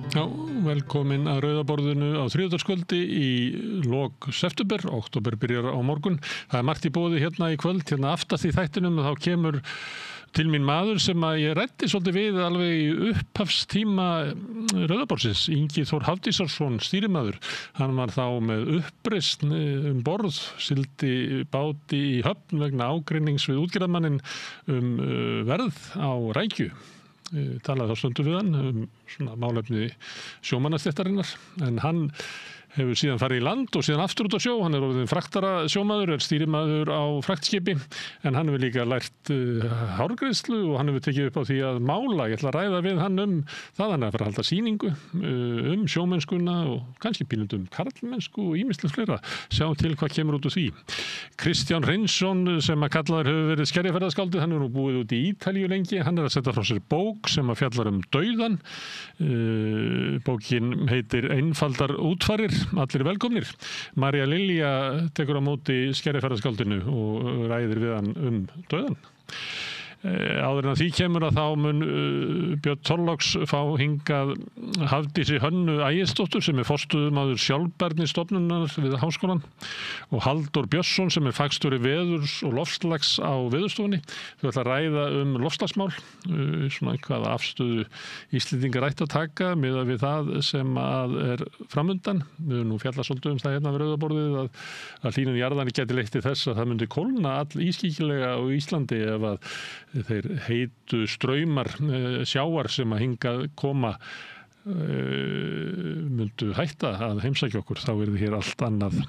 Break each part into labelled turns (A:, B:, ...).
A: Já, velkomin að Rauðaborðinu á þriðjudagskvöldi í lok september, október byrjar á morgun. Það margt í boði hérna í kvöld, hérna aftast í þættinum, og þá kemur til mín maður sem að ég ræddi svolítið við alveg í upphafstíma Rauðaborðsins, Ingi Þór Hafdísarsson, stýrimaður. Hann var þá með uppreisn borð, sigldi báti í höfn vegna ágreinings við útgerðarmanninn verð á rækju. Talaði þá stundu við hann svona málefni sjómannastéttarinnar, en hann hefur síðan farið í land og síðan aftur út á sjó. Hann orðinn fraktara sjómaður, stýrimaður á fraktskipi, en hann hefur líka lært hárgreiðslu og hann hefur tekið upp á því að mála. Ég ætla að ræða við hann það, hann er að fara að halda sýningu sjómennskuna og kannski pínundum karlmennsku og ýmislegt fleira. Sjáum til hvað kemur út úr því. Kristján Hreinsson, sem að kallaður hefur verið skerjaferðaskáldið, hann hefur nú búið út í Ítalíu lengi. Hann er að setja frá sér bók sem að fjallar dauðann. Bókin heitir Einfaldar útfarir. Allir velkomnir. María Lilja tekur á móti skerjaferðaskáldinu og ræðir við hann dauðann. Áður en að því kemur að þá mun Björn Þorláks fá hingað Hafdísi Hönnu Ægisdóttur, sem er forstöðumaður sjálfbærnistofnunar við Háskólann, og Halldór Björnsson, sem er fagstjóri veðurs og loftslags á Veðurstofunni. Þau ætla að ræða loftslagsmál, svona hvaða afstöðu Íslendingar ættu að taka miðað við það sem að er framundan. Við höfum nú fjallað svolítið það hérna við Rauðaborðið að hlýnun jarðar gæti leitt til þess að það myndi kólna all ískyggilega á Íslandi ef að þeir heitu straumar sjávar sem að hingað koma myndu hætta að heimsækja okkur. Þá er hér allt annað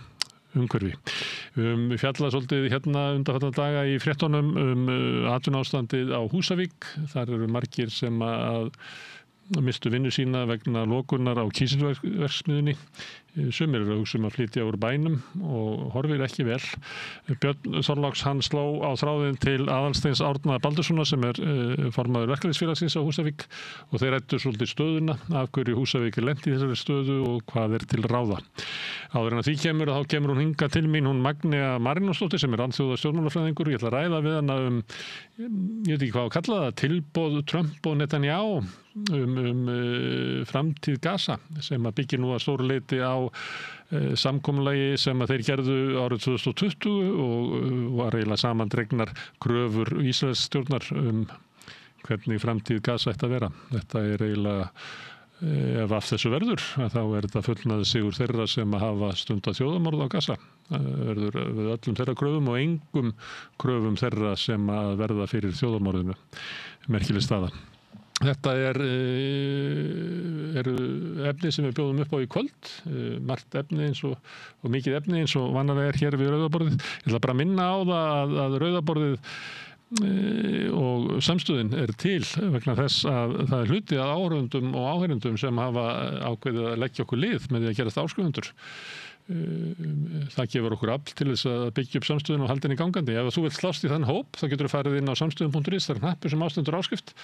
A: umhverfi. Við fjallaði svolítið hérna undanfarna daga í fréttunum atvinnuástandið á Húsavík. Þar eru margir sem að mistu vinnu sína vegna lokunar á kísilverksmiðjunni. Sumir eru að hugsa að flytja úr bænum og horfir ekki vel. Björn Þorláks, hann sló á þráðinn til Aðalsteins Árna Baldurssonar, sem er formaður verkalýðsfélagsins á Húsavík, og þeir ræddu svolítið stöðuna, af hverju Húsavík er lent í þessari stöðu og hvað er til ráða. Áður en að því kemur, þá kemur hún hingað til mín, hún Magnea Marinósdóttir, sem er alþjóða stjórnmálafræðingur. Ég ætla að ræða við hana ég veit ekki hvað að kalla það, tilboð Trump og Netanyahu framtíð Gaza, sem að byggir nú að stóru leyti á samkomulagi sem að þeir gerðu árið 2020 og var eiginlega samandregnar kröfur Ísraels stjórnar hvernig framtíð Gaza ætti að vera. Þetta er eiginlega, ef af þessu verður, þá er þetta fullnaði sigur þeirra sem að hafa stundað þjóðamorð á Gaza. Verður við öllum þeirra kröfum og engum kröfum þeirra sem að verða fyrir þjóðamorðinu. Merkileg staða. Þetta eru efni sem við bjóðum upp á í kvöld, margt efni og mikið efni eins og vanalega er hér við Rauðaborðið. Ég ætla bara að minna á það að Rauðaborðið og samstöðin er til vegna þess að það er hluti að áhorfendum og áheyrendum sem hafa ákveðið að leggja okkur lið með því að gerast áskrifundur. Það gefur okkur afl til þess að byggja upp samstöðun og halda henni gangandi. Ef þú vilt slást í þann hóp, þá getur þú farið inn á samstöðun.is, það er hnappur sem ástendur áskrift.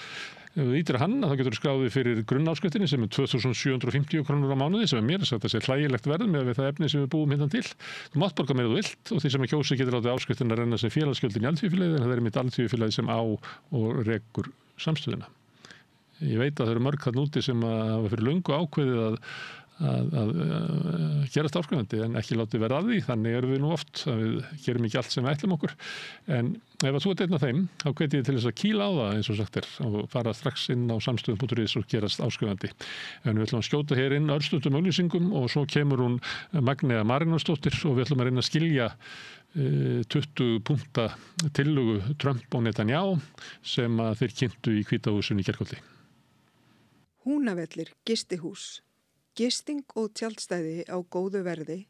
A: Ef þú ítir hann, þá getur þú skráðið fyrir grunnáskriftinni sem er 2.750 krónur á mánuði, sem er mér að þetta sé hlægilegt verð með það efni sem við búum hérna til. Þú mátt borga meira þú vilt, og því sem að kjósi getur látið áskriftin að renna sem félagsgjöldin í alþýðufélagið, en það er mitt alþýðufélagið sem á og rekur samstöðuna. Ég veit að það eru mörg þarna úti sem hafa fyrir löngu ákveðið að gerast áskrifandi en ekki látið verða að því. Þannig erum við nú oft að við gerum ekki allt sem við ætlum okkur, en ef að þú ert einn af þeim, þá hvet ég til þess að kýla á það eins og sagt er og fara strax inn á samstöðun.is og gerast áskrifandi. En við ætlum að skjóta hér inn örstundum auglýsingum og svo kemur hún Magnea Marinósdóttir og við ætlum að reyna að skilja 20 punkta tillögu Trump og Netanyahu sem að þeir kynntu í Hvíta húsinu í gærkvöldi.
B: Húnavellir gistihús. Gisting og tjaldstæði á góðu verði,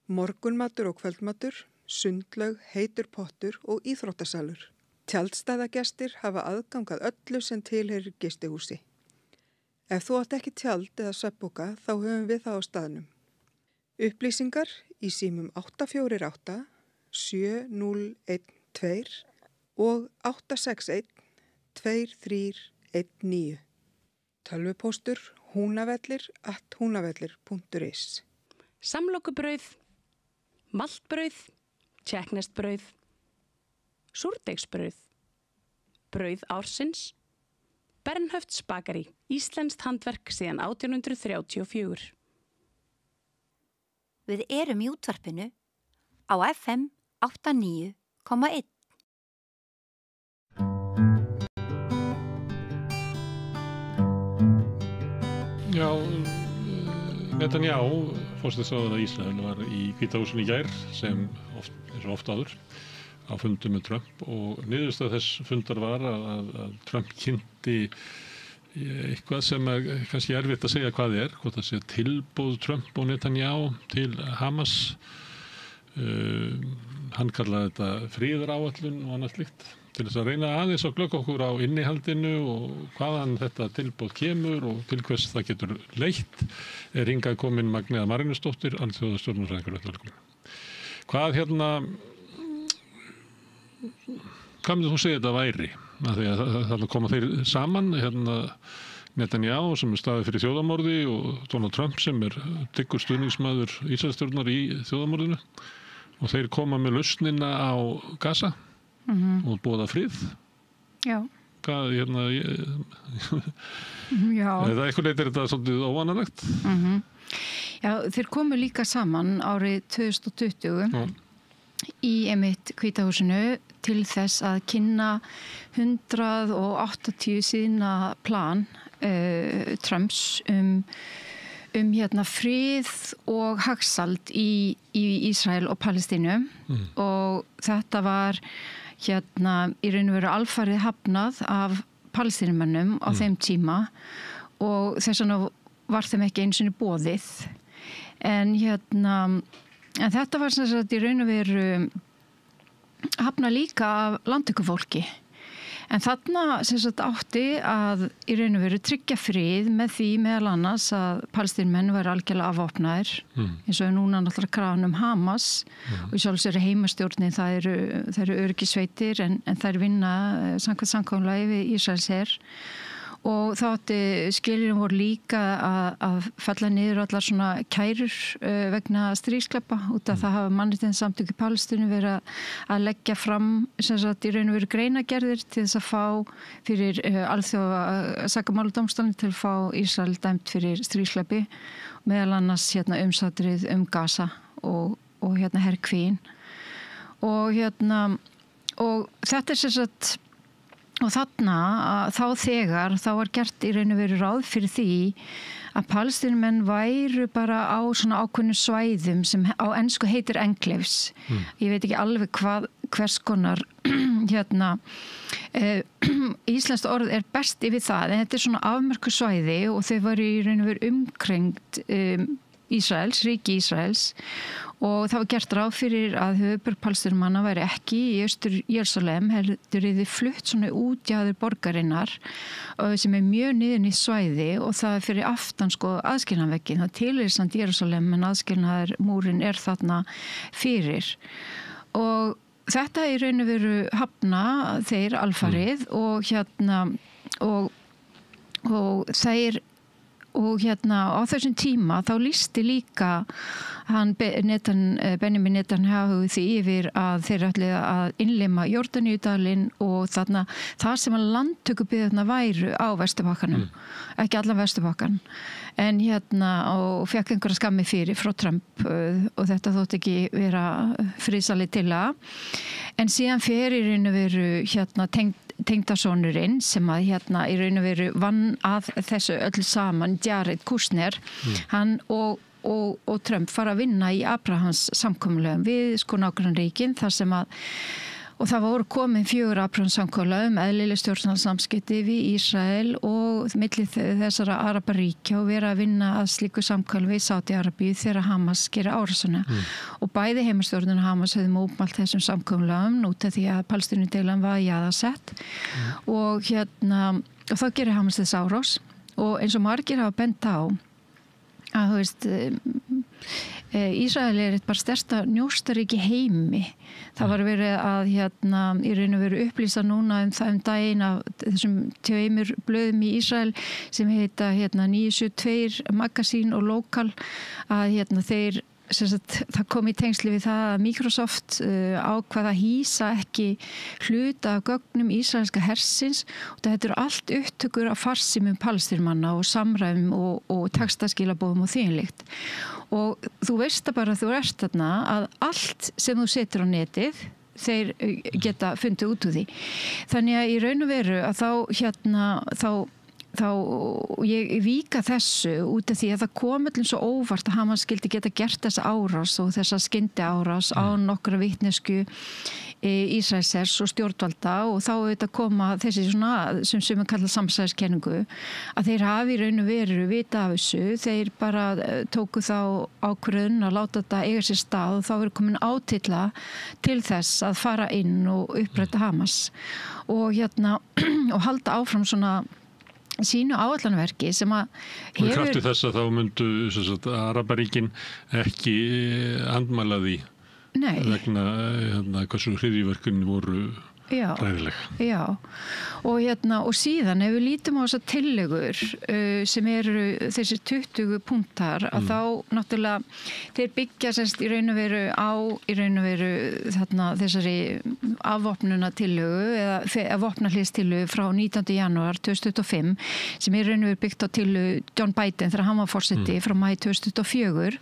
B: morgunmatur og kvöldmatur, sundlaug, heitur pottur og íþróttasalur. Tjaldstæðagestir hafa aðgangað öllu sem tilheyrir gistihúsi. Ef þú átt ekki tjald eða svefnpoka, þá höfum við það á staðnum. Upplýsingar í símum 848 7012 og 861 2319. Tölvupóstur hunavellir@hunavellir.is.
C: Samlokubrauð, maltbrauð, tékkneskt brauð, súrdeigsbrauð, brauð ársins, Bernhöfts bakari, íslenskt handverk síðan 1834.
D: Við erum í útvarpinu á FM 89,1.
A: Já, Netanyahu, forsætisráðherra Ísrael, var í Hvíta húsinu í gær sem oft áður á fundi með Trump og niðurstaða þess fundar var að Trump kynnti eitthvað sem er kannski erfitt að segja hvað hvort það sé tilboð Trump og Netanyahu til Hamas. Hann kallaði þetta friðaráætlun og annað slíkt til þess að reyna aðeins að glögga okkur á innihaldinu og hvaðan þetta tilboð kemur og til hvers það getur leitt hingað komin Magnea Marinusdóttir, alþjóðastjórnarfræðingur. Hvað myndir þú segja þetta væri? Það koma þeir saman, Netanyahu sem staðið fyrir þjóðamorði og Donald Trump sem dyggur stuðningsmaður Ísraelsstjórnar í þjóðamorðinu og þeir koma með lausnina á Gaza og boða frið.
E: Já.
A: Hvað,
E: Já.
A: Eða eitthvað leit þetta svolítið óvanalegt?
E: Já, þeir komu líka saman árið 2020 í einmitt Hvíta húsinu til þess að kynna 180 síðna plan Trumps frið og hagsald í Ísrael og Palestínu og þetta var í raun og veru alfarið hafnað af palestínumönnum á þeim tíma og þess vegna var þeim ekki einu sinni boðið en þetta var sem sagt í raun og veru hafnað líka af landtökufólki en þarna sem sagt átti að í raun og veru tryggja frið með því meðal annars að palestínumenn væru algjörlega afvopnaðir eins og núna náttúrulega krafan Hamas og í sjálfsögðu heimastjórnin það eru öryggisveitir en þær vinna samkvæmt samkomulagi við Ísraelsher og þá átti skilyrðin voru líka að fella niður allar svona kærur vegna stríðsglæpa út af það hafa mannréttindasamtök í Palestínu verið að leggja fram sem sagt í raun og veru greinagerðir til þess að fá fyrir alþjóða sakamáladómstólinn til að fá Ísrael dæmt fyrir stríðsglæpi meðal annars umsátrið Gaza og herkvín og þetta sem sagt og þá var gert í raun og veru ráð fyrir því að palestínumenn væru bara á svona ákveðnum svæðum sem á ensku heitir enclaves. Ég veit ekki alveg hvers konar íslenskt orð best yfir það en þetta svona afmörku svæði og þau voru í raun og veru umkringt Ísraels, ríki Ísraels og það var gert ráð fyrir að höfuðborg palestínumanna væri ekki í Austur-Jerúsalem heldur yrði flutt svona út í aðrir borgarinnar sem mjög niðurnítt svæði og það fyrir aftan aðskilnaðarvegginn, það tilheyrir samt Jerúsalem en aðskilnaðarmúrinn þarna fyrir og þetta í raun og veru hafna þeir alfarið og þeir og á þessum tíma þá lýsti líka Benjamin Netanyahu því yfir að þeir ætli að innlima Jórdaníudalinn og þarna þar sem að landtökubyggðirnar væru á Vesturbakkanum, ekki allan Vesturbakkann en og fekk einhverja skammi fyrir frá Trump og þetta þótt ekki vera friðsalið til en síðan fer í raun og veru tengdasonurinn sem að í raun og veru vann að þessu öll saman, Jared Kushner, hann og Trump fara að vinna í Abrahams samkomulögum við nágrannaríkin þar sem að og það voru komin 4 Abrahams samkomulögum eðlileg stjórnarsamskipti við Ísrael og milli þessara Arabaríkja og vera að vinna að slíku samkomulögum við Sádi-Arabíu þegar Hamas gerir árásina og bæði heimastjórnin Hamas höfðu mótmælt þessum samkomulögum út af því að Palestínudeilan var jaðarsett og þá gerir Hamas þess árás og eins og margir hafa bent á að þú veist Ísrael eitt bara stærsta njóstaríki heimi. Það var verið að í raun og veru upplýsa núna það daginn af þessum 2 blöðum í Ísrael sem heita 972 Magazine og Local að þeir það kom í tengsli við það að Microsoft ákvað að hýsa ekki hluta af gögnum ísraelska hersins og þetta eru allt upptökur af farsímum palestínmanna og samræðum og textaskilabóðum og þínlíkt. Og þú veist bara að þú ert þarna að allt sem þú setur á netið þeir geta fundið út úr því. Þannig að í raun og veru að þá ég víka þessu út af því að það kom allir svo óvart að Hamas skildi geta gert þessa árás og þessa skyndi árás á nokkra vitnesku Ísraelshers og stjórnvalda og þá auðvitað koma þessi svona sem við kalla samsæðiskenningu að þeir hafi í raun og veru vita af þessu, þeir bara tóku þá ákvörðun að láta þetta eiga sér stað og þá verið komin átilla til þess að fara inn og uppræta Hamas og og halda áfram svona sínu áætlunarverki sem að
A: hefur... Og í krafti þess að þá myndu Arabaríkin ekki andmæla því vegna hversu hryðjuverkin voru ræðileg.
E: Já, og síðan ef við lítum á þessar tillögur sem eru þessi 20 punktar að þá náttúrulega þeir byggja sérst í raun og veru þessari afvopnuna tillögu eða vopnahliðstillögu frá 19. janúar 2025 sem er raun og veru byggt á tillögu John Biden þegar hann var forseti frá maí 2024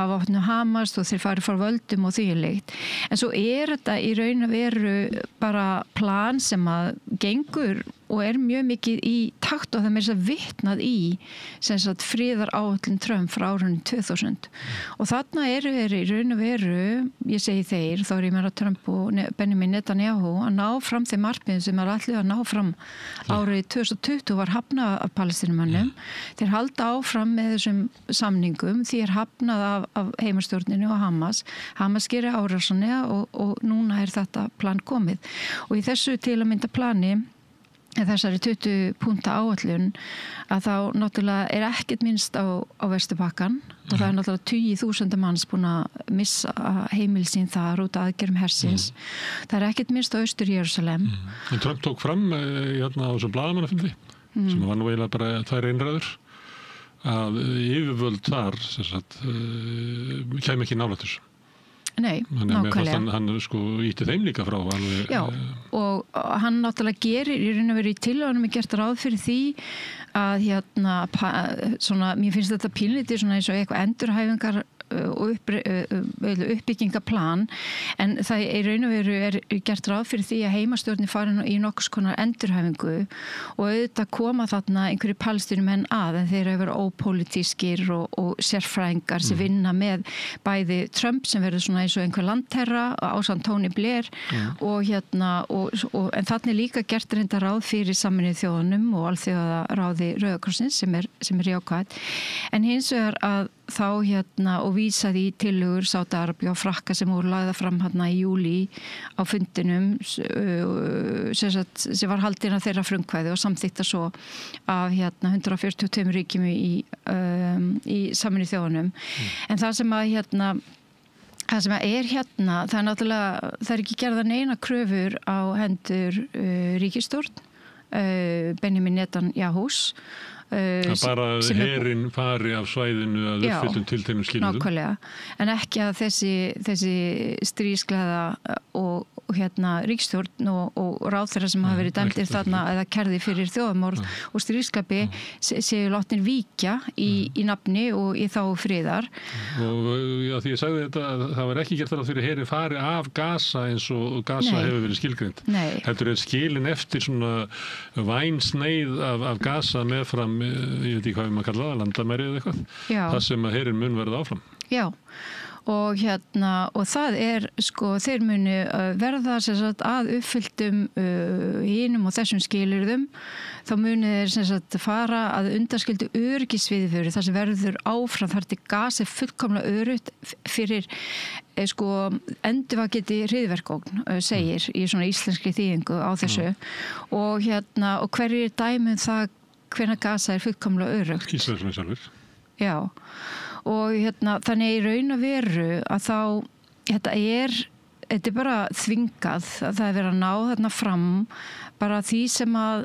E: afvopnu Hamas og þeir farið frá völdum og þvíumlíkt. En svo er þetta í raun og veru bara plan sem að gengur og er mjög mikið í takt og það með þess að vitnað í sem sagt friðaráætlun Trump frá árunni 2000 og þarna eru þeir í raun og veru, ég segi þeir, þá er ég meira Trump og Benjamin Netanyahu að ná fram þeim markmiðum sem er allir að ná fram árið 2020 var hafnað af palestínumönnum. Þeir halda áfram með þessum samningum því er hafnað af heimastjórninu og Hamas gerir árásunni og núna er þetta plan komið og í þessu til að mynda plani þessari 20 punkta áætlun að þá náttúrulega er ekkert minnst á Vesturbakkann og það er náttúrulega 20.000 manns búin að missa heimil sín þar út af aðgerðum hersins. Það er ekkert minnst á Austur-Jerúsalem.
A: En Trump tók fram á þessum blaðamannafundi sem var nú eiginlega bara 2 einræður að yfirvöld þar kæmi ekki nálægt þessu.
E: Nei, nákvæmlega.
A: Hann ítti þeim líka frá.
E: Já, og hann náttúrulega gerir í raun og veru í tillögunum gert ráð fyrir því að mér finnst þetta pínlítið svona eins og eitthvað endurhæfingar og uppbyggingaplan en það í raun og veru er gert ráð fyrir því að heimastjórnin farin í nokkurs konar endurhæfingu og auðvitað koma þarna einhverju palestínumenn að en þeir eru ópólitískir og sérfræðingar sem vinna með bæði Trump sem verður svona eins og einhver landherra ásamt Tony Blair og en þannig líka gert reynda ráð fyrir Sameinuðu þjóðunum og alþjóðaráði Rauða krossins sem er jákvætt en hins vegar að þá og vísaði í tillögur Sádi-Arabíu og Frakka sem voru lagða fram í júlí á fundinum sem var haldin að þeirra frumkvæði og samþykta svo af 142 ríkjum í Sameinuðu þjóðunum. En það sem að það sem er það er náttúrulega, það er ekki gerða neina kröfur á hendur ríkisstjórn Benjamin Netanyahus
A: bara herinn fari af svæðinu að uppfylltum tilteknum skilyrðum.
E: Nákvæmlega, en ekki að þessi stríðsglæða og ríkisstjórn og ráðherra sem hafa verið dæmdir þarna eða kærði fyrir þjóðamorð og stríðskapi séu látnir víkja í nafni og í þá friðar.
A: Og því ég sagði þetta að það var ekki gert þar fyrir herinn fari af Gaza eins og Gaza hefur verið skilgreind. Heldur er skilin eftir svona vænsneið af Gaza meðfram ég veit ekki hvað maður kalla það, landamæri eða eitthvað. Það sem að herinn mun verða áfram. Já,
E: og það er þeir muni verða að uppfylltum hinum og þessum skilyrðum þá muni þeir fara að undanskildu öryggisviðurföru þar sem verður áfram þar til Gaza fullkomlega öryggt fyrir endurvakandi hryðjuverkaógn segir í svona íslenskri þýðingu á þessu og hverjir dæmi það hvenær Gaza er fullkomlega öruggt.
A: Ísraelsmenn sjálfur.
E: Já, og þannig í raun og veru að þá, þetta er bara þvingað að það er verið að ná þarna fram bara því sem að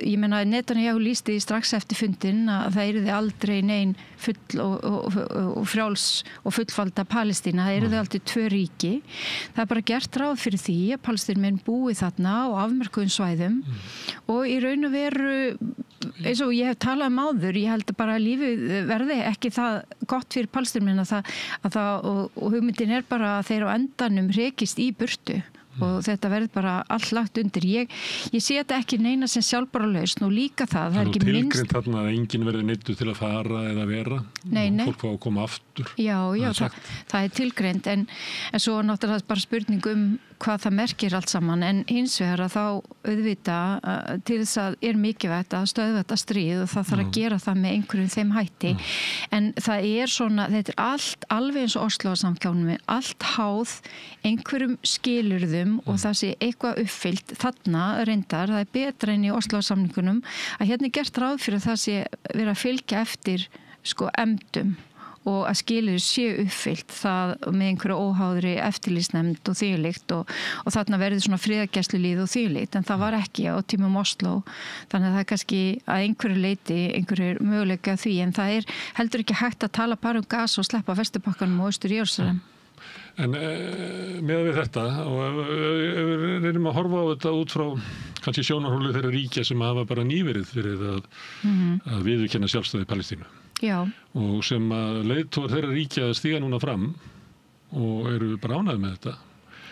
E: ég meina Netanyahu lýsti strax eftir fundin að það yrði aldrei nein full og frjáls og fullvalda Palestína, það yrði aldrei 2 ríki. Það er bara gert ráð fyrir því að Palestínuminn búi þarna á afmörkuðum svæðum og í raun og veru eins og ég hef talað áður, ég held að bara lífið verði ekki það gott fyrir Palestínuminn og hugmyndin er bara að þeir á endanum rekist í burtu og þetta verður bara allt lagt undir. Ég sé þetta ekki neina sem sjálfbara lausn og líka það er ekki minnst. Það er tilgreint þarna að enginn verði neyddur til að fara eða vera og fólk fá að koma aftur. Já, það er tilgreint en svo náttúrulega bara spurning hvað það merkir allt saman en hins vegar að þá auðvita til þess að er mikilvægt að stöðva þetta stríð og það þarf að gera það með einhverjum þeim hætti en það er svona, þetta er allt alveg eins og Oslo-samkjánum allt háð einhverjum skilyrðum og það sé eitthvað uppfyllt þarna reyndar, það er betra enn í Oslo-samningunum að hérna er gert ráð fyrir að það sé verið að fylgja eftir efndum og að skilur séu uppfyllt það með einhverju óháðri eftirlýsnefnd og þvílíkt og þarna verður svona friðargæslulíð og þvílíkt en það var ekki á tímum Oslo þannig að það er kannski að einhverju leiti einhverju möguleika því en það er heldur ekki hægt að tala bara gas og sleppa Vesturbakkanum og Austur-Jerúsalem. En með við þetta og við reynum að horfa á þetta út frá kannski sjónarhóli þeirra ríkja sem hafa bara nýverið fyrir að viðurkenna sjálfstæði Palestínu. Já. Og sem að leiðtogar þeirra ríkja stíga núna fram og eru bara ánægð með þetta.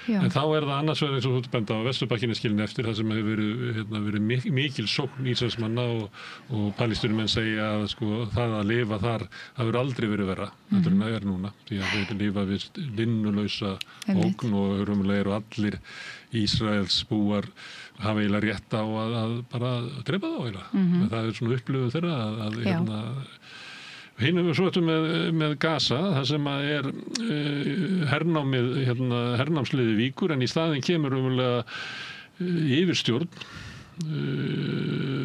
E: Já. En þá er það annars vegar eins og benda á Vesturbakkinni skilin eftir það sem hefur verið mikil sókn Ísraelsmanna og Palestínumenn segja að það að lifa þar hefur aldrei verið verra heldur en það er núna því að þeir lifa við linnulausa ógn og raunverulega eru allir Ísraels búar hafa eiginlega rétt á að bara drepa þá eiginlega. Það er svona upplifun þeirra Hinn svo eftir með Gaza, það sem er hernámið, hernámsliði víkur en í staðinn kemur umverulega yfirstjórn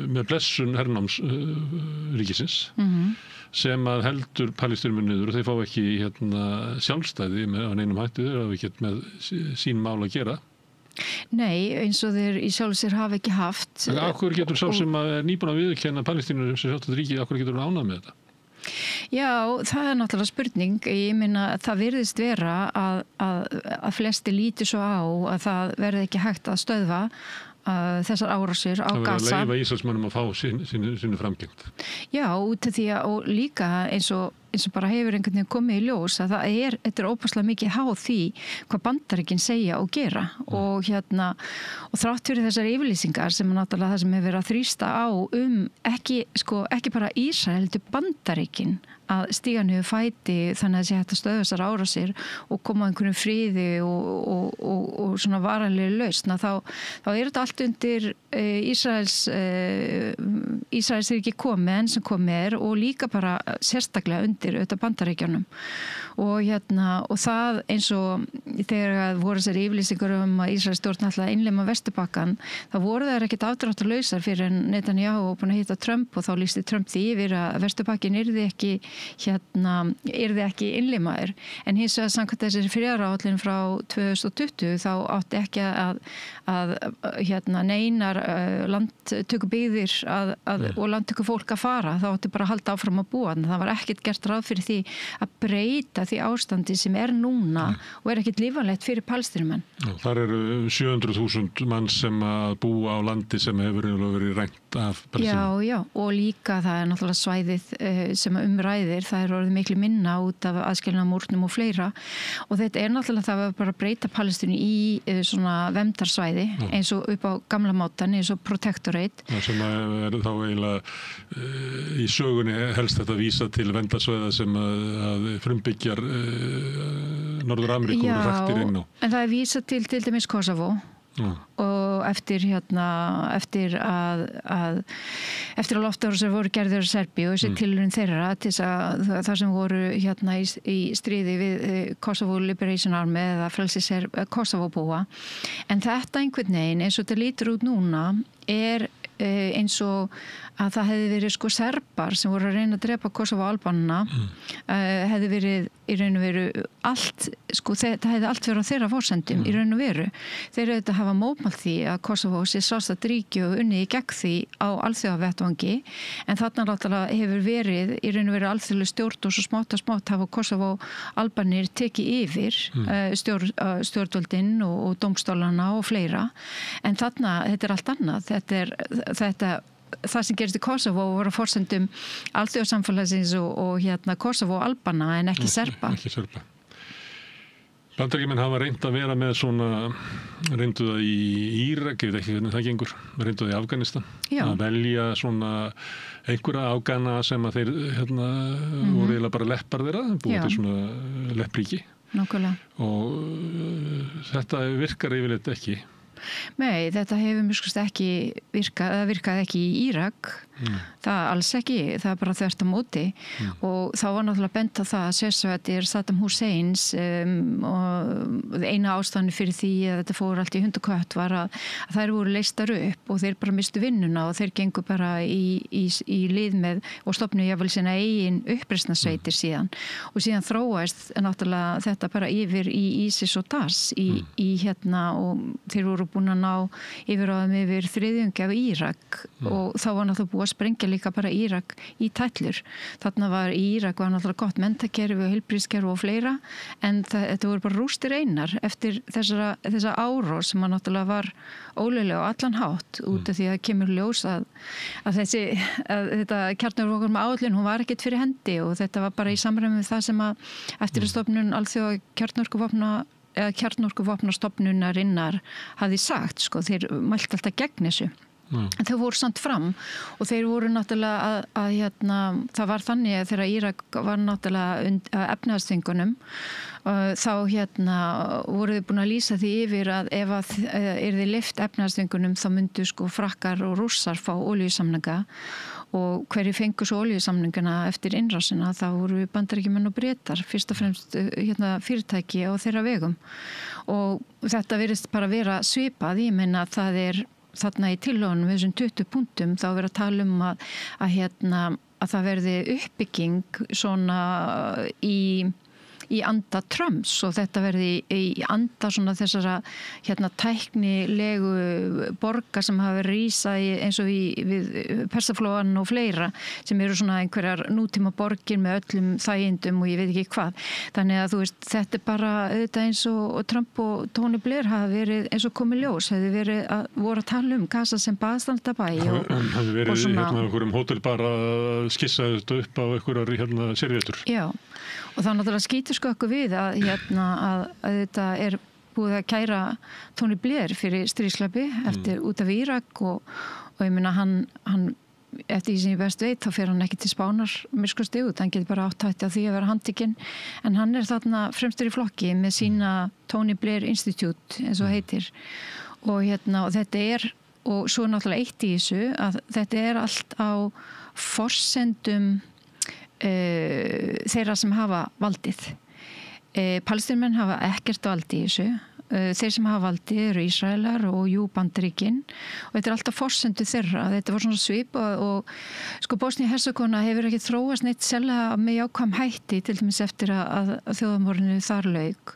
E: með blessun hernámsríkisins sem að heldur Palestínumenn niður og þeir fá ekki sjálfstæði á neinum hætti, þeir hafa ekki með sín mál að gera. Nei, eins og þeir í sjálf sér hafa ekki haft. Akkur getur sá sem er nýbúin að viðurkenna Palestínu sem sjálfstætt ríki, akkur getur ánað með þetta? Já, það er náttúrulega spurning. Ég meina, það virðist vera að flesti líti svo á að það verði ekki hægt að stöðva þessar árásir á Gaza. Það verður að leyfa Ísraelsmönnum að fá sínu framgengt. Já, út af því að og líka eins og bara hefur einhvern veginn komið í ljós að þetta er ópaslega mikið háð því hvað Bandaríkin segja og gera og þrátt fyrir þessar yfirlýsingar sem er náttúrulega það sem hefur verið að þrýsta á ekki bara Ísrael heldur Bandaríkin að stíga niður fæti þannig að sé hægt að stöðva þessar árásir og koma á einhverjum friði og svona varanlega lausn þá er þetta allt undir Ísraels er ekki komið enn sem komið er og líka bara sérstaklega undir auðvitað Bandaríkjunum og það eins og þegar voru þessar yfirlýsingar að Ísraels stjórn ætlaði að innlima Vesturbakkann þá voru þær ekkert afdráttarlausar fyrir en Netanyahu búin að hitta Trump og þá lýsti Trump því yfir að Vesturbakkin yrði ekki innlimaður en hins vegar samkvæmt þessari friðaráætlun frá 2020 þá átti ekki að neinar landtökubyggðir og landtökufólk að fara þá átti bara að halda áfram að búa en það var ekkert gert ráð fyrir því að breyta því ástandi sem er núna og er ekkert lífanlegt fyrir Palestínumenn. Þar eru 700.000 mann sem að búa á landi sem hefur verið rænt af Palestínu. Já, og líka það er náttúrulega svæðið sem umræðir, það er orðið miklu minna út af aðskilnaðarmúrnum og fleira og þetta er náttúrulega það að bara breyta Palestínu í svona verndarsvæði eins og upp á gamla mátan eins og protectorate. Það sem er þá eiginlega í sögunni helst þetta vísa til verndarsvæða sem að frumbyggjar Norður-Ameríku og hraktir inn á. En það er vísa til dæmis Kosovo og eftir að loftárásir voru gerðir á Serbíu og þessi tilraun þeirra til það sem voru í stríði við Kosovo Liberation Army eða frelsisher Kosovo búa en þetta einhvern veginn eins og þetta lítur út núna er eins og að það hefði verið sko serbar sem voru að reyna að drepa Kosovo albanina hefði verið í raun og veru allt, sko það hefði allt verið á þeirra forsendum í raun og veru. Þeir auðvitað hafa mótmælt því að Kosovo sé sjálfstætt ríki og unnið í gegn því á alþjóðavettvangi en þarna náttúrulega hefur verið í raun og veru alþjóðleg stjórn og svo smátt hafa Kosovo albanir tekið yfir stjórnvöldin og dómstólana og fleira en þarna, þetta allt annað, það sem gerist í Kosovo voru forsendum alþjóðsamfélagsins og Kosovo albana en ekki serba.
A: Ekki serba. Bandaríkjamenn hafa reynt að vera með svona, reyndu það í Írak, ég veit ekki hvernig það gengur, reyndu það í Afganistan. Já. Að velja svona einhverja afgana sem að þeir voru eiginlega bara leppar þeirra, búið til svona leppríki.
E: Nákvæmlega.
A: Og þetta virkar yfirleitt ekki.
E: Nei, þetta hefur mjög skust ekki virkaði ekki í Írak það alls ekki, það bara þvert á móti og þá var náttúrulega bent á það að sérsveitir Saddam Husseins og eina ástæðan fyrir því að þetta fór allt í hundakött var að þær voru leystar upp og þeir bara mistu vinnuna og þeir gengu bara í lið með og stofnu jáfnvel sína eigin uppreisnarsveitir síðan og síðan þróaðist náttúrulega þetta bara yfir í ISIS og DAS í og þeir voru búin að ná yfiráðum yfir þriðjungi af Írak og þá var náttúrulega búið að sprengja líka bara Írak í tætlur. Þarna var Írak var náttúrulega gott menntakerfi og heilbrigðiskerfi og fleira en þetta voru bara rústir einar eftir þessa árás sem náttúrulega var ólöglega á allan hátt út af því að kemur ljós að þetta kjarnorkuvopna með áætlun, hún var ekkert fyrir hendi og þetta var bara í samræmi við það sem að eftirlitsstofnun alþjóða kjarnorkuvopnastofnunarinnar hafði sagt, sko, þeir mælt alltaf gegn þessu. En þau voru samt fram og þeir voru náttúrulega að það var þannig að þegar Írak var náttúrulega efnahagsþvingunum þá voru þau búin að lýsa því yfir að ef að yrði lyft efnahagsþvingunum þá myndu sko frakkar og rússar fá olíusamninga og hverju fengu svo olíusamningana eftir innrásina þá voru Bandaríkjamenn og Bretar fyrst og fremst fyrirtæki á þeirra vegum og þetta virðist bara vera svipað, ég meina að það þarna í tillögunum við þessum 20 punktum þá verið að tala um að það verði uppbygging svona í anda Trumps og þetta verði í anda svona þessara tæknilegu borga sem hafa verið rísa eins og við Persaflóan og fleira sem eru svona einhverjar nútíma borgir með öllum þægindum og ég veit ekki hvað. Þannig að þú veist, þetta bara auðvitað eins og Trump og Tony Blair hafa verið eins og komið ljós, hefði verið voru að tala um Gaza sem baðstandabæ og
A: hefði verið einhverjum hótelbar að skissa þetta upp á einhverjar servétur.
E: Já. Og þá náttúrulega skýtur sko okkur við að þetta búið að kæra Tony Blair fyrir stríðsglæpi eftir út af Írak og ég meina hann eftir því sem ég best veit þá fer hann ekki til Spánar myrkusti út, hann getur bara áttætti á því að vera handtekinn en hann þarna fremstur í flokki með sína Tony Blair Institute eins og heitir og þetta og svo náttúrulega eitt í þessu að þetta allt á forsendum þeirra sem hafa valdið. Palestínumenn hafa ekkert valdi í þessu. Þeir sem hafa valdið eru Ísraelar og Bandaríkin og þetta alltaf forsendu þeirra. Þetta var svona svip og sko Bosníu-Hersegóvína hefur ekki þróast neitt sérlega með jákvæðum hætti til dæmis eftir að þjóðarmorðinu þar lauk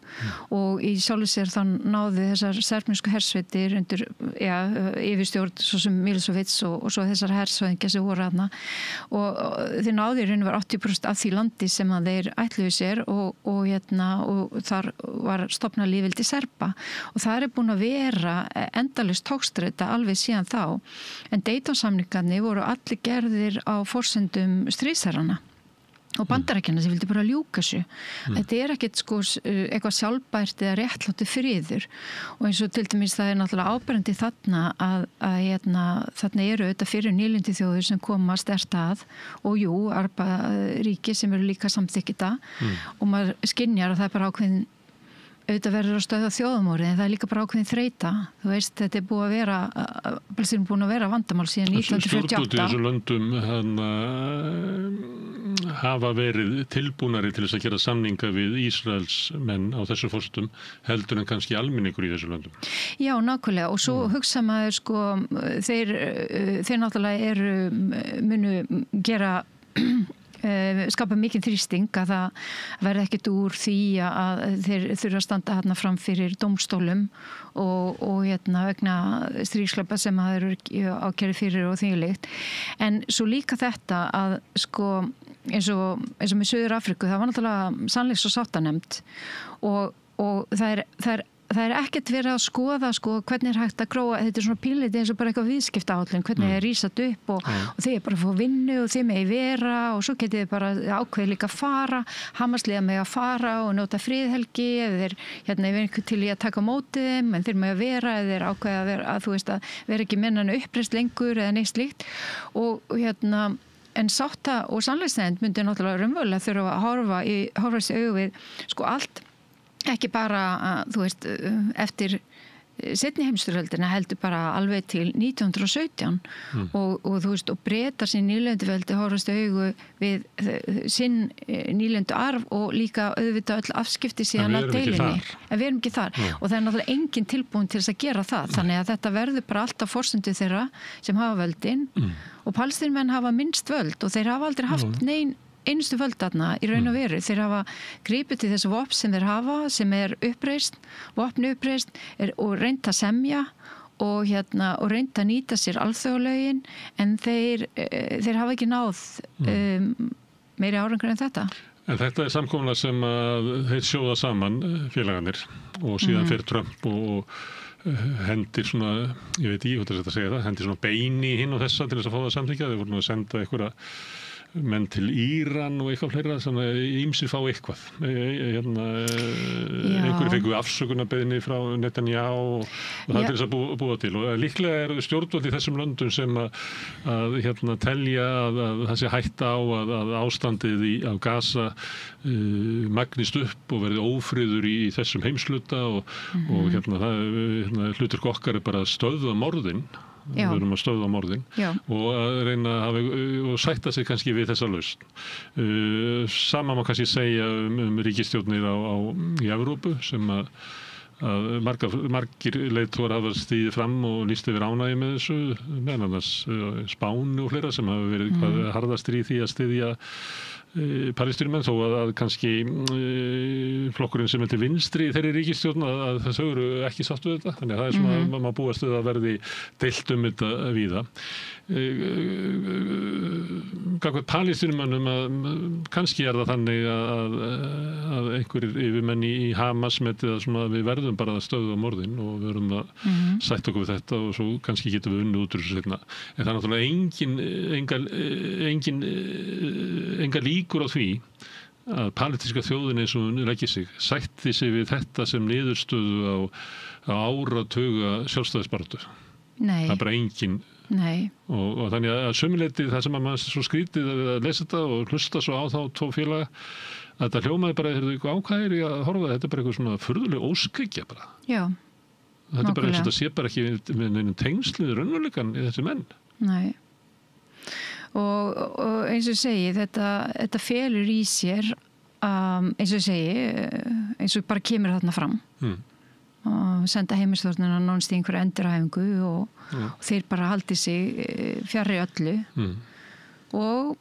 E: og í sjálfu sér þann náði þessar serbnesku hersveitir undir yfirstjórn svo sem Milošević og svo þessar hersveðingar sem voru þarna og þeir náði í raun var 80% af því landi sem að þeir ætluðu sér og þar var stofnað lýðveldi Serba og það búin að vera endalaust togstreita alveg síðan þá en Dayton-samningarnir voru allir gerðir á forsendum stríðsherrana og Bandaríkjanna sem vildi bara ljúka þessu. Þetta ekkert sko eitthvað sjálfbært eða réttlátti friður og eins og til dæmis það náttúrulega áberandi þarna að þarna eru auðvitað fyrir nýlendi þjóðir sem koma sterkt að og Arba-ríki sem eru líka samþykkita og maður skynjar að það bara ákveðin auðvitað verður að stöðva þjóðamórið en það líka bara ákveðin þreita. Þú veist, þetta búið að vera vandamál síðan 1948.
A: Stjórnvöld í þessu löndum hafa verið tilbúnari til þess að gera samninga við Ísraels menn á þessu forsendum heldur en kannski almenningur í þessu löndum.
E: Já, nákvæmlega og svo hugsa maður sko, þeir náttúrulega munu gera skapa mikið þrýsting að það verði ekkert úr því að þeir þurfa að standa hérna fram fyrir dómstólum og vegna stríðsglæpa sem það eru ákærðir fyrir og þvíumlíkt. En svo líka þetta að sko eins og með Suður Afríku, það var náttúrulega sannleiks- og sáttanefnd og það er ekkert verið að skoða sko, hvernig er hægt að gróa, þetta er svona pínleiti eins og bara eitthvað viðskiptaáætlun, hvernig er rísat upp og þeir bara fá vinnu og þeir megi vera og svo getið þið bara ákveðið líka að fara, Hamasliða megi að fara og njóta friðhelgi eða þeir einhver til í að taka á móti þeim en þeir megi að vera eða þeir ákveðið að vera að þú veist að vera ekki mennan uppreist lengur eða neitt slíkt og en sátta og sannleiksnefnd myndi náttúrulega raunverulega þurfa að horfa sig augu við sko allt ekki bara, þú veist, eftir seinni heimsstyrjöldina heldur bara alveg til 1917 og þú veist, og Bretar sín nýlenduveldi horfast augu við sinn nýlendu arf og líka auðvitað öll afskipti síðan að deilinni. En við erum ekki þar. Og það er náttúrulega engin tilbúin til þess að gera það. Þannig að þetta verður bara alltaf forsendu þeirra sem hafa völdin og palestínmenn hafa minnst völd og þeir hafa aldrei haft einustu völd þarna í raun og veru. Þeir hafa gripið til þessu vopn sem þeir hafa, sem er uppreist, vopni uppreist og reynt að semja og reynt að nýta sér alþjóðalögin en þeir hafa ekki náð meiri árangur en þetta.
A: En þetta er samkomulag sem að þeir sjóða saman félagarnir og síðan fer Trump og hendir svona, ég veit ekki hvað þetta segja það, hendir svona beini hinn og þessa til þess að fá það samþykkja. Þeir voru nú að senda einhverja menn til Íran og eitthvað fleira þannig að ýmsir fá eitthvað einhverju fengu afsökunarbeiðni frá Netanyahu og það er til þess að búa til og líklega eru stjórnvöld í þessum löndum sem að telja að það sé hætta á að ástandið á Gaza magnist upp og verði ófriður í þessum heimsluta og hlutur okkar er bara að stöðva morðin. Við erum að stöðva morðin og að reyna að sætta sig kannski við þessa lausn. Sama má kannski segja ríkisstjórnir í Evrópu sem að margir leiðtogar hafa stigið fram og lýst yfir ánægju með þessu, meðal annars Spáni og fleira sem hafa verið harðastir í því að styðja palestínumenn þó að kannski flokkurinn sem er til vinstri í þeirri ríkisstjórn að þau eru ekki sátt við þetta. Þannig að það er svona maður búast við að verði deilt þetta víða. Gagnvart palestínumönnum að kannski er það þannig að einhverjir yfirmenn í Hamas metið að svona við verðum bara að stöðva morðin og við verðum að sætta okkur við þetta og svo kannski getum við unnið út úr þessu seinna. En það er náttúrulega enga líkur á því að palestíska þjóðin eins og hún leggir sig sætti sig við þetta sem niðurstöðu á áratuga sjálfstæðisbaráttu.
E: Nei.
A: Það er bara engin. Nei. Og þannig að sömuleyti það sem að maður svo skrítið að lesa þetta og hlusta svo á þá tvo félaga að þetta hljómaði bara ákvæðir í að horfa þetta er bara eitthvað svona furðuleg óskryggja bara. Já. Þetta er bara eins og þetta sé bara ekki með neinum tengslið raunveruleikann í þessi menn.
E: Nei. Og eins og ég segi, þetta felur í sér eins og ég segi, eins og bara kemur þarna fram og senda heimilsstjórnina nánast í einhverja enduræfingu og þeir bara haldi sig fjarri öllu og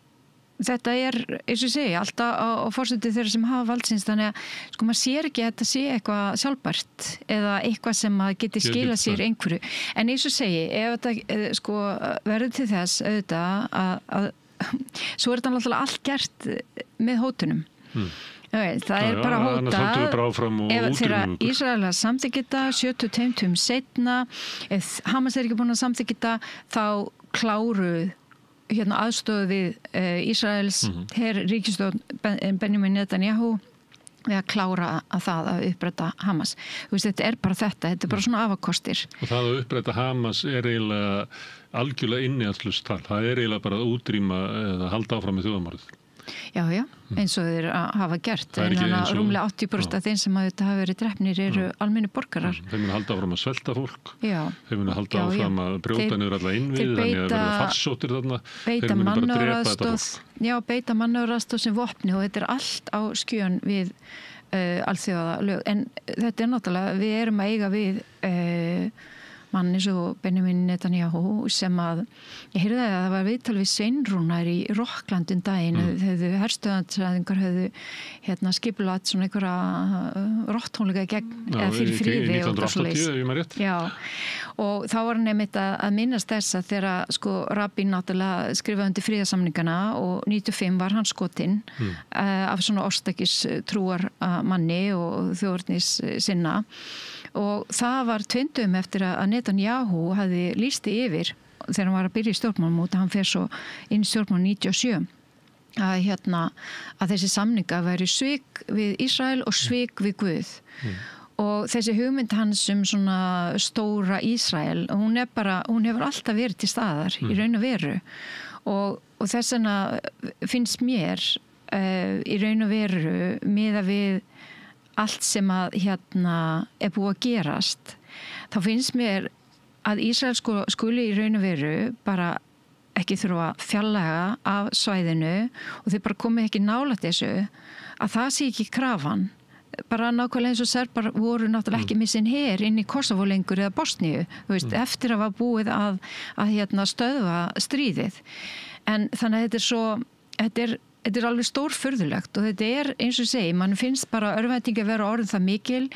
E: þetta er, eins og ég segi, alltaf á forsendum þeirra sem hafa valdsins þannig að sko maður sér ekki að þetta sé eitthvað sjálfbært eða eitthvað sem að geti skilað sér einhverju. En eins og segi, ef þetta sko verður til þess auðvitað að svo er þetta náttúrulega allt gert með hótunum. Það er bara hótað ef þeirra Ísraelar samþykkja 72 seinna ef Hamas er ekki búin að samþykkja þá kláruð aðstöðu við Ísraels ríkisstjórn Benjamin Netanyahu við að klára að uppræta Hamas. Þú veist, þetta er bara þetta er bara svona afakostir.
A: Og það að uppræta Hamas er eiginlega algjörlega innihaldslustal. Það er eiginlega bara að útrýma eða halda áfram með þjóðarmorðið.
E: Já, eins og þeir hafa gert.
A: En
E: rúmlega 80% af þeim sem hafa verið drepnir eru almenni borgarar.
A: Þeir munu halda áfram að svelta fólk.
E: Já.
A: Þeir munu halda áfram að brjóta niður alla innviði, þannig að verða farsóttir þarna. Þeir munu bara drepa þetta fólk.
E: Já, beita mannúðaraðstoð sem vopni og þetta allt á skjön við alþjóðalög. En þetta náttúrulega, við erum að eiga við mann eins og Benjamin Netanyahu sem að, ég heyrði að það var viðtal við Sveinrúnar í Rokklandin daginn, herstöðandræðingar höfðu skipulagt svona einhverja rottónleika gegn eða fyrir friði og svoleiðis. Já, og þá var hann einmitt að minnast þess að þegar sko Rabin náttúrulega skrifaði undir friðarsamningana og 95 var hann skotinn af svona orstakis trúar manni og þjóðurnis sinna. Og það var tvindum eftir að Netanyahu hafði lýsti yfir þegar hann var að byrja í stjórnmálum út, hann fer svo inn í stjórnmálum 97 að þessi samninga væri svik við Ísrael og svik við Guð. Og þessi hugmynd hans svona stóra Ísrael, hún hefur alltaf verið til staðar í raun og veru og þess vegna finnst mér í raun og veru miðað við allt sem að er búið að gerast, þá finnst mér að Ísrael skuli í raun og veru bara ekki þurfa að fjarlæga af svæðinu og þeir bara komið ekki nálægt þessu, að það sé ekki krafan. Bara nákvæmlega eins og Serbar voru náttúrulega ekki með sinn her inn í Kosovo lengur eða Bosníu, eftir að var búið að stöðva stríðið. En þannig að þetta er alveg stórfurðulegt og þetta er eins og segi, mann finnst bara örvæntingi að vera orðin það mikil,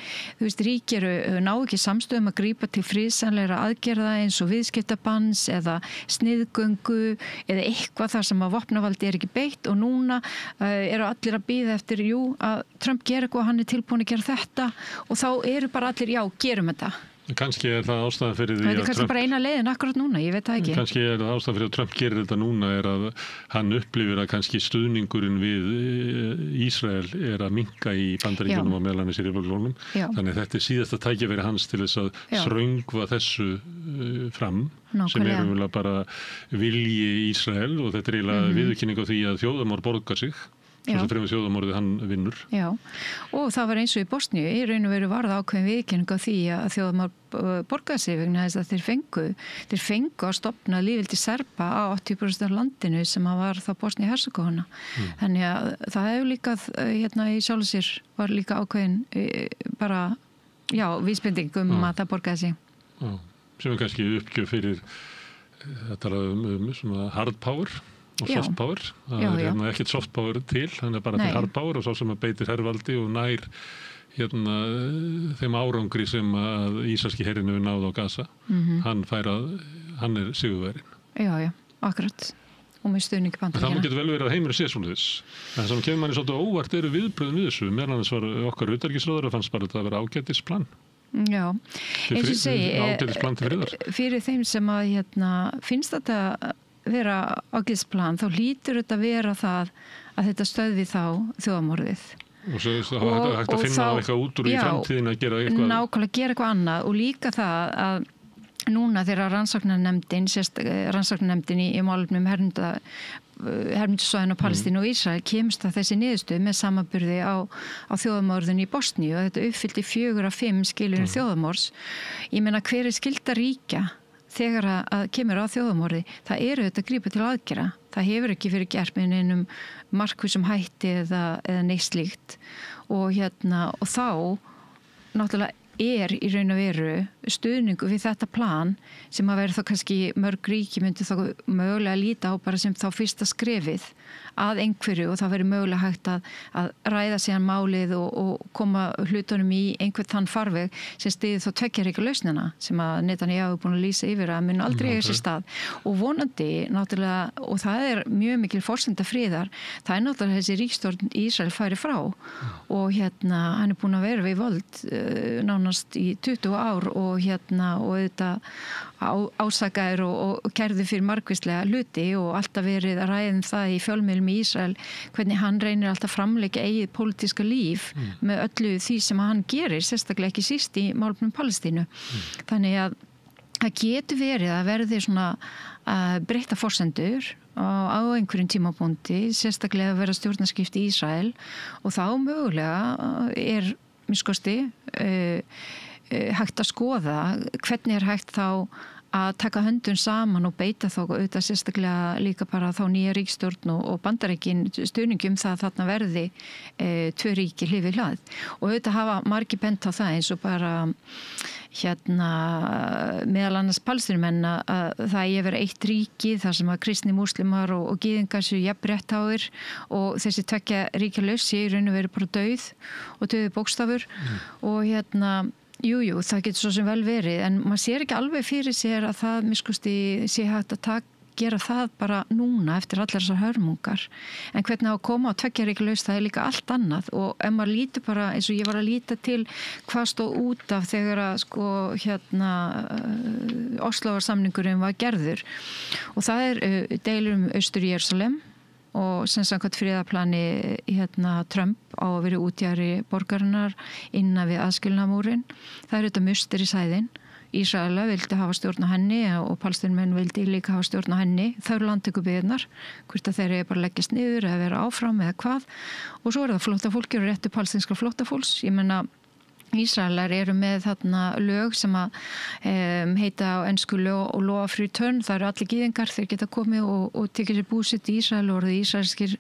E: ríki ná ekki samstöðum að grípa til friðsamlegra aðgerða eins og viðskiptabanns eða sniðgöngu eða eitthvað þar sem að vopnavaldi er ekki beitt og núna eru allir að bíða eftir, að Trump gera eitthvað, hann er tilbúin að gera þetta og þá eru bara allir, gerum þetta.
A: Kannski er það ástæðan fyrir því að Trump... Það er kannski
E: bara eina leiðin akkurat núna, ég veit það ekki.
A: Kannski er það ástæðan fyrir að Trump gerir þetta núna er að hann upplifir að kannski stuðningurinn við Ísrael er að minnka í Bandaríkjunum og meðal annars í revolúnum. Þannig að þetta er síðasta tækifæri hans til þess að þröngva þessu fram sem er umvel bara vilji Ísrael og þetta er eiginlega viðurkenning á því að þjóðarmorð borgar sig. Svo sem fremur þjóðarmorðið hann vinnur. Já, og það var eins og í Bosníu, í raun og veru var það ákveðin viðurkenning á því að þjóðarmorð borgaði sig vegna þess að þeir fengu að stofna lýðveldi Serba á 80% af landinu sem var þá Bosníu-Hersegóvína. Þannig að það hefur líka í sjálfu sér var líka ákveðin bara, vísbending að það borgaði sig. Já, sem er kannski uppgjöf fyrir þetta svona hard power og soft power, það er ekkert soft power til, hann er bara til hard power og svo sem að beitir hervaldi og nær þeim árangri sem að ísraelski herinn hefur náð á Gaza, hann er sigurvegarinn.
E: Já, akkurat. Og með stuðningi Bandaríkjanna. Það
A: getur vel verið að heimurinn sé svona þess. En það sem kemur manni svolítið óvart eru viðbröðin við þessu, meðan þess var okkar utanríkisráðherra fannst bara að vera ágætisplan.
E: Já, eins og segi, fyrir þeim sem að finnst þetta vera ágætisplan, þá hlýtur þetta vera það að þetta stöðvi þá þjóðarmorðið.
A: Og svo hægt að finna eitthvað út úr í framtíðin að gera eitthvað.
E: Nákvæmlega gera eitthvað annað og líka það að núna þegar rannsóknarnefndin í málefnum hermundasvæðin á Palestínu og Ísrael kemst að þessi niðurstöðu með samanburði á þjóðarmorðin í Bosníu og þetta uppfyllti 4 af 5 skilyrðum þjóðarmorðs. Ég meina hver er skylda ríkja þegar að kemur á þjóðarmorði, það eru þetta að grípa til aðgerða. Það hefur ekki fyrir gert með neinum markvissum hætti eða neitt slíkt og þá náttúrulega er í raun og veru stuðningu við þetta plan sem að vera þá kannski mörg ríki myndi þá mögulega líta á bara sem þá fyrsta skrefið að einhverju og það veri mögulega hægt að ræða síðan málið og koma hlutunum í einhvern þann farveg sem stiði þá tveggjaríkja lausnina sem að Netanyahu hefur búin að lýsa yfir að mun aldrei eiga sér stað og vonandi náttúrulega og það er mjög mikil forsenda friðar, það er náttúrulega þessi ríkisstjórn Ísrael færi frá og hann er búin að vera við völd nánast í 20 ár og þetta ásakaður og kærði fyrir margvíslega hluti og alltaf verið að ræða það í fjölmiðlum í Ísrael hvernig hann reynir alltaf að framleika eigið pólitíska líf með öllu því sem hann gerir, sérstaklega ekki síst í málefnum Palestínu. Þannig að það getur verið að verði svona breytta forsendur á einhverjum tímabúndi, sérstaklega að vera stjórnarskipti í Ísrael og þá mögulega minnskosti hægt að skoða hvernig hægt þá að taka höndum saman og beita þá auðvitað sérstaklega líka bara þá nýja ríkisstjórn og Bandaríkin stuðningum það að þarna verði 2 ríki hlið við hlið og auðvitað hafa margir bent á það eins og bara meðal annars Palestínumenn að það eigi að vera 1 ríki þar sem að kristni múslimar og gyðingar séu jafn réttháir og þessi 2 ríkja laus sé í raun og veru bara dauð og dauði bókstafur og Jú, það getur svo sem vel verið en maður sér ekki alveg fyrir sér að það miskusti sé hægt að gera það bara núna eftir allar þessar hörmungar en hvernig að koma á 2 ríkja laus það líka allt annað og ef maður lítur bara eins og ég var að líta til hvað stóð út af þegar að Osloarsamningurinn var gerður og það deilur Austur-Jerúsalem og sem samkvæmt friðarplani Trump á að vera útjæri borgarinnar innan við aðskilnaðamúrin. Það þetta mustur í sæðin. Ísraela vildi hafa stjórn á henni og Palestínumenn vildi líka hafa stjórn á henni. Það landtökubyggðirnar, hvort að þeir bara leggjast niður eða vera áfram eða hvað. Og svo það flóttafólki og réttu palestínska flóttafólks. Ég meina Ísraelar eru með þarna lög sem að heita á ensku law of return, það eru allir gyðingar, þeir geta komið og tekið sér búsitt í Ísrael og orðið ísraelskir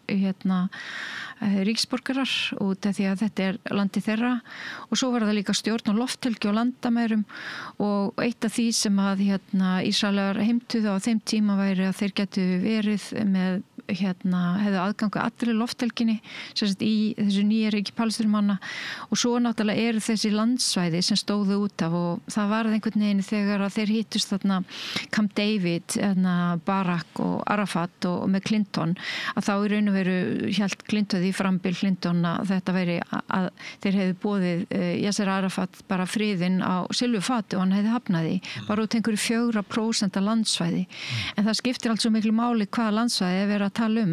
E: ríksborgarar út af því að þetta landi þeirra og svo var það líka stjórn og lofthelgi og landamærum og eitt af því sem að Ísraelar heimtuðu á þeim tíma væri að þeir getu verið með hefðu aðgangu allri lofthelginni í þessu nýja ríki Palestínumanna og svo náttúrulega þessi landsvæði sem stóðu út af og það var einhvern veginn þegar að þeir hittust þarna Camp David, Barack og Arafat og með Clinton að þá í raun og veru hélt Clinton því frambil Clinton að þetta væri að þeir hefðu boðið Yasser Arafat bara friðinn á silfurfati og hann hefði hafnaði bara út einhverju 4% landsvæði en það skiptir alls svo miklu máli hvaða landsvæði verið að tala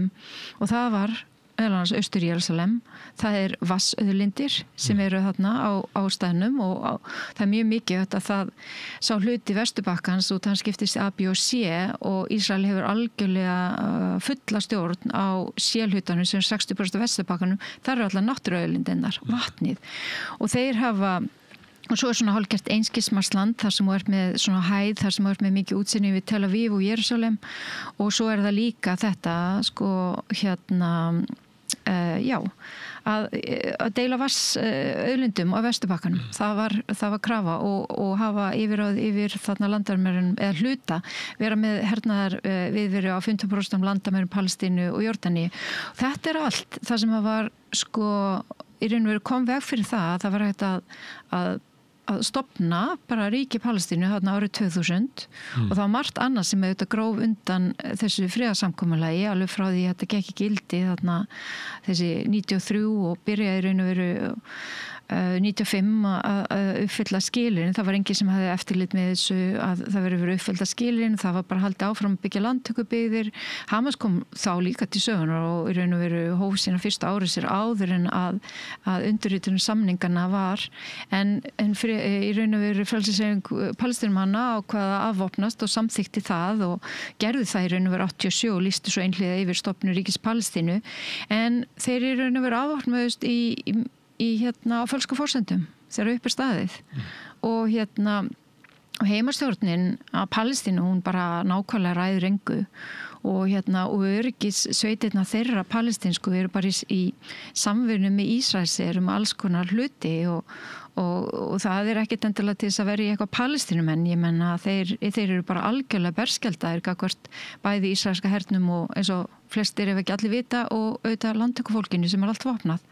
E: og það var Austur-Jerúsalem, það vassauðlindir sem eru þarna á staðnum og það mjög mikið að það sá hluti Vesturbakkans og það skiptist A, B og C og Ísrael hefur algjörlega fulla stjórn á C-hlutanum sem 60% Vesturbakkanum, það eru allar náttúruauðlindirnar, vatnið og þeir hafa og svo svona hálfgert einskismarsland þar sem með svona hæð, þar sem með mikið útsinni við Tel Aviv og Jerúsalem og svo það líka þetta að deila auðlindum á Vesturbakkanum það var krafa og hafa yfir þarna landamærin eða hluta vera með hernaðar viðveru á 15% landamærin Palestínu og Jórdaníu. Þetta allt það sem var í raun og veru kom veg fyrir það var hægt að stofna bara ríki Palestínu þarna árið 2000 og það var margt annað sem auðvitað gróf undan þessu friðarsamkomulagi alveg frá því að þetta gekk í gildi þarna þessi 93 og byrjaði raun og veru 95 að uppfylla skilin það var engin sem hafði eftirlit með þessu að það verið uppfylla skilin það var bara haldið áfram að byggja landtökubyggðir Hamas kom þá líka til sögunar og í raun og veru hóf sína fyrsta árið sér áður en að undirritunum samningarna var en í raun og veru frelsishreyfing Palestínumanna ákvað að afvopnast og samþykti það og gerði það í raun og veru 87 og lýsti svo einhliða yfir stofnun ríkis Palestínu en þeir í raun og veru afvopnuðust á fölsku forsendum þegar upp staðið og heimastjórnin að Palestínu hún bara nákvæmlega ræður engu og öryggissveitirnar þeirra palestínsku eru bara í samvinnu með Ísraelser alls konar hluti og það ekkert endilega til þess að vera í eitthvað Palestínumenn, ég menna þeir eru bara algjörlega berskjaldaðir gagnvart bæði ísraelska hernum og eins og flestir ef ekki allir vita og auðvitað landtökufólkinu sem allt vopnað.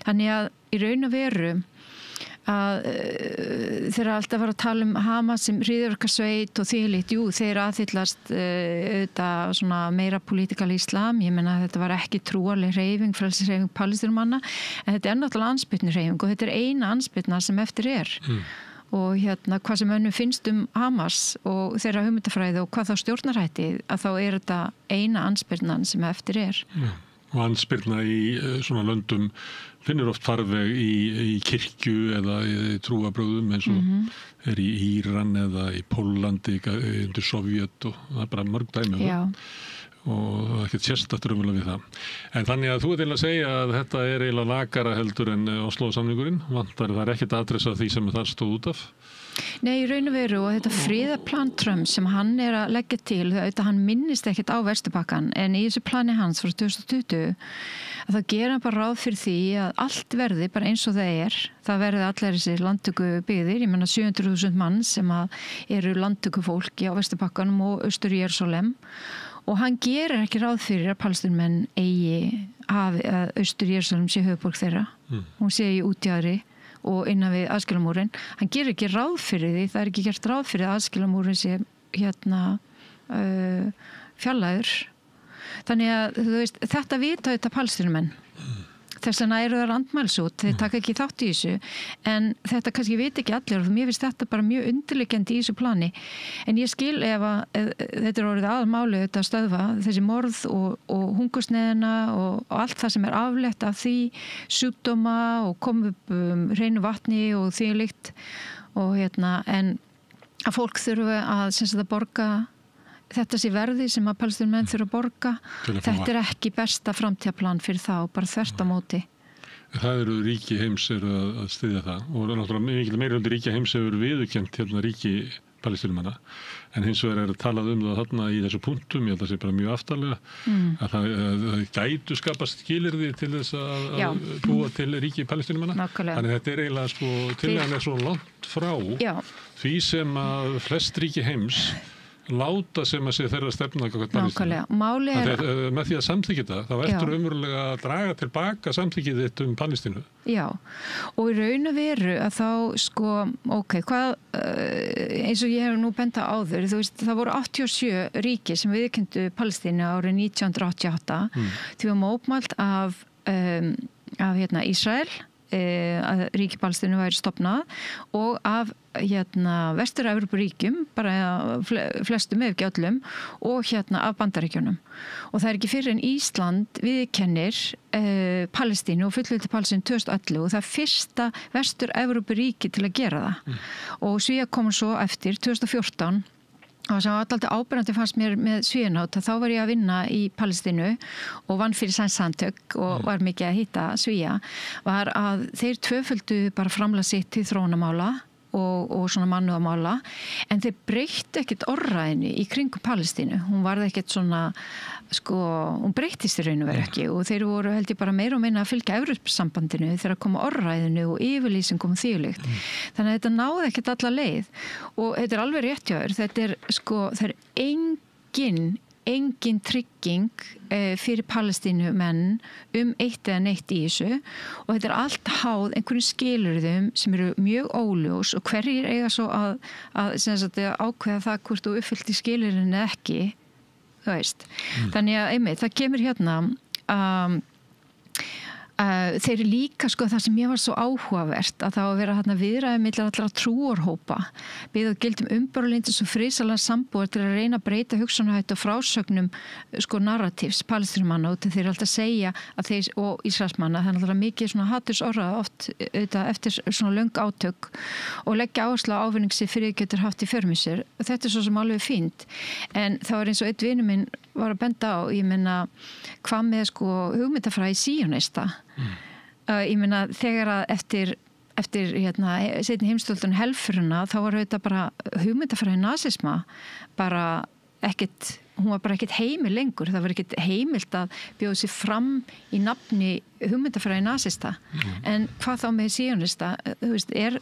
E: Þannig að í raun og veru að þeir alltaf var að tala Hamas sem hryðjuverkasveit og þvílíkt, þeir aðhyllast auðvitað svona meira politikal islam, ég menna að þetta var ekki trúarleg hreyfing, frelsishreyfing Palestínumanna, en þetta náttúrulega andspyrnu hreyfing og þetta eina andspyrna sem eftir og hvað sem önnum finnst Hamas og þeirra hugmyndafræði og hvað þá stjórnarhætti að þá þetta eina andspyrnan sem eftir
A: Já. Og andspyrna í svona löndum finnur oft farveg í kirkju eða í trúabrögðum eins og er í Íran eða í Póllandi undir Sovjet og það bara mörg dæmi.
E: Já.
A: Og það er ekkert sérstakt raunverulega við það. En þannig að þú ert eiginlega að segja að þetta er eiginlega lakara heldur en Oslo-samningurinn. Það er ekkert aðdressa því sem það stóð út af.
E: Nei, í raun og veru og þetta friðarplan Trump sem hann er að leggja til, auðvitað hann minnist ekkert á Vesturbakkann en í þessu plani hans frá 2020 að það gera bara ráð fyrir því að allt verði bara eins og það verði allar þessi landtöku byggðir, ég menna 700.000 mann sem eru landtöku fólki á Vesturbakkanum og Austur-Jerúsalem og hann gerir ekki ráð fyrir að Palestínamenn eigi að Austur-Jerúsalem sé höfuðborg þeirra. Hún sé í útjaðri og innan við aðskilamúrin. Hann gerir ekki ráð fyrir því, það er ekki gert ráð fyrir að aðskilamúrin sé fjarlægur. Þannig að þú veist, þetta vita þetta Palestínumenn. Þess vegna eru það andmælsút, þeir taka ekki þátt í þessu en þetta kannski veit ekki allir og mér finnst þetta bara mjög undirliggjandi í þessu plani en ég skil ef þetta er orðið aðalmáli þetta að stöðva þessi morð og hungursneiðina og allt það sem er aflétt af því sjúkdóma og koma upp hreinu vatni og því líkt og en að fólk þurfa að borga þetta sé verði sem að Palestínumenn þurfa að borga. Þetta er ekki besta framtíðaplan fyrir þá, bara þvert á móti.
A: Það eru ríki heims eru að styðja það og náttúrulega mikil meirihluti ríki heims hefur viðurkennt ríki Palestínumanna en hins vegar er talað það þarna í þessu punktum, ég held að það sé bara mjög aftarlega að það gætu skapast skilyrði til þess að búa til ríki Palestínumanna. Þannig þetta er eiginlega tillagan er svo langt frá því sem að flest ríki heims láta sem að sé þeirra stefna
E: nákvæmlega. Máli
A: með því að samþykja það, þá ertu umverulega að draga tilbaka samþykkið þitt Palestínu. Já,
E: og í raun og veru að þá hvað eins og ég hef nú benda áður, þú veist, það voru 87 ríki sem viðurkenndu Palestínu árið 1988 því var mótmælt af Ísrael að ríki Palestínu væri stofnað og af Vestur-Evrópuríkjum, bara flestum ef ekki öllum og af Bandaríkjunum. Og það er ekki fyrir en Ísland viðurkennir Palestínu og fullveldi Palestínu 2011 og það er fyrsta Vestur-Evrópuríki til að gera það. Og Svía kom svo eftir 2014 og sem var alltaf áberandi fannst mér með Svíanátt að þá var ég að vinna í Palestínu og vann fyrir samtök og var mikið að hitta Svía var að þeir tvöföldu bara framlag sitt til þróunamála og svona mannúðarmála en þeir breyttu ekkert orðræðinu í kringum Palestínu. Hún varð ekkert svona hún breyttist í raun og veru ekki og þeir voru held ég bara meira og minna að fylgja Evrópusambandinu þegar að koma orðræðinu og yfirlýsingum þvílíkt. Þannig að þetta náði ekkert alla leið og þetta er alveg rétt hjá þér. Þetta er það er engin trygging fyrir Palestínumenn eitt eða neitt í þessu og þetta er allt háð einhverjum skilyrðum sem eru mjög óljós og hverjir eiga svo að ákveða það hvort þú uppfyllt í skilyrðinu eða ekki, þú veist. Þannig að einmitt, það kemur þeir eru líka það sem ég var svo áhugavert að það var að vera viðræði milli allra trúarhópa byggð á gildum umbörlindis og friðsamlega sambúðar til að reyna að breyta hugsunarhætti og frásögnum narratífs Palestínumanna og þeir alltaf segja að þeir og Ísraelsmanna það er alltaf mikið hatursorðað oft eftir svona löng átök og leggja áherslu á ávinning sem friðgetur haft í för með sér og þetta er svo sem alveg fínt en það var eins og einn vinur minn var að benda á, ég meina hvað með hugmyndafræði síonista ég meina þegar að eftir seinni heimsstyrjöldar helförina þá var þetta bara hugmyndafræði nasisma bara ekkert hún var bara ekkert heimil lengur það var ekkert heimilt að bjóða sig fram í nafni hugmyndafræði nasista en hvað þá með sionista þú veist, er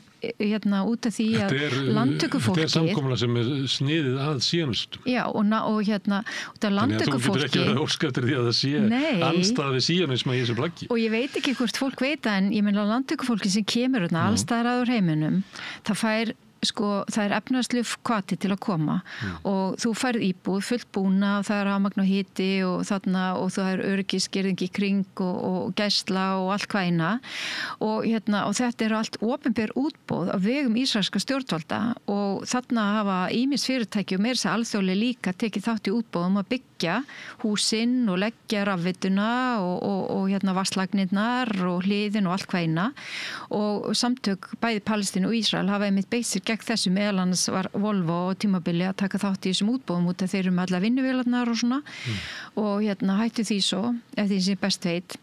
E: út af því að landtökufólki
A: þetta er samkomulag sem er sniðið að sionistum
E: já, og út af landtökufólki
A: þannig að þú getur ekki að óska eftir því að það sé andstæð við sionisma í þessu plaggi
E: og ég veit ekki hvort fólk veit en ég meina landtökufólki sem kemur allstaðar að úr heiminum það fær það er efnaðslega hvati til að koma og þú færð íbúð fullt búna og það er rafmagn og hiti og það er öryggisgirðing í kring og gæsla og allt hvaðina og þetta eru allt opinber útboð á vegum ísraelska stjórnvalda og þarna hafa ýmis fyrirtæki og meira sér alþjóðlega líka tekið þátt í útboðum að byggja byggja húsin og leggja rafveituna og hérna vatnslagnirnar og hliðin og allt hveina og samtök bæði Palestínu og Ísrael hafa einmitt beitt sér gegn þessu, meðal annars var Volvo og tímabili að taka þátt í þessum útboðum út að þeir eru með alla vinnuvélarnar og svona og hérna hættu því svo, eftir því sem best veit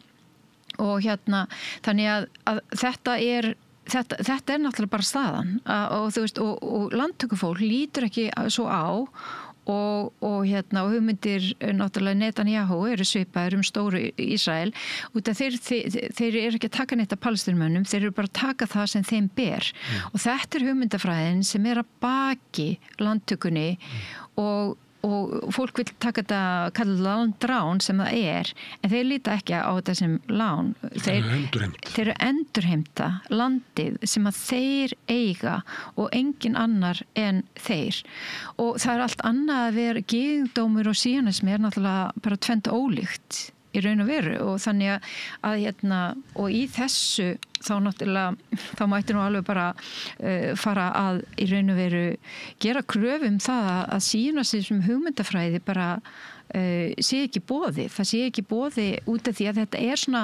E: og hérna þannig að þetta er náttúrulega bara staðan og þú veist og landtökufólk lítur ekki svo á og hugmyndir náttúrulega Netanyahu eru svipaðir stóru Ísrael út af þeir eru ekki að taka neitt af Palestínumönnum, þeir eru bara að taka það sem þeim ber og þetta hugmyndafræðin sem að baki landtökunni og fólk vil taka þetta kalla landrán sem það en þeir líta ekki á þetta sem lán þeir eru endurheimta landið sem að þeir eiga og engin annar en þeir og það er allt annað að vera gyðingdómur og síonismi náttúrulega bara tvennt ólíkt í raun og veru og þannig að og í þessu þá náttúrulega mætti nú alveg bara fara að í raun og veru gera kröfu það að sína sig sem hugmyndafræði bara sé ekki boði, það sé ekki boði út af því að þetta svona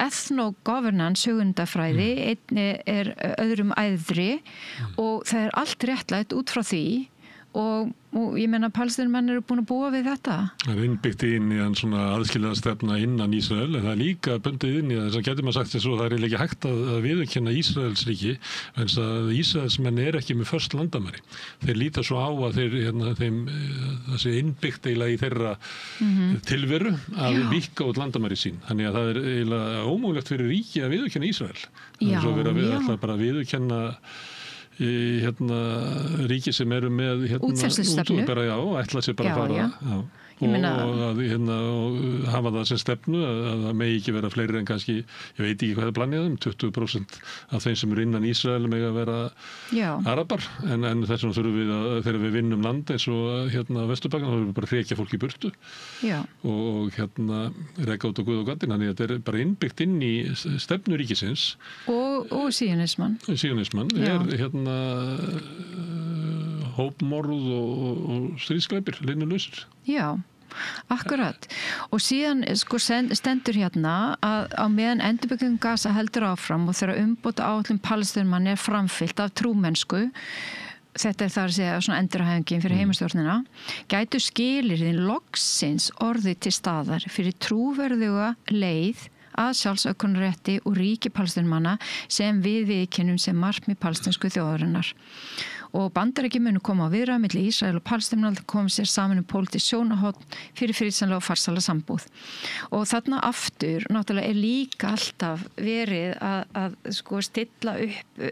E: ethno-governance hugmyndafræði einn öðrum æðri og það allt réttlætt út frá því og ég meina Palestínumenn eru búin að búa við þetta.
A: Það innbyggt inn í hann svona aðskiljaða stefna innan Ísrael en það líka bundið inn í þess að getur maður sagt þess að það ekki hægt að viðurkenna Ísraels ríki eins að Ísraelsmenn ekki með först landamæri. Þeir líta svo á að þeim það sé innbyggt eiginlega í þeirra tilveru að víkka út landamæri sín. Þannig að það eiginlega ómögulegt fyrir ríki að viðurkenna Ísrael. Það svo verið að ætla bara að viðurkenna ríki sem eru með
E: útfærslustefnu
A: og ætla sér bara að fara og hafa það sem stefnu að það megi ekki vera fleiri en kannski, ég veit ekki hvað það planið 20% af þeim sem eru innan Ísrael megi að vera arabar en þess vegna þurfum við þegar við vinnum land eins og Vesturbakkan þá þurfum við bara að hrekja fólk í burtu og reka út á guð og gaddinn þannig að þetta bara innbyggt inn í stefnu ríkisins
E: og síonismann
A: hópmorð og stríðsglæpir linnulausir.
E: Já, akkurat. Og síðan stendur hérna að á meðan endurbygging Gaza heldur áfram og þegar umbóta áætlun Palestínumann framfyllt af trúmennsku, þetta þar að segja svona endurhæfingin fyrir heimastjórnina, gætu skilyrðin loksins orðið til staðar fyrir trúverðuga leið að sjálfsökunarrétti og ríki Palestínumanna sem við viðurkennum sem markmið palestínsku þjóðarinnar. Og Bandaríki munu koma á viðræðum milli Ísrael og Palestínu að koma sér saman pólitískt sjónarhorn fyrir friðsamlega og farsæla sambúð. Og þarna aftur náttúrulega líka alltaf verið að stilla upp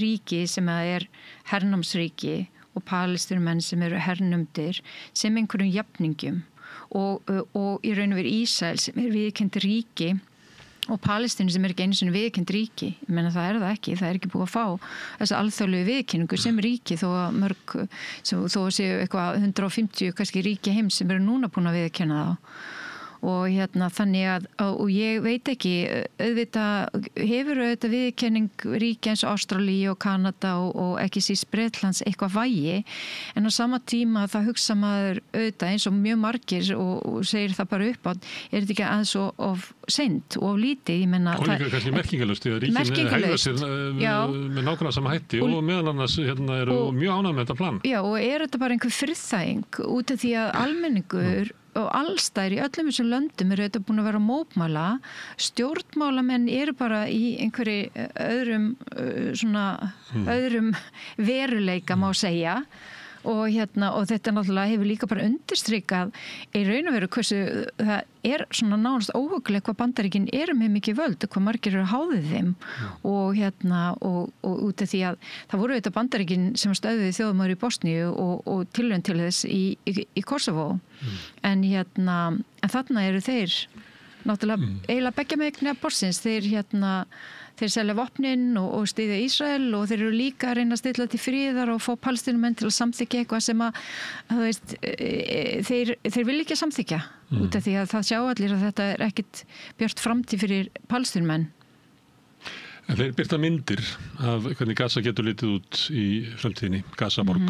E: ríki sem hernámsríki og Palestínumenn sem eru hernumdir sem einhverjum jafningum og í raun og veru Ísrael sem viðurkennt ríki og Palestínu sem ekki einu sinni viðurkennt ríki. Ég meina það ekki búið að fá þessa alþjóðlegu viðurkenningu sem ríki þó að mörg, þó að séu eitthvað 150 kannski ríki heims sem eru núna búin að viðurkenna þá. Og þannig að, og ég veit ekki, hefur auðvitað viðurkenning ríki eins og Ástralíu og Kanada og ekki síst Bretlands eitthvað vægi, en á sama tíma það hugsa maður auðvitað eins og mjög margir og segir það bara upp á, þetta ekki aðeins of seint og lítið, ég menna.
A: Og líka kannski merkingalust, því að ríkin hegða sér með nákvæmlega sama hætti og meðal annars eru mjög ánægð með þetta plan. Já, og
E: þetta bara einhver friðþæging út af því að almenningur og allstæðir í öllum þessum löndum eru þetta búin að vera að mótmæla. Stjórnmálamenn eru bara í einhverju öðrum veruleika má segja og þetta náttúrulega hefur líka bara undirstrikað í raun og veru hversu það svona nánast óhugulegt hvað Bandaríkin eru með mikið völd og hvað margir eru háðið þeim og út af því að það voru þetta Bandaríkin sem stöðuði þjóðamóður í Bosníu og tilraun til þess í Kosovo en þarna eru þeir náttúrulega eiginlega beggja megna borsins þeir selja vopnin og styðja Ísrael og þeir eru líka að reyna að stilla til friðar og fá Palestínumenn til að samþykja eitthvað sem að þeir vil ekki samþykja út af því að það sjá allir að þetta ekkit björt framtíð fyrir Palestínumenn.
A: En þeir birta myndir af hvernig Gaza getur litið út í framtíðinni, Gazaborg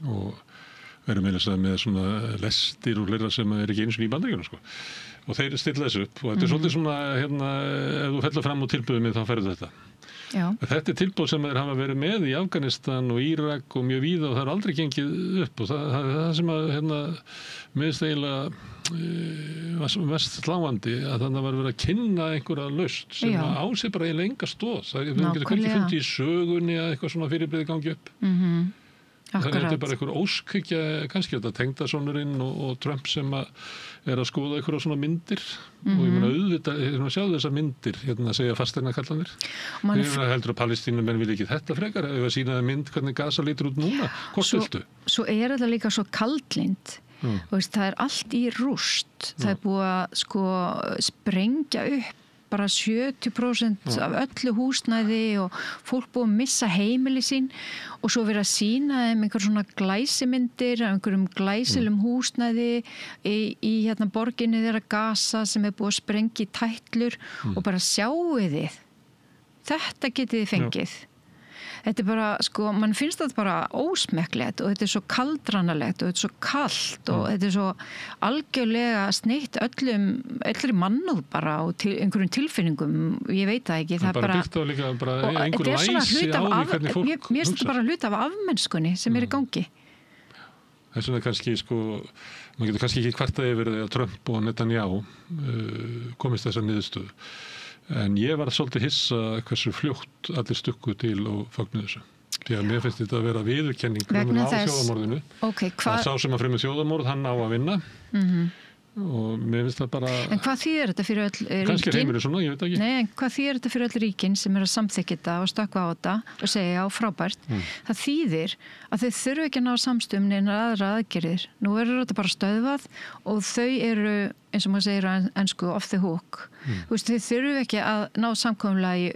A: og verið með svona lestir og hlera sem ekki eins og í Bandaríkjunum, sko. Og þeir stilla þessu upp og þetta svolítið svona, ef þú fellar fram og tilbúið mig þá færðu þetta.
E: Já.
A: Þetta tilbúð sem þeir hafa verið með í Afganistan og Írak og mjög víða og það aldrei gengið upp og það sem að, miðst eiginlega mest sláandi að þannig var verið að kynna einhverja lausn sem á sig bara eiginlega enga stoð. Það getur hvernig fundið í sögunni að eitthvað svona fyrirbrigði gangi upp. Þannig að þetta bara einhver óskhyggja, kannski þetta tengdasonurinn og Trump sem að skoða einhverja svona myndir og ég meina auðvitað, sjáðu þessar myndir, segja fasteignakallanir. Ég heldur að Palestínumenn vil ekki þetta frekar, ef að sýna það mynd hvernig Gaza lítur út núna, hvort viltu?
E: Svo þetta líka svo kaldlynd. Það allt í rúst. Það búið að sprengja upp bara 70% af öllu húsnæði og fólk búið að missa heimili sín og svo verið að sýna þeim einhver svona glæsimyndir af einhverjum glæsilum húsnæði í borginni þeirra Gaza sem búið að sprengja í tætlur og bara sjáu þið. Þetta getið þið fengið. Þetta bara, mann finnst þetta bara ósmekklegt og þetta svo kaldranalegt og þetta svo kalt og þetta svo algjörlega sneitt öllri mannúð bara og einhverjum tilfinningum, ég veit það ekki. Það bara
A: byggt á líka bara einhver læsi á því hvernig fólk hugsa.
E: Mér finnst þetta bara hluta af afmennskunni sem í gangi.
A: Það svona kannski, maður getur kannski ekki kvartað yfir því að Trump og Netanyahu komist þessa niðurstöðu. En ég var svolítið hissa hversu fljótt allir stukku til og fögnuðu þessu. Því að mér finnst þetta að vera viðurkenning á þjóðamorðinu. Það sá sem að fremur þjóðamorð, hann á að vinna. Og mér finnst það bara...
E: En hvað þýðir þetta fyrir öll ríkin?
A: Kannski heimurinn svona, ég veit ekki.
E: Nei, en hvað þýðir þetta fyrir öll ríkin sem að samþykkja þetta og stökkva á þetta og segja frábært? Það þýðir að þau þurfu ekki að ná samstöðum neina aðra aðgerðir. Nú verður þetta bara stöðvað og þau eru, eins og maður segir á ensku, off the hook. Þau þurfu ekki að ná samkomulagi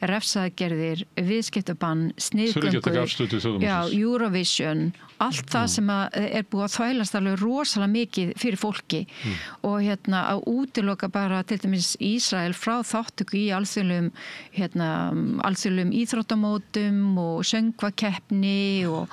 E: refsaðgerðir, viðskiptabann, sniðgöngu, Eurovision, allt það sem búið að þvælast alveg rosalega mikið fyrir fólki og að útiloka bara til dæmis Ísrael frá þáttöku í alþjóðlegum íþróttamótum og söngvakeppni og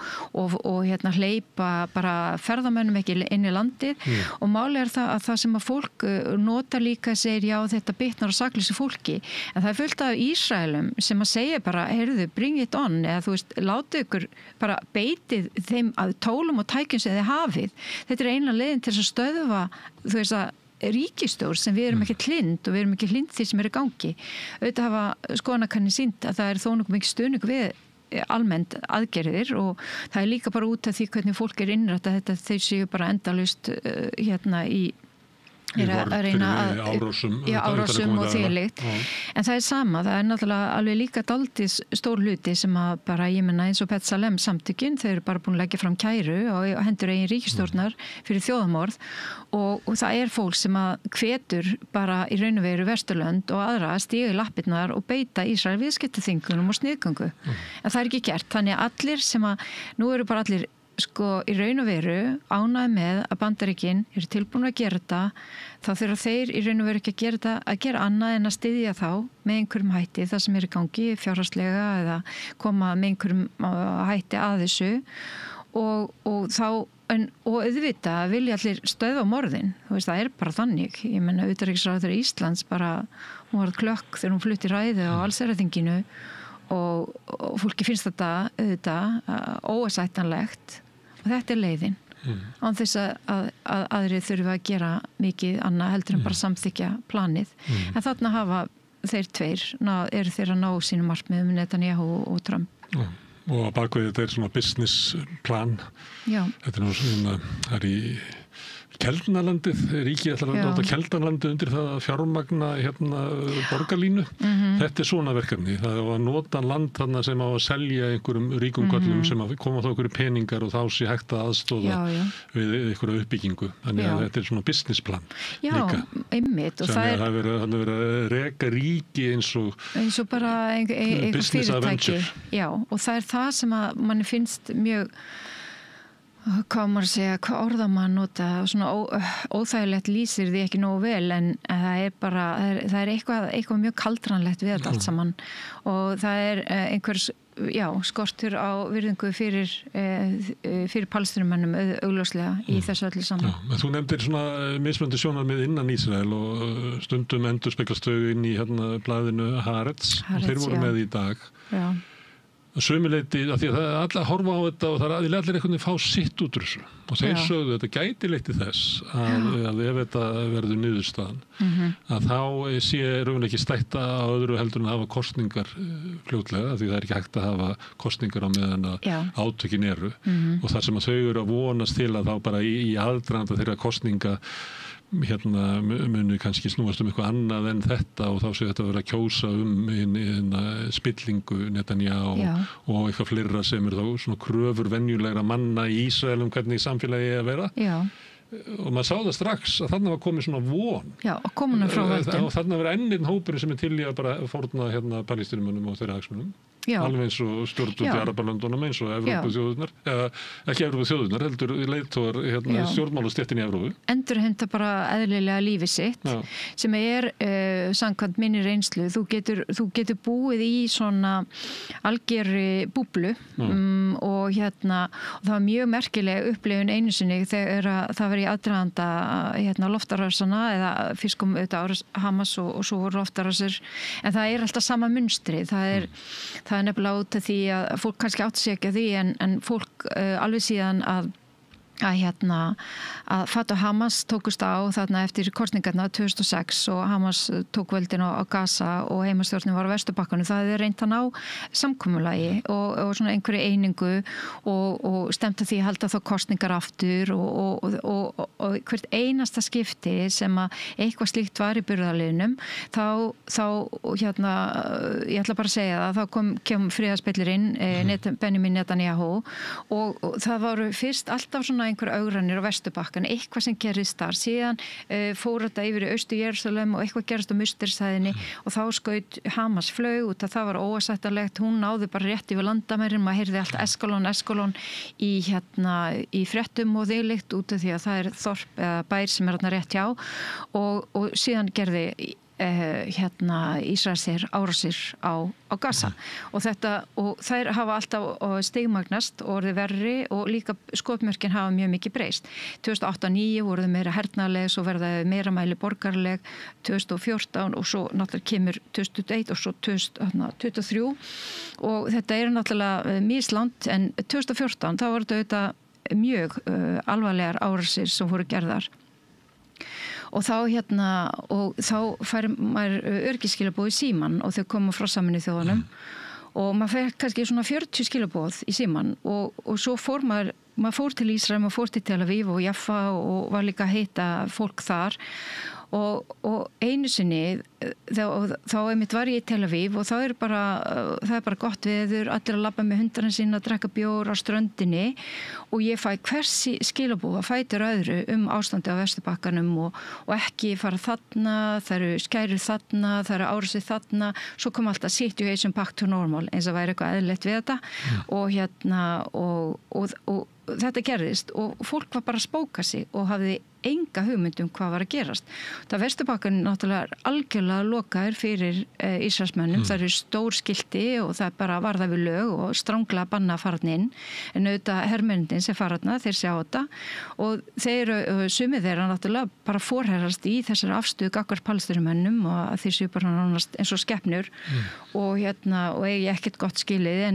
E: hleypa bara ferðamönnum ekki inn í landið og máli það að það sem að fólk nota líka segir já þetta bitnar á saklausu fólki en það fullt af Ísraelum sem að segja bara heyrðu bring it on eða þú veist láta ykkur bara beitið þeim að tólum og tækjum sem þið hafið. Þetta eina leiðin til að stöðva þú veist að ríkisstjór sem við erum ekki hlind og við erum ekki hlind því sem í gangi. Auðvitað hafa skoðanakanir sýnt að það þó nokkuð mikið stuðning við almennt aðgerðir og það líka bara út af því hvernig fólk innrætt að þetta þeir séu bara endalaust í að reyna árásum og þvílíkt en það sama, það náttúrulega alveg líka dálítið stór hluti sem að bara ég menna eins og B'Tselem samtökin þau eru bara búin að leggja fram kæru og hendur eigin ríkisstjórnar fyrir þjóðamorð og það fólk sem að hvetur bara í raun og veru Vesturlönd og aðra að stíga í lappirnar og beita Ísrael viðskiptaþvingunum og sniðgöngu en það ekki gert, þannig að allir sem að nú eru bara allir í raun og veru ánægð með að Bandaríkin eru tilbúin að gera þetta þá þurfa þeir í raun og veru ekki að gera annað en að styðja þá með einhverjum hætti það sem í gangi fjárhagslega eða koma með einhverjum hætti að þessu og þá og auðvitað vilja allir stöðva morðin þú veist það bara þannig ég menna utanríkisráðherra Íslands bara hún var klökk þegar hún flutti ræðu á allsherjarþinginu og fólki finnst þetta auðvitað óæsættanlegt og þetta leiðin án þess að aðrið þurfa að gera mikið annað heldur en bara samþykja planið en þarna hafa þeir tveir eru þeir að ná sínum markmiðum Netanyahu og Trump
A: og að bakvið þetta svona business plan þetta nú svona það í Keldnalandið, ríkið ætlar að láta Keldnalandið undir það að fjármagna borgarlínu. Þetta svona verkefni. Það var að nota land þarna sem á að selja einhverjum ríkum köllum sem að koma þá einhverju peningar og þá sé hægt að aðstóða við einhverju uppbyggingu. Þannig að þetta svona businessplan líka.
E: Einmitt. Og
A: það er verið að reka ríki eins og
E: bara einhver fyrirtæki. Já, og það það sem að manni finnst mjög hvað maður segja, hvað orða maður nota svona óþægilegt lýsir því ekki nógu vel en það það er eitthvað mjög kaldranlegt við þetta allt saman og það einhvers skortur á virðingu fyrir palestínumönnum augljóslega í þessu öllu saman.
A: Já, þú nefndir svona mismunandi sjónarmið innan Ísrael og stundum endurspeglast þau inn í blaðinu Haaretz, þeir voru með í dag.
E: Já.
A: Sömuleyti, af því að það er allir að horfa á þetta og það er allir einhvern veginn fá sitt út úr þessu og þeir sögðu þetta gæti leitt til þess að ef þetta verður niðurstaðan að þá sé raunverulega ekki stætta á öðru heldur en að hafa kosningar fljótlega, því það er ekki hægt að hafa kosningar á meðan að átökin eru og þar sem að þau eru að vonast til að þá bara í aðdraganda þeirra kosninga muni kannski snúast eitthvað annað en þetta og þá sé þetta vera að kjósa spillingu Netanyahu og eitthvað fleira sem þá svona kröfur venjulegra manna í Ísrael hvernig samfélagi að vera. Já. Og maður sá það strax að þarna var komið svona von. Já, og komunum frá völdum. Og þarna verið enn hópurinn sem til í að bara fórna palestínumönnum og þeirra hagsmunum. Alveg eins og stjórnvöld í Arabalöndunum eins og Evrópuþjóðirnar, ekki Evrópuþjóðirnar, heldur leiðtogar stjórnmálastéttin í Evrópu. Endurheimta bara eðlilega lífið sitt sem samkvæmt minni reynslu. Þú getur búið í svona algerri búblu og það var mjög merkileg upplifun einu sinni þegar það var í aðdraganda loftarásana eða fyrst kom auðvitað Hamas og svo voru loftarásir en það er alltaf sama munstri. Það er nefnilega út af því að fólk kannski átti sig ekki að því en fólk alveg síðan að Fatah og Hamas tókust á þarna eftir kosningarna 2006 og Hamas tók völdin á Gaza og heimastjórnin var á Vesturbakkanum. Það er reynt að ná samkomulagi og svona einhverju einingu og stemt að því að halda þá kosningar aftur og hvert einasta skipti sem að eitthvað slíkt var í burðarliðnum þá ég ætla bara að segja það, þá kom friðarspillirinn Benjamin Netanyahu og það voru fyrst alltaf svona einhver augranir á Vesturbakkan, eitthvað sem gerist þar. Síðan fór þetta yfir í Austur-Jerúsalem og eitthvað gerist á Mustersvæðinni og þá skaut Hamas flaug út að það var óásættanlegt. Hún náði bara rétt yfir landamærin, maður heyrði allt Eskalón í fréttum og þvílíkt út af því að það er þorp eða bær sem er þarna rétt hjá og síðan gerði Ísraelsir árásir á Gaza og þær hafa alltaf stigmagnast og orðið verri og líka skotmörkin hafa mjög mikið breyst. 2008-2009 voru þau meira hernaðarleg, svo verða þau meira mæli borgarleg 2014 og svo náttúrulega kemur 2021 og svo 2023 og þetta er náttúrulega mislangt en 2014 þá voru þetta mjög alvarlegar árásir sem voru gerðar. Og þá fær maður öryggisskilaboð í síman og þau koma frá Sameinuðu þjóðunum og maður fær kannski svona 40 skilaboð í síman og svo fór maður fór til Ísrael, maður fór til Tel Aviv og Jaffa og var líka að hitta fólk þar og einu sinni þá einmitt var ég í Tel Aviv og það er bara gott veður, allir að labba með hundarinn sína að drekka bjór á ströndinni og ég fæ hvers skilaboð að fætur öðru ástandi á Vesturbakkanum og ekki fara þarna, það eru skærur þarna, það eru árásir þarna, svo kom alltaf situation back to normal eins og væri eitthvað eðlilegt við þetta og þetta gerðist og fólk var bara að spóka sig og hafði enga hugmynd hvað var að gerast. Það Vesturbakkan náttúrulega er algjörlega lokaður fyrir Ísraelsmönnum. Það eru stór skilti og það er bara varða við lög og stranglega banna að fara inn. En auðvitað hermennindin sem fara þarna, þeir sjá þetta og sumir þeirra náttúrulega bara forherrast í þessari afstöðu gagnvart palestínumönnum og þeir séu bara nánast eins og skepnur og eigi ekkert gott skilið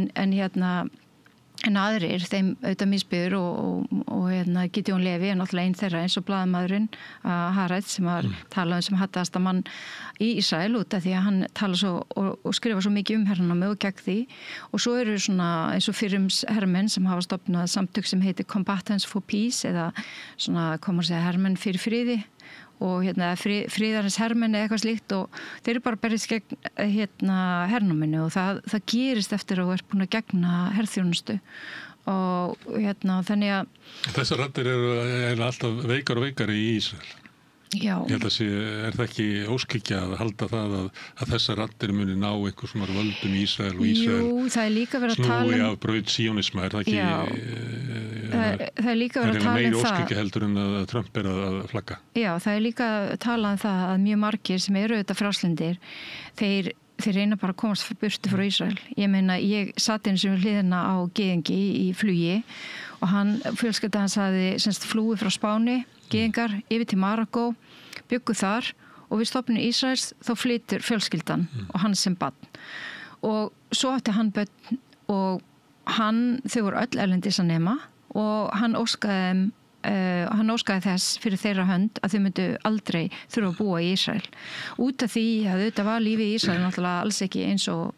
A: en aðrir, þeim auðvitað misbyður og Gideon Levi er náttúrulega einn þeirra eins og blaðamaðurinn Haaretz sem var talað sem hattaðasta mann í Ísrael út af því að hann tala svo og skrifa svo mikið hernámi og gegn því og svo eru svona eins og fyrrums hermenn sem hafa stofnað samtök sem heitir Combatants for Peace eða svona, hermenn fyrir friði og friðarins hermenn eða eitthvað slíkt og þeir eru bara berjast gegn hernáminu og það gerist eftir að þú ert búin að gegna herþjónustu og þannig að þessar raddir eru alltaf veikar og veikar í Ísrael. Já. Ég held að er það ekki óskikja að halda það að þessar raddir muni ná einhvers svona völdum í Ísrael og Ísrael snúi af braut síónisma, er það ekki
E: það er líka verið að tala
A: meiri óskikja heldur en að Trump er að flagga.
E: Já, það er líka að tala það að mjög margir sem eru auðvitað frjálslyndir, þeir þeir reyna bara að komast burtu frá Ísrael. Ég meina, ég satt eins og hliðina á gyðingi í flugi og fjölskylda hans hafði flúið frá Spáni, gyðingar, yfir til Marokkó, byggu þar og við stofnum Ísraels þá flytur fjölskyldan og hann sem barn. Og svo átti hann börn og þau voru öll erlendis að nema og hann óskaði þess fyrir þeirra hönd að þau myndu aldrei þurfa að búa í Ísrael. Út af því að þetta var lífið í Ísrael náttúrulega alls ekki eins og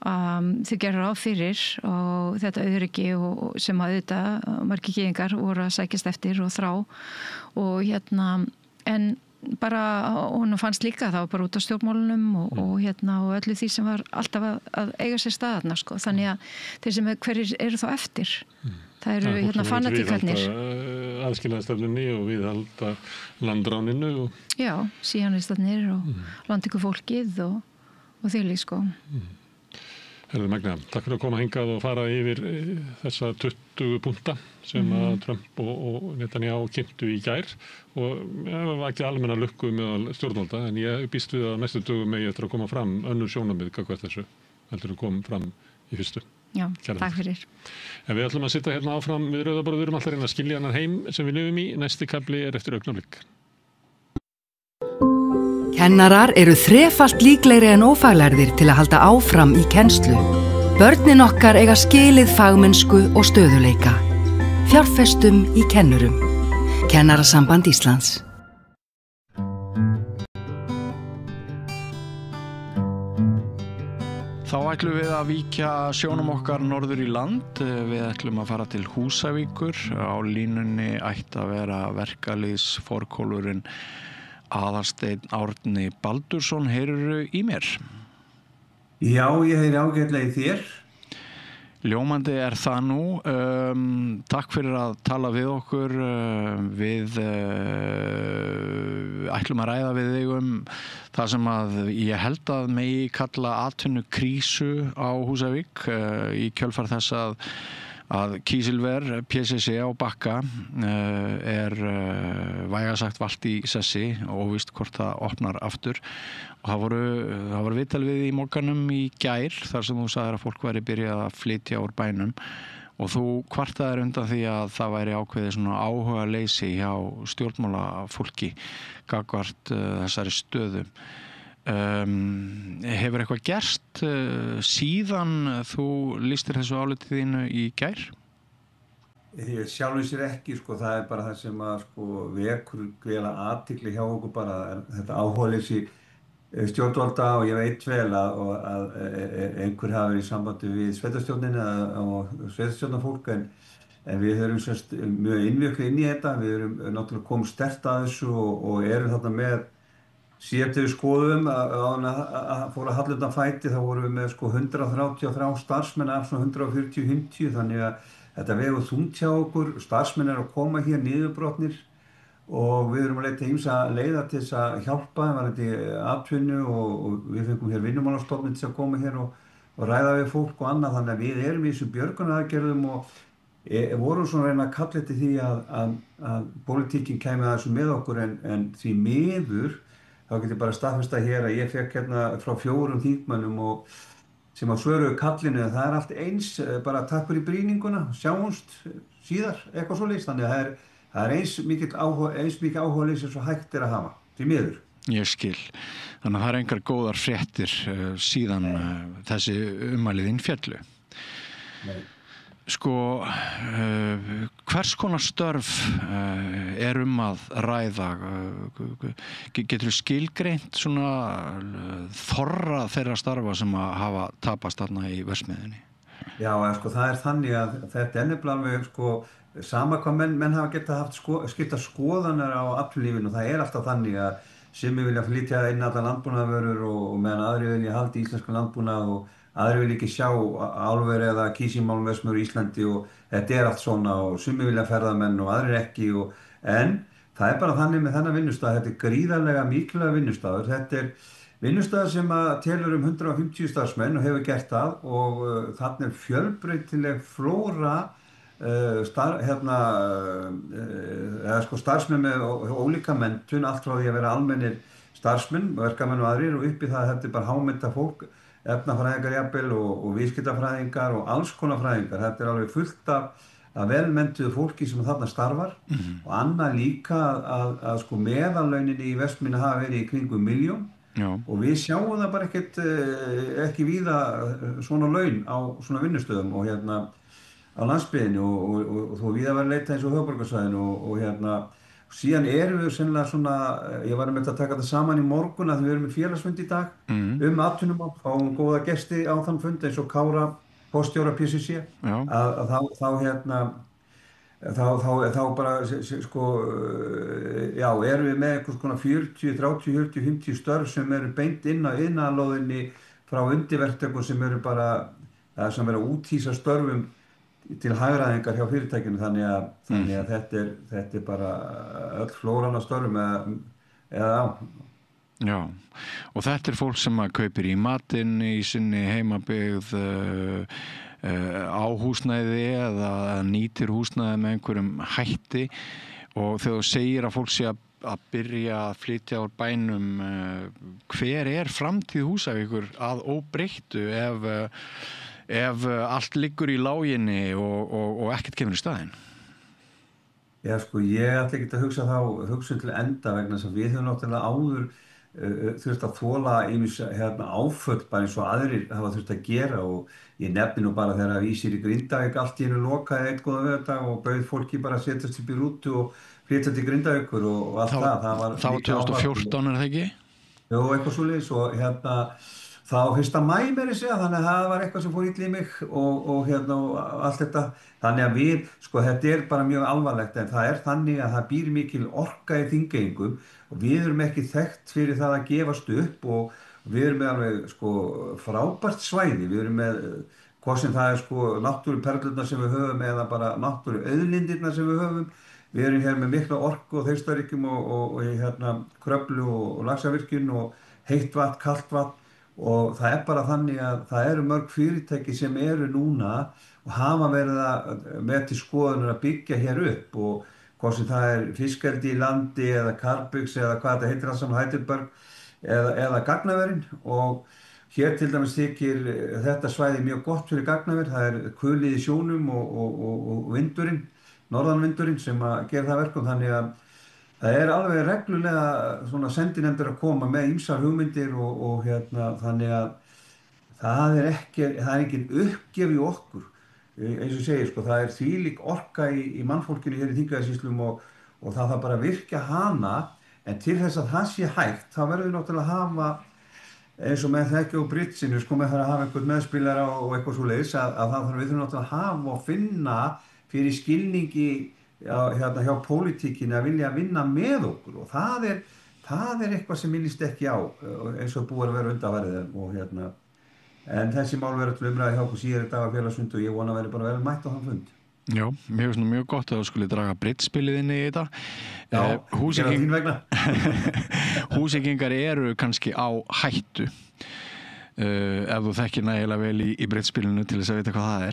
E: þau gerðu ráð fyrir og þetta öryggi og sem að auðvitað margir gyðingar voru að sækjast eftir og þrá og en bara hún fannst líka það var bara út á stjórnmálunum og öllu því sem var alltaf að eiga sér staðarna sko. Þannig að þeir sem hverjir eru þá eftir það eru fanatíkarnir
A: aðskilnaðarstefnunni og viðhalda landráninu
E: já, síanistarnir og landtökufólkið og þvílíkt sko.
A: Herðu Magna, takk fyrir að koma hingað og fara yfir þessa 20 punkta sem að Trump og Netanyahu kynntu í gær og það var ekki almenna lukku með stjórnvalda en ég býst við að næstu dögum megi eftir að koma fram önnur sjónarmið gagnvart þessu heldur að koma fram í fyrstu.
E: Já, takk fyrir.
A: En við ætlum að sitja hérna áfram við rauða borð, við erum alltaf að reyna að skilja hennar heim sem við lifum í, næsti kafli eftir augnablik.
F: Kennarar eru þrefalt líklegri en ófaglærðir til að halda áfram í kennslu. Börnin okkar eiga skilið fagmennsku og stöðuleika. Fjárfestum í kennurum. Kennarasamband Íslands.
G: Þá ætlum við að víkja sjónum okkar norður í land. Við ætlum að fara til Húsavíkur. Á línunni ætti að vera verkalýðsforkólfurinn Aðalsteinn Árni Baldursson. Heyrðu í mér?
H: Já, ég heyri ágætlega í þér.
G: Ljómandi er það nú. Takk fyrir að tala við okkur. Við ætlum að ræða við þig það sem að ég held að megi kalla atvinnukrísu á Húsavík í kjölfar þess að kísilver PCC á Bakka er vægast sagt valt í sessi og óvíst hvort það opnar aftur og það voru viðtal við í Morganum í gær þar sem þú sagðir að fólk væri byrjað að flytja úr bænum og þú kvartaðir undan því að það væri ákveðið svona áhuga leysi hjá stjórnmálafólki gagnvart þessari stöðu. Hefur eitthvað gerst síðan þú lýstir þessu álitið þínu í gær?
H: Sjálfum sér ekki, það er bara það sem að vekur greiðlega athygli hjá okkur bara þetta áhugaleysi stjórnvalda og ég veit vel að einhver hafi verið í sambandi við sveitarstjórnina og sveitarstjórnarfólk en við erum mjög innvirkli inn í þetta, við erum náttúrulega komið sterkt að þessu og erum þarna með síðan við skoðum að fóra að halla undan fæti þá vorum við með 133 starfsmenn af svona 140-50 þannig að þetta vegur þungt hjá okkur, starfsmenn eru að koma hér niðurbrotnir og við erum að leita ýmsa leiða til þess að hjálpa, það var þetta atvinnu og við fengum hér Vinnumálastofnun til að koma hér og ræða við fólk og annað þannig að við erum í þessum björgunaraðgerðum og vorum svona að reyna að kalla eftir því að pólitíkin kæmi að þessu með okkur en því miður þá get ég bara staðfesta hér að ég fekk hérna frá 4 þingmönnum og sem að svöruðu kallinu það er allt eins, bara takk fyrir brýninguna, sjáumst síðar, eitthvað svoleiðis, þannig að það er eins mikið áhugaleysi svo hægt er að hafa, því miður.
G: Ég skil, þannig að það er engar góðar fréttir síðan þessi ummæliðin fjallu. Nei. Hvers konar störf er að ræða? Getur þú skilgreint svona þorra þeirra starfa sem að hafa tapast þarna í verksmiðjunni?
H: Já, það er þannig að þetta er nefnilega alveg sama hvað menn hafa getað haft skipta skoðanir á atvinnulífinu og það er alltaf þannig að sumir vilja flytja inn allar landbúnaðarvörur og meðan aðrir vilja halda í íslensku landbúnað og aðrir vilja ekki sjá álver eða kísilmálmverksmiðjur í Íslandi og þetta er allt svona og sumir vilja ferðamenn og aðrir ekki en það er bara þannig með þennan vinnustað, þetta er gríðarlega mikilvægur vinnustaður, þetta er vinnustaður sem telur 150 starfsmenn og hefur gert það og þarna er fjölbreytileg flóra starfsmenn með ólíka menntun, allt frá því að vera almennir starfsmenn, verkamenn og aðrir og upp í það að þetta bara hámennta fólk, efnafræðingar jafnvel og viðskiptafræðingar og alls konar fræðingar. Þetta alveg fullt af velmenntuðu fólki sem þarna starfar og annað líka að sko meðallaunin í Vestmannaeyjum hafa verið í kringum 1 milljón. Já. Og við sjáum það bara ekki víða svona laun á svona vinnustöðum og á landsbyggðinni og þó víða var leita eins og höfuðborgarsvæðinu og síðan erum við sennilega svona, ég var að taka þetta saman í morgun að við erum með félagsfund í dag atvinnumál, fáum góða gesti á þann fund eins og Kára forstjóra PCC þá bara sko erum við með einhvers konar 40, 30, 40, 50 störf sem eru beint inn á iðnaðarlóðinni frá undirverktökum sem eru bara sem vera að úthýsa störfum til hagræðingar hjá fyrirtækinu þannig að þetta bara öll flóran af störfum
G: Já, og þetta fólk sem að kaupir í matinn í sinni heimabyggð á húsnæði eða nýtir húsnæði með einhverjum hætti og þegar þú segir að fólk sé að byrja að flytja úr bænum hver framtíð Húsavíkur að óbreyttu ef allt liggur í láginni og ekkert kemur í staðinn?
H: Já, sko, ég ætla ekki að hugsa til enda vegna þess að við höfum náttúrulega áður þurft að þola ýmis áföll bara eins og aðrir hafa þurft að gera og ég nefni nú bara þegar Vísir í Grindavík allt í einu lokaði einn góðan veðurdag og bauð fólki bara að setjast upp í rútu og flytja til Grindavíkur og allt það var
G: 2014 það ekki?
H: Jú, eitthvað svoleiðis og þá 1. maí meira segja, þannig að það var eitthvað sem fór illa í mig og allt þetta. Þannig að við, sko, þetta bara mjög alvarlegt en það þannig að það býr mikil orka í Þingeyingum og við erum ekki þekkt fyrir það að gefast upp og við erum með alveg, sko, frábært svæði. Við erum með, hvað sem það sko, náttúruperlurnar sem við höfum eða bara náttúruauðlindirnar sem við höfum. Við erum hér með mikla orku og Þeistareykjum og Kröflu og Laxavirkjun og heitt vatn, kalt vatn. Og það bara þannig að það eru mörg fyrirtæki sem eru núna og hafa verið með til skoðunar að byggja hér upp og hvort sem það fiskeldi í landi eða Carbyggð eða hvað þetta heitir alls saman Heidelberg eða gagnaverin og hér til dæmis þykir þetta svæði mjög gott fyrir gagnaver, það kulið í sjónum og vindurinn, norðanvindurinn sem að gera það verkum þannig að það alveg reglulega svona sendinefndir að koma með ýmsar hugmyndir og þannig að það engin uppgjöf í okkur. Eins og segir, sko, það þvílík orka í mannfólkinu hér í Þingeyjarsýslum og það þarf bara að virkja hana en til þess að það sé hægt þá verður við náttúrulega að hafa eins og með Þekki og Britsinu, sko, með það að hafa einhvern meðspilara og eitthvað svoleiðis að það þarf við náttúrulega að hafa og finna fyrir skilningi hjá pólitíkinni að vilja vinna með okkur og það eitthvað sem ég líst ekki á eins og búið að vera undanfarið og en þessi mál verður til umræði hjá okkur síðar í dag að félagsfund og ég vona að vera bara vel mætt á þann fund.
G: Já, mér finnst nú mjög gott að þú skulle draga Britspilið inn í þetta.
H: Já, gera þín vegna.
G: Húsvíkingar eru kannski á hættu ef þú þekkir nægilega vel í Britspilinu til þess að vita hvað það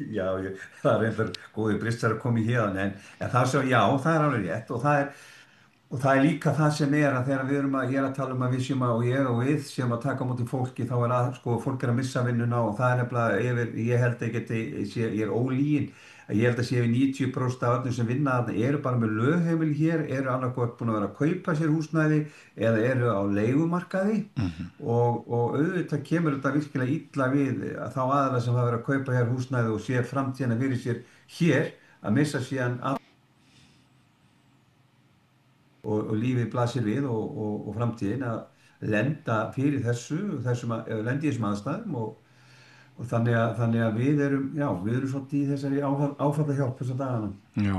H: Já, það reyndar góði Britsar að koma í hérna en það alveg rétt og það líka það sem að þegar við erum ég að tala að við séum og ég og við séum að taka á móti fólki þá sko fólk að missa vinnuna og það nefnilega ég held ég ólígin ég held að sé við 90% af öllum sem vinna þarna eru bara með lögheimili hér eru annarkvort búin að vera að kaupa sér húsnæði eða eru á leigumarkaði og auðvitað kemur þetta virkilega illa við þá aðalega sem hafa verið að kaupa hér húsnæði og sér framtíðina fyrir sér hér að missa síðan og lífið blasir við og framtíðin að lenda fyrir þessum lendi í þessum aðstæðum og þannig að við erum svolítið í þessari áfallahjálp þessa dagana.
G: Já,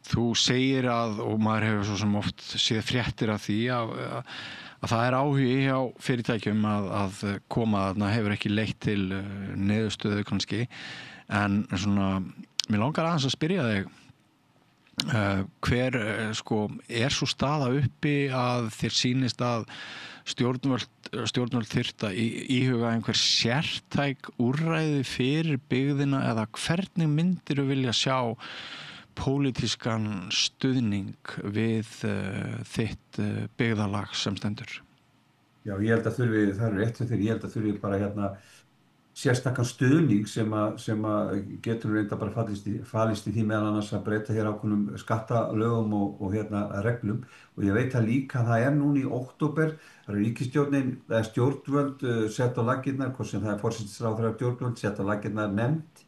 G: þú segir og maður hefur svo sem oft séð fréttir af því að það áhugi hjá fyrirtækjum að koma þarna hefur ekki leitt til niðurstöðu kannski en svona, mér langar aðeins að spyrja þig Hver svo staða uppi að þér sýnist að stjórnvöld þyrftu að íhuga einhver sértæk úrræði fyrir byggðina eða hvernig myndirðu vilja sjá pólitískan stuðning við þitt byggðalag sem stendur?
H: Já, ég held að það eru rétt fyrir, ég held að þurfi bara sérstakann stuðning sem að getur reynda bara falist í því meðal annars að breyta hér ákveðnum skattalögum og reglum og ég veit að líka það núna í október, það ríkisstjórnin eða stjórnvöld sett á laggirnar, hvort sem það forsætisráðherra stjórnvöld sett á laggirnar nefnd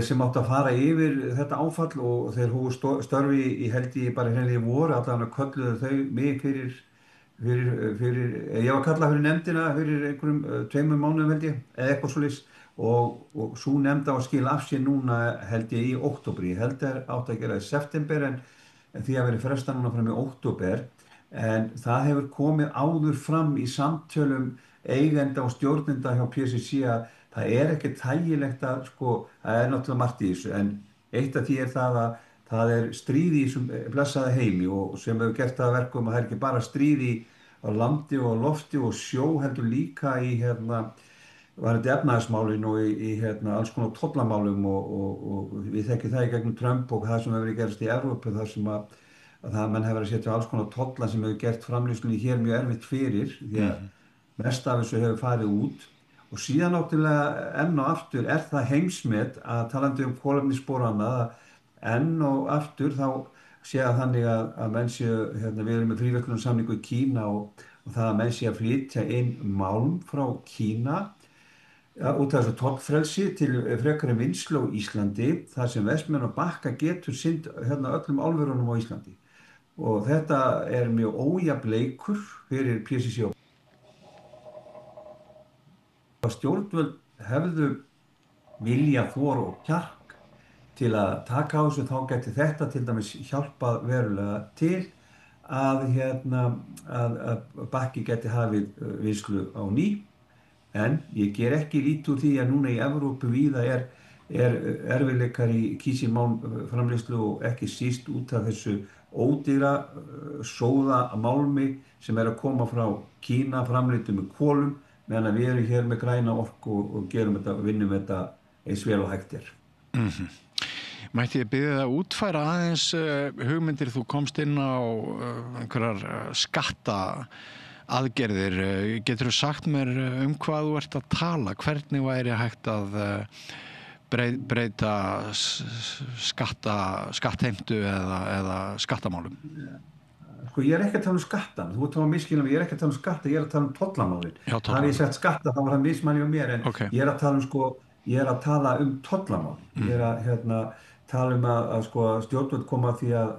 H: sem átti að fara yfir þetta áfall og þeir hófu störfi í heldi bara hreinlega í voru, allavega kölluðu þau mig fyrir ég var kallað fyrir nefndina fyrir einhverjum 2 mánuðum held ég, eða eitthvað svoleiðis og svo nefnd á að skila af sér núna held ég í október, ég held að átti að gera í september en því að verið frestað núna fram í október en það hefur komið áður fram í samtölum eigenda og stjórnenda hjá PSC að það ekki þægilegt að það náttúrulega margt í þessu en eitt af því það að það stríð í þessum blessaða heimi og sem hefur gert það að verkum að það ekki bara stríð á landi og lofti og sjó heldur líka í varðandi efnahagsmálin og í alls konar tollamálum og við þekkjum það í gegnum Trump og það sem hefur verið gerast í Evrópu þar sem að menn hefur verið að setja alls konar tolla sem hefur gert framleiðslunni hér mjög erfitt fyrir því að mest af þessu hefur farið út og síðan náttúrulega enn og aftur það heimsmet að talandi kolefnisspor og annað enn og aftur þá sé að þannig að menn séu, við erum með fríverslunarsamningu í Kína og það að menn séu að flytja inn málm frá Kína út af þessu tollfrelsi til frekari vinnslu á Íslandi þar sem Vestmenn og Bakka getur sinnt öllum álverunum á Íslandi og þetta mjög ójafn leikur fyrir PSC og stjórnvöld hefðu vilja, þor og kjark til að taka á þessu þá geti þetta til dæmis hjálpað verulega til að Bakki geti hafið vinnslu á ný en ég ger ekki lítið úr því að núna í Evrópu víða erfiðleikar í kísilmálmframleiðslu og ekki síst út af þessu ódýra sóðamálmi sem að koma frá Kína framleiddu með kolum meðan við erum hér með græna orku og vinnum þetta eins vel og hægt
G: Mætti ég biðja það að útfæra aðeins hugmyndir þú komst inn á einhverjar skattaaðgerðir. Geturðu sagt mér hvað þú ert að tala? Hvernig væri hægt að breyta skattheimtu eða skattamálum?
H: Ég ekki að tala skattan. Þú ert að miskilja mig, ég ekki að tala skatta, ég að tala tollamálin. Hafi ég sagt skatta þá var það mismæli á mér en okay. Ég að tala tollamálin. Ég að tala að stjórnvöld koma að því að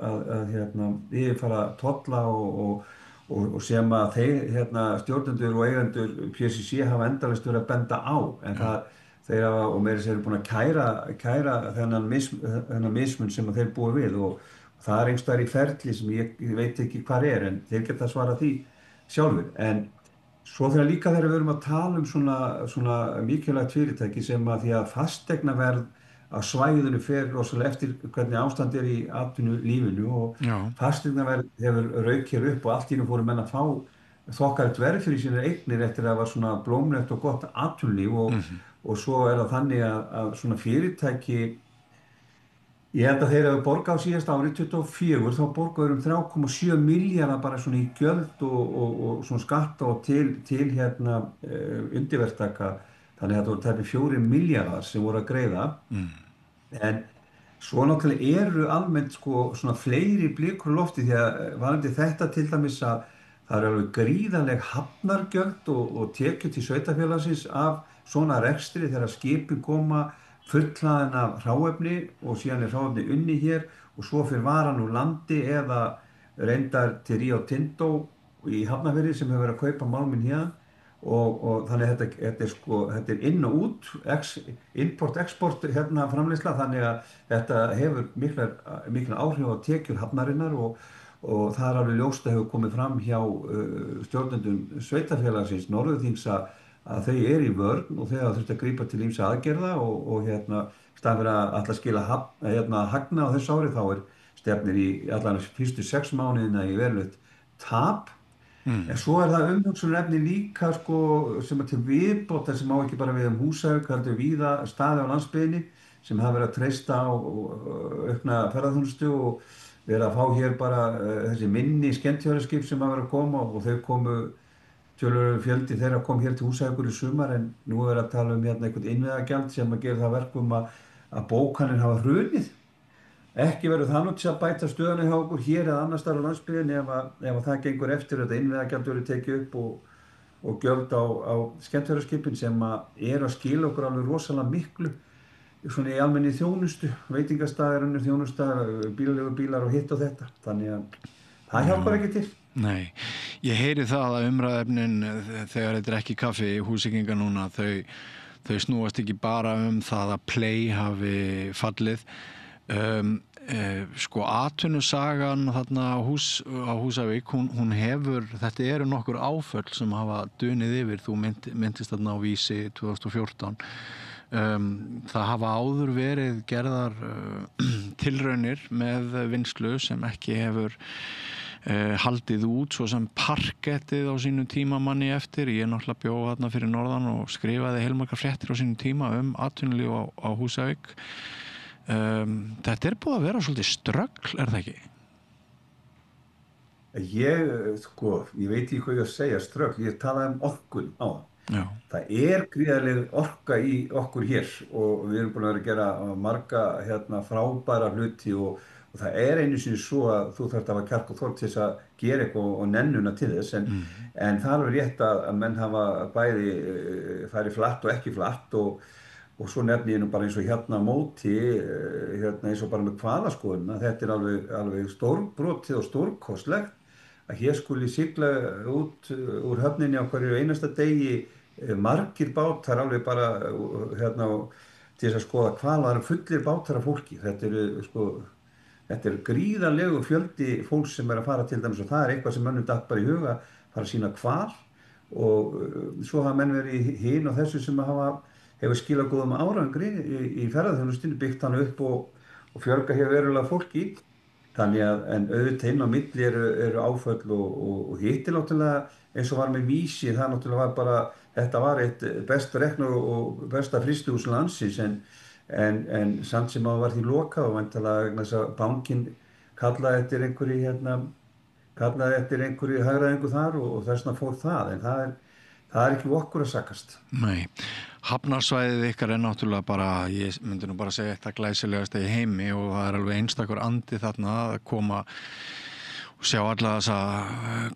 H: yfirfara tolla og sem að þeir stjórnendur og eigendur PSC hafa endalaust verið að benda á en þeir hafa og meira sér búin að kæra þennan mismun sem að þeir búa við og það einhvers staðar í ferli sem ég veit ekki hvar en þeir geta svarað því sjálfur en svo þegar við erum að tala svona mikilvægt fyrirtæki sem að því að fasteignaverð á svæðinu fer rosalega eftir hvernig ástand í atvinnulífinu og fasteignaverð hefur rauk hér upp og allt í einu fóru menn að fá þokkalegt verð fyrir sínar eignir eftir að það var svona blómlegt og gott atvinnulíf og svo það þannig að svona fyrirtæki ég held að þeir hafa borgað á síðasta ári 24 þá borgaður 3,7 milljarða bara svona í gjöld og svona skatta og til undirverktaka þannig að það voru tæplega 4 milljarðar sem voru að greiða en svo náttúrulega eru almennt svona fleiri blikur á lofti því að varðandi þetta til dæmis að það alveg gríðarleg hafnargjöld og tekjur til sveitarfélagsins af svona rekstri þegar skipin koma fullhlaðin af hráefni og síðan hráefni unni hér og svo fyrir varan úr landi eða reyndar til Rio Tinto í Hafnarfirði sem hefur verið að kaupa málminn hér og þannig að þetta inn og út import-export framleiðsla þannig að þetta hefur mikil áhrif á tekjur hafnarinnar og það alveg ljóst að hefur komið fram hjá stjórnendum sveitarfélagsins Norðurþings að þau í vörn og þau hafa þurft að grípa til ýmsa aðgerða og staðan fyrir að ætla að skila hagna á þessu ári þá stefnir í allan fyrstu 6 mánuðina í verulegt tap. En svo það umhugsunarefni líka sko, sem til viðbótar sem á ekki bara við Húsavík, heldur víða staði á landsbyggðinni sem hafa verið að treysta á aukna ferðaþjónustu og verið að fá hér bara þessi minni skemmtiferðaskip sem hafa verið að koma og þau komu töluvert fjöldi þeirra kom hér til Húsavíkur í sumar en nú er að tala hérna einhvern innviðagjald sem að gera það verkum að bókanir hafa hrunið. Ekki verður það nú til að bæta stöðuna hjá okkur hér eða annars staðar á landsbyggðinni ef það gengur eftir þetta innviðagjald verður tekið upp og gjöld á skemmtiferðaskipin sem að skila okkur alveg rosalega miklu svona í almenni þjónustu, veitingastaðir, önnur þjónustaðar, bílar og hitt og þetta. Þannig að það hjálpar ekki til.
G: Nei, ég heyri það að umræðefnin þegar þetta er ekki kaffi í Húsvíkinga núna, þau snúast ekki bara það að Play hafi fallið. Sko atvinnusagan þarna á Húsavík, hún hefur, þetta eru nokkur áföll sem hafa dunið yfir, þú myndist þarna á Vísi 2014. Það hafa áður verið gerðar tilraunir með vinnslu sem ekki hefur haldið út, svo sem parkettið á sínu tíma manni eftir. Ég náttúrulega bjó þarna fyrir norðan og skrifaði heilmargar fréttir á sínu tíma atvinnulíf á Húsavík. Þetta er búið að vera svolítið ströggl, er það ekki?
H: Ég veit ekki hvað ég að segja ströggl, ég talaði orkun á það.
G: Já.
H: Það er gríðarleg orka í okkur hér og við erum búin að vera að gera marga frábæra hluti og það er einu sinni svo að þú þarft að hafa kjark og þorn til þess að gera eitthvað og nennuna til þess en það er alveg rétt að menn hafa bæði farið flatt og ekki flatt og svo nefni ég nú bara eins og hérna á móti eins og bara með hvalaskoðun að þetta er alveg stórbrotið og stórkostlegt að hér skuli sigla út úr höfninni á hverju einasta degi margir bátar alveg bara til þess að skoða hvalar fullir bátar af fólki. Þetta er gríðarlegur fjöldi fólks sem er að fara til dæmis og það er eitthvað sem mönnum datt bara í huga fara að sýna hval og svo hafa menn verið hin og þessu sem hefur skilað góðum árangri í ferðaþjónustunni, byggt hann upp og fjölga hér verulega fólki. Þannig að en auðvitað inn á milli eru áföll og hittir náttúrulega eins og var með Vísi, það náttúrulega var bara, þetta var eitt besta rekna og besta frystihús landsins en samt sem að var því lokað og væntanlega vegna þess að bankinn kallaði eftir einhverju hagræðingu þar og þess vegna fór það en það er ekki okkur að sakast.
G: Nei, hafnarsvæðið ykkar er náttúrulega bara, ég myndi nú bara segja eitthvað glæsilegasta í heimi og það er alveg einstakur andi þarna að koma og sjá alla þessa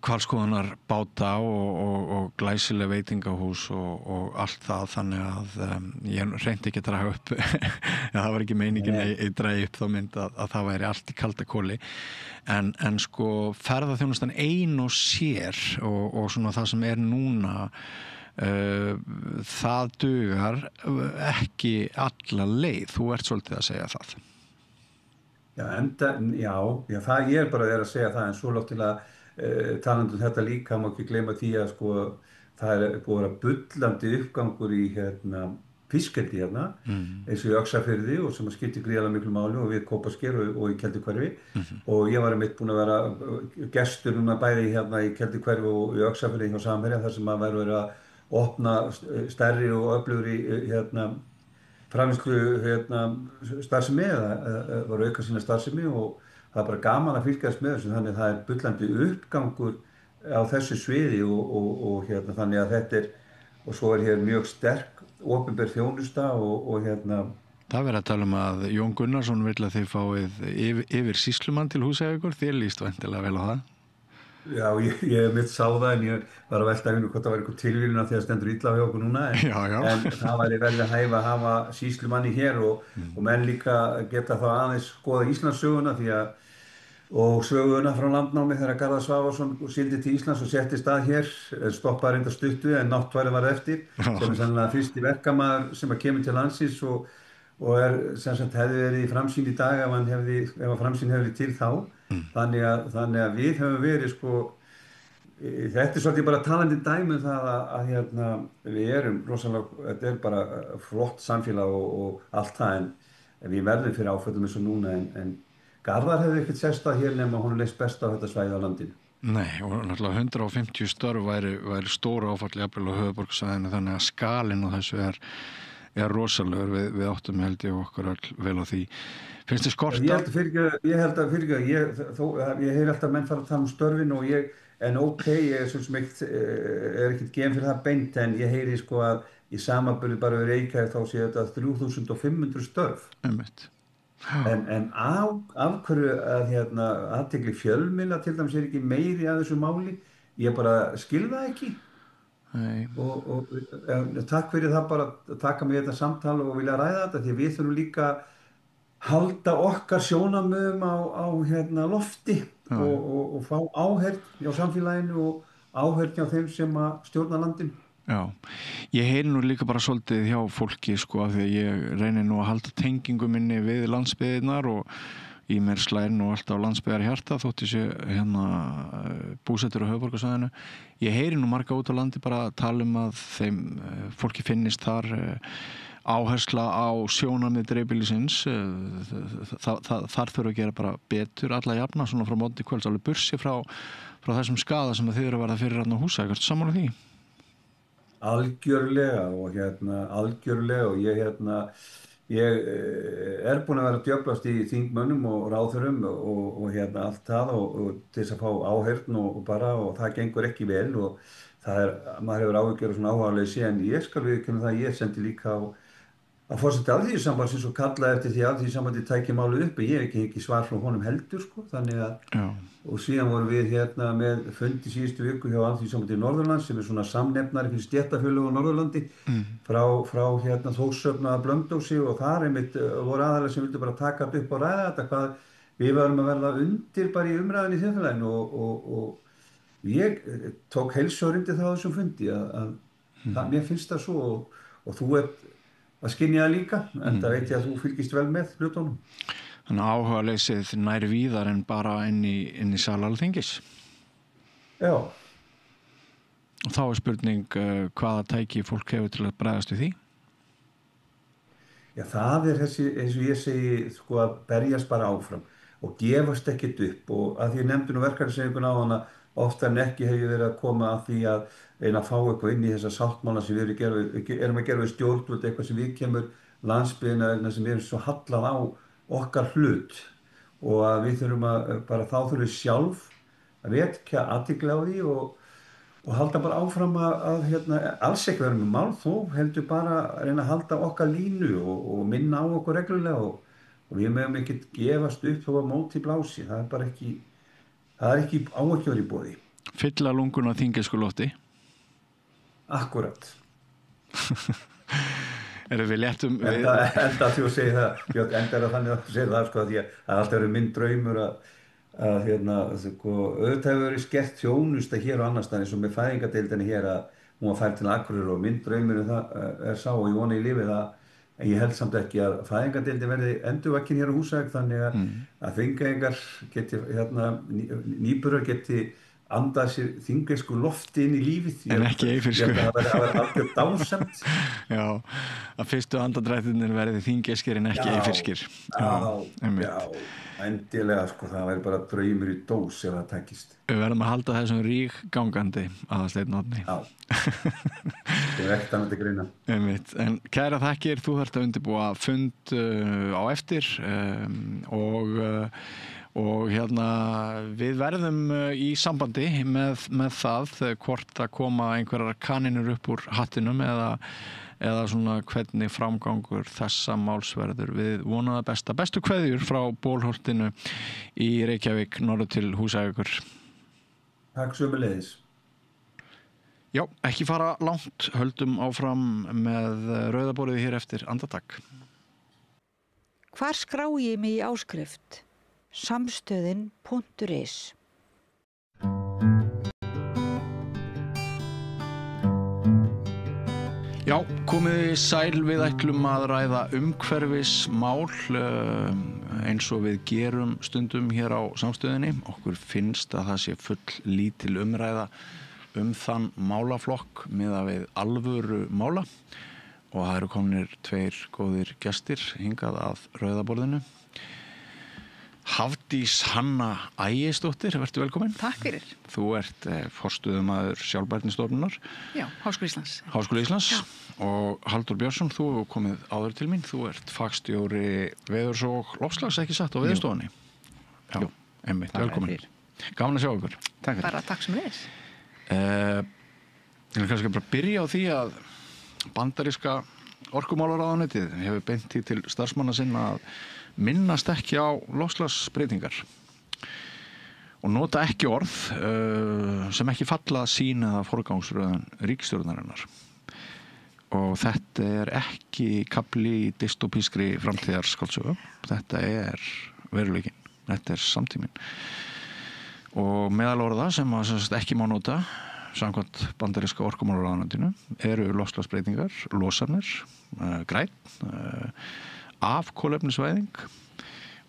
G: hvalskoðunar báta og glæsileg veitingahús og allt það þannig að ég reyndi ekki að draga upp það var ekki meiningin að ég dragi upp þá mynd að það væri allt í kalda koli en sko ferðaþjónustan ein og sér og svona það sem er núna það dugar ekki alla leið, þú ert svolítið að segja það.
H: Já, það ég bara að segja það en svo náttúrulega talandi þetta líka má ekki gleyma því að sko það er búið að bullandi uppgangur í fiskeldi eins og í Öxarfirði og sem skiptir gríðarlega miklu máli og við Kópasker og í Keldukverfi og ég var einmitt búin að vera gestur núna bæði í Keldukverfi og í Öxarfirði hjá Samherja þar sem að verið að opna stærri og öflugri framleiðslu starfsemi eða var auka sína starfsemi og það er bara gaman að fylgjast með þessu þannig að það er bullandi uppgangur á þessu sviði og þannig að þetta og svo er hér mjög sterk opinber þjónusta og
G: Það verður að tala að Jón Gunnarsson vill að þið fáið yfir sýslumann til Húsavíkur, þér líst væntanlega vel á það?
H: Já, ég mitt sá það en ég var að velta hvort það var einhver tilvílun af því að stendur illa hjá okkur núna en það væri vel að hæfa að hafa sýslumanni hér og menn líka geta þá aðeins skoða Íslandssöguna því að og söguna frá landnámi þegar Garðar Svavarsson sigldi til Íslands og settist að hér stoppaði reyndar stuttu en náttværi var eftir sem er sannlega fyrsti verkamaður sem að kemur til landsins og sem sagt hefði verið í framsýn í dag ef framsýn hefði til þá þannig að við höfum verið sko þetta er svolítið bara talandi dæmi það að við erum rosalega, þetta er bara flott samfélag og allt það en við verðum fyrir áföllum eins og núna en Garðar hefði ekkert sest að hér nema hún leist best á þetta svæði á landinu.
G: Nei, og náttúrulega 150 störf væri stóra áfall jafnvel á höfuðborgarsvæðinu, þannig að skalinn á þessu er rosalegur. Við áttum held ég okkur vel á því. Finnst þið skorta?
H: Ég held að ég heyr alltaf menn fara að tala störfin og en ég er sem ekkert gefin fyrir það beint, en ég heyri sko að í samanburði bara við Reykjavík þá sé þetta 3500 störf.
G: Einmitt.
H: En af hverju að athygli fjölmiðla til dæmis ekki meiri að þessu máli, ég bara skil það ekki.
G: Nei.
H: Og takk fyrir það bara að taka mig þetta samtal og vilja ræða þetta, því við þurfum líka halda okkar sjónarmiðum á lofti og fá áheyrn hjá samfélaginu og áheyrn hjá þeim sem að stjórna landinu.
G: Já, ég heyri nú líka bara svolítið hjá fólki sko, af því að ég reynir nú að halda tengingu minni við landsbyggðirnar og í mér slær nú alltaf landsbyggðar hjarta þótt ég sé búsettur á höfuðborgarsvæðinu. Ég heyri nú marga út á landi bara að tala að þeim fólki finnist þar áhersla á sjónarmið dreifbýlisins, þar þurfa að gera bara betur alla jafna svona frá móti kvölds, alveg bursi frá þessum skada sem þið eru að verða fyrir hérna á Húsavík. Ertu sammála því?
H: Algjörlega og ég er búinn að vera að djöflast í þingmönnum og ráðherrum og allt það og til þess að fá áheyrn og það gengur ekki vel og maður hefur áhyggjur og svona áhugaleysi, en ég skal viðurkenna það, ég sendi líka á forseti Alþýðusambandsins og kallaði eftir því að Alþýðusambandið tæki málið upp, ég hef ekki svar frá honum heldur sko, þannig að og síðan vorum við með fundi síðustu viku hjá Alþýðusambandið Norðurlands sem er svona samnefnari fyrir stéttarfélög á Norðurlandi frá Þórshöfn að Blönduósi, og þar einmitt voru aðalega sem vildu bara taka upp og ræða þetta, hvað við varum að verða undir bara í umræðinni í þjóðfélaginu og ég tók heilshugar undir það á þessum fundi að mér finnst það svo og þú að skynja það líka, en það veit ég að þú fylgist vel með hlutunum.
G: Þannig að áhugaleysið nær víðar en bara inn í sal Alþingis.
H: Já.
G: Og þá er spurning hvaða tæki fólk hefur til að bregðast við því?
H: Já, það er þessi, eins og ég segi, sko, að berjast bara áfram og gefast ekkert upp, og að því ég nefndi nú verkefnishreyfinguna á hana, oftar en ekki hef ég verið að koma að því að reyna að fá eitthvað inn í þessa sáttmála sem við erum að gera við stjórnvöld, eitthvað sem við kemur landsbyggðina sem við erum svo hallað á okkar hlut, og að við þurfum þá þurfum við sjálf að vekja athygli á því og halda bara áfram að alls ekki vera með mál, þó heldur bara að reyna að halda okkar línu og minna á okkur reglulega og við mögum ekki gefast upp þó að móti blási, það er bara ekki áhyggjur í boði.
G: Fylla lunguna þingiskulótti?
H: Akkurat.
G: Erum við léttum...
H: Enda því að segja það, Björn, enda er það þannig að þú segir það, sko, því að það alltaf verið minn draumur að auðvitað hefur verið skert þjónusta hér og annars staðar, eins og með fæðingardeildinni hér að hún var færð til Akureyrar, og minn draumur það er sá og ég vona í lífið það, en ég held samt ekki að fæðingardeildin verði endurvakin hér á Húsavík, þannig að Þingeyingar geti, nýburar geti andað sér þingeysku lofti inn í lífið.
G: En ekki Eyfirskir.
H: Það verði algjör dásamt.
G: Já, að fyrstu andadrættirnir verði þingeyskir en ekki Eyfirskir.
H: Já, endilega, sko, það væri bara draumur í dós ef það tekist.
G: Við verðum að halda þessum rík gangandi Aðalsteinn Árni. Já.
H: Það er ekkert annað til greina.
G: En kæra þakkir, þú þarft að undirbúa fund á eftir og við verðum í sambandi með það hvort að koma einhverjar kaninur upp úr hattinum eða svona hvernig framgangur þessa málsverður. Við vonum það bestu kveðjur frá Bólholtinu í Reykjavík norður til Húsavíkur.
H: Takk sömuleiðis.
G: Já, ekki fara langt, höldum áfram með rauðaborðið hér eftir andartak.
I: Hvar skrái ég mig í áskrift? Samstöðin.is.
G: Já, komiði sæl, við ætlum að ræða umhverfismál eins og við gerum stundum hér á Samstöðinni. Okkur finnst að það sé full lítil umræða þann málaflokk miðað við alvöru mála, og það eru komnir tveir góðir gestir hingað að rauðaborðinu. Hafdís Hanna Ægisdóttir, vertu velkomin.
J: Takk fyrir.
G: Þú ert forstöðumaður Sjálfbærnistofnunar.
J: Já, Háskóla Íslands.
G: Háskóla Íslands.
J: Já.
G: Og Halldór Björnsson, þú hefur komið áður til mín. Þú ert fagstjóri veðurs og loftslags, ekki satt, á Veðurstofunni. Já, einmitt, velkomin. Gaman að sjá ykkur.
J: Takk fyrir. Bara takk sem leis.
G: Ég vil kannski bara byrja á því að bandaríska orkumálaráðuneytið hefur beint því til starfsmanna sinna að minnast ekki á loftslagsbreytingar og nota ekki orð sem ekki falla sín eða forgangsröðun ríkisstjórnarinnar. Og þetta ekki kafli í dystopískri framtíðarskáldsögu. Þetta veruleikinn. Þetta samtíminn. Og meðal orða sem ekki má nota samkvæmt bandaríska orkumálaráðuneytinu eru loftslagsbreytingar, losanir, grænn, afkolefnisvæðing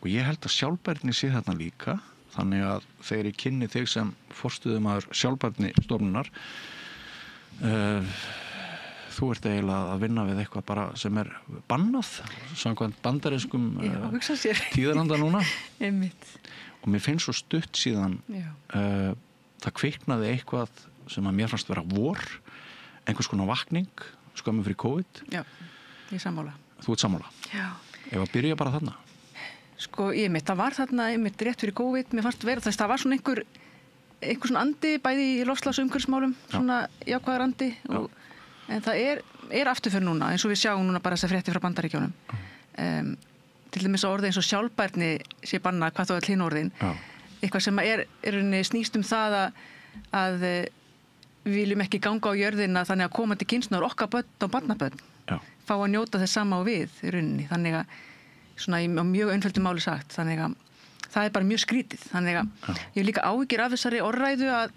G: og ég held að sjálfbærni sé þarna líka, þannig að þegar ég kynni þig sem forstöðumaður Sjálfbærnistofnunar þú ert eiginlega að vinna við eitthvað bara sem bannað samkvæmt bandarískum tíðaranda núna.
J: Einmitt.
G: Og mér finnst svo stutt síðan það kviknaði eitthvað sem að mér fannst vera einhvers konar vakning skömmu fyrir COVID.
J: Já, ég er sammála.
G: Þú ert sammála?
J: Já.
G: Ef að byrja bara þarna?
J: Sko, það var þarna rétt fyrir COVID, mér fannst vera þess, það var svona einhver svona andi bæði í loftslagsumhverfismálum, svona jákvæðar andi, en það er afturför núna, eins og við sjáum núna bara þess að frétti frá Bandaríkjunum. Til dæmis að orðið eins og sjálfbærni sé bannað, hvað þá er hlinorðin, eitthvað sem snýst það að við viljum ekki ganga á jörðina þannig að komandi kynslóðir okkar börn og barnabörn fá að njóta þess sama á við í rauninni, þannig að svona á mjög einföldu máli sagt, þannig að það bara mjög skrítið, þannig að ég hef líka áhyggjur af þessari orðræðu að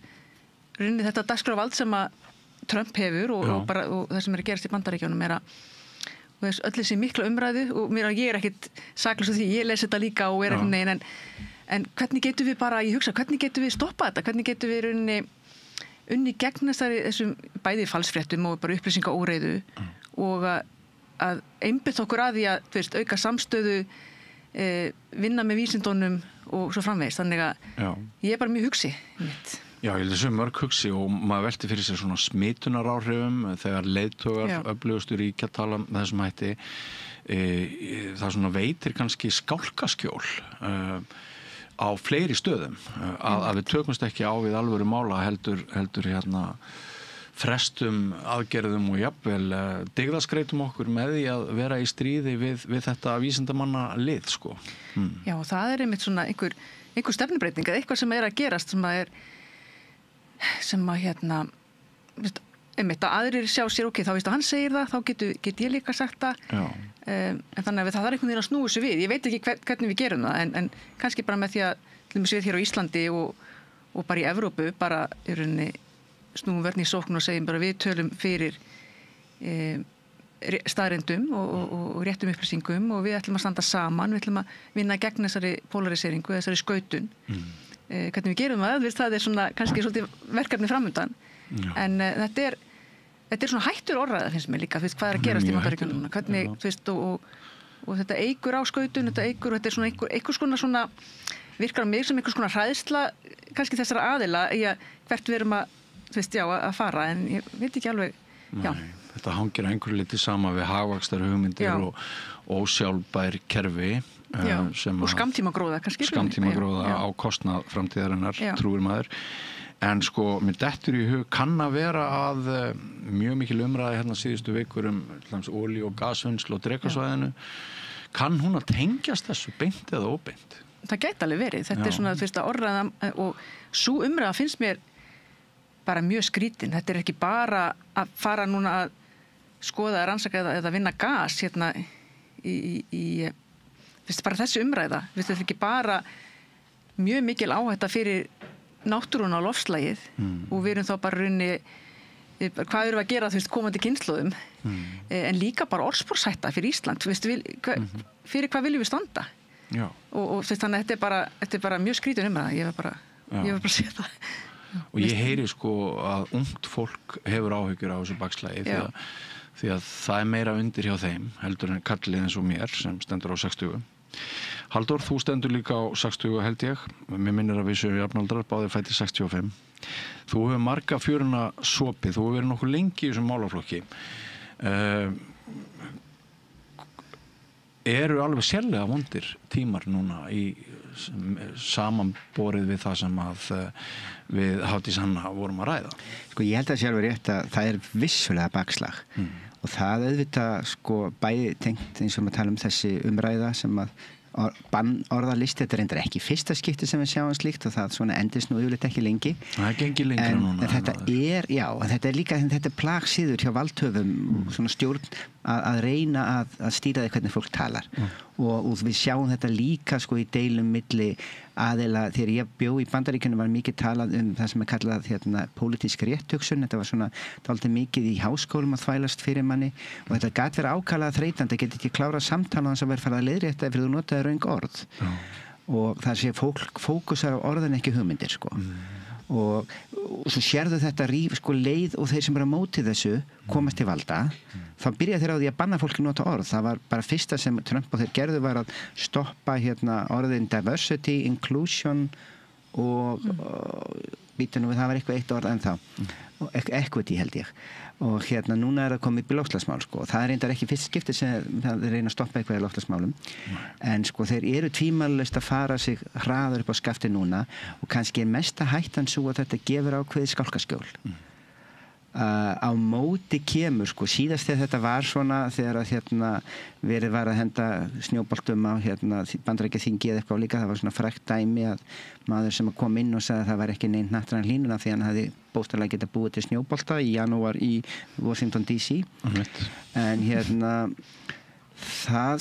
J: rauninni þetta dagskrárvald sem að Trump hefur og það sem að gerast í Bandaríkjunum og öll þessi mikla umræðu og ég ekkit saklaus af því, ég les þetta líka og einhvern veginn en hvernig getum við bara, ég hugsa, hvernig getum við stoppað þetta, hvernig getum við rauninni unni gegn þessum bæði falsfréttum og bara upplýsingaóreiðu og að einbytta okkur að því að auka samstöðu, vinna með vísindunum og svo framvegis. Þannig að ég er bara mjög hugsi mitt.
G: Já, ég held þessu mörg hugsi og maður velti fyrir sér svona smitunaráhrifum þegar leiðtogar öflugustu ríkja tala með þessum hætti. Það svona veitir kannski skálkaskjól á fleiri stöðum að við tökumst ekki á við alvöru mála heldur frestum aðgerðum og jafnvel dygðaskreitum okkur með því að vera í stríði við þetta vísindamanna lið, sko.
J: Já, og það einmitt svona einhver stefnubreiting eða eitthvað sem að gerast sem að einmitt að aðrir sjá sér, ok, þá veist að hann segir það, þá get ég líka sagt það. En þannig að það einhvern veginn að snúa sig við. Ég veit ekki hvernig við gerum það, en kannski bara með því að til dæmis við hér á Íslandi og bara í Evrópu, bara í rauninni snúum vörn í sókn og segjum bara við tölum fyrir staðreyndum og réttum upplýsingum og við ætlum að standa saman, við ætlum að vinna gegn þessari polariseringu, þessari skautun. Hvernig við gerum það er svona kannski svolítið verkefni framundan, en þetta er svona hættur orðræða finnst mér líka, hvað er að gerast í Bandaríkjunum núna, hvernig, og þetta eykur á skautun, þetta er svona einhvers konar svona, virkar á mig sem einhvers konar hræðsla kannski þessara aðila í að hvert við erum að fara, en ég veit ekki alveg.
G: Þetta hangir einhverju liti sama við hagvaxtar hugmyndir og ósjálfbær kerfi
J: og skamtímagróða kannski.
G: Skamtímagróða á kostnað framtíðarinnar, trúir maður. En sko, mér dettur í hug kann að vera að mjög mikil umræði hérna síðustu vikur olíu- og gasvinnslu og Drekasvæðinu. Kann hún að tengjast þessu beint eða óbeint?
J: Það gæti alveg verið. Þetta er svona fyrsta orðræða og sú umræða finnst mér bara mjög skrítin. Þetta er ekki bara að fara núna að skoða, rannsaka eða vinna gas hérna í bara þessi umræða. Þetta er ekki bara mjög mikil áhætta fyrir náttúruna og loftslagið og við erum þá bara runni hvað erum við að gera komandi kynslóðum en líka bara orðsporshætta fyrir Ísland fyrir hvað viljum við standa og þannig að þetta er bara mjög skrítin umræða. Ég var bara að segja það.
G: Og ég heyri sko að ungt fólk hefur áhyggjur á þessu bakslagi því að það er meira undir hjá þeim heldur en kallið eins og mér sem stendur á 60 Halldór, þú stendur líka á 60 held ég, mér minnir að við séum jafnaldrar, báðir fæddir 65. Þú hefur marga fjöruna sopið, þú hefur verið nokkuð lengi í þessum málaflokki. Eru alveg sérlega vondir tímar núna í samanborið við það sem að við Hafdís Hanna vorum að ræða?
K: Sko ég held að sé alveg rétt að það vissulega bakslag og það auðvitað sko bæði tengt eins og maður tala þessi umræða sem að bannorðalisti, þetta reyndar ekki fyrsta skipti sem við sjáum slíkt og það svona endist nú yfirleitt ekki lengi. Það
G: gengið lengra núna.
K: En þetta er líka, þetta er plagsíður hjá valdhöfum, svona stjórn að reyna að stýra því hvernig fólk talar. Og við sjáum þetta líka sko í deilum milli aðeila, þegar ég bjó í Bandaríkjunum var mikið talað það sem er kallað pólitísk rétthugsun, þetta var svona dálítið mikið í háskólum að þvælast fyrir manni og þetta gat verið ákaflega þreytandi, það geti ekki klárað samtala þess að vera farið að leiðrétta ef þú notaði röng orð og það sé fólk fókusar á orðin ekki hugmyndir sko. Og svo sérðu þetta sko leið og þeir sem eru á móti þessu komast til valda þá byrja þeir á því að banna fólki nota orð. Það var bara fyrsta sem Trump og þeir gerðu var að stoppa orðin diversity, inclusion og það var eitthvað eitt orð ennþá equity held ég og núna er það komið upp í loftslagsmál sko. Það er reyndar ekki fyrst skipti sem það reyna að stoppa eitthvað í loftslagsmálum en sko þeir eru tvímælalaust að fara sig hraður upp á skafti núna og kannski er mesta hættan svo að þetta gefur ákveðið skálkaskjól á móti kemur sko síðast þegar þetta var svona þegar að verið var að henda snjóboltum á Bandaríkjaþingi eða eitthvað líka það var svona frægt dæmi að maður sem kom inn og sagði að það var ekki neinn hnattræn hlýnuna því hann hafði bóstalega getað búið til snjóbolta í janúar í Washington DC en það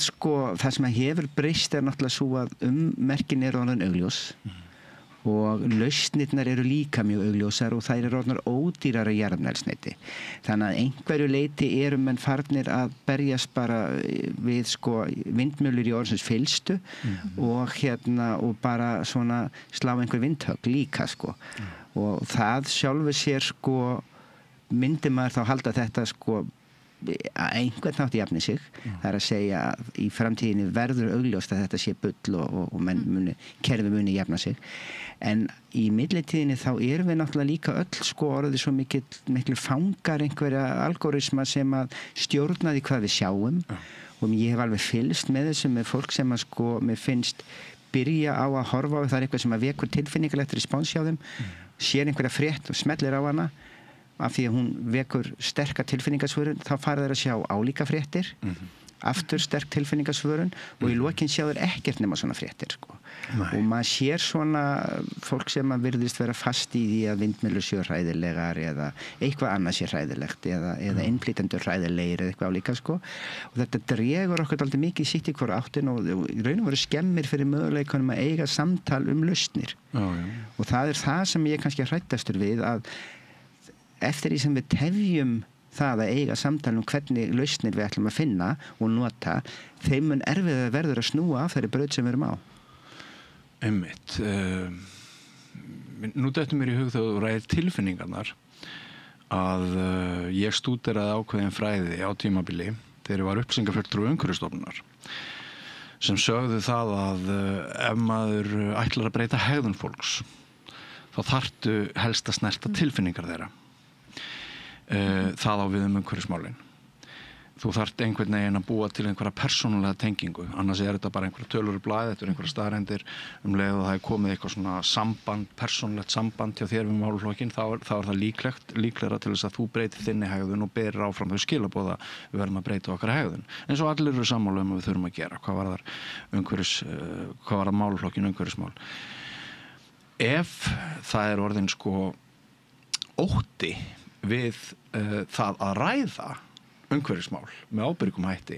K: sem hefur breyst er náttúrulega svo að merkin eru orðin augljós og lausnirnar eru líka mjög augljósar og þær eru orðnar ódýrara jarðefnaeldsneyti. Þannig að einhverju leyti eru menn farnir að berjast bara við sko vindmjöllur í orðsins fyllstu og og bara svona slá einhver vindhögg líka sko. Og það sjálfu sér sko myndi maður þá halda þetta sko að einhvern nátt jafni sig það er að segja að í framtíðinni verður augljóst að þetta sé bull og kerfi muni jafna sig en í millitíðinni þá erum við náttúrulega líka öll sko orðið svo miklu fangar einhverja algoritma sem að stjórna því hvað við sjáum og ég hef alveg fylgst með þessu með fólk sem að sko mér finnst byrja á að horfa á það er eitthvað sem að vekur tilfinningalegt respons hjá þeim sér einhverja frétt og smellir á hana af því að hún vekur sterka tilfinningasvörun þá fara þeir að sjá álíka fréttir aftur sterk tilfinningasvörun og í lokinn sjá þeir ekkert nema svona fréttir sko. Og maður sér svona fólk sem að virðist vera fast í því að vindmyllur séu hræðilegar eða eitthvað annað sé hræðilegt eða innflytjendur hræðilegir eða eitthvað álíka sko. Og þetta dregur okkur aldrei mikið sitt í hvora áttin og í raun og veru skemmir fyrir möguleikunum að eiga samtal lausnir og það er það sem ég kannski hræddastur við að eftir því sem við tefjum það að eiga samtal hvernig lausnir við ætlum að finna og nota, þeim mun erfiðar verður að snúa af þeirri braut sem við erum á.
G: Einmitt. Nú dettur mér í hug þegar þú ræðir tilfinningarnar að ég stúderaði ákveðin fræði á tímabili þegar ég var upplýsingafulltrúi Umhverfisstofnunar sem sögðu það að ef maður ætlar að breyta hegðun fólks þá þarftu helst að snerta tilfinningar þeirra. Það á við umhverfismálin. Þú þarft einhvern veginn að búa til einhverja persónulega tengingu, annars er þetta bara einhverja tölur í blaði, þetta er einhverja staðreyndir leið og það er komið eitthvað svona samband, persónulegt samband hjá þér við málaflokkinn, þá er það líklegra til þess að þú breytir þinni hegðun og berir áfram þau skilaboð að við verðum að breyta okkar hegðun. En svo allir eru sammála að við þurfum að gera, hvað var það málaflokkinn umhverfismál. Ef það er orðin sko ótti við það að ræða umhverfismál með ábyrgum hætti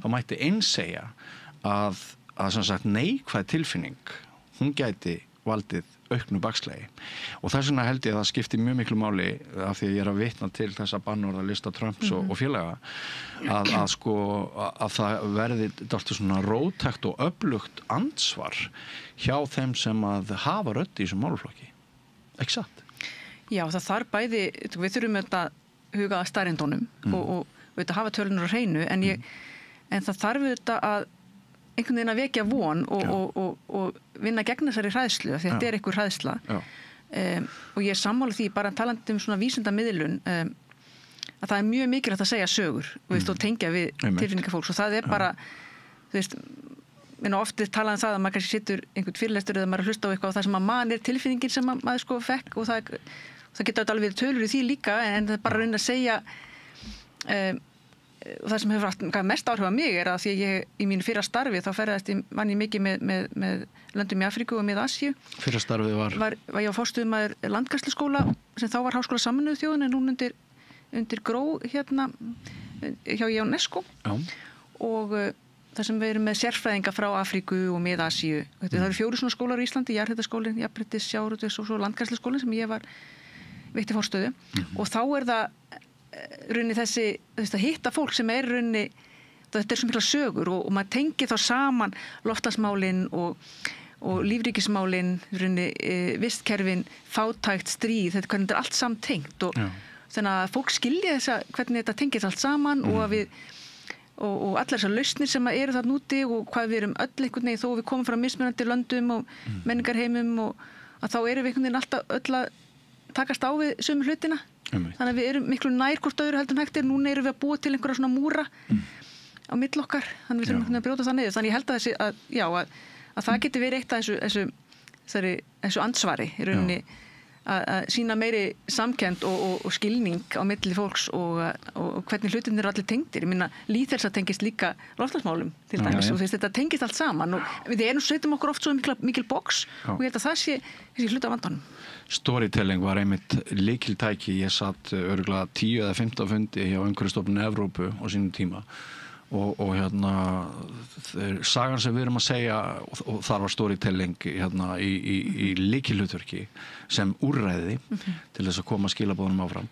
G: þá mætti einsegja að sem sagt neikvæð tilfinning hún gæti valdið auknu bakslagi og þess vegna held ég að það skipti mjög miklu máli af því að ég er að vitna til þessa bannorðalista Trumps og félaga að það verði dálítið svona róttækt og öflugt ansvar hjá þeim sem að hafa rödd í þessum málaflokki. Ekki satt?
J: Já, það þarf bæði, við þurfum þetta huga að staðreyndunum og þetta hafa tölunur á hreinu en það þarf þetta að einhvern veginn að vekja von og vinna gegn þessari hræðslu, því þetta einhver hræðsla. Og ég sammála því, bara talandi svona vísindamiðlun, að það mjög mikilvægt að segja sögur og tengja við tilfinningar fólks, og það bara, þú veist, oft talað það að maður kannski situr einhvern fyrirlestur eða maður hlusta á eitthvað og það sem að mann tilfinningin sem maður sko fekk, og það geta alveg tölur í því líka, en það bara raunin að segja og það sem hefur haft mest áhrif á mig að því að ég í mínu fyrra starfi þá vann ég mikið með löndum í Afríku og Mið-Asíu. Fyrra starfið var ég á forstöðumaður landgræðsluskóla sem þá var Háskóla Sameinuðu þjóðanna, en núna undir Gró hérna hjá UNESCO. Og þar sem við erum með sérfræðinga frá Afríku og Mið-Asíu. Það eru 4 svona skólar í Íslandi, jarðhitaskólinn, jafnréttis, sjávarútvegs og svo landgræðsluskólinn sem ég veitti forstöðu. Og þá það runni þessi, að hitta fólk sem runni, þetta svo mikla sögur og maður tengir þá saman loftslagsmálin og lífríkismálin, runni vistkerfin, fátækt, stríð, þetta hvernig þetta allt samtengt og þannig að fólk skilja hvernig þetta tengir allt saman og að við og allar þessar lausnir sem eru þarna úti og hvað við erum öll einhvern veginn þó við komum frá mismunandi löndum og menningarheimum og að þá erum við einhvern veginn alltaf öll að takast á við sömu hlutina. Þannig að við erum miklu nær hvort öðru heldur en hægt núna erum við að búa til einhverja svona múra á milli okkar, þannig við þurfum að brjóta það niður. Þannig ég held að það geti verið eitt af þessu ansvari í rauninni að sína meiri samkennd og skilning á milli fólks og hvernig hlutinir eru allir tengdir. Ég minna, lýðhelsa tengist líka loftslagsmálum til dæmis og þetta tengist allt saman og við setjum okkur oft svo mikil box og ég held að það sé þessi hluta af vandanum.
G: Storytelling var einmitt lykiltæki. Ég satt örugglega 10 eða 15 fundi hjá Umhverfisstofnun Evrópu á sínum tíma og sagan sem við erum að segja og þar var storytelling í lykilhlutverki sem úrræði til þess að koma skilaboðunum áfram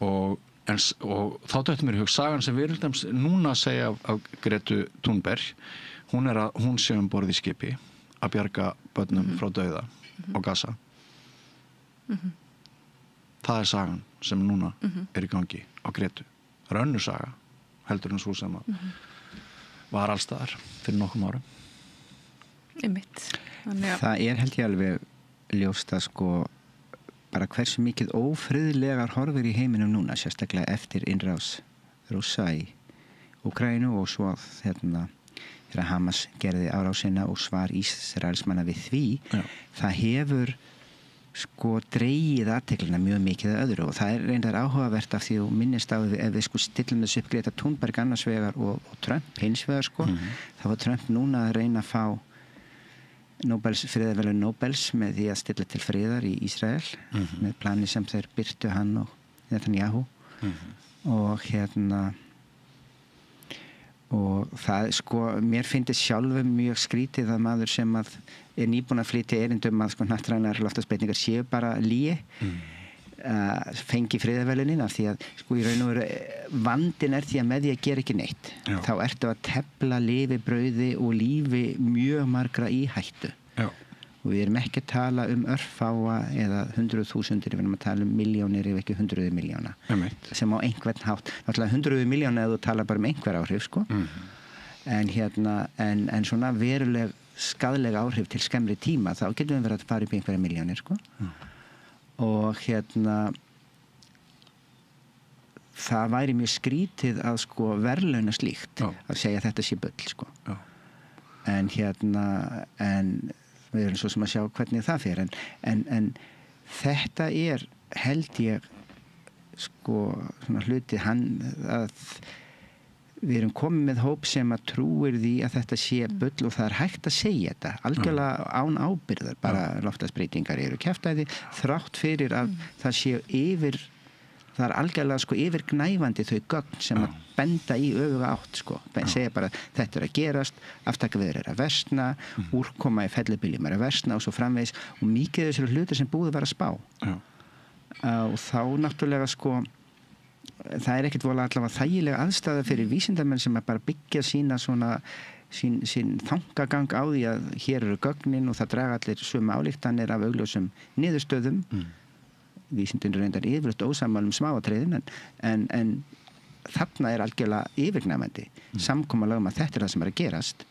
G: og þá dættum mér í hug sagan sem við erum núna að segja af Gretu Thunberg. Hún sé borð í skipi að bjarga börnum frá dauða á Gaza. Það sagan sem núna í gangi á Gretu. Það önnur saga heldur en svo sem var allstaðar fyrir nokkrum árum.
K: Það held ég alveg ljóst að sko bara hversu mikið ófriðlegar horfir í heiminum núna, sérstaklega eftir innrás Rússa í Úkraínu og svo þegar Hamas gerði árásina og svar Ísraelsmanna við því, það hefur sko dregið athyglinna mjög mikið að öðru og það reyndar áhugavert af því og minnist á ef við sko stillum þessu upp Greta Thunberg annars vegar og Trump hins vegar sko, þá var Trump núna að reyna að fá friðarverðlaun Nobels með því að stilla til friðar í Ísrael með plani sem þeir birtu hann og Netanyahu og og það sko, mér finnst sjálfum mjög skrítið að maður sem að nýbúin að flytja erindum að sko hnattrænar loftslagsbreytingar séu bara lygi fengi friðarverðlaunin af því að sko í raun og veru vandinn því að með því að gera ekki neitt þá ertu að tefla lifi, brauði og lífi mjög margra í hættu og við erum ekki að tala örfáa eða 100.000, við erum að tala milljónir ef ekki 100 milljóna sem á einhvern hátt, náttúrulega 100 milljóna ef þú tala bara einhver áhrif sko en svona veruleg skaðlega áhrif til skemmri tíma þá getum við verið að fara upp í einhverja milljónir sko og það væri mjög skrítið að sko verðlauna slíkt að segja að þetta sé bull sko en við erum svo sem að sjá hvernig það fer en þetta held ég sko svona hluti að við erum komið með hóp sem að trúir því að þetta sé bull og það hægt að segja þetta algjörlega án ábyrgðar bara loftslagsbreytingar eru kjaftæði þrátt fyrir að það sé það algjörlega sko yfirgnæfandi þau gögn sem að benda í öfuga átt sko, segja bara þetta að gerast, aftakaveður að versna úrkoma í fellibyljum að versna og svo framvegis og mikið þessari hlutir sem búið var að spá og þá náttúrulega sko það ekkert vola allavega þægilega aðstæða fyrir vísindamenn sem að bara byggja sína svona sín þangagang á því að hér eru gögnin og það draga allir sömu ályktanir af augljósum niðurstöðum vísindunir reyndar yfirleitt ósammála smáatriðin en þarna algjörlega yfirgnæfandi samkomulag að þetta það sem að gerast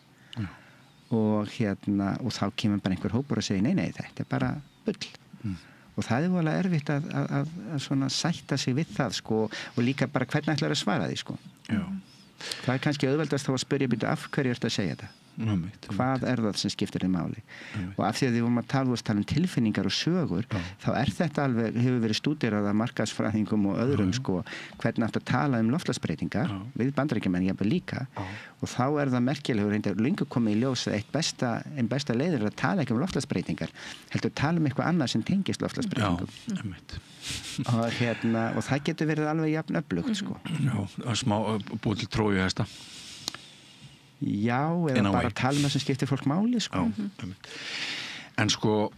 K: og þá kemur bara einhver hópur og segir nei, þetta bara bull. Og það voðalega erfitt að svona sætta sig við það, sko, og líka bara hvernig ætlar að svara því, sko.
G: Já.
K: Það kannski auðveldast þá að spyrja býta af hverju ertu að segja þetta. Hvað það sem skiptir þér máli? Og af því að við vorum að tala tilfinningar og sögur, þá þetta alveg, hefur verið stúderað af markaðsfræðingum og öðrum, sko, hvernig átt að tala loftslagsbreytingar við Bandaríkjamenn jafnvel líka, og þá það merkilegur reyndar löngu komið í ljós að ein besta leiður að tala ekki loftslagsbreytingar, heldur að tala eitthvað annað sem tengist loftslagsbreytingum. Og það getur verið alveg jafn öflugt, sko.
G: Já, smá búið til Trójuhesta.
K: Já, eða bara tala með sem skiptir fólk máli, sko.
G: En sko,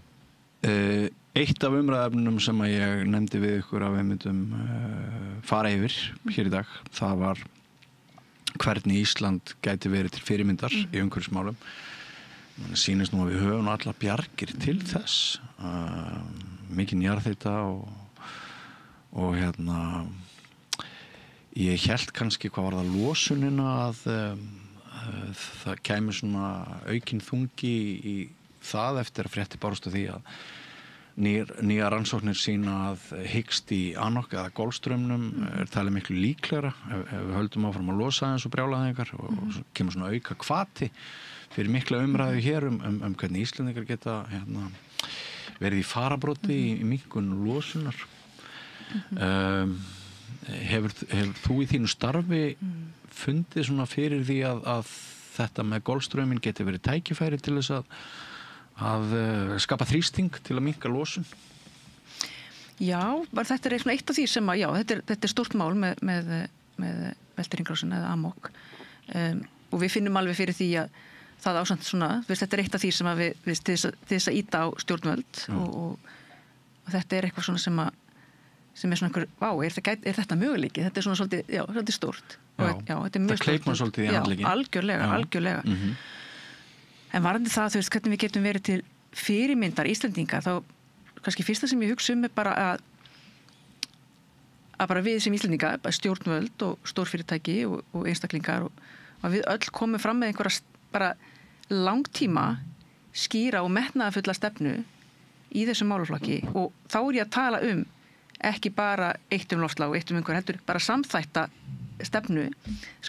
G: eitt af umræðefnum sem að ég nefndi við ykkur að við myndum fara yfir hér í dag, það var hvernig Ísland gæti verið til fyrirmyndar í umhverfismálum. Það sýnist nú að við höfum allar bjargir til þess, mikinn jarðhita og ég hélt kannski hvað var það losunina að það kæmi svona aukinn þungi í það eftir að frétti bárust af því að nýja rannsóknir sýna að hyggst í Anok eða Golfstraumnum talið miklu líklegra ef við höldum áfram að losa eins og brjálæðingar og kemur svona auka hvati fyrir mikla umræðu hér hvernig Íslendingar geta verið í farabróti í minnkun losunar. Hefur þú í þínu starfi fundið svona fyrir því að þetta með Golfstrauminn geti verið tækifæri til þess að skapa þrýsting til að minnka losun?
J: Já, þetta svona eitt af því sem að, já, þetta er stórt mál með veltihringrásina eða Amok og við finnum alveg fyrir því að það ásamt svona, þetta er eitt af því sem að við til þess að íta á stjórnvöld og þetta er eitthvað svona sem er svona einhver, er þetta möguleiki? Þetta er svona svolítið, já, svolítið stórt. Já, þetta er mjög stórt. Það kleipar svolítið í handlegin. Já, algjörlega. En varandi það, þú veist, hvernig við getum verið til fyrirmyndar Íslendinga, þá kannski fyrsta sem ég hugsa er bara að bara við sem Íslendinga, stjórnvöld og stórfyrirtæki og einstaklingar og að við öll komum fram með einhverja bara langtíma skýra og metnaðarfulla stefnu í þessum málaflokki og þá ég að tala ekki bara eitt loftslag og eitt umhverfi heldur, bara samþætta stefnu,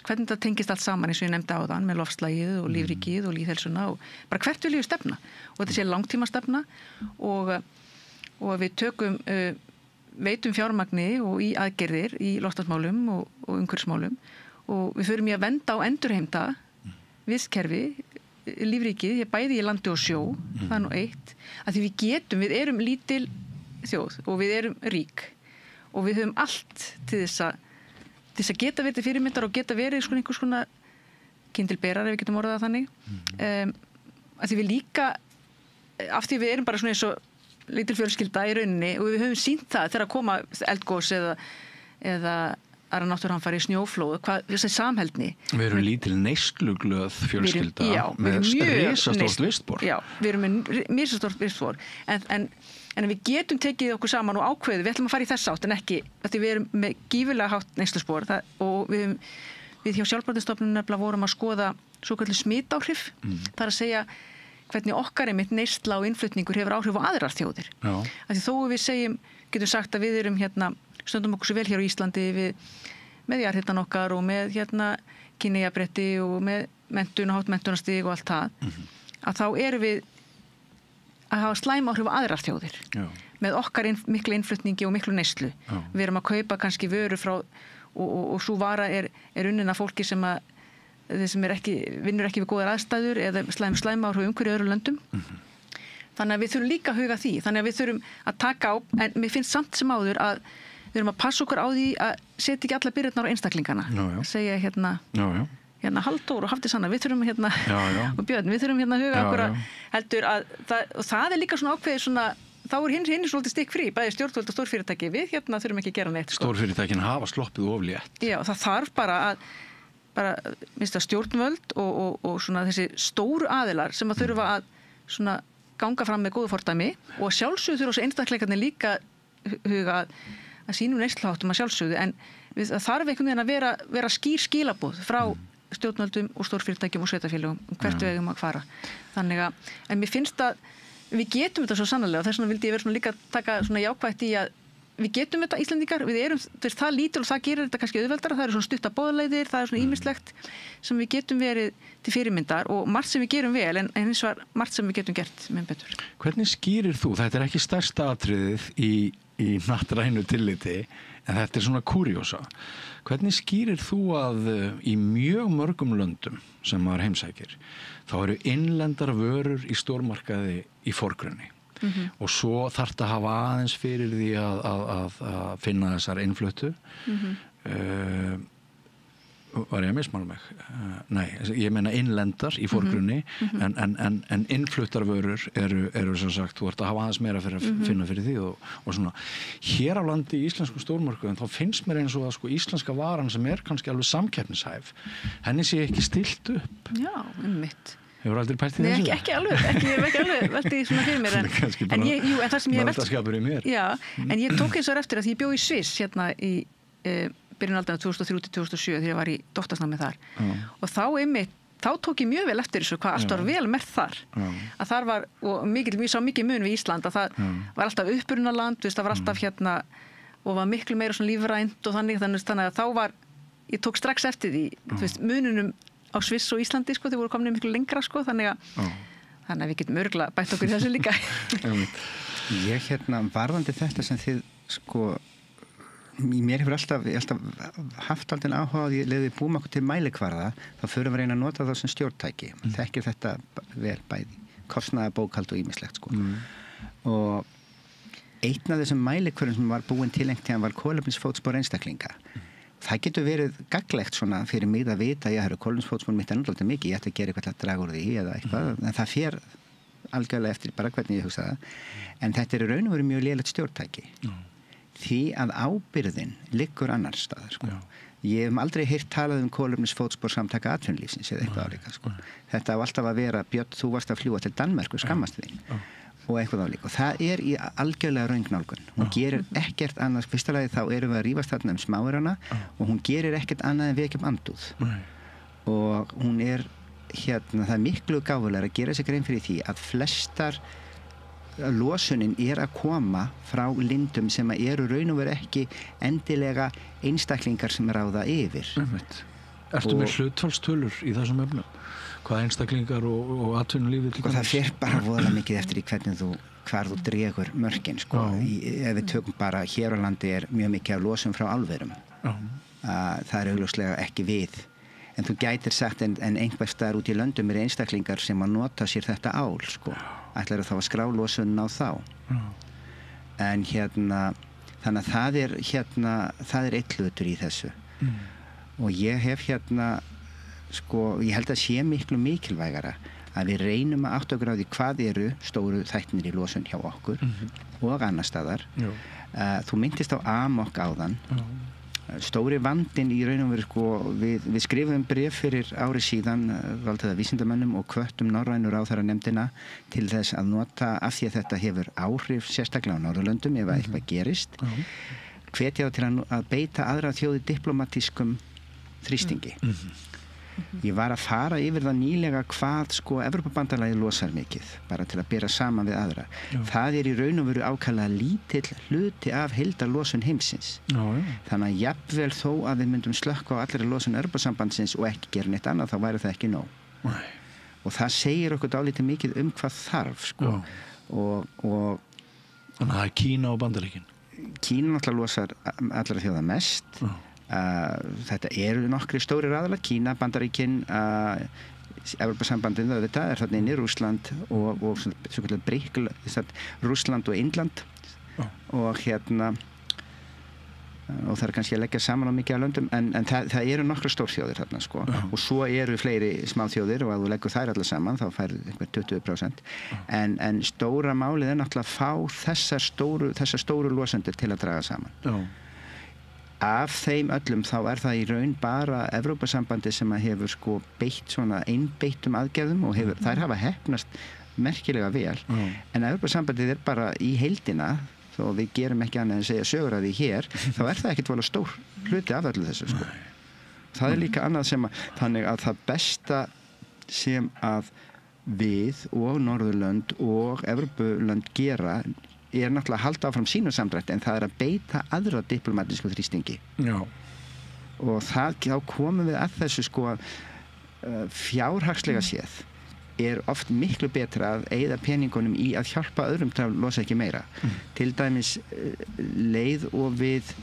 J: hvernig það tengist allt saman eins og ég nefndi áðan með loftslagið og lífríkið og lýðheilsuna og bara hvert viljum við stefna og þetta sé langtíma stefna og við tökum veitum fjármagni og í aðgerðir í loftslagsmálum og umhverfismálum og við förum í að venda og endurheimta vistkerfi, lífríkið, bæði í landi og sjó, það nú eitt, að því við erum lítil þjóð og við erum rík og við höfum allt til þess að geta verið fyrirmyndar og geta verið einhvers konar kyndilberar ef við getum orðað þannig að því við líka af því við erum bara svona eins og lítil fjölskylda í rauninni og við höfum sýnt það þegar að koma eldgos eða aðra náttúruhamfari, snjóflóð, þessi samheldni.
G: Við erum lítil neysluglöð fjölskylda með risastórt vistbor.
J: Já, við erum með risastórt vistbor en við getum tekið okkur saman og ákveðið, við ætlum að fara í þess átt en ekki, því við erum með gífurlega hátt neysluspor og við hjá Sjálfbærnistofnun nefnilega vorum að skoða svokölluð smitáhrif, það er að segja hvernig okkar einmitt neysla og innflutningur hefur áhrif á aðrar þjóðir. Því þó við getum sagt að við erum stöndum okkur svo vel hér á Íslandi með jarðhitann okkar og með kynjajafnrétti og með menntun og hátt menntunarstig og allt það að þá erum við að hafa slæm áhrif á aðrar þjóðir með okkar miklu innflutningi og miklu neyslu. Við erum að kaupa kannski vöru frá og svo vara er unnin af fólki sem vinnur ekki við góðar aðstæður eða slæm áhrif umhverju öðru löndum. Þannig að við þurfum líka að huga því. Þannig að við þurfum að taka á, en mér finnst samt sem áður að við erum að passa okkur á því að setja ekki alla byrðarnar á einstaklingana. Segja Halldór og Hafdís Hanna, við þurfum og Björn, við þurfum að huga okkur að heldur að það er líka svona ákveðið svona, þá er hinn svolítið stikk frí, bæði stjórnvöld og stórfyrirtæki, við þurfum ekki að gera neitt.
G: Stórfyrirtækin hafa sloppið of létt. Já, það þarf bara stjórnvöld og svona þessi stóru aðilar sem að þurfa að svona ganga fram með góðu fordæmi og sjálfsögðu þurfa einstakleikarnir líka huga að sínum neyslaháttum að sjálfsögðu en það þarf einhvern veginn að vera skýr skilaboð frá
J: stjórnvöldum og stórfyrirtækjum og sveitarfélögum hvert við eigum að fara. Þannig að, en mér finnst að við getum þetta svo sannarlega og þess vegna vildi ég vera svona líka taka svona jákvætt í að við getum þetta Íslendingar, við erum það lítil og það gerir þetta kannski auðveldara, það eru svona stutta boðleiðir, það er svona ýmislegt sem við getum verið til fyrirmyndar og margt sem við gerum vel en hins vegar margt sem við getum gert með betur.
G: Hvernig skýrir þú, þetta ekki stærsta atriðið í hnattrænu tilliti en þetta svona kurjósa, hvernig skýrir þú að í mjög mörgum löndum sem maður heimsækir þá eru innlendar vörur í stórmarkaði í forgrunni og svo þarf þetta að hafa aðeins fyrir því að finna þessar innfluttu var ég að mismála mig? Nei, ég meina innlendar í forgrunni en innfluttar vörur eru sem sagt, þú ert að hafa aðeins meira fyrir að finna fyrir því og svona hér á landi í íslensku stórmarkaðum þá finnst mér eins og að sko íslenska varan sem kannski alveg samkeppnishæf henni sé ekki stillt upp.
J: Já, einmitt.
G: Hefur aldrei pælt í
J: þessu? Nei, ekki alveg velti svona fyrir mér en það sem ég
G: veltaskapur í mér.
J: Já, en ég tók eins og eftir að ég bjó í Sviss hérna í byrjun aldana 2003-2007 þegar ég var í doktorsnámi þar og þá tók ég mjög vel eftir þessu hvað allt var vel merkt þar að þar var, og ég sá mikið mun við Ísland að það var alltaf upprunaland það var alltaf hérna og var miklu meira svona lífrænt og þannig að þá var, ég tók strax eftir því mununum á Sviss og Íslandi sko, þau voru komin miklu lengra sko, þannig að við getum örgulega bætt okkur í þessu líka.
K: Ég varðandi þetta sem þið sko, mér hefur alltaf haft aldrei áhuga á því að við búum okkur til mælikvarða, þá förum við að reyna að nota það sem stjórntæki. Þekkir þetta vel bæði, kostnaða, bókhald og ýmislegt sko. Og einn af þessum mælikvörðum sem var búin til einhvern tíðan var kolefnisfótspor einstaklinga. Það getur verið gagnlegt svona fyrir mig að vita að ég har kolefnisfótspor mitt ennúlega mikið, ég ætti að gera eitthvað til að draga úr því eða eitthvað, en það fer algjörlega eftir bara hvernig ég hugsa það. En þetta er raun og veru mjög lélegt stjórntæki. Því að ábyrgðin liggur annars staðar. Sko. Ég hef aldrei heyrt talað kolefnisfótspor samtaka atvinnulífsins eða eitthvað álíka. Sko. Þetta á alltaf að vera, Björn, þú varst að fljúga til Danmörku, skammast þín. Og eitthvað álíka. Og það er í algjörlega röngnálgun. Hún gerir ekkert annað, fyrsta lagi þá erum við að rífast þarna smáirana og hún gerir ekkert annað en vekjum andúð. Og hún það er miklu gáfulegar að gera sig grein fyrir því að flestar losunin að koma frá lindum sem eru raun og veru ekki endilega einstaklingar sem ráða yfir.
G: Ertu með hlutfallstölur í þessum efnum? Hvað einstaklingar og atvinnulífið til
K: dæmis? Það fer bara voðalega mikið eftir í hvar þú dregur mörkin sko. Ef við tökum bara hér á landi mjög mikið af losun frá álverum. Það er augljóslega ekki við. En þú gætir sagt en einhvers staðar út í löndum einstaklingar sem að nota sér þetta ál sko. Ætlar þá að skrá losunin á þá. En þannig að það er eitt hlutur í þessu. Og ég hef sko, ég held að sé miklu mikilvægara að við reynum að átta okkur á því hvað eru stóru þættinir í losun hjá okkur og annar staðar. Þú minntist á amok áðan. Stóri vandinn í raun og veru sko, við skrifum bréf fyrir ári síðan valdaða vísindamönnum og hvöttum norrænu ráðherranefndina til þess að nota af því að þetta hefur áhrif sérstaklega á Norðurlöndum ef eitthvað gerist. Hvetja þá til að beita aðra þjóði diplomatískum þrýstingi. Ég var að fara yfir það nýlega hvað sko Evrópubandalagið losar mikið bara til að bera saman við aðra. Það í raun og veru ákaflega lítill hluti af heildarlosun heimsins. Þannig að jafnvel þó að við myndum slökkva á allri losun Evrópusambandsins og ekki gera neitt annað þá væri það ekki nóg. Og það segir okkur dálítið mikið hvað þarf sko. Og
G: þannig að það er Kína og Bandaríkin.
K: Kína náttúrulega losar allra þjóða mest. Þetta eru nokkri stórir aðilar, Kína, Bandaríkin, Evrópusambandið auðvitað þarna inni, Rússland og svo kallar BRIC, Rússland og Indland og og það er kannski að leggja saman á mikið af löndum en það eru nokkra stórþjóðir þarna sko og svo eru fleiri smáþjóðir og að þú leggur þær allar saman þá færðu einhver 20% en stóra málið náttúrulega að fá þessar stóru losendur til að draga saman. Af þeim öllum þá það í raun bara Evrópusambandið sem að hefur sko beitt svona einbeittum aðgerðum og þær hafa heppnast merkilega vel en Evrópusambandið bara í heildina þó við gerum ekki annað en segja sögur að því hér þá það ekkert vola stór hluti af öllu þessu sko. Það líka annað sem þannig að það besta sem að við og Norðurlönd og Evrópulönd gera náttúrulega að halda áfram sínu samdrætti en það að beita aðra diplomatísku þrýstingi.
G: Já.
K: Og þá komum við að þessu sko fjárhagslega séð oft miklu betra að eyða peningunum í að hjálpa öðrum til að losa ekki meira. Til dæmis leið og við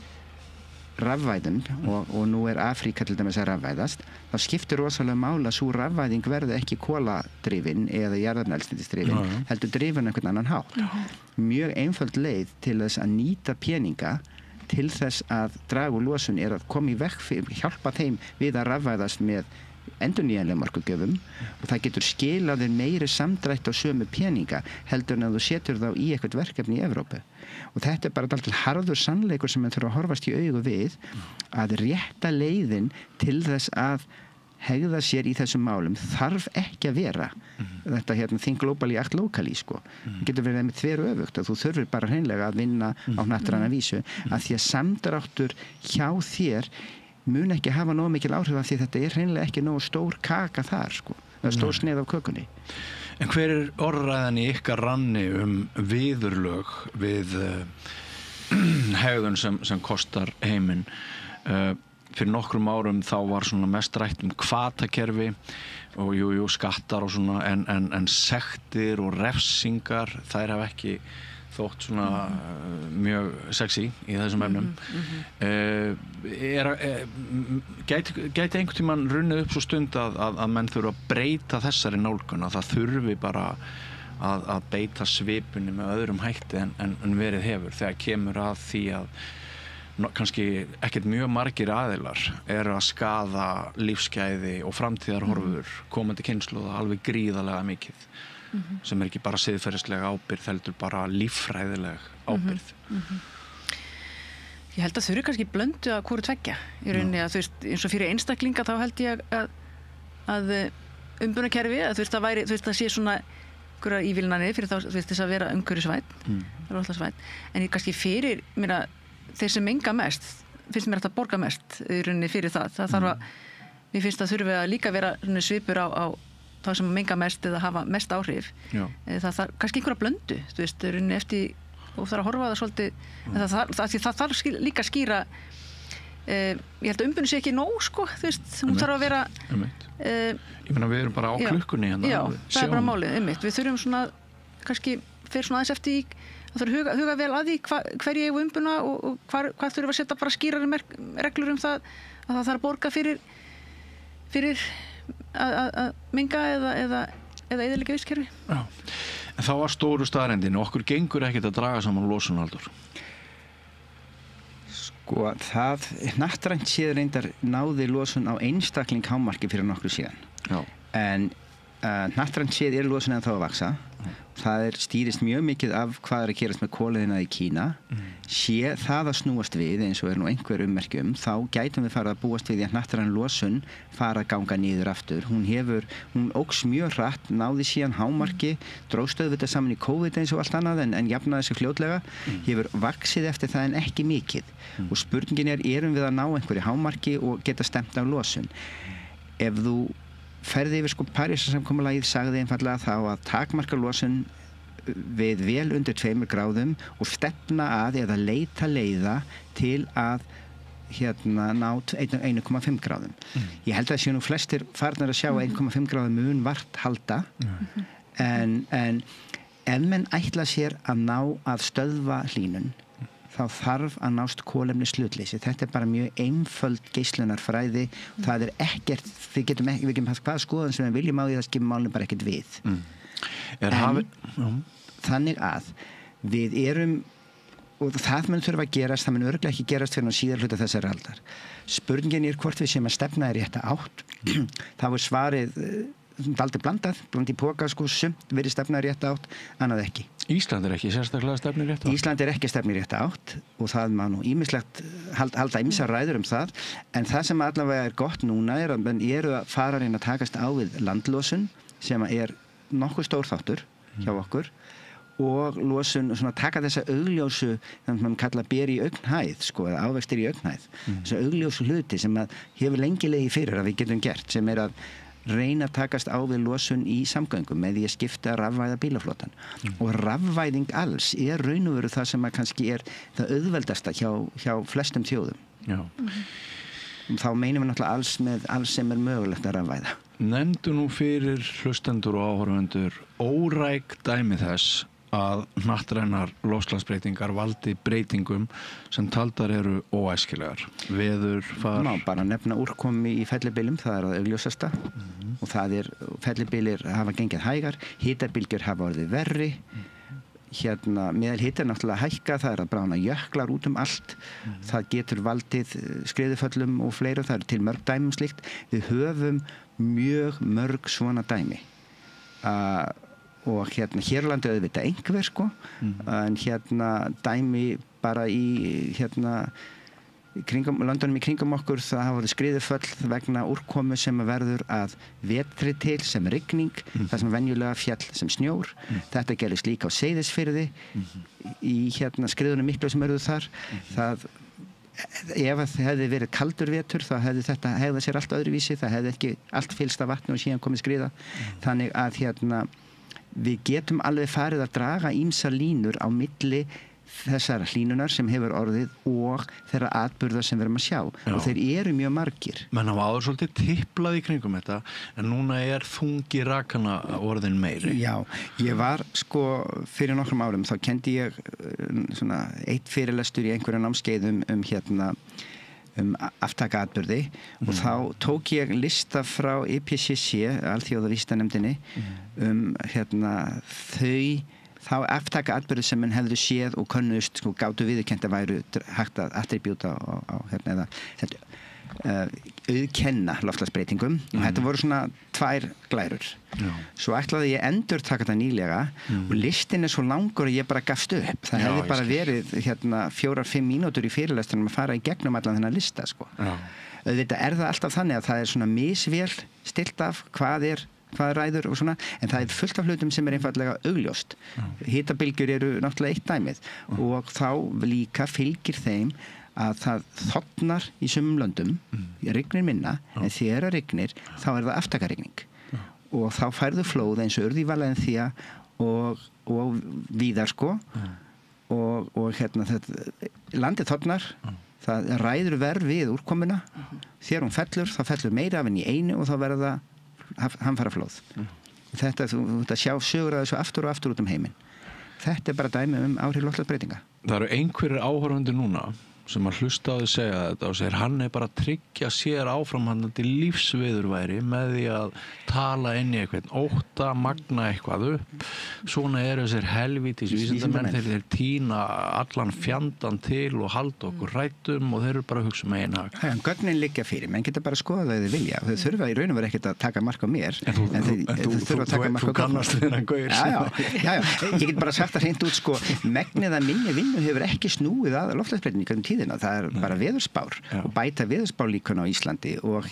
K: rafvæðum og nú Afríka til dæmis að rafvæðast, þá skiptir rosalega mála að sú rafvæðing verði ekki kóladrifin eða jarðefnaeldsneytisdrifin, heldur drifin einhvern annan hátt. Mjög einföld leið til þess að nýta peninga til þess að draga úr losun að koma í veg fyrir, hjálpa þeim við að rafvæðast með endurnýjanlegum orkugjöfum og það getur skilað þér meiri samdrætt á sömu peninga heldur en að þú setur þá í eitthvað verkefni í Evrópu. Og þetta bara dálítið harður sannleikur sem við þurfum að horfast í augu við að rétta leiðin til þess að hegða sér í þessum málum þarf ekki að vera þetta think globally, act locally sko. Það getur verið með þveru öfugt að þú þurfir bara hreinlega að vinna á hnattræna vísu að því að samdráttur hjá þér mun ekki hafa nóg mikil áhrif af því þetta hreinlega ekki nóg stór kaka þar sko, eða stór sneið af kökunni.
G: En hver orðræðan í ykkar ranni viðurlög við hegðun sem kostar heiminn? Fyrir nokkrum árum þá var svona mest rætt hvatakerfi og jú skattar og svona en sektir og refsingar þær hafa ekki þótt svona mjög sexy í þessum efnum. Gæti einhvern tímann runnið upp svo stund að menn þurfa að breyta þessari nálgun að það þurfi bara að beita svipunni með öðrum hætti en verið hefur þegar kemur að því að kannski ekkert mjög margir aðilar eru að skaða lífsgæði og framtíðarhorfur komandi kynslóða alveg gríðarlega mikið. Sem ekki bara siðferðislega ábyrgð heldur bara líffræðileg ábyrgð.
J: Ég held að þurfi kannski blöndu að hvoru tveggja í rauninni að þú veist, eins og fyrir einstaklinga þá held ég að umbunarkerfi að þú veist, það væri, þú veist, það sé svona einhverjar ívilnanir fyrir þá, þú veist, þess að vera umhverfisvænn, en kannski fyrir, mér þeir sem menga mest, finnst mér að það borga mest í rauninni fyrir það þarf að, mér finnst að þurfi að líka vera svipur á það sem menga mest eða hafa mest áhrif. Það þarf kannski einhverja blöndu, þú veist, rauninni eftir og þarf að horfa á það svolítið, en það þarf líka að skýra ég held að umbunni sé ekki nóg sko, þú veist, hún þarf að vera
G: ég meina við erum bara á klukkunni hérna.
J: Já, það bara málið, við þurfum svona, kannski fer svona aðeins eftir að þurfa að huga vel að því hverju ég umbuna og hvað þurfum að setja bara skýrari reglur það að það þarf að borga fyrir að menga eða eyðileggja vistkerfi.
G: Já, en þá var stóru staðreyndin okkur gengur ekkert að draga saman losun, Halldór.
K: Sko, það hnattrænt séð reyndar náði losun á einstakling hámarki fyrir nokkru síðan. Já. En hnattrænt séð losun en þá að vaksa. Það stýrist mjög mikið af hvað að gerast með kóleiðina í Kína. Sé það að snúast við eins og nú einhver ummerki þá gætum við farið að búast við því að hnattræn losun fara að ganga niður aftur. Hún óx mjög hratt, náði síðan hámarki, dróst auðvitað saman í COVID eins og allt annað en jafnaði sig fljótlega. Hefur vaxið eftir það en ekki mikið. Og spurningin erum við að ná einhverju hámarki og geta stemt af losun. Ef þú ferði yfir Parísarsamkomulagið sagði einfallega þá að takmarka losun við vel undir 2 gráðum og stefna að eða leita leiða til að ná 1,5 gráðum. Ég held að séu nú flestir farnir að sjá 1,5 gráðum mun vart halda en ef menn ætla sér að ná að stöðva hlýnun þá þarf að nást kolefnishlutleysi. Þetta bara mjög einföld geislunarfræði og það ekkert, við getum haft hvaða skoðun sem við viljum á því það skiptir málinu bara ekkert við. Þannig að við erum, og það mun þurfa að gerast, það mun örugglega ekki gerast fyrir síðar hluta þessari aldar. Spurningin hvort við séum að stefna í rétta átt. Það svarið dálítið blandað í póka sumt verið stefna í rétta átt, annað ekki.
G: Ísland ekki sérstaklega stefna í rétta átt?
K: Ísland ekki stefna í rétta átt og það má nú ýmislegt halda ýmsar ræður það, en það sem allavega gott núna að menn eru að fara að reyna að takast á við landlosun sem nokkuð stór þáttur hjá okkur og losun, svona taka þessa augljósu, þannig að maður kalla ber í augnhæð, sko, eða ávextir í augnhæð, þessa augljósu hluti sem að hefur lengi legið fyrir að við getum gert, sem að reyna að takast á við losun í samgöngum með því að skipta rafvæða bílaflotan. Og rafvæðing alls raun og veru það sem að kannski það auðveldasta hjá flestum þjóðum.
G: Já.
K: Þá meinum við náttúrulega alls með alls sem mögulegt að rafvæða.
G: Nefndu nú fyrir hlustendur og áhorfendur óræk dæmi þess að hnattrænar loftslagsbreytingar valdi breytingum sem taldar eru óæskilegar. Veður, far...
K: Má bara nefna úrkomi í fellibylum, það að augljósasta og það fellibylir hafa gengið hægar, hitabylgjur hafa orðið verri, meðal hiti náttúrulega hækka, það að bráðna jöklar út allt, það getur valdið skriðuföllum og fleira, það til mörg dæmi slíkt. Við höfum mjög mörg svona dæmi. Og hér á landi auðvitað einhver, sko, en dæmi bara í löndunum í kringum okkur, það hafa verið skriðuföll vegna úrkomu sem verður að vetri til sem rigning, það sem venjulega fjall sem snjór. Þetta gerist líka á Seyðisfirði í skriðunum miklu sem verður þar. Ef það hefði verið kaldur vetur þá hefði þetta hegðað sér allt öðruvísi, það hefði ekki allt fyllst af vatni og síðan komið skriða. Þannig að við getum alveg farið að draga ýmsar línur á milli þessar hlínunar sem hefur orðið og þeirra atburða sem við erum að sjá. Já. Og þeir eru mjög margir.
G: Menn hafa áður svolítið tiplað í kringum þetta, en núna þungi rakana orðin meiri.
K: Já, ég var fyrir nokkrum árum, þá kendi ég svona eitt fyrirlestur í einhverja námskeiðum aftaka atburði og þá tók ég lista frá IPCC, Alþjóðavísindanefndinni, þá aftaka atburði sem menn hefðu séð og könnuðust, gátu viðurkennt að væru hægt að attribúta eða auðkenna loftslagsbreytingum. Þetta voru svona 2 glærur. Já. Svo ætlaði ég endurtaka þetta nýlega og listin svo langur að ég bara gafst upp. Það hefði bara verið 4-5 mínútur í fyrirlestrinum að fara í gegnum allan þennan lista, sko. Auðvitað það alltaf þannig að það svona misvél stilt af hvað ræður og svona, en það fullt af hlutum sem einfallega augljóst. Hitabylgjur eru náttúrulega eitt dæmið og þá líka fylgir þeim að það þornar í sumum löndum, rignir minna, en þegar það rignir þá það aftakarigning. Og þá færðu flóð eins og urði í Valencia og víðar, sko. Og landið þornar, það ræður verð við úrkomuna, þegar hún fellur, þá fellur meira af henni í einu og þá verður það hamfaraflóð. Þetta, þú sjá sögur að þessu aftur og aftur út heiminn. Þetta bara dæmi áhrif loftslagsbreytinga.
G: Það eru einhverjir áhorfendur núna sem að hlusta á því segja þetta og segir hann bara að tryggja sér áframhaldandi lífsviðurværi með því að tala inn í eitthvað ótta, magna eitthvað upp. Svona þessir helvítis vísindamenn, þeir tína allan fjandann til og halda okkur hrættum og þeir eru bara að hugsa með eina.
K: Gögnin liggja fyrir, menn geta bara að skoða það þau vilja. Þau þurfa í raun og veru ekkert að taka mark á mér.
G: Þú kannast við þennan gaur.
K: Já, ég get bara sagt það hreint út, sko, megnið að minni vinnu hefur ekki snúið að loftslagsbreytingum tíðina. Það bara veðurspár og bæta veðurspárlíkun á Íslandi og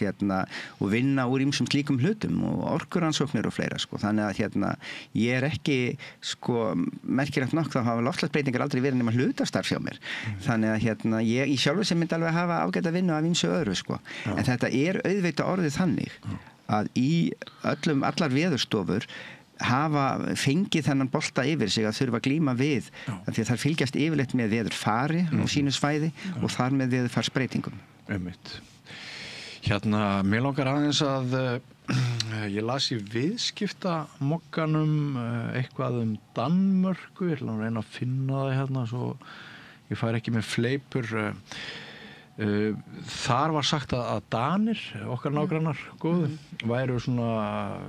K: vinna úr ýmsum slíkum hlutum og orkuransóknir og fleira, sko. Þannig að ég ekki, sko, merkilegt nokk þá hafa loftslagsbreytingar aldrei verið nema hlutastarf hjá mér. Þannig að ég í sjálfu sem myndi alveg hafa ágætt að vinna af ýmsu öðru, sko. En þetta auðvitað orðið þannig að í allar veðurstofur hafa fengið þennan bolta yfir sig að þurfa að glíma við því að þær fylgjast yfirleitt með veðurfari á sínu svæði og þar með veðurfarsbreytingum.
G: Einmitt. Mér langar aðeins að ég las í viðskiptamogganum eitthvað Danmörku, ég ætla að reyna að finna það svo ég fær ekki með fleipur. Þar var sagt að Danir, okkar nágrannar góðu, væru svona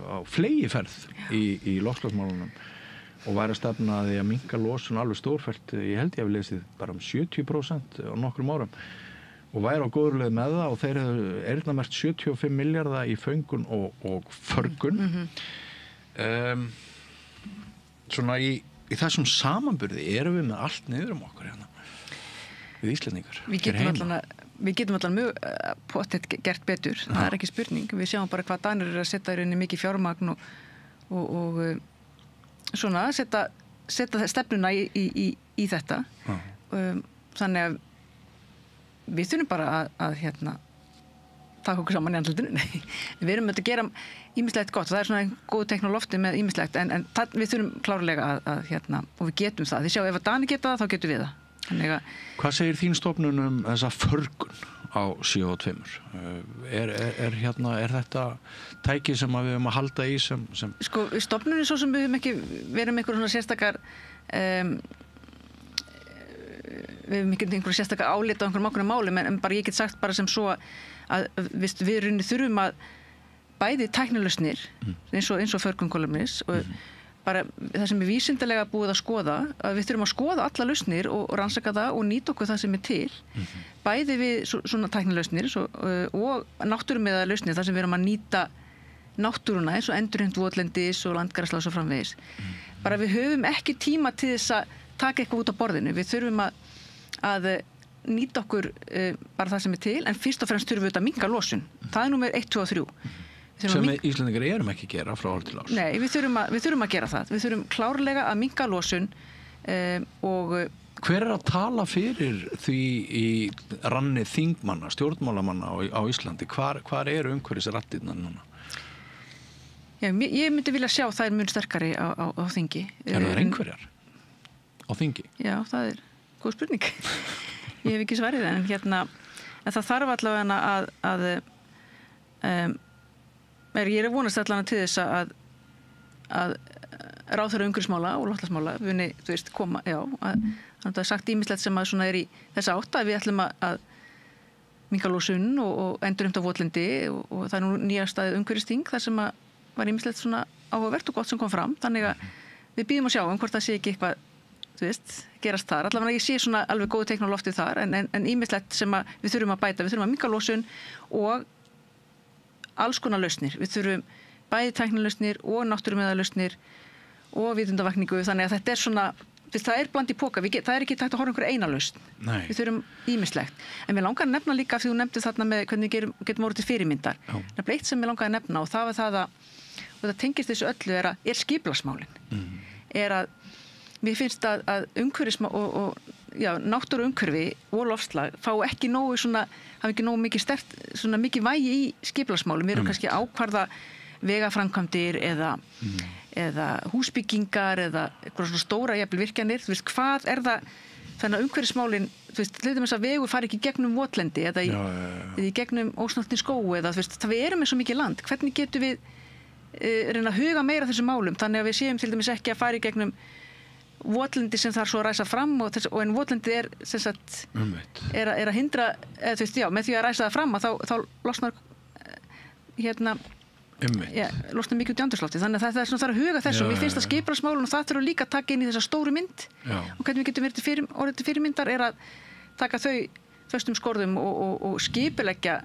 G: á flegiferð í loftslagsmálunum og væri að stefna að því að minnka losun alveg stórfellt, ég held ég hef lesið bara 70% á nokkrum árum og væri á góður leið með það og þeir hefðu eyrnamerkt 75 milljarða í föngun og förgun. Svona í þessum samanburði erum við með allt niður okkur við Íslendingar.
J: Við getum allan mjög pottet gert betur, það ekki spurning. Við sjáum bara hvað Danir að setja í rauninni mikið fjármagn og svona setja setja stefnuna í þetta. Þannig að við þurfum bara að taka okkur saman í andlutinu. Við erum að gera ýmislegt gott og það svona góð teikn á lofti með ýmislegt en við þurfum klárlega að og við getum það. Þið sjá, ef að Dani geta það, þá getum við það.
G: Hvað segir þín stofnun þessa förgun á CO2? Er þetta tæki sem við höfum að halda í sem...
J: Sko, stofnunni svo sem við höfum ekki verið með einhverjum sérstakar við höfum ekki einhverjum sérstakar álita á einhverjum ákveðnum málum en bara ég get sagt bara sem svo að við þurfum að bæði tæknilausnir eins og förgunkolumnis og bara það sem vísindalega búið að skoða, að við þurfum að skoða alla lausnir og rannsaka það og nýta okkur það sem til, bæði við svona tæknilausnir og náttúrumiðaða lausnir, þar sem við erum að nýta náttúruna eins og endurheimt votlendis og landgræðsla og svo framvegis. Bara við höfum ekki tíma til þess að taka eitthvað út á borðinu, við þurfum að nýta okkur bara það sem til, en fyrst og fremst þurfum við að minnka losun. Það númer 1, 2 og 3.
G: Sem við Íslendingar erum ekki að gera frá ár til árs.
J: Nei, við þurfum að gera það. Við þurfum klárlega að minnka losun og...
G: Hver að tala fyrir því í ranni þingmanna, stjórnmálamanna á Íslandi? Hvar eru umhverfisrattirnar núna?
J: Já, ég myndi vilja sjá þær mun sterkari á þingi.
G: Það einhverjar á þingi?
J: Já, það góð spurning. Ég hef ekki svarið en það þarf allavega að ég vonast allavega til þess að ráðherra umhverfismála og loftslagsmála muni, koma, þannig að það er sagt ýmislegt sem að svona í þessa átt að við ætlum að minnka losun og endurheimt á votlendi og það er nú nýjasta umhverfisþing þar sem að var ýmislegt svona áhugavert og gott sem kom fram, þannig að við býðum að sjá hvort það sé ekki eitthvað gerast þar, allavega ég sé svona alveg góðu teikn á loftið þar en ýmislegt sem að við þurfum að bæta, við þurfum að minnka losun og alls konar lausnir. Við þurfum bæði tæknilausnir og náttúrumiðalausnir og vitundavakningu, þannig að þetta er svona, það er bland í póka, það er ekki tækt að horfa einhver eina lausn. Við þurfum ýmislegt. En mér langar að nefna líka, því þú nefndi þarna með hvernig við getum orðið til fyrirmyndar. Það er eitt sem mér langar að nefna og það var það og það tengist þessu öllu er skipulagsmálin. Mér finnst að umhverfismál og náttúru umhverfi og loftslag fá ekki nógu hafa ekki nógu mikið sterkt, mikið vægi í skipulagsmálum. Við erum kannski ákvarða vegaframkvæmdir eða húsbyggingar eða eitthvað svona stóra jafnvel virkjanir. Hvað er það, þannig að umhverfismálin, hlutum þess að vegur fari ekki gegnum votlendi eða í gegnum ósnortni skógu eða við erum með svo mikið land. Hvernig getum við reyna að huga meira þessum málum þannig að við séum til dæmis ekki að fara í gegnum votlendi sem þarf svo að ræsa fram og en votlendi er sem sagt að hindra með því að ræsa það fram að þá losnar losnar mikið út í andrúmslofti, þannig að það er svona þarf að huga þessum. Ég finnst að skipulagsmálun og það þurfa líka að taka inn í þessa stóru mynd og hvernig við getum orðið til fyrirmyndar er að taka þau föstum skorðum og skipuleggja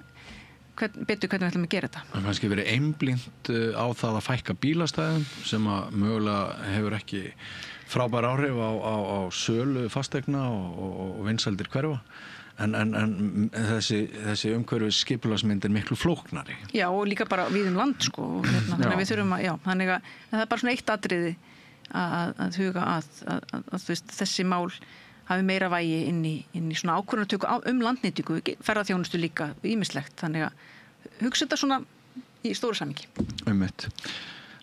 J: betur hvernig við ætlum að gera þetta.
G: Það kannski verið einblínt á það að fækka bílastæðum sem að mögulega hefur ekki frábær áhrif á sölu fasteigna og vinsældir hverfa en þessi umhverfis skipulagsmynd er miklu flóknari.
J: Já, og líka bara við land þannig að við þurfum þannig að það er bara svona eitt atriði að huga að þessi mál hafi meira vægi inn í svona ákvörðunartöku landnýtingu, ferðaþjónustu líka ýmislegt, þannig að hugsa þetta svona í stóru samhengi.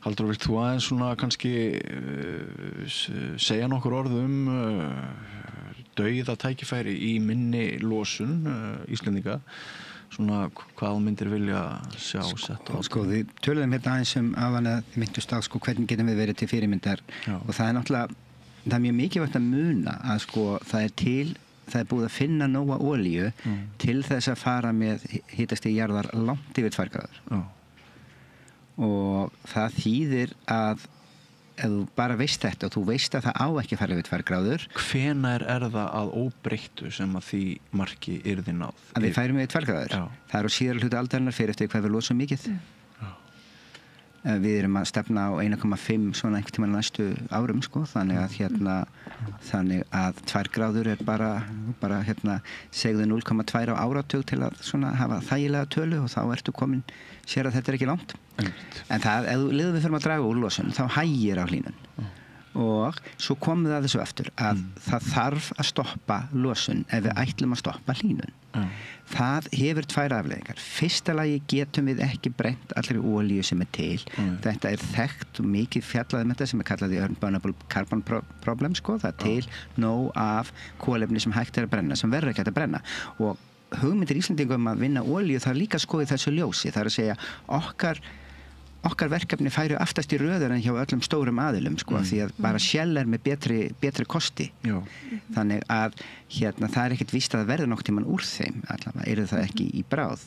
G: Halldór, vilt þú aðeins svona kannski segja nokkur orð dauða tækifæri í minni losun Íslendinga, svona hvað myndir vilja sjá sett á?
K: Við töluðum hérna aðeins áðan að þið myndust á hvernig getum við verið til fyrirmyndar og það er náttúrulega, það er mjög mikilvægt að muna að það er búið að finna nóga olíu til þess að fara með hitastig jarðar langt yfir 2 gráður. Og það þýðir að ef þú bara veist þetta og þú veist að það á ekki að fara yfir 2 gráður.
G: Hvenær er það að óbreyttu sem að því marki yrði náð?
K: Að við færum yfir 2 gráður. Það er á síðara hluta aldarinnar fyrir eftir hvað við losum mikið. Við erum að stefna á 1,5 svona einhvern tímann næstu árum þannig að 2 gráður er bara segðu 0,2 á áratug til að svona hafa þægilega tölu og þá ertu komin sér að þetta er ekki langt. En það, ef við fyrir að draga úr losun þá hægir á hlýnun og svo komum við að þessu aftur að það þarf að stoppa losun ef við ætlum að stoppa hlýnun. Það hefur tvær afleiðingar. Fyrsta lagi getum við ekki brent allri olíu sem til. Þetta þekkt og mikið fjallað þetta sem kallað Unburnable Carbon Problem, sko. Það til nóg af kolefni sem hægt að brenna, sem verður ekki hægt að brenna. Og hugmyndir Íslendingum að vinna olíu það líka skoðið þessu ljósi. Það að segja okkar verkefni færu aftast í röður en hjá öllum stórum aðilum, sko, því að bara Shell með betri kosti. Þannig að það ekkert víst að það verður nokkuð tímann úr þeim, allavega það ekki í bráð.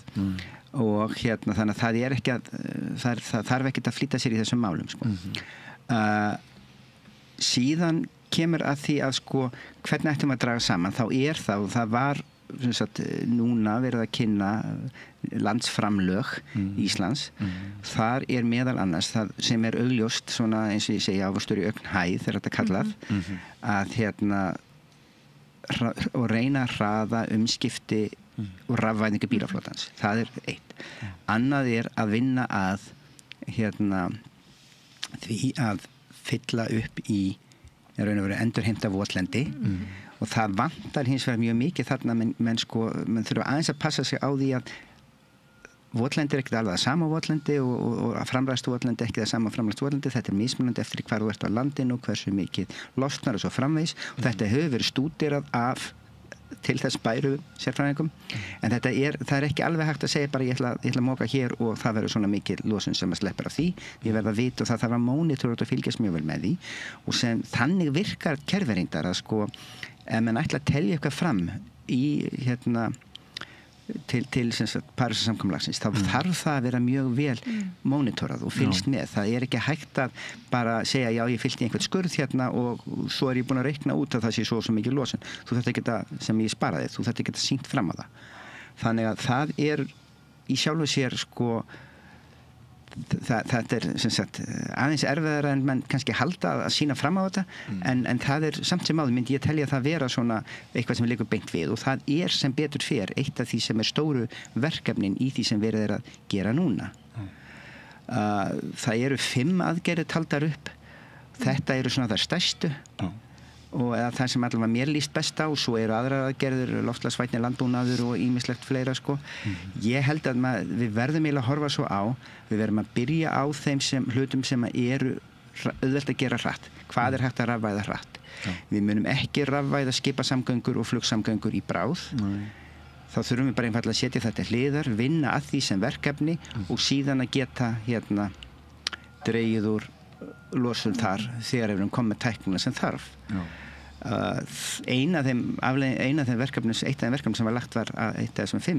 K: Og þannig að það ekki það þarf ekkert að flýta sér í þessum málum, sko. Síðan kemur að því að, sko, hvernig ættum að draga saman, þá það var núna verið að kynna landsframlög Íslands. Þar meðal annars það sem augljóst, svona eins og ég segja ávöxtur í augnhæð, þetta kallað, að og reyna að hraða umskipti og rafvæðingu bílaflotans. Það eitt. Annað að vinna að því að fylla upp í raun og veru endurheimta votlendi. Og það vantar hins vegar mjög mikið þarna, menn þurfa aðeins að passa sig á því að votlendi ekki alveg að sama votlendi og framræstu votlendi ekki það sama framræstu votlendi. Þetta mismunandi eftir hvar þú ert á landinu og hversu mikið losnar og svo framvegis. Og þetta hefur verið stúderað af til þess bæru sérfræðingum. En það ekki alveg hægt að segja bara ég ætla að móka hér og það verður svona mikið losun sem að sleppur af því. Ég verð að vita og það þarf að monitora og fylgjast mjög vel með því. Og sem þannig virkar kerfirindar að ef menn ætla að telja eitthvað fram í til Parísarsamkomulagsins, þá þarf það að vera mjög vel monitorað og fylgst með. Það ekki hægt að bara segja já, ég fylgdi einhvern skurð og svo ég búin að reikna út að það sé svo mikið losun. Þú þarft ekki að, sem ég sparaði, þú þarft ekki að sýnt fram á það. Þannig að það í sjálfu sér, sko, þetta sem sagt aðeins erfiðara en menn kannski halda að sýna fram á þetta, en það samt sem áður myndi ég telja það vera svona eitthvað sem liggur beint við og það sem betur fer eitt af því sem stóru verkefnin í því sem verið að gera núna. Það eru 5 aðgerðir taldar upp. Þetta eru svona þær stærstu og það sem allavega mér líst best á, svo eru aðrar aðgerðir, loftslagsvænni landbúnaður og ýmislegt fleira, sko. Ég held að við verðum eiginlega að horfa svo á, við verðum að byrja á þeim hlutum sem eru auðvelt að gera hratt. Hvað hægt að rafvæða hratt? Við munum ekki rafvæða skipasamgöngur og flugsamgöngur í bráð. Þá þurfum við bara einfaldlega að setja þetta hliðar, vinna að því sem verkefni og síðan að geta dregið úr losun þar þegar við komum með tæknina sem þarf. Eitt af þeim verkefnum sem var lagt var eitt af þessum 5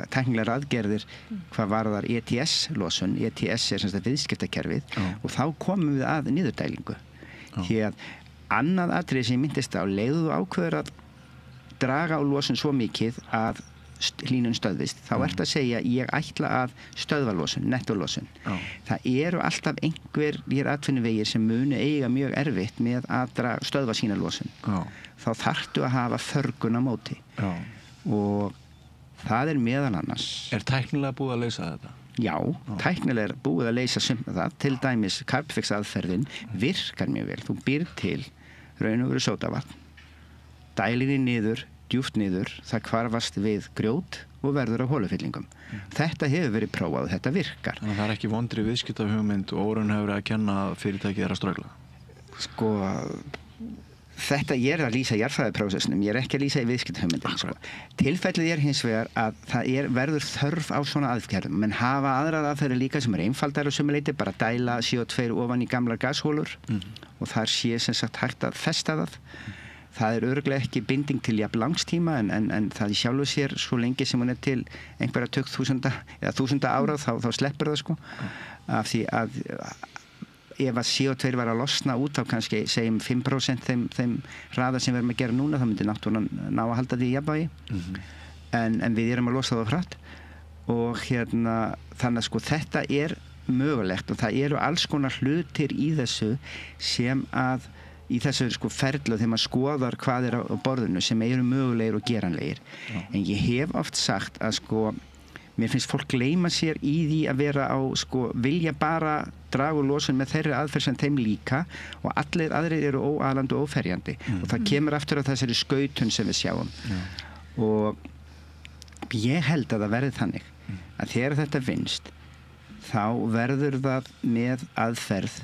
K: tæknilegar aðgerðir hvað varðar ETS-losun. ETS sem sagt viðskiptakerfið og þá komum við að niðurdælingu. Því að annað atriði sem ég myndist á, leiðu þú ákveður að draga á losun svo mikið að hlýnun stöðvist, þá að segja ég ætla að stöðva losun, nettolosun. Það eru alltaf einhverjir atvinnuvegir sem munu eiga mjög erfitt með að stöðva sína losun. Þá þarftu að hafa förgun á móti. Og það meðal annars.
G: Tæknilega búið að leysa þetta?
K: Já, tæknilega búið að leysa það. Til dæmis Carbfix aðferðin virkar mjög vel. Þú býr til raun og veru sódavatn, dælir því niður, djúpt niður, það hvarfast við grjót og verður á holufyllingum. Þetta hefur verið prófað og þetta virkar.
G: Þannig að það ekki vondri viðskiptahugmynd og órun hefur að kenna að fyrirtækið að ströggla?
K: Sko, þetta ég að lýsa jarðfræðiprósessnum, ég ekki að lýsa í viðskiptahugmyndin. Sko. Tilfellið hins vegar að það verður þörf á svona aðgerðum, menn hafa aðrar aðferðir líka sem einfaldar og sumuleyti, bara dæla CO2 ofan í gamlar gashólur og þar sé sem sagt hægt að festa það. Það örugglega ekki binding til jafn langstíma en það í sjálfu sér svo lengi sem hún til einhverja 1000 eða 1000 ára þá sleppur það, sko. Af því að ef að CO2 var að losna út á kannski segjum 5% þeim hraða sem við erum að gera núna, þá myndi náttúrulega ná að halda því í jafnvægi. En við erum að losa það hratt og þannig að sko þetta mögulegt og það eru alls konar hlutir í þessu sem að í þessu sko ferli þegar maður skoðar hvað á borðinu sem eru mögulegir og geranlegir. En ég hef oft sagt að sko mér finnst fólk gleyma sér í því að vera á, vilja bara draga úr losun með þeirri aðferð sem þeim líka og allir aðrir eru óalandi og óferjandi og það kemur aftur á þessari skautun sem við sjáum og ég held að það verði þannig að þegar þetta vinnst þá verður það með aðferð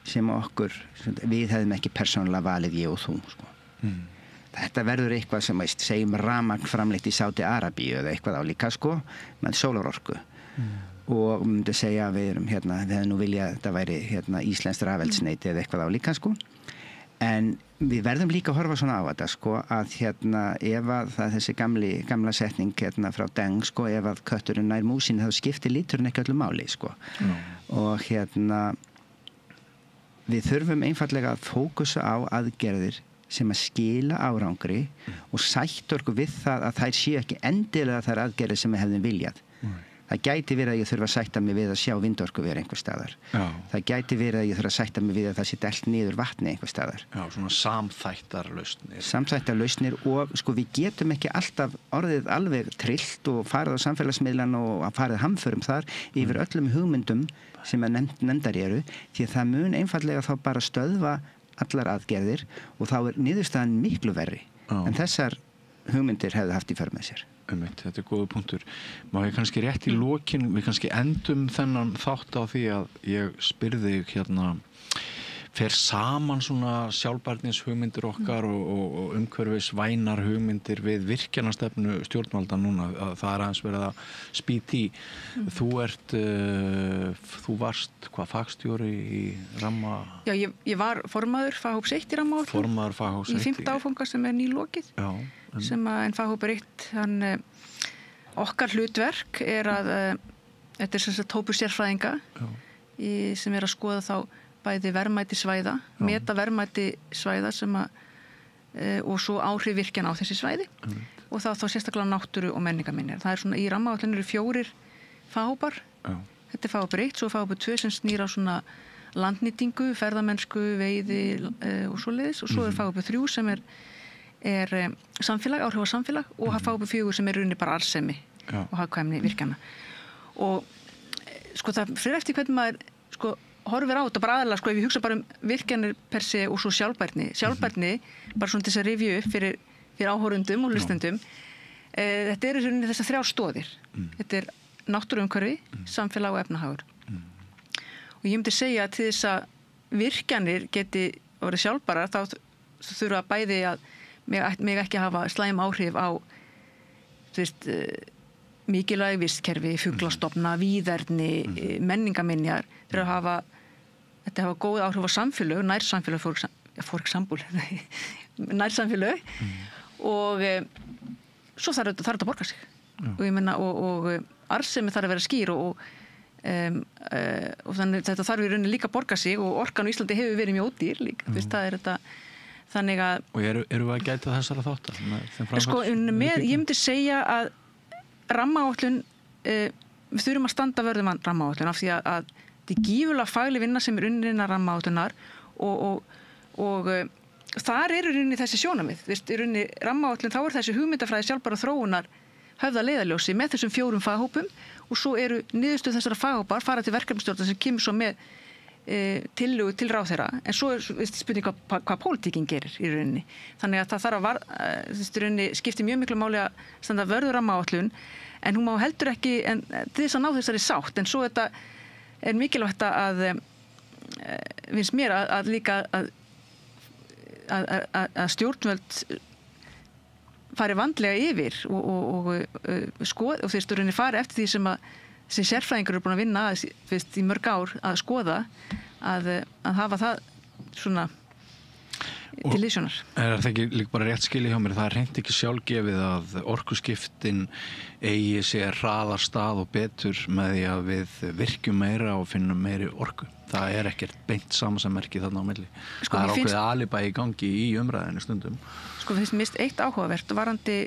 K: sem við hefðum ekki persónulega valið ég og þú Þetta verður eitthvað sem segjum rafmagn framleitt í Sádi-Arabíu eða eitthvað álíka með sólarorku og myndi segja að við hefðum nú viljað að þetta væri íslenskt rafeldsneyti eða eitthvað álíka en við verðum líka að horfa svona á þetta að ef að það þessi gamla setning frá Deng ef að kötturinn nær músinni þá skiptir liturinn ekki öllu máli og við þurfum einfallega að fókusa á aðgerðir sem að skila árangri og sætta okkur við það að þær séu ekki endilega þær aðgerðir sem við hefðum viljað. Það gæti verið að ég þurfa að sætta mig við að sjá vindorkuver einhver staðar. Það gæti verið að ég þurfa að sætta mig við að það sé dælt niður vatni einhver staðar.
G: Já, svona samþættar lausnir.
K: Samþættar lausnir og við getum ekki alltaf orðið alveg trillt og farið á samfélagsmiðlan og farið hamförum þar yfir öllum hugmyndum sem að nefndar eru því að það mun einfallega þá bara stöðva allar aðgerðir og þá niðurstaðan miklu verri en þessar hugmyndir hefðu haft í för með sér.
G: Þetta góður punktur. Má ég kannski rétt í lokin, við kannski endum þennan þátt á því að ég spyrði fer saman svona sjálfbærnis hugmyndir okkar og umhverfisvænar hugmyndir við virkjanastefnu stjórnvalda núna að það aðeins verið að spýta í. Þú varst fagstjóri í ramma...
J: Já, ég var formaður faghóps 1 í rammaáætlun.
G: Formaður faghóps 1.
J: Í 5. áfanga sem nýlokið. Já. Sem að en faghópur 1, okkar hlutverk að þetta sem sagt hópur sérfræðinga sem að skoða þá bæði verðmæti svæða, meta verðmæti svæða sem og svo áhrif virkjana á þessi svæði og þá sérstaklega náttúru og menningarminjar. Það svona í rammaáætlun eru 4 faghópar. Þetta faghópur 1, svo faghópur 2 sem snýr á svona landnýtingu, ferðamennsku, veiði og svoleiðis og svo faghópur 3 sem er samfélag, áhrif á samfélag og faghópur 4 sem rauninni bara arðsemi og hagkvæmni virkjana. Og það fyrir eftir hvernig maður horfir á þetta bara aðalega, ef ég hugsa bara virkjanir per se og svo sjálfbærni, bara svona til þess að rifja upp fyrir áhorfendum og hlustendum, þetta í rauninni þessar 3 stoðir. Þetta náttúruumhverfi, samfélag og efnahagur. Og ég myndi segja að til þess að virkjanir geti orðið sjálfbærar, þá þurfa bæði að mig ekki hafa slæm áhrif á mikilvæg vistkerfi, fuglastofna, víðerni, menningarminjar, þetta hafa góð áhrif á samfélög, nærsamfélög for example, nærsamfélög og svo þarf þetta að borga sig og ég menna og arðsemi þarf að vera skýr og þannig þetta þarf í rauninni líka að borga sig og orkan á Íslandi hefur verið mjög ódýr líka, það þetta þannig að...
G: Og eru við að gæta þessara þáttar?
J: Ég myndi segja að rammaáætlun, við þurfum að standa vörðum rammaáætlun af því að þetta er gífurlega fagleg vinna sem unnin innan rammaáætlunar og þar rauninni þessi sjónarmið. Í rauninni rammaáætlun þá þessi hugmyndafræði sjálfbæra þróunar höfð að leiðarljósi með þessum 4 faghópum og svo eru niðurstöð þessara faghópar fara til verkefnisstjórnar sem kemur svo með tillögu til ráðherra en svo spurning hvað pólitíkin gerir í rauninni. Þannig að það þarf að skiptir mjög miklu máli að standa vörður rammaáætlun en hún má heldur ekki til þess að ná þessari sátt en svo þetta mikilvægt að finnst mér að líka að stjórnvöld fari vandlega yfir og skoða og þeir rauninni fari eftir því sem sérfræðingur eru búin að vinna í mörg ár að skoða að hafa það svona til liðsjónar.
G: Það ekki líka bara rétt skilja hjá mér, það hreint ekki sjálfgefið að orkuskiptin eigi sér hraðar stað og betur með því að við virkjum meira og finnum meiri orku. Það ekkert beint samasemmerki þarna á milli. Það ákveðið alibæ í gangi í umræðinu stundum.
J: Það finnst mist eitt áhugavert varandi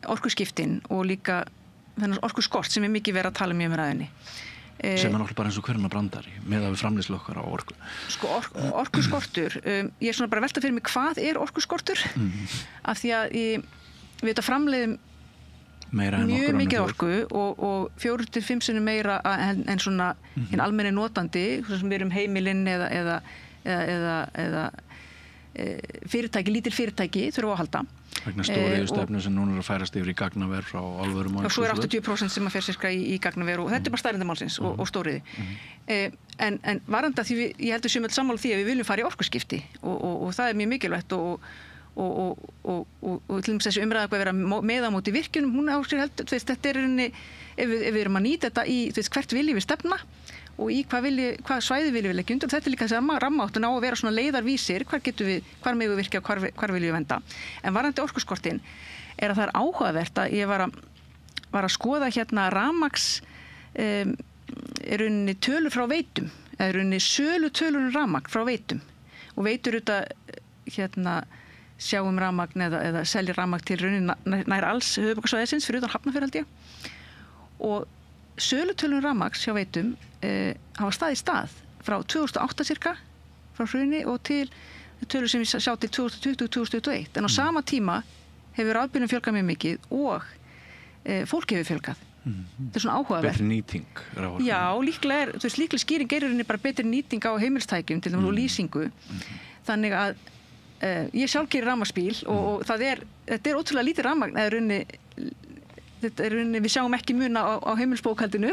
J: orkuskiptin og líka þennan orkuskort sem mikið verið að tala um í umræðinni.
G: Sem náttúrulega bara eins og hverjana brandari með að við framleiðslu okkar á orku.
J: Orkuskortur, ég svona bara velta fyrir mig hvað orkuskortur? Af því að við þetta framleiðum mjög mikið orku og 4-5 sinnum meira en svona hinn almenni notandi, sem við heimilinn eða fyrirtæki, lítil fyrirtæki þurfa að halda.
G: Vegna stóriðjustefnu sem núna að færast yfir í gagnaver frá álverum og
J: svo 80% sem að fer sirka í gagnaver og þetta bara stærðindamálsins og stóriði. En varðandi því ég heldur sem öll sammála því að við viljum fara í orkuskipti og það mjög mikilvægt og til dæmis þessi umræða að vera með á móti virkjunum, hún á sér heldur, þetta rauninni, ef við erum að nýta þetta í hvert viljum við stefna og í hvað svæði viljum við leggja undir. Þetta líka þessi rammaáttun á að vera svona leiðarvísir, hvar megum við virkja og hvar viljum við venda. En varðandi orkuskortinn að það áhugavert að ég var að skoða hérna rafmagns rauninni tölur frá Veitum, rauninni sölu tölur rafmagn frá Veitum og Veitur hérna sjáum rafmagn eða selja rafmagn til rauninni nær alls höfuðborgarsvæðisins fyrir utan Hafnarfjörð held ég. Og sölutölun rafmagns hjá Veitum hafa staðið í stað frá 2008 cirka, frá hruni og til tölur sem við sjá til 2020-2021. En á sama tíma hefur rafbílum fjölgað mjög mikið og fólk hefur fjölgað. Þetta svona áhugavert.
G: Betri nýting raforku.
J: Já, líklega skýring rauninni bara betri nýting á heimilstækjum til dæmis og lýsingu. Þannig að ég sjálf keyri rafmagnsbíl og þetta ótrúlega lítið rafmagn eða rauninni við sjáum ekki muna á heimilsbókhaldinu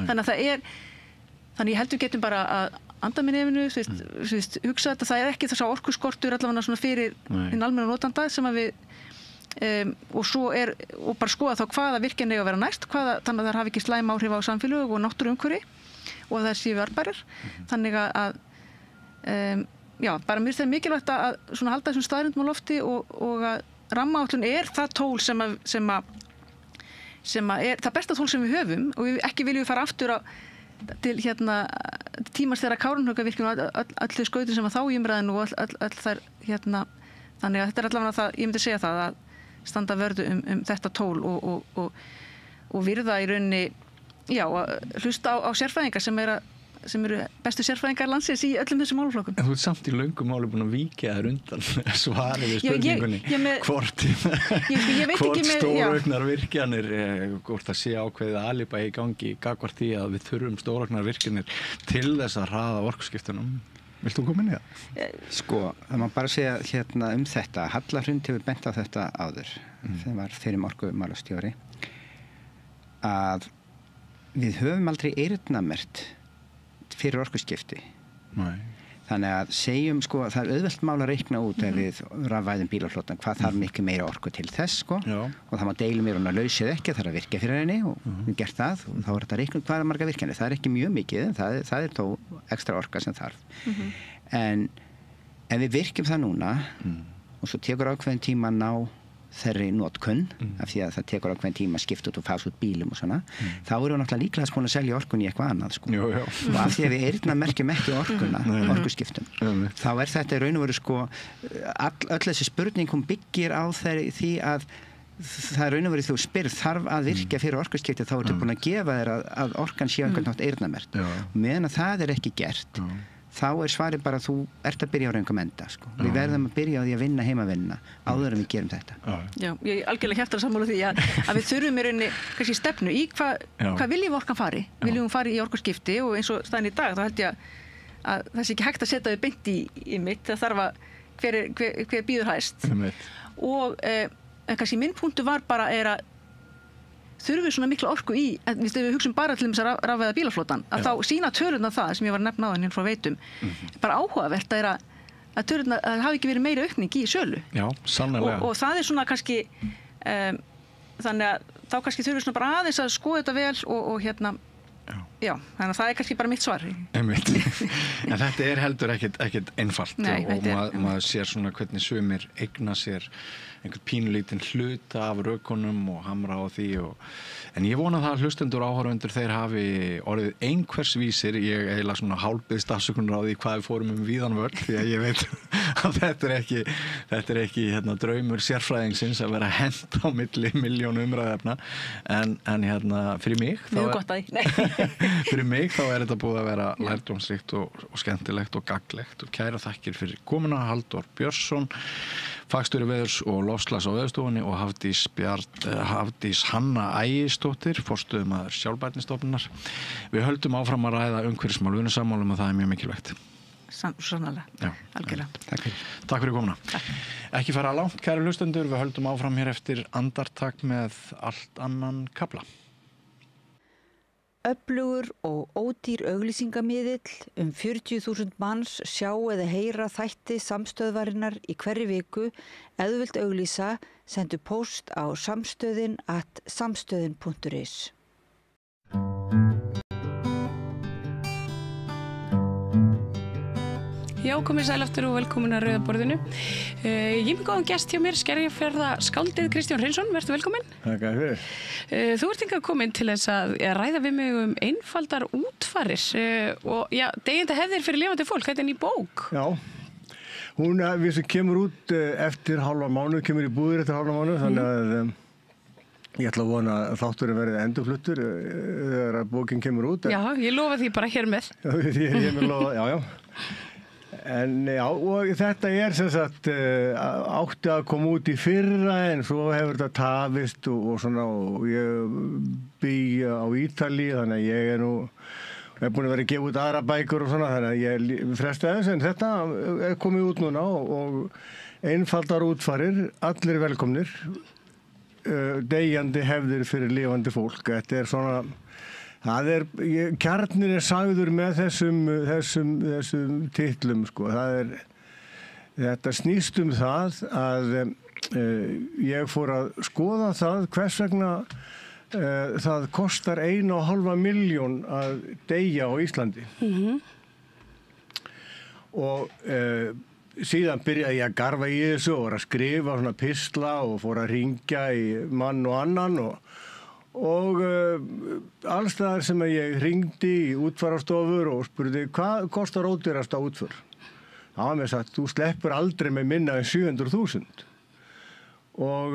J: þannig að þannig ég heldur getum bara að anda með nefnu hugsa þetta, það ekki þess að orkuskortur allavega svona fyrir hinn almenna notanda sem að við og svo og bara skoða þá hvaða virkjun eiga að vera næst, þannig að það hafi ekki slæm áhrif á samfélög og náttúruumhverfi og það séu arðbærir þannig að já, bara mér finnst það mikilvægt að svona halda þessum staðrindum á lofti og að rammaáætlun það tól sem það besta tól sem við höfum og við ekki viljum fara aftur til tímans þegar Kárahnjúkavirkjun og öll þau skautin sem var þá í umræðinu og öll þær þannig að þetta allavega það, ég myndi segja það að standa vörðu þetta tól og virða í rauninni já, hlusta á sérfræðingar sem eru bestu sérfræðingar landsins í öllum þessum málaflokkum.
G: En þú ert samt í löngum máli búin að víkja þér undan svarið við spurningunni hvort stórauknar virkjanir hvort það sé ákveðið alibæ í gangi gagnvart því að við þurfum stórauknar virkjanir til þess að hraða orkuskiptunum. Vilt þú koma inn í það?
K: Sko, það má bara segja þetta. Halla Hrund hefur bent á þetta áður sem var fyrir orkumálastjóri að við höfum aldrei eyrnamerkt fyrir orkuskipti.
G: Nei.
K: Þannig að segjum, sko, það auðvelt mál að reikna út ef við rafvæðum bílaflotan hvað þarf mikið meira orku til þess, sko, og það má deila mér hún að lausið ekki, það þarf að virka fyrir henni og við gert það og þá þetta reikna hvað marga virkjanir. Það ekki mjög mikið, en það þó ekstra orka sem þarf. En við virkjum það núna og svo tekur ákveðin tíma að ná þeirri notkun af því að það tekur ákveðin tíma að skipta út og fasa út bílum og svona þá erum við náttúrulega líklega búin að selja orkun í eitthvað annað sko. Og af því að við eyrnamerkjum ekki orkuna orkuskiptum þá þetta í raun og veru sko öll þessi spurning hún byggir á því að það er raun og veru þú spyrð þarf að virka fyrir orkuskipti þá ertu búin að gefa þér að orkan sé einhvern nátt eyrnamerkt og meðan að það ekki gert þá svarið bara að þú ert að byrja á röngum enda sko. Við verðum að byrja á því að vinna heimavinna áður en við gerum þetta.
J: Já, ég algjörlega hjartar sammála því að við þurfum í rauninni kannski stefnu í hvað viljum orkan fari? Viljum við fari í orkuskipti og eins og staðan í dag þá held ég að það sé ekki hægt að setja þau beint í mitt, það þarf að hver býður hæst og kannski minn punktu var bara að þurfum við svona mikla orku í, við hugsaum bara til þess að rafvæða bílaflotan, að þá sína tölurna það sem ég var að nefna áðan frá Veitum, bara áhugavert að tölurna, það hafi ekki verið meiri aukning í sölu.
G: Já, sannarlega.
J: Og það svona kannski, þannig að þá kannski þurfum við svona bara aðeins að skoða þetta vel og já, þannig að það kannski bara mitt svar.
G: Einmitt. En þetta heldur ekkert einfalt og maður sér svona hvernig sumir eigna sér einhvern pínulítinn hluta af rökunum og hamra á því en ég vona það að hlustendur áhorfendur þeir hafi orðið einhvers vísir ég eiginlega svona hálfbiðst afsökunar á því hvað við fórum víðan völl því að ég veit að þetta er ekki draumur sérfræðingsins að vera hent á milli milljón umræðefna en fyrir mig fyrir mig þá þetta búið að vera lærdómsríkt og skemmtilegt og gagnlegt og kæra þakkir fyrir komuna Halldór Björnsson fagstjóri veðurs og loftslags á Veðurstofunni og Hafdís Hanna Ægisdóttir, forstöðumaður Sjálfbærnistofnunar. Við höldum áfram að ræða umhverfismál, við erum sammála og það er mjög mikilvægt.
J: Sannarlega, algjörlega.
G: Takk fyrir komuna. Ekki fara langt, kæru hlustendur, við höldum áfram hér eftir andartak með allt annan kafla.
I: Öflugur og ódýr auglýsingamiðill 40.000 manns sjá eða heyra þætti samstöðvarinnar í hverri viku. Ef þú vilt auglýsa, sendu póst á samstöðin@samstöðin.is.
C: Já, komið sæl aftur og velkomin að Rauða borðinu. Ég er með góðan gest hjá mér, Skerjafjarða skáldið Kristján Hreinsson, vertu velkomin.
L: Takk fyrir.
C: Þú ert hingað komin til þess að ræða við mig einfaldar útfarir og já, deyjandi hefðir fyrir lifandi fólk, þetta er ný bók.
L: Já, hún við sem kemur út eftir hálfa mánuð, kemur í búðir eftir hálfa mánuð, þannig að ég ætla að vona að þátturinn verði endurfluttur þegar bókin kemur út.
C: Já, ég lofa því bara hér með.
L: Ég með lofa, já. En já, og þetta sem sagt átti að koma út í fyrra en svo hefur þetta tafist og svona og ég bý á Ítalíu þannig að ég er búin að vera að gefa út aðra bækur og svona þannig að ég fresti aðeins en þetta er komið út núna og einfaldar útfarir, allir velkomnir, deyjandi hefðir fyrir lifandi fólk. Þetta er svona kjarnir er sagður með þessum titlum, sko. Þetta snýst það að ég fór að skoða það hvers vegna það kostar 1,5 milljón að deyja á Íslandi. Og síðan byrjaði ég að garfa í þessu og var að skrifa svona pistla og fór að hringja í mann og annan og allstaðar sem ég hringdi í útfararstofur og spurði hvað kostar ódýrast á útför. Það var mér sagt, þú sleppur aldrei með minna en 700.000. Og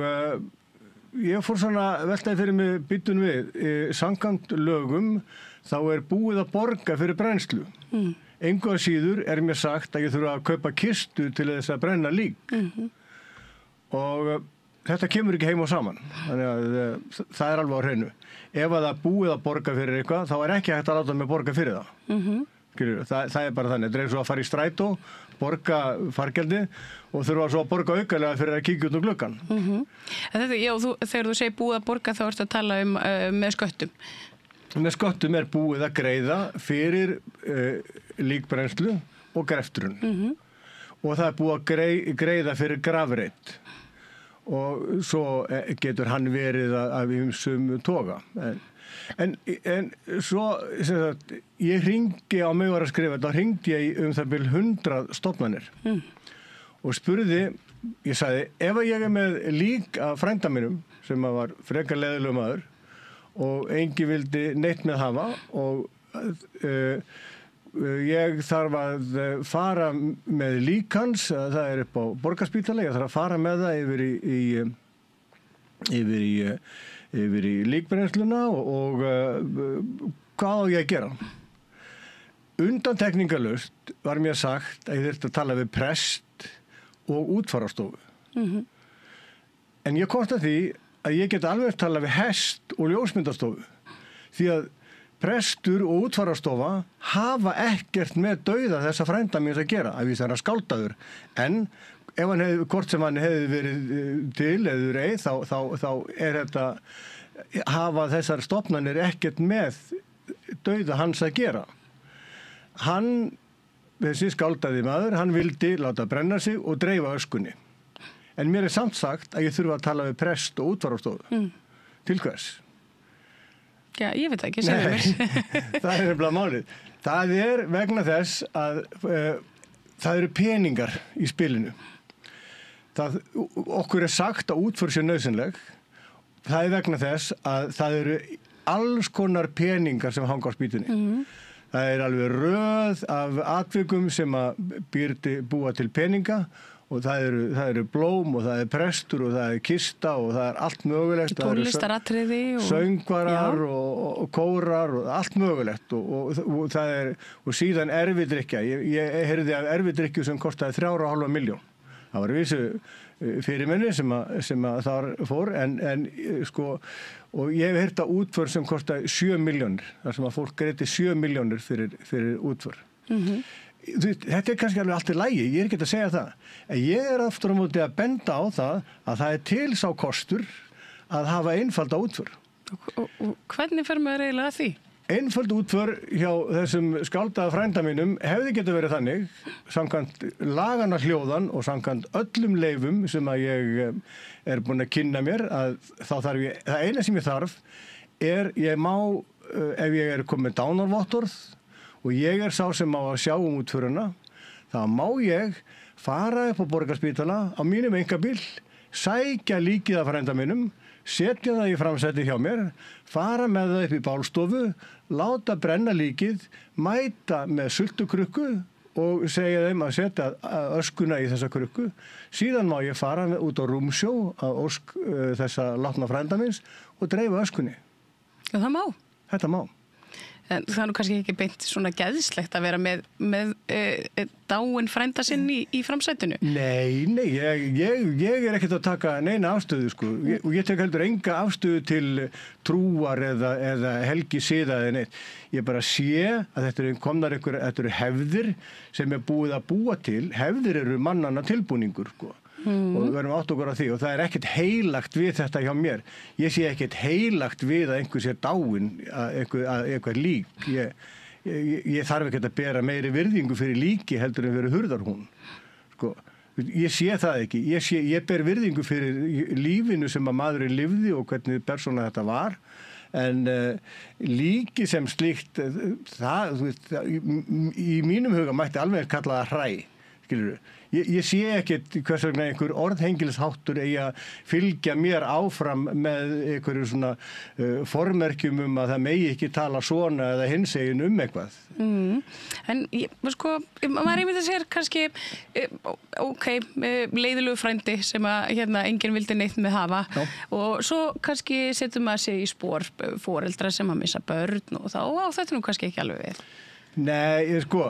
L: ég fór svona veltaði fyrir mig byttun við, samkvæmt lögum þá er búið að borga fyrir brennslu. Engu að síður er mér sagt að ég þurfa að kaupa kistu til þess að brenna lík. Og þetta kemur ekki heim og saman, þannig að það er alveg á hreinu. Ef að það búið að borga fyrir eitthvað, þá er ekki hægt að láta mig borga fyrir það. Það er bara þannig, þetta er eins og að fara í strætó, borga fargjaldi og þurfa svo að borga aukalega fyrir að kíkja út um gluggann.
C: Þegar þú segir búið að borga þá ertu að tala með sköttum?
L: Með sköttum er búið að greiða fyrir líkbrennslu og greftrun. Og það er búið að greiða fyrir grafreit. Og svo getur hann verið af ýmsum toga. En svo, sagt, ég hringi á mig var að skrifa, þá hringdi ég það bil 100 stofnanir og spurði, ég sagði, ef ég með lík af frænda mínum, sem var frekar leiðilegur maður og enginn vildi neitt með hafa og ég þarf að fara með lík hans, það er upp á Borgarspítala, ég þarf að fara með það yfir í líkbrennsluna og hvað á ég að gera? Undantekningarlaust var mér sagt að ég þurfti að tala við prest og útfararstofu. En ég komst að því að ég get alveg tala við hest og ljósmyndastofu því að prestur og útfararstofa hafa ekkert með dauða þessa frænda míns að gera, að vísa hann að skáldaður. En ef hann hvort sem hann hefði verið til eða ei, þá er þetta, hafa þessar stofnanir ekkert með dauða hans að gera. Hann, þessi skáldaði maður, hann vildi láta brenna sig og dreifa öskunni. En mér er samt sagt að ég þurfa að tala við prest og útfararstofu. Til hvers?
C: Já, ég veit ekki, segðu mér.
L: Það er nefnilega málið. Það er vegna þess að það eru peningar í spilinu. Okkur er sagt að útför sé nauðsynleg. Það er vegna þess að það eru alls konar peningar sem hanga á spýtunni. Það er alveg röð af atvikum sem að búa til peninga og það eru blóm og það er prestur og það er kista og það er allt mögulegt.
C: Tónlistaratriði og
L: söngvarar og kórar og allt mögulegt og það er, og síðan erfidrykkja. Ég heyrði af erfidrykkju sem kostaði 3,5 milljón. Það var vissu fyrirmenni sem að þar fór en sko, og ég hef heyrt að útför sem kosta 7 milljónir, þar sem að fólk greiti 7 milljónir fyrir útför. Þetta kannski alveg allt í lagi, ég ekki að segja það, en ég aftur á móti að benda á það að það til sá kostur að hafa einfalda útför.
C: Og hvernig fer maður eiginlega að því?
L: Einföld útför hjá þessum skáldaða frænda mínum hefði getað verið þannig, samkvæmt lagana hljóðan og samkvæmt öllum leifum sem að ég búin að kynna mér, að þá þarf ég, það eina sem ég þarf ég má, ef ég komið dánarvottorð og ég sá sem á að sjá útföruna, þá má ég fara upp á Borgarspítala á mínum einkabíl, sækja líkið af frænda mínum, setja það í framsæti hjá mér, fara með það upp í bálstofu, láta brenna líkið, mæta með sultukrukku og segja þeim að setja öskuna í þessa krukku. Síðan má ég fara út á rúmsjó að ósk þessa látna frænda minns og dreifa öskunni.
C: Já, það má.
L: Þetta má.
C: En það er nú kannski ekki beint svona geðslegt að vera með dáin frænda sinn í framsætinu.
L: Nei, ég ekkert að taka neina afstöðu, sko. Og ég tek heldur enga afstöðu til trúar eða helgi siða eða neitt. Ég bara sé að þetta eru hefðir sem búið að búa til. Hefðir eru mannanna tilbúningur, sko. Og við verðum átt okkur á því og það ekkert heilagt við þetta hjá mér. Ég sé ekkert heilagt við að einhver sé dáinn, eitthvað lík. Ég þarf ekkert að bera meiri virðingu fyrir líki heldur en fyrir hurðarhún. Sko, ég sé það ekki. Ég ber virðingu fyrir lífinu sem að maðurinn lifði og hvernig persóna þetta var. En líki sem slíkt, í mínum huga mætti alveg kalla það hræ, skilurðu. Ég sé ekkert hvers vegna einhver orðhengilsháttur eigi að fylgja mér áfram með einhverju svona formerkjum að það megi ekki tala svona eða hinsegin eitthvað.
C: En sko, maður einmitt að segja kannski, leiðilegu frændi sem að enginn vildi neitt með hafa. Já. Og svo kannski setur maður sig í spor foreldra sem að missa börn og þá á þetta nú kannski ekki alveg við.
L: Nei, sko,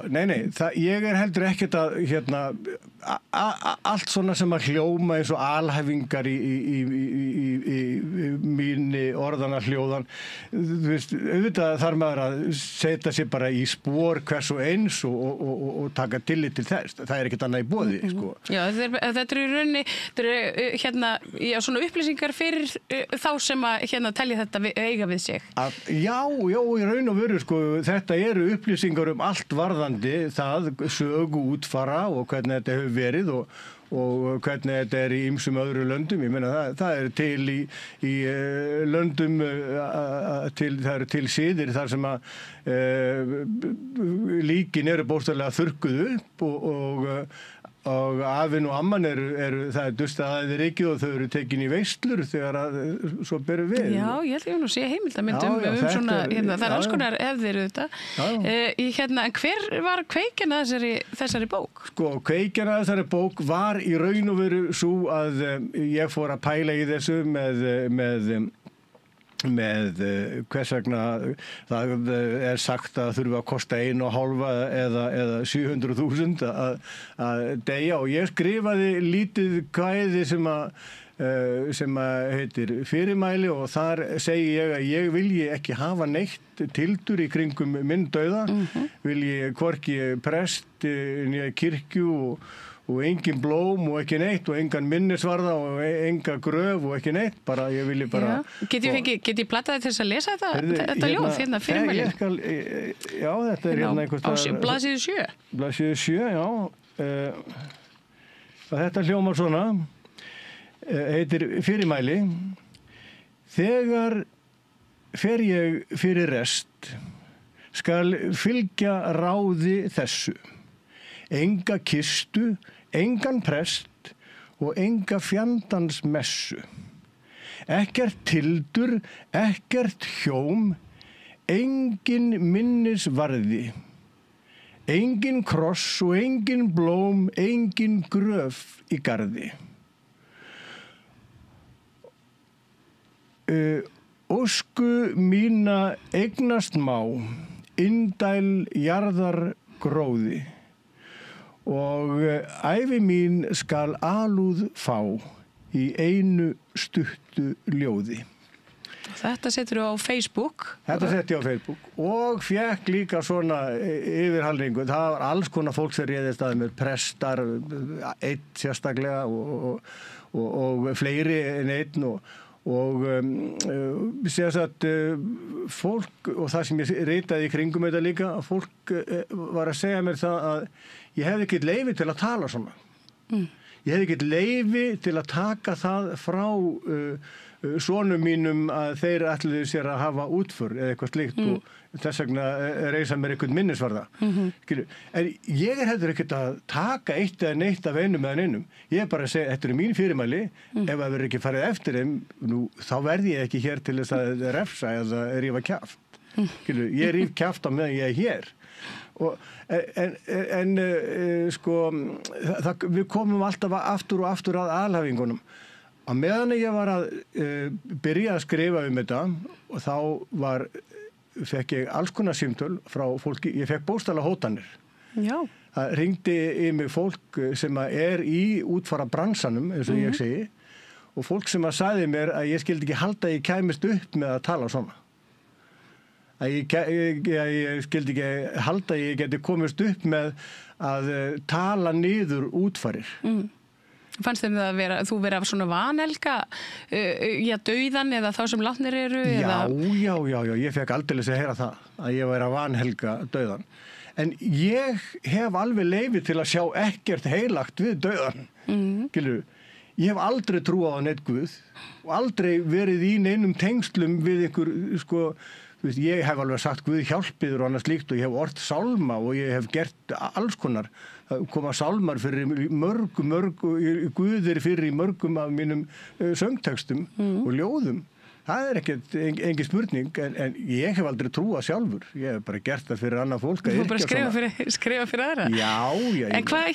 L: ég heldur ekkert að allt svona sem að hljóma eins og alhæfingar í mínu orðana hljóðan, þú veist, auðvitað þarf maður að setja sér bara í spor hvers og eins og taka tillit til þess, það ekkert annað í boði, sko.
C: Já, þetta eru í rauninni, svona upplýsingar fyrir þá sem að telja þetta eiga við sig.
L: Já, í raun og veru, sko, þetta eru upplýsingar allt varðandi það sögu útfara og hvernig þetta hefur verið og hvernig þetta í ýmsum öðru löndum. Ég meina það til í löndum það eru til siðir þar sem að líkin eru bókstaflega þurrkuð upp og afinn og amman það dustað rykið og þau eru tekin í veislur þegar svo berum við.
C: Já, ég held ég nú sé heimildamyndum svona, það alls konar hefðir þetta. En hver var kveikjan að þessari bók?
L: Sko, kveikjan að þessari bók var í raun og veru svo að ég fór að pæla í þessu með hvers vegna það sagt að þurfa að kosta 1,5 eða 700.000 að deyja og ég skrifaði lítið kvæði sem að heitir Fyrirmæli og þar segi ég að ég vilji ekki hafa neitt tildur í kringum minn dauða, vilji hvorki prest nýja kirkju og engin blóm og ekki neitt og engan minnisvarða og enga gröf og ekki neitt, bara ég vilji bara...
C: Get ég plattaði til þess að lesa þetta ljóð, Fyrirmæli?
L: Já, þetta einhvers staðar...
C: Blaðsíðu 7?
L: Blaðsíðu 7, já. Þetta hljómar svona, heitir Fyrirmæli. Þegar fer ég fyrir rest, skal fylgja ráði þessu. Enga kistu, engan prest og enga fjandans messu. Ekkert tildur, ekkert hjóm, engin minnisvarði. Engin kross og engin blóm, engin gröf í garði. Ósku mína eignast má, indæl jarðar gróði. og ævi mín skal alúð fá í einu stuttu ljóði.
C: Þetta setur þú á Facebook?
L: Þetta setti ég á Facebook og fekk líka svona yfirhalningu. Það var alls konar fólk sem réðist að mér, prestar, einn sérstaklega og fleiri en einn og sérsagt fólk, og það sem ég ritaði í kringum þetta líka, fólk var að segja mér það að ég hefði ekki leyfi til að tala svona. Ég hefði ekki leyfi til að taka það frá sonum mínum að þeir ætluðu sér að hafa útför eða eitthvað slíkt og þess vegna reisa mér einhvern minnisvarða. En ég heldur ekkert að taka eitt eða neitt af einum eða neinum. Ég bara að segja, þetta eru mín fyrirmæli, ef það verður ekki farið eftir þeim, þá verð ég ekki hér til þess að refsa eða rífa kjaft. Ég ríf kjaft á meðan ég hér. Við komum alltaf aftur og aftur að alhafingunum. Á meðan ég var að byrja að skrifa þetta og þá fekk ég alls konar símtöl frá fólki, ég fekk bókstaflega hótanir.
C: Já.
L: Það ringdi í mig fólk sem í útfara bransanum, eins og ég segi, og fólk sem sagði mér að ég skildi ekki halda að ég kæmist upp með að tala svona. Að ég skildi ekki halda að ég geti komist upp með að tala niður útfarir.
C: Fannst þeim það að þú vera svona vanhelga dauðan eða þá sem látnir eru?
L: Já, ég fekk aldeilis að heyra það, að ég væri að vanhelga dauðan. En ég hef alveg leyfi til að sjá ekkert heilagt við dauðan. Ég hef aldrei trúað á neitt Guð og aldrei verið í neinum tengslum við einhver, ég hef alveg sagt Guð hjálpiður og annað slíkt og ég hef ort sálma og ég hef gert alls konar. Koma sálmar fyrir Guðir fyrir mörgum af mínum söngtekstum og ljóðum. Það engin spurning, en ég hef aldrei trúað sjálfur. Ég hef bara gert það fyrir annað fólk.
C: Þú bara skrifa fyrir aðra?
L: Já.
C: En hvað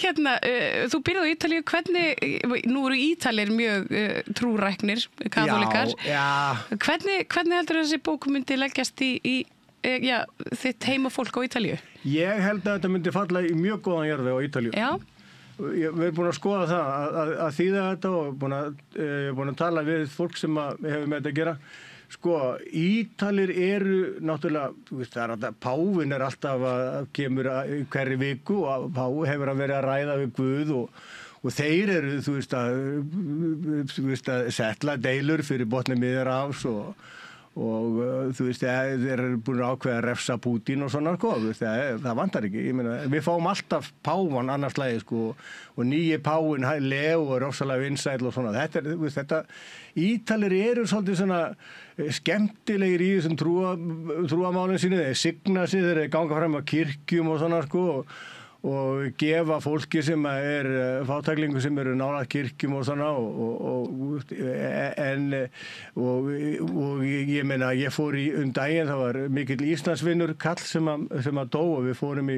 C: þú byrjaði á Ítalíu, hvernig, nú eru Ítalir mjög trúræknir, kaþólikar.
L: Já.
C: Hvernig heldur þessi bók myndi leggjast í þitt heimafólk á Ítalíu?
L: Ég held að þetta myndi falla í mjög góðan jarðveg á Ítalíu.
C: Já.
L: Við erum búin að skoða það að þýða þetta og búin að tala við fólk sem hefur með þetta að gera. Ítalir eru náttúrulega, Páfinn alltaf að kemur hverri viku og Páfi hefur að vera að ræða við Guð og þeir eru, að setla deilur fyrir botni Miðjarðarhafs og þeir eru búin að ákveða að refsa Pútín og svona, það vantar ekki. Ég meina, við fáum alltaf páfan annars lagi, og nýji páfinn, Leo og rosalega vinsæll og svona. Þetta Ítalir eru svolítið svona skemmtilegir í þessum trúamálum sínu, þeir signa sig, þeir ganga fram á kirkjum og svona, og gefa fólki sem fátæklingu sem eru nálægt kirkjum og svona og ég meina ég fór í daginn, það var mikill Íslandsvinur kall sem að dó og við fórum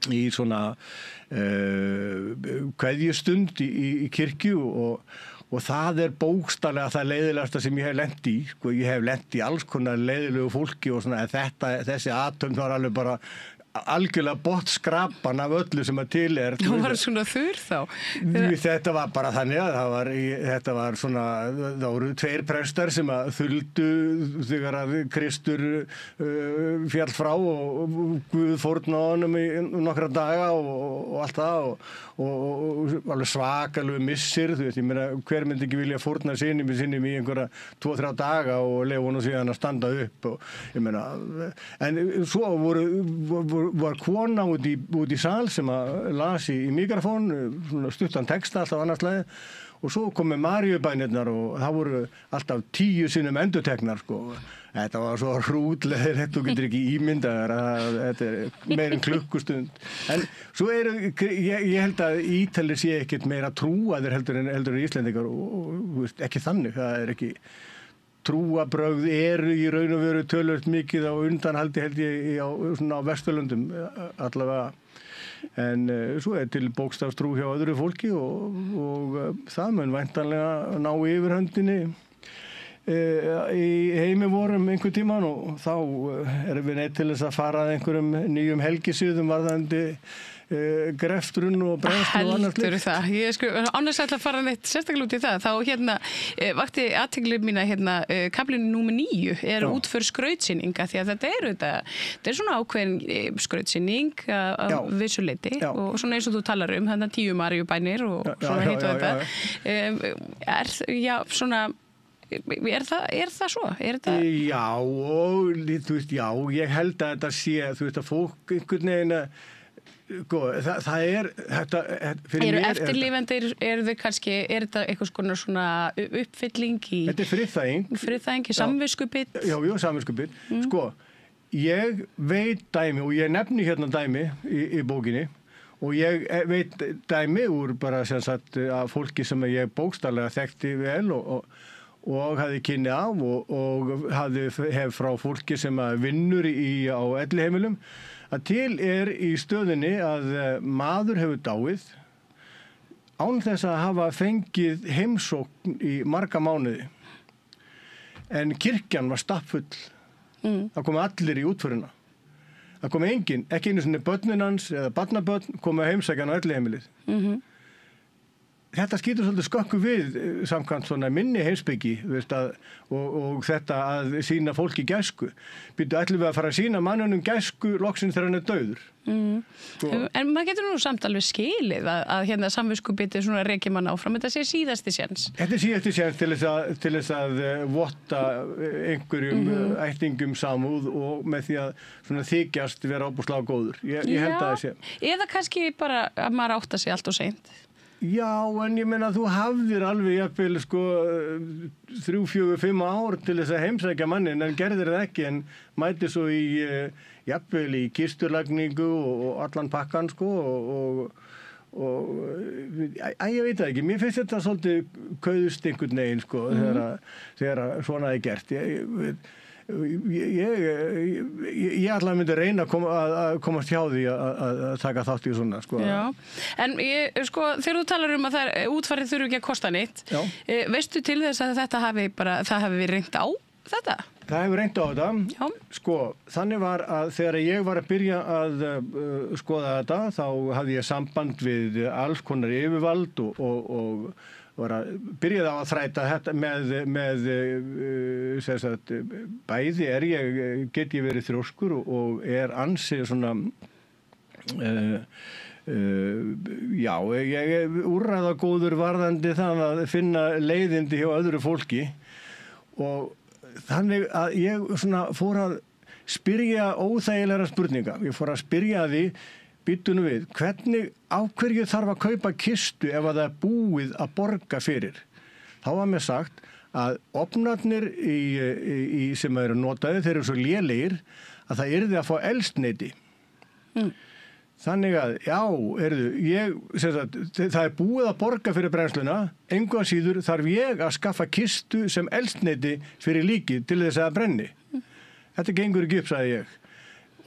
L: í svona kveðjustund í kirkju og það bókstaflega það leiðilegasta sem ég hef lent í, ég hef lent í alls konar leiðilegu fólki og svona, þessi athöfn var alveg bara algjörlega bottskrapan af öllu sem til
C: Þú var svona þurr þá?
L: Þetta var bara þannig að þetta var svona, það voru 2 prestar sem að þuldu þegar að Kristur fjall frá og Guð fórna honum í nokkra daga og allt það og alveg svakalegu missir, ég meina, hver myndi ekki vilja fórna sinni í einhverja 2-3 daga og lefa honum síðan að standa upp og ég meina, en svo var kona út í sal sem að las í mikrofón, stuttan texta alltaf annars lagi og svo komu Maríubænirnar og það voru alltaf 10 sinnum endurteknar Þetta var svo hrútlega, þú getur ekki ímyndað þetta meir en klukkustund. En svo ég held að Ítalir sé ekkert meira trúaðir heldur en Íslendingar og ekki þannig, það ekki trúabrögð eru í raun og veru töluvert mikið á undanhaldi held ég á Vesturlöndum allavega. En svo til bókstafstrú hjá öðru fólki og það mun væntanlega ná yfirhöndinni í heimi vorum einhver tíman og þá erum við neitt til þess að fara að einhverjum nýjum helgisíðum varðandi greftrun og brennslu og annars
C: Heldur það. Ég ánægst að fara neitt sérstaklega út í það. Þá vakti athygli mína kaflinn númer 9 útför skrautsýninga því að þetta er svona ákveðin skrautsýning af vissu leyti og svona eins og þú talar þannig 10 Maríubænir og svona heitu þetta. Er það svo?
L: Já, og þú veist, ég held að þetta sé, þú veist, að fólk einhvern veginn það þetta fyrir mér
C: eftirlifendur, þau kannski þetta eitthvað svona uppfylling í
L: þetta
C: friðþæging, samviskubitt
L: já, samviskubitt sko, ég veit dæmi og ég nefni hérna dæmi í bókinni og ég veit dæmi úr bara sem sagt af fólki sem ég bókstaflega þekkti vel og hafði kynni af og hef frá fólki sem vinnur á elliheimilum að til í stöðinni að maður hefur dáið án þess að hafa fengið heimsókn í marga mánuði. En kirkjan var stappfull. Það komu allir í útförina. Það komu enginn, ekki einu sinni börnin hans eða barnabörn komu að heimsækja á elliheimilið. Þetta skýtur svolítið skökku við samkvæmt svona minni heimspeki og þetta að sína fólki gæsku. Ætlum við að fara að sína mannunum gæsku loksins þegar hann er dauður.
C: En maður getur nú samt alveg skilið að samviskubitið svona rekið mann áfram. Þetta sé síðasti séns.
L: Þetta er síðasti séns til þess að votta einhverjum ættingum samúð og með því að svona þykjast vera óbúslega góður. Ég held að það sé.
C: Eða kannski bara að maður átta sig allt og seint.
L: Já, en ég meina þú hafðir alveg jafnvel 3, 4, 5 ár til þess að heimsækja mannin en gerðir það ekki en mæti svo í jafnvel í kisturlagningu og allan pakkan og ég veit það ekki, mér finnst þetta svolítið kauðust einhvern veginn þegar svona er gert. Ég ætla að myndi reyna að komast hjá því að taka þátt í svona
C: Já, en þegar þú talar að útfarið þurfi ekki að kosta neitt veistu til þess að þetta hafi verið reynt á þetta?
L: Það hefur reynt á þetta þannig var að þegar ég var að byrja að skoða þetta þá hafði ég samband við alls konar yfirvald og byrjaði á að þræta þetta með bæði get ég verið þrjóskur og ansi svona ég úrræðagóður varðandi það að finna leiðindi hjá öðru fólki og þannig að ég svona fór að spyrja óþægilegra spurninga. Ég fór að spyrja því býtunum við, á hverju þarf að kaupa kistu ef að það er búið að borga fyrir? Þá var mér sagt að ofnarnir sem eru notaði, þeir eru svo lélegir að það yrði að fá eldsneyti. Þannig að, það er búið að borga fyrir brennsluna, engu að síður þarf ég að skaffa kistu sem eldsneyti fyrir líkið til þess að brenni. Þetta gengur ekki upp, sagði ég.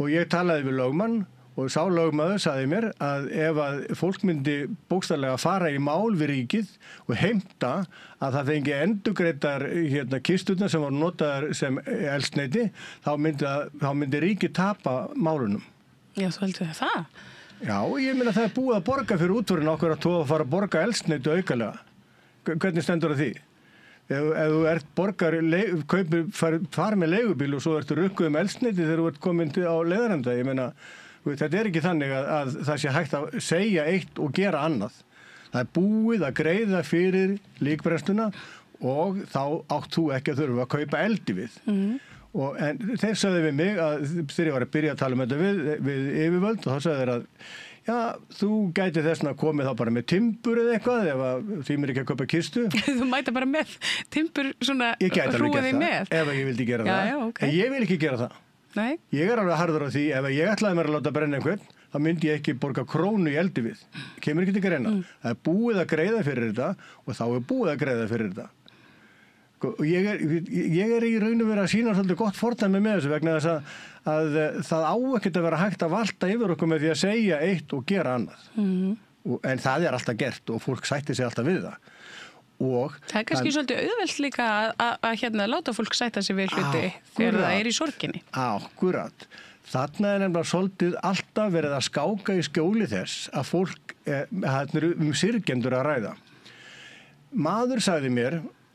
L: Og ég talaði við lögmann og sá lögmaður sagði mér að ef að fólk myndi bókstaflega fara í mál við ríkið og heimta að það fengi endurgreiddar kisturnar sem voru notaðar sem eldsneyti, þá myndi ríkið tapa málunum.
C: Já, þú heldur það?
L: Já, ég meina það er búið að borga fyrir útförin okkur að fara að borga eldsneyti aukalega. Hvernig stendur það því? Ef þú ert borgar, far með leigubíl og svo ertu rukkuð eldsneyti þegar þú ert komin á leiðarenda, ég meina þetta er ekki þannig að það sé hægt að segja eitt og gera annað. Það er búið að greiða fyrir líkbrennsluna og þá átt þú ekki að þurfa að kaupa eldi við. En þeir sagði við mig að þegar ég var að byrja að tala um þetta við yfirvöld og þá sagði þeir að þú gæti þess að komið þá bara með timbur eða eitthvað ef því mér ekki að kaupa kistu.
C: Þú mæta bara með timbur svona hrúaði með?
L: Ef ég vildi gera það.
C: Okay.
L: En ég vil ekki gera það.
C: Nei.
L: Ég er alveg harður á því ef ég ætlaði mér að láta brenna einhvern þá myndi ég ekki borga krónu í eldi við. Kemur ekki til greina. Það er búið að greiða fyrir þetta og þá er búið að greiða fyrir þetta. Og ég er í raun og vera að sína svolítið gott fordæmi með þessu vegna þess að það á ekkert að vera hægt að valta yfir okkur með því að segja eitt og gera annað. En það er alltaf gert og fólk sættir sig alltaf við það.
C: Það er kannski svolítið auðvelt líka að hérna láta fólk sætta sig við hluti þegar það í sorginni.
L: Akkurat. Þarna nefnilega svolítið alltaf verið að skáka í skjóli þess að fólk syrgjendur að ræða. Maður sagði mér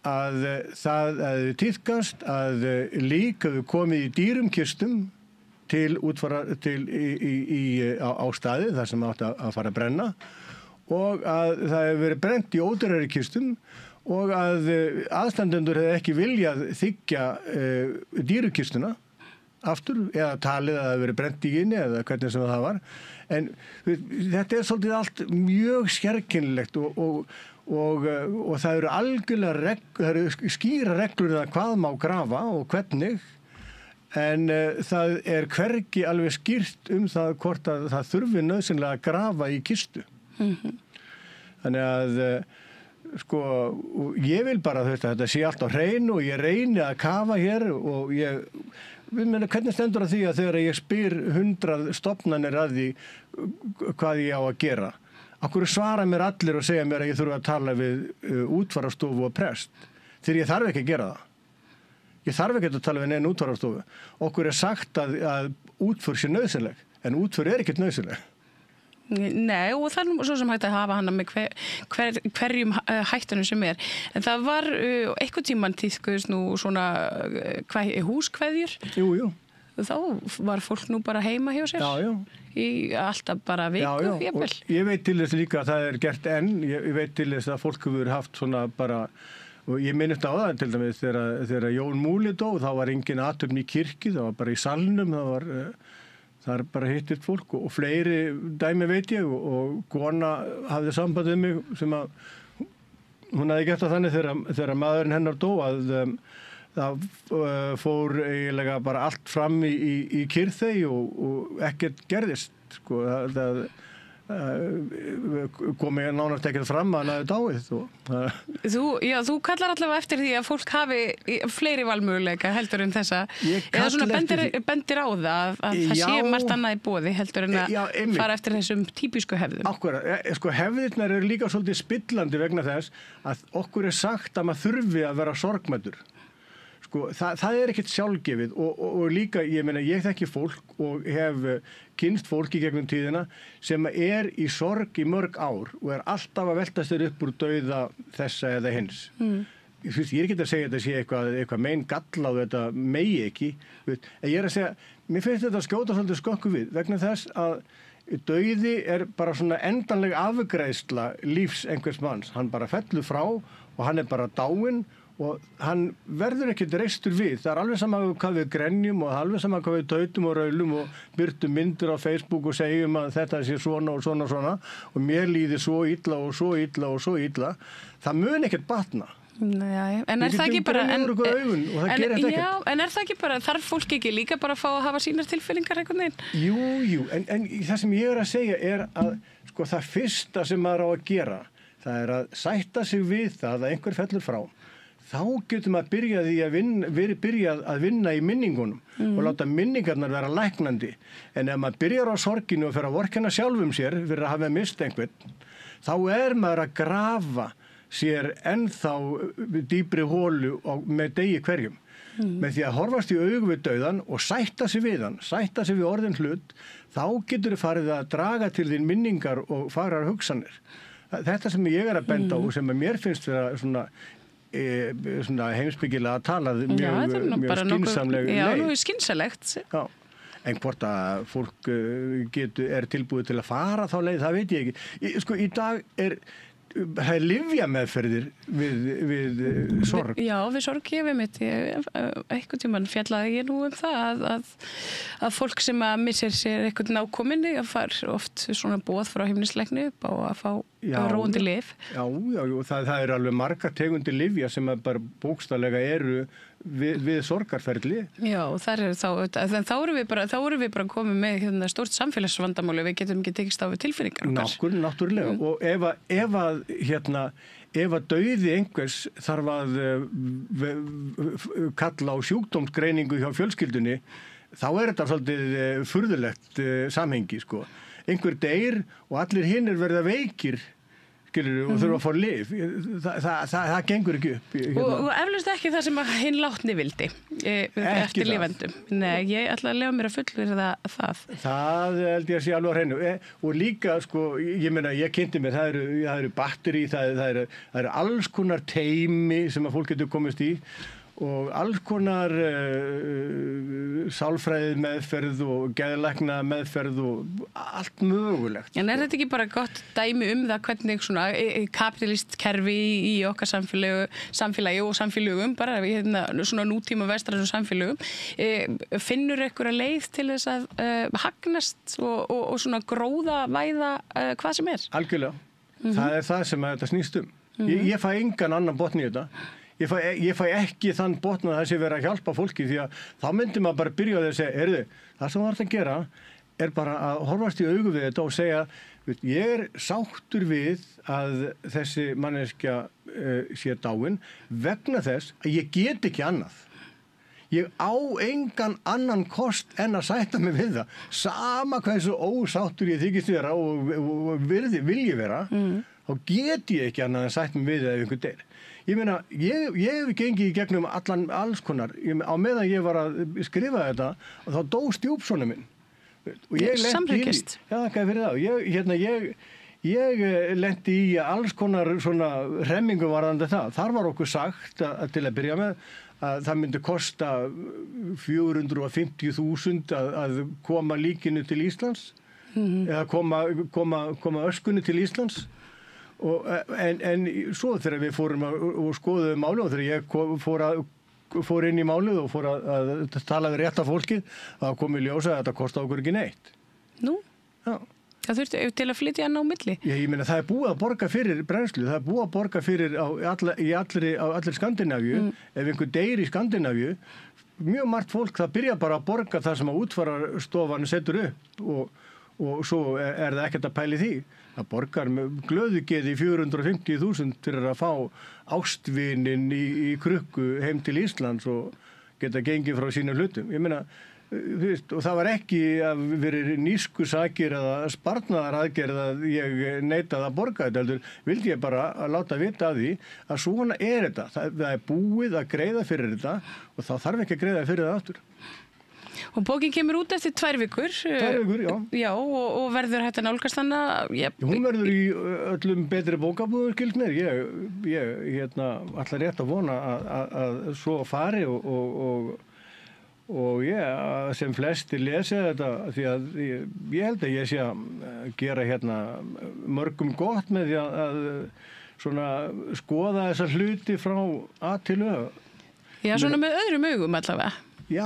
L: að það hefði tíðkast að lík hefði komið í dýrum kistum á staði þar sem átti að fara að brenna og að það hefði verið brent í ódýrari kistum og að aðstandendur hefði ekki viljað þiggja dýrukistuna aftur eða talið að það hefði verið brent í inni eða hvernig sem það var. En þetta svolítið allt mjög sérkennilegt og það eru algjörlega það eru skýra reglur um hvað má grafa og hvernig. En það hvergi alveg skýrt það hvort að það þurfi nauðsynlega að grafa í kistu. Þannig að ég vil bara þetta sé allt á hreinu og ég reyni að kafa hér og hvernig stendur að því að þegar ég spyr 100 stofnanir að því hvað ég á að gera. Af hverju svara mér allir og segja mér að ég þurfa að tala við útfararstofu og prest þegar ég þarf ekki að gera það. Ég þarf ekki að tala við neina útfararstofu. Okkur sagt að útför sé nauðsynleg, en útför ekkert nauðsynleg.
C: Nei, og það svo sem hægt að hafa hana með hverjum hættunum sem En það var eitthvað tímann tíðkuðist nú svona húskveðjur.
L: Jú.
C: Þá var fólk nú bara heima hjá sér.
L: Já.
C: Í alltaf bara viku, jafnvel.
L: Ég veit til þess líka að það gert enn. Ég veit til þess að fólk hefur haft svona bara, og ég minnist á það til dæmis þegar Jón Múli dó, þá var engin athöfn í kirkju, það var bara í salnum, þar bara hittist fólk og fleiri dæmi veit ég og kona hafði samband við mig sem að hún hafði gert það þannig þegar maðurinn hennar dó að það fór eiginlega bara allt fram í kyrþey og ekkert gerðist sko, það kom ég nánast ekkert fram að hann hafi dáið.
C: Þú kallar allavega eftir því að fólk hafi fleiri valmöguleika heldur en þessa eða svona bendir á það að það sé margt annað í boði heldur en að fara eftir þessum típisku hefðum.
L: Akkurat, sko hefðirnar eru líka svolítið spillandi vegna þess að okkur sagt að maður þurfi að vera sorgmæddur. Sko, það ekkert sjálfgefið og líka, ég meina, ég þekki fólk og hef kynst fólk í gegnum tíðina sem í sorg í mörg ár og alltaf að velta sér upp úr dauða þessa eða hins. Ég ekki að segja að þetta sé eitthvað mein galla og þetta megi ekki, en ég að segja, mér finnst þetta skjóta svolítið skokku við vegna þess að dauði bara svona endanleg afgreiðsla lífs einhvers manns. Hann bara fellur frá og hann bara dáinn og hann verður ekkert reistur við. Það alveg sama hvað við grenjum og alveg sama hvað við tautum og raulum og byrtum myndir á Facebook og segjum að þetta sé svona og svona og svona og mér líði svo illa og svo illa og svo illa. Það mun ekkert batna.
C: Nei, en það ekki bara en það ekki bara þarf fólk ekki líka bara að fá að hafa sínar tilfinningar einhvern veginn?
L: Jú, en það sem ég að segja að sko það fyrsta sem maður á að gera það að sætta sig við það að einhver fellur frá. Þá getur maður byrjað að vinna í minningunum og láta minningarnar vera læknandi. En ef maður byrjar á sorginu og fer að vorkenna sjálfum sér fyrir að hafa mist einhvern, þá maður að grafa sér ennþá dýpri hólu með degi hverjum. Með því að horfast í augu við dauðan og sætta sig við hann, sætta sig við orðin hlut, þá getur þið farið að draga til þín minningar og fagrar hugsanir. Þetta sem ég að benda á og sem mér finnst vera svona heimsbyggilega að tala mjög skynsamleg leið.
C: Já, skynsalegt.
L: Já, en hvort að fólk tilbúið til að fara þá leið, það veit ég ekki. Sko, í dag það lyfjameðferðir við sorg.
C: Já, við sorg ég við mitt. Einhvern tímann fjallaði ég nú það að fólk sem að missir sér eitthvað nákominni að fara oft svona boð frá heimilislækni upp á að fá róandi lyf. Já,
L: það alveg margar tegundir lyfja sem bara bókstaflega eru við sorgarferli.
C: Já, þá erum við bara komið með stórt samfélagsvandamáli við getum ekki tekist á við tilfinningar okkar.
L: Náttúrulega, og ef að dauði einhvers þarf að kalla á sjúkdómsgreiningu hjá fjölskyldunni, þá þetta svolítið furðulegt samhengi, sko. Einhver deyr og allir hinnir verða veikir, skilur og þurfa að fá lyf. Það gengur ekki upp.
C: Og eflaust ekki það sem hinn látni vildi eftir lifendum. Nei, ég ætla að lefa mér að fullvirða það.
L: Það held ég að sé alveg á hreinu. Og líka, sko, ég meina, ég kynnti mér, það eru batteri, það eru alls konar teymi sem að fólk getur komist í og alls konar sálfræði meðferð og geðlækna meðferð og allt mögulegt.
C: En þetta ekki bara gott dæmi það hvernig svona kapitalistkerfi í okkar samfélagi og samfélögum, bara svona nútíma vestrænu samfélögum, finnur einhverja leið til þess að hagnast og svona gróðavæða hvað sem er?
L: Algjörlega. Það það sem þetta snýst Ég fæ engan annan botn í þetta. Ég fæ ekki þann botn að það sé vera að hjálpa fólki því að þá myndi maður bara byrja á því að segja, það sem þú ert að gera er bara að horfast í augu við þetta og segja, ég sáttur við að þessi manneskja sé dáin vegna þess að ég get ekki annað. Ég á engan annan kost en að sætta mig við það. Sama hversu ósáttur ég þykist vera og vilji vera, þá get ég ekki annað en sætt mig við það ef einhvern deyr. Ég meina, ég hef gengið í gegnum alls konar. Á meðan ég var að skrifa þetta, og þá dó stjúpsonur minn.
C: Samhryggist.
L: Já, þakkaði fyrir það. Ég lenti í alls konar svona hremmingu varðandi það. Þar var okkur sagt til að byrja með að það myndi kosta 450.000 að koma líkinu til Íslands eða koma öskunni til Íslands. En svo þegar við fórum og skoðuðum málið og þegar ég fór inn í málið og fór að tala við rétta fólkið, þá kom í ljós að þetta kostaði okkur ekki neitt.
C: Nú?
L: Já.
C: Það þurfti til að flytja hann á milli?
L: Ég meina, það búið að borga fyrir brennslu, það búið að borga fyrir á allir Skandinavíu, ef einhver deyr í Skandinavíu, mjög margt fólk, það byrja bara að borga það sem að útfararstofan setur upp og svo það ekkert að pæli því. Það borgar með glöðugeði 450.000 fyrir að fá ástvinin í krukku heim til Íslands og geta gengið frá sínum hlutum. Ég meina, og það var ekki að verið nískusakir eða sparnaðaraðgerð að ég neitaði að borga þetta, heldur vildi ég bara að láta vita af því að svona þetta. Það búið að greiða fyrir þetta og þá þarf ekki að greiða fyrir það aftur.
C: Og bókin kemur út eftir 2 vikur.
L: 2 vikur, já.
C: Já, og verður hægt að nálgast hana?
L: Hún verður í öllum betri bókabúðum, skilst mér. Ég ætla rétt að vona að svo fari og ég sem flestir lesi þetta því að ég held að ég sé að gera mörgum gott með því að svona skoða þessa hluti frá A til Ö.
C: Já, svona með öðrum augum allavega.
L: Já,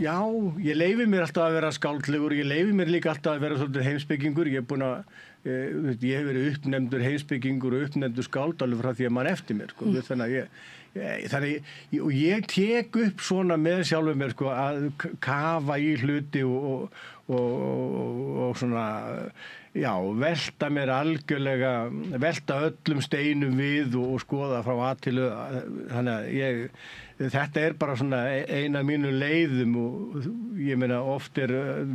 C: já,
L: ég leyfi mér alltaf að vera skáldlegur, ég leyfi mér líka alltaf að vera svolítið heimspekingur, ég hef verið uppnefndur heimspekingur og uppnefndur skáld alveg frá því að mann eftir mér, sko, þannig að ég tek upp svona með sjálfum mér, sko, að kafa í hluti og svona, já, velta mér algjörlega, velta öllum steinum við og skoða frá A til Ö, þannig að þetta bara svona eina mínu leiðum og ég meina oft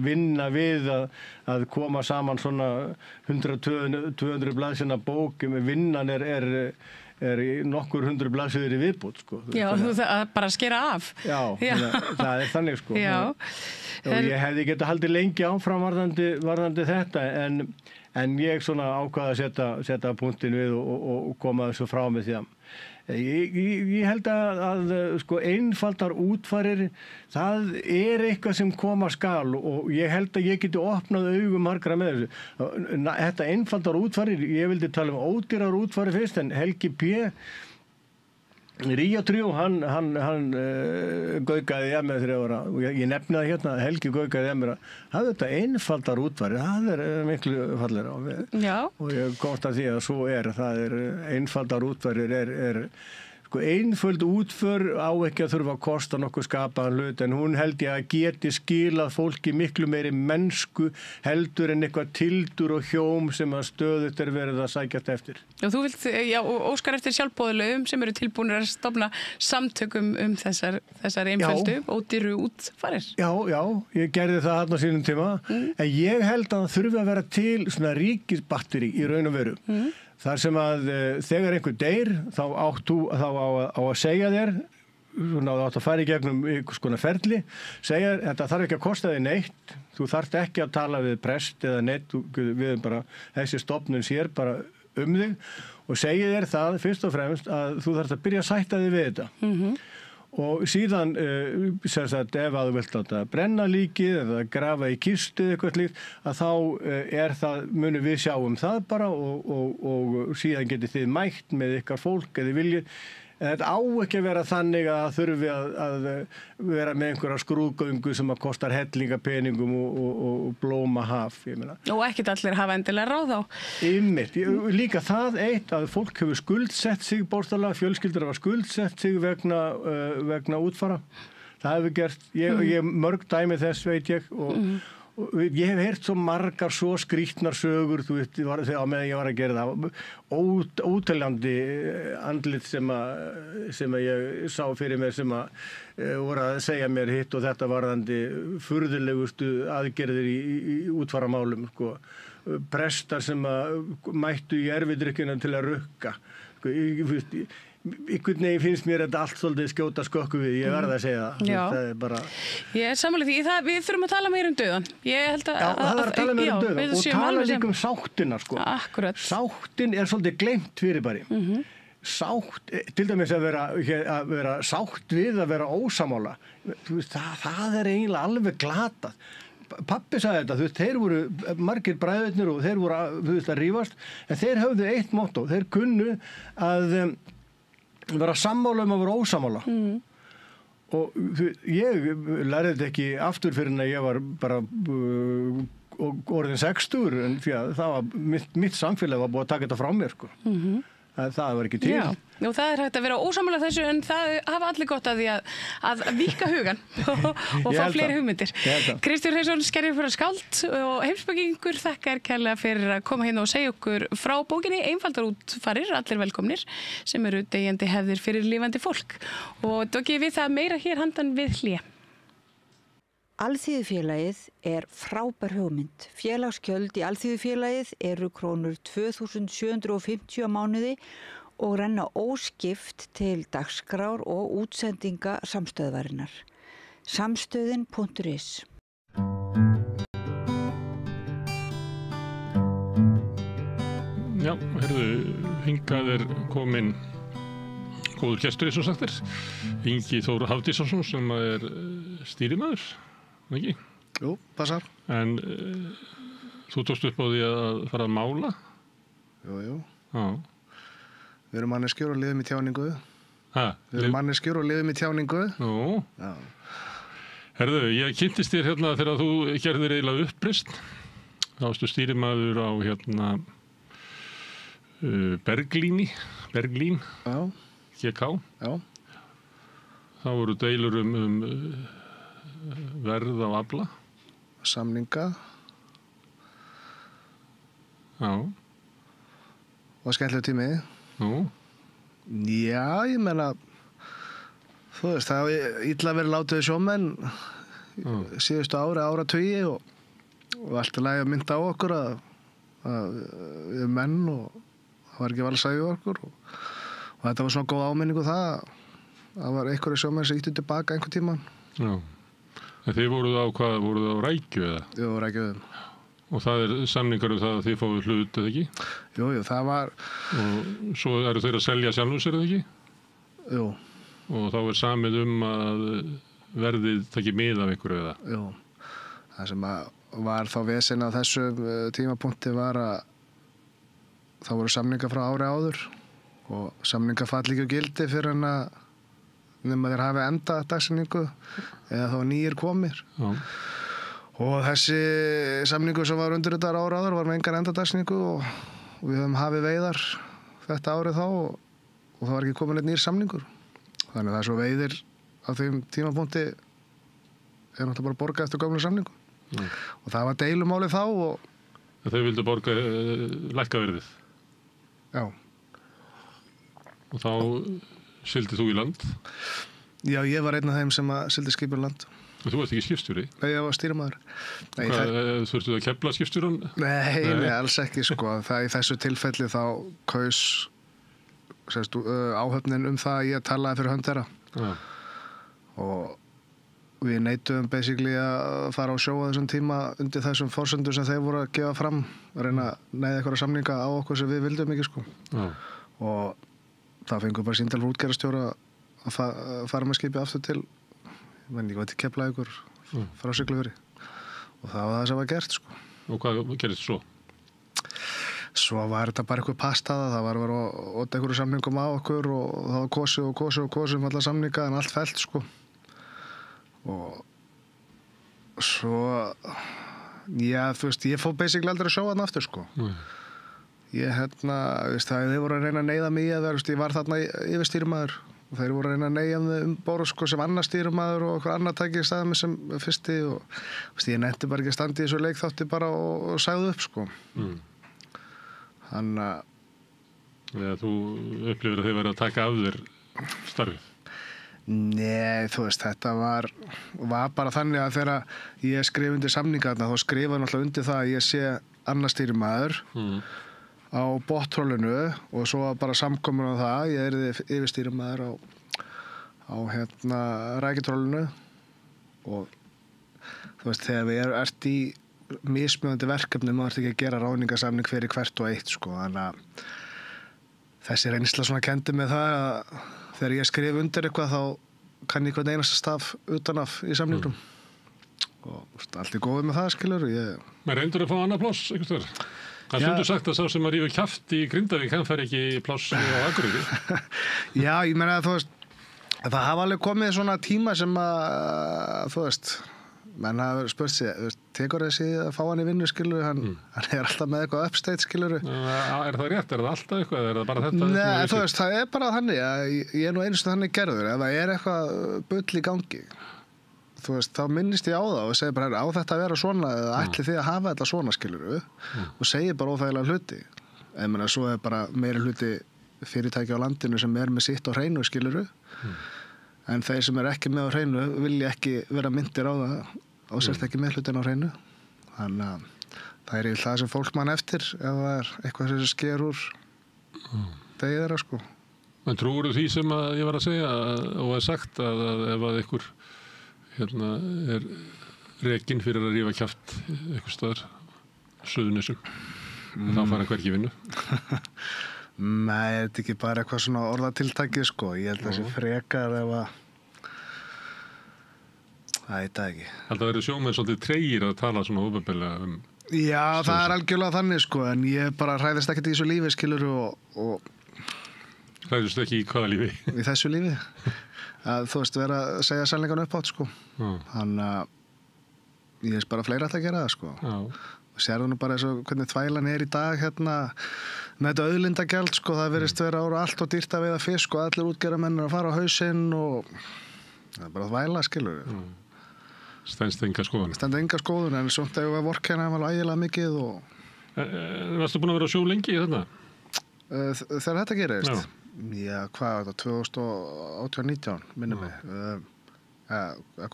L: vinna við að koma saman svona 100-200 blaðsina bók, vinnan nokkur 100 blaðsíður í viðbót, sko.
C: Já, það bara skera af.
L: Já. Það þannig, sko.
C: Já.
L: Og ég hefði getað haldið lengi áfram varðandi þetta en ég svona ákvaða að setja punktin við og koma þessu frá mig því að ég held að sko einfaldar útfarir, það eitthvað sem koma skal og ég held að ég geti opnað augum margra með þessu. Þetta einfaldar útfarir, ég vildi tala ódýrar útfarir fyrst en Helgi P. Ríja Tríó, hann gaukaði ég með 3 ára og ég nefnaði Helgi gaukaði ég með að þetta einfaldar útfarir, það miklu fallegra og ég komst að því að svo það einfaldar útfarir sko einföld útför á ekki að þurfa að kosta nokkuð skapaðan hlut en hún held ég að geti skilað fólki miklu meiri mennsku heldur en eitthvað tildur og hjóm sem að stöðugt verið að sækjast eftir.
C: Og þú vilt, óskar eftir sjálfboðalögum sem eru tilbúnir að stofna samtökum þessar einföldu ódýru útfarir.
L: Já, ég gerði það þarna á sínum tíma en ég held að það þurfi að vera til svona ríkisbatteri í raun og veru. þar sem að þegar einhver deyr þá á að segja þér, svona átt að fara í gegnum einhvers konar ferli, segja þetta þarf ekki að kosta þig neitt, þú þarft ekki að tala við prest eða neitt, við bara, þessi stofnun sér bara þig og segja þér það fyrst og fremst að þú þarft að byrja að sætta þig við þetta. Og síðan, sem sagt, ef að þú vilt láta brenna líkið eða grafa í kistu eða eitthvað slíkt, að þá munum við sjá það bara og síðan getið þið mætt með ykkar fólk eða viljið. En þetta á ekki að vera þannig að þurfi að vera með einhverja skrúðgöngu sem að kostar hellingapeningum og blóma haf, ég meina. Og
C: ekkert allir hafa endilega ráð á.
L: Einmitt. Líka það eitt að fólk hefur skuldsett sig bókstaflega, fjölskyldur hafa skuldsett sig vegna útfara. Það hefur gert, ég mörg dæmi þess veit ég og ég hef heyrt svo margar svo skrýtnar sögur, þú veist, á meðan ég var að gera það, óteljandi andlit sem ég sá fyrir mér sem voru að segja mér hitt og þetta varðandi furðulegustu aðgerðir í útfaramálum, sko. Prestar sem mættu í erfidrykkina til að rukka, sko, einhvern veginn finnst mér þetta allt svolítið skjóta skökku við, ég verð að segja það. Það er bara... Ég
C: er sammála því, við þurfum að tala meira dauðan. Ég held að...
L: Já, það er að tala meira dauðan og tala líka sáttina, sko.
C: Akkurat.
L: Sáttin er svolítið gleymt fyrirbæri. Sátt, til dæmis að vera sátt við að vera ósamála, það er eiginlega alveg glatað. Pappi sagði þetta, þú veist, þeir voru margir bræðurnir og þeir voru, þú veist, að rífast, en þeir höfðu eitt motto, þeir kunnu að vera sammála að vera ósamála. Og ég lærði þetta ekki aftur fyrir en að ég var bara orðin 60, en það var mitt samfélag var búið að taka þetta frá mér, sko. Það var ekki til.
C: Já, og það er hægt að vera ósammála þessu en það hafa allir gott að því að víkka hugan og fá fleiri hugmyndir. Kristján Hreinsson, skerjafura skáld og heimspekingur, þakkar kærlega fyrir að koma hérna og segja okkur frá bókinni Einfaldar útfarir, allir velkomnir, sem eru deyjandi hefðir fyrir lifandi fólk. Og dokkið við það meira hér handan við hlé.
I: Alþýðufélagið er frábær hugmynd. Félagsgjöld í Alþýðufélagið eru krónur 2.750 á mánuði og renna óskipt til dagskrár og útsendinga samstöðvarinnar. Samstöðin.is.
A: Já, hingað er komin góður gestur eins og sagt er. Ingi Þór Hafdísson sem er stýrimaður. Ekki?
M: Jú, passar.
A: En þú tókst upp á því að fara að mála?
M: Jú.
A: Já.
M: Við erum manneskjur og lifum í tjáningu.
A: Við erum
M: manneskjur og lifum í tjáningu.
A: Nú. Já. Herðu, ég kynntist þér hérna þegar þú gerðir eiginlega uppreist. Þá varstu stýrimaður á Berglín.
M: Já.
A: GK.
M: Já.
A: Þá voru deilur verð á afla.
M: Samninga.
A: Já.
M: Og skemmtilegu tími.
A: Nú.
M: Já, ég meina, þú veist, það hefur illa verið látið sjómenn síðustu áratugi og allt í lagi að mynda á okkur að við menn og það var ekki valsæði okkur og þetta var svona góð áminningu það var einhverju sjómenn sem ýttu tilbaka einhvern tímann.
A: Já. En þið voruð á hvað? Voruð á Rækju eða?
M: Jú, Rækju.
A: Og það er samningar það að þið fáið hlut, eða ekki?
M: Jú, það var...
A: Og svo eru þeir að selja sjálfum sér, eða ekki?
M: Jú.
A: Og þá er samið að verðið taki mið af ykkur, eða?
M: Jú. Það sem var þá vesen á þessum tímapunkti var að það voru samningar frá ári áður og samningar falli ekki á gildi fyrir en að nema þeir hafi enda dagsetningu eða þá nýjir komir.
A: Já.
M: Og þessi samningu sem var undir þetta ára áður var með engar enda dagsetningu og við höfum hafið veiðar þetta árið þá og það var ekki komin eitt nýr samningur. Þannig að það er svo veiðir á þeim tímapunkti er náttúrulega bara borgað eftir gömlu samningu. Og það var deilumálið þá og...
A: Þau vildu borga lækka verðið?
M: Já.
A: Og þá... Sigldið þú í land?
M: Já, ég var einn af þeim sem að sigldið skipur land.
A: Þú varst ekki skipstjóri?
M: Nei, ég var stýrimaður.
A: Þurftu að kefla skipstjóran?
M: Nei, alls ekki sko. Það í þessu tilfelli þá kaus áhöfnin það að ég talaði fyrir hönd þeirra.
A: Ja.
M: Og við neituðum basically að fara á sjó á þessum tíma undir þessum forsendum sem þeir voru að gefa fram, að reyna að neyða eitthvað samninga á okkur sem við vildum ekki sko. Ja. Og það fengum bara síndal útgerðarstjóra að fara með skipið aftur til ég veit ekki Keflavíkur frá Siglufirði og það var það sem var gert sko.
A: Og hvað gerist svo?
M: Svo var þetta bara eitthvað pastaða, það var að óta einhverju samningum á okkur og það var kosið alla samninga en allt fellt sko. Og svo já, þú veist, ég fór basically aldrei að sjá hann aftur sko. Ég þeir voru að reyna að neyða mig að vera, ég var þarna yfirstýrimaður og þeir voru að reyna að neyja mig borð sko, sem annar stýrimaður og okkur annar tæki staðið mig sem fyrsti og ég nefndi bara ekki að standa í þessu leikþátti bara og sagði upp sko. Þannig
A: að þú upplifir að þeir verið að taka af þér starfið?
M: Nei, þú veist, þetta var bara þannig að þegar ég skrif undir samningarna þá skrifa náttúrulega undir það að ég sé annar stýrimaður á bottrólinu og svo bara samkomin á það, ég yfirstýrimaður á rækitrólinu og þú veist, þegar við ert í mismunandi verkefni, maður ert ekki að gera ráðningarsamning fyrir hvert og eitt sko, þannig að þessi reynsla svona kendi með það að þegar ég skrif undir eitthvað þá kann ég hvern einasta staf utanaf í samningnum og allt er góðið með það skilur
A: Men reyndur að fá annað pláss einhvers staðar? Það stundur sagt að sá sem að rífa kjaft í Grindavík, hann fær ekki pláss á Akureyri.
M: Já, ég meina að þú veist, það hafa alveg komið svona tíma sem að, þú veist, menn hafa spurt sig, tekur þessi að fá hann í vinnu, skilur, hann er alltaf með eitthvað upstate, skilur.
A: Er það rétt? Er það alltaf eitthvað? Er það bara þetta?
M: Nei, þú veist, það er bara þannig, ég er nú einustu þannig gerður, ef það er eitthvað bull í gangi. Þú veist, þá minnist ég á það og segi bara á þetta að vera svona eða ætli þið að hafa þetta svona skiluru og segi bara óþægilega hluti. Ég meina, svo er bara meiri hluti fyrirtæki á landinu sem er með sitt á hreinu skiluru en þeir sem er ekki með á hreinu vilja ekki vera myndir á það og sért ekki með hlutin á hreinu. Þannig að það er í það sem fólk mann eftir ef það er eitthvað sem sker úr degi þeirra sko.
A: En trúirðu því sem að ég var að segja og að sagt að ef að ykkur er rekinn fyrir að rífa kjaft eitthvað staðar Suðurnesjum þá fara hvergi vinnu?
M: Nei, þetta er ekki bara eitthvað svona orðatiltæki sko, ég held að þessi frekar ef að það er þetta ekki.
A: Held að verið sjómenn svolítið tregir að tala svona óbæðilega
M: Já, það er algjörlega þannig sko, en ég bara hræðist ekkert í þessu lífi skilur og
A: Hræðist ekki í hvaða lífi?
M: Í þessu lífi að þú veist vera að segja sannleikan upp átt sko. Þannig að ég veist bara fleira alltaf að gera það sko. Og sérðu nú bara eins og hvernig þvælan er í dag með þetta auðlindagjald sko, það verðist vera ára allt og dýrt að veiða fisk og allir útgerðarmenn að fara á hausinn og það er bara þvæla skilur.
A: Stenst enga skoðun?
M: Stenst enga skoðun en svona þegar við vorkenna alveg ægilega mikið og
A: Varstu búin að vera á sjó lengi í þetta?
M: Þegar þetta gerist? Já, hvað var þetta? 2018-19, minnum mig.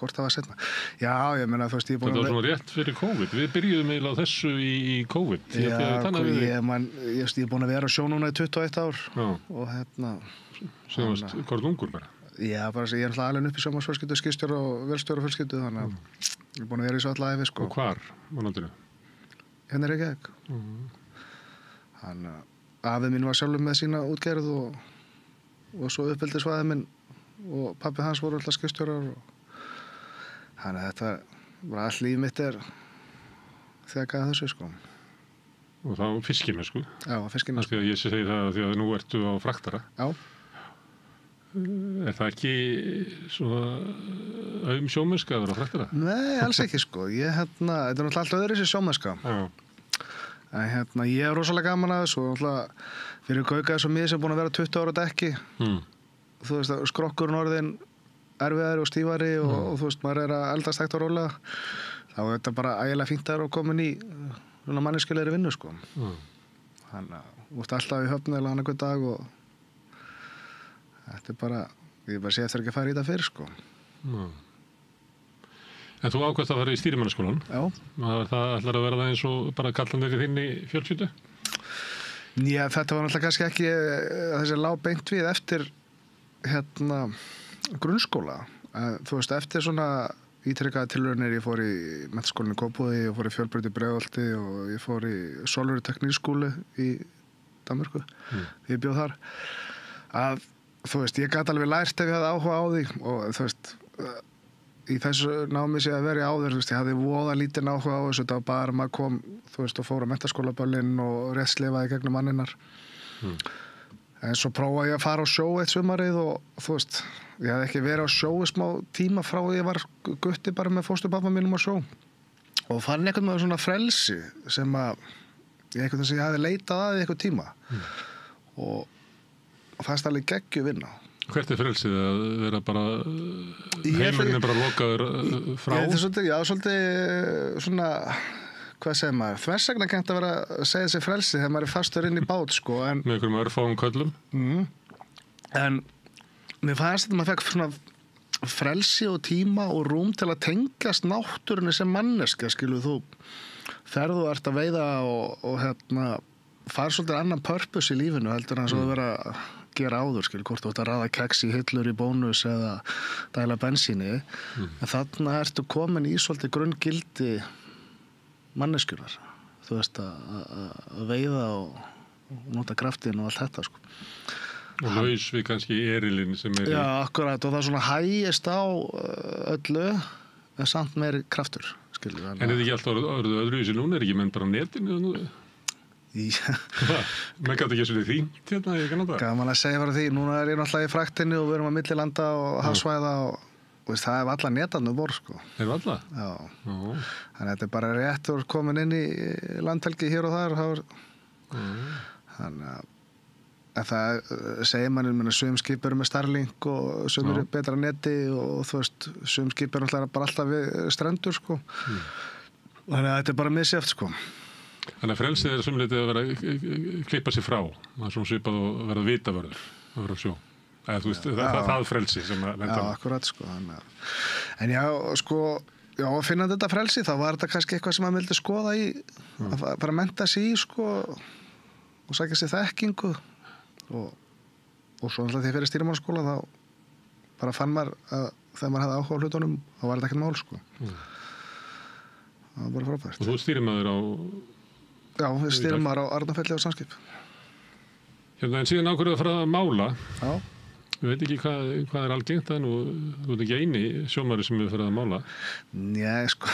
M: Hvort það var setna. Já, ég meina, þú veist, ég er búin
A: að... Þetta var svona rétt fyrir COVID. Við byrjuðum eiginlega á þessu í COVID.
M: Já, ég er búin að vera á sjó núna í 21 ár.
A: Já.
M: Og
A: Sem varst hvort ungur bara?
M: Já, bara ég er alltaf alveg upp í sjómannsfjölskyldu, skipstjóra og vélstjórafjölskyldu, þannig að ég er búin að vera í svo alla æfi, sko.
A: Og hvar á landinu?
M: Hérna er Reykjavík. Þannig að afið mín var sjálfur með sína útgerð og svo uppeldisvæðið minn og pabbi hans voru alltaf skipstjórar og þannig að þetta var all líf mitt er þegar að þessu sko.
A: Og þá fiskimennsku?
M: Já, fiskimennsku.
A: Því að ég segi það því að nú ertu á fraktara.
M: Já.
A: Er það ekki svona sjómennska að vera á fraktara?
M: Nei, alls ekki sko. Þetta er náttúrulega allt öðru þessi sjómennska.
A: Já.
M: En ég er rosalega gaman að þessu og fyrir Gaukaði svo mér sem er búin að vera 20 ára á dekki þú veist að skrokkurinn orðin erfiðari og stífari og þú veist maður er að eldast hægt og rólega þá er þetta bara ægilega fínt að komin í svona manneskjulegri vinnu sko. Þannig að þú ert alltaf í höfn eða annað hvern dag og þetta er bara ég bara sé eftir ekki að fara í þetta fyrir sko.
A: En þú ákvæmst að fara í stýrimannaskólan.
M: Já.
A: Það ætlar að vera það eins og bara kallanir í þinni fjölskyldu?
M: Já, þetta var náttúrulega kannski ekki þessi lá beint við eftir grunnskóla. Þú veist, eftir svona ítrekkaða tilraunir, ég fór í menntaskólann í Kópavogi, ég fór í Fjölbraut í Breiðholti og ég fór í Sólveri teknískúlu í Danmörku. Ég bjó þar. Að, þú veist, ég gat alveg lært ef ég hafði áhuga á því og þú veist, í þessu námi sé að vera áður, þú veist, ég hafði voða lítinn áhuga á þessu, þetta var bara maður kom, þú veist, og fór á menntaskólaböllin og rétt slifaði gegnum manninnar. En svo prófaði ég að fara á sjó eitt sumarið og þú veist, ég hafði ekki verið á sjó í smá tíma frá því ég var gutti bara með fósturpappa mínum á sjó. Og fann einhvern veginn svona frelsi sem að ég hafði leitað að í einhvern tíma. Og fannst alveg geggju vinna.
A: Hvert frelsið að vera bara heimurinn bara lokaður frá? Svolítið svona, hvað segir maður, þversagnakennt að vera að segja þessi frelsi þegar maður fastur inn í bát, sko. Með einhverjum örfáum köllum?
M: En mér fannst að maður fekk svona frelsi og tíma og rúm til að tengjast náttúrunni sem manneska, skilu, þú ferðu og ert að veiða og fara svolítið annan purpose í lífinu heldur en svo að vera að gera áður, skilu, hvort þú ert að raða keks í hillur í bónus eða dæla bensíni. En þarna ertu komin í svolítið grunngildi manneskjunar, þú veist, að veiða og nota kraftinn og allt þetta, sko.
A: Og laus við kannski erilinn sem er
M: Já, akkurat, og það svona hægist á öllu, en samt meiri kraftur, skilju.
A: En er þetta ekki alltaf orðið öðruvísi núna, er ekki menn bara á netinu nú? Menn gæti ekki svona hringt hérna í Kanada?
M: Gaman að segja bara því, núna er ég náttúrulega í fraktinni og við erum að millilanda og hafsvæða og það er alla netarnu vor, sko.
A: Er alla?
M: Já. Þannig að þetta er bara rétt og komin inn í landhelgi hér og þar. Þannig að það segir manni, sum skip eru með Starlink og sum eru betra neti og þú veist, sum skip eru bara alltaf við strendur, sko. Þannig að þetta er bara misjæft, sko.
A: Þannig að frelsið er sumlítið að vera að klippa sér frá. Það er svona svipað að vera vitavörður að vera á sjó. Þú veist, það frelsi sem að
M: Já, akkurat, sko. En já, sko, að finna þetta frelsi, þá var þetta kannski eitthvað sem maður vildi skoða í, að bara mennta sig í, sko, og sækja sér þekkingu. Og svo alltaf því fyrir stýrimannaskóla, þá bara fann maður að þegar maður hefði áhuga á hlutunum, þá var þetta ekkert mál, sko. Það var bara frábært.
A: Og þú stýrimaður á...
M: Já, ég stýrimaður á Arnarfelli og Samskip.
A: Hérna, en síðan ákveður að fara að mála.
M: Já.
A: Ég veit ekki hvað er algengt, en þú ert ekki eini sjómaður sem hefur farið að mála.
M: Nei, sko,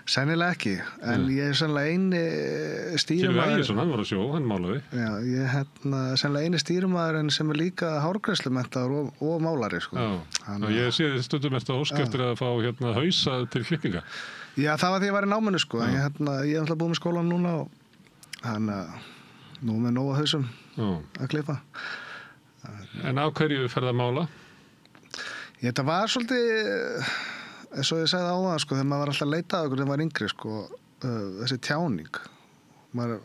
M: sennilega ekki. En ég er sennilega eini stýrimaður...
A: Silvi Ægisson, hann var á sjó, hann málaði.
M: Já, ég er sennilega eini stýrimaðurinn sem er líka hárgreiðslumenntaður og málari, sko.
A: Já, ég sé stundum eftir ósk eftir að fá hausa til klippinga.
M: Já, það var því ég var í náminu, sko. Ég er alltaf búið með skólan núna og nú með nóga hausum að klippa.
A: En á hverju ferð að mála?
M: Þetta var svolítið, eins og ég segði áðan, sko, þegar maður var alltaf að leita að okkur þegar maður var yngri, sko, þessi tjáning. Maður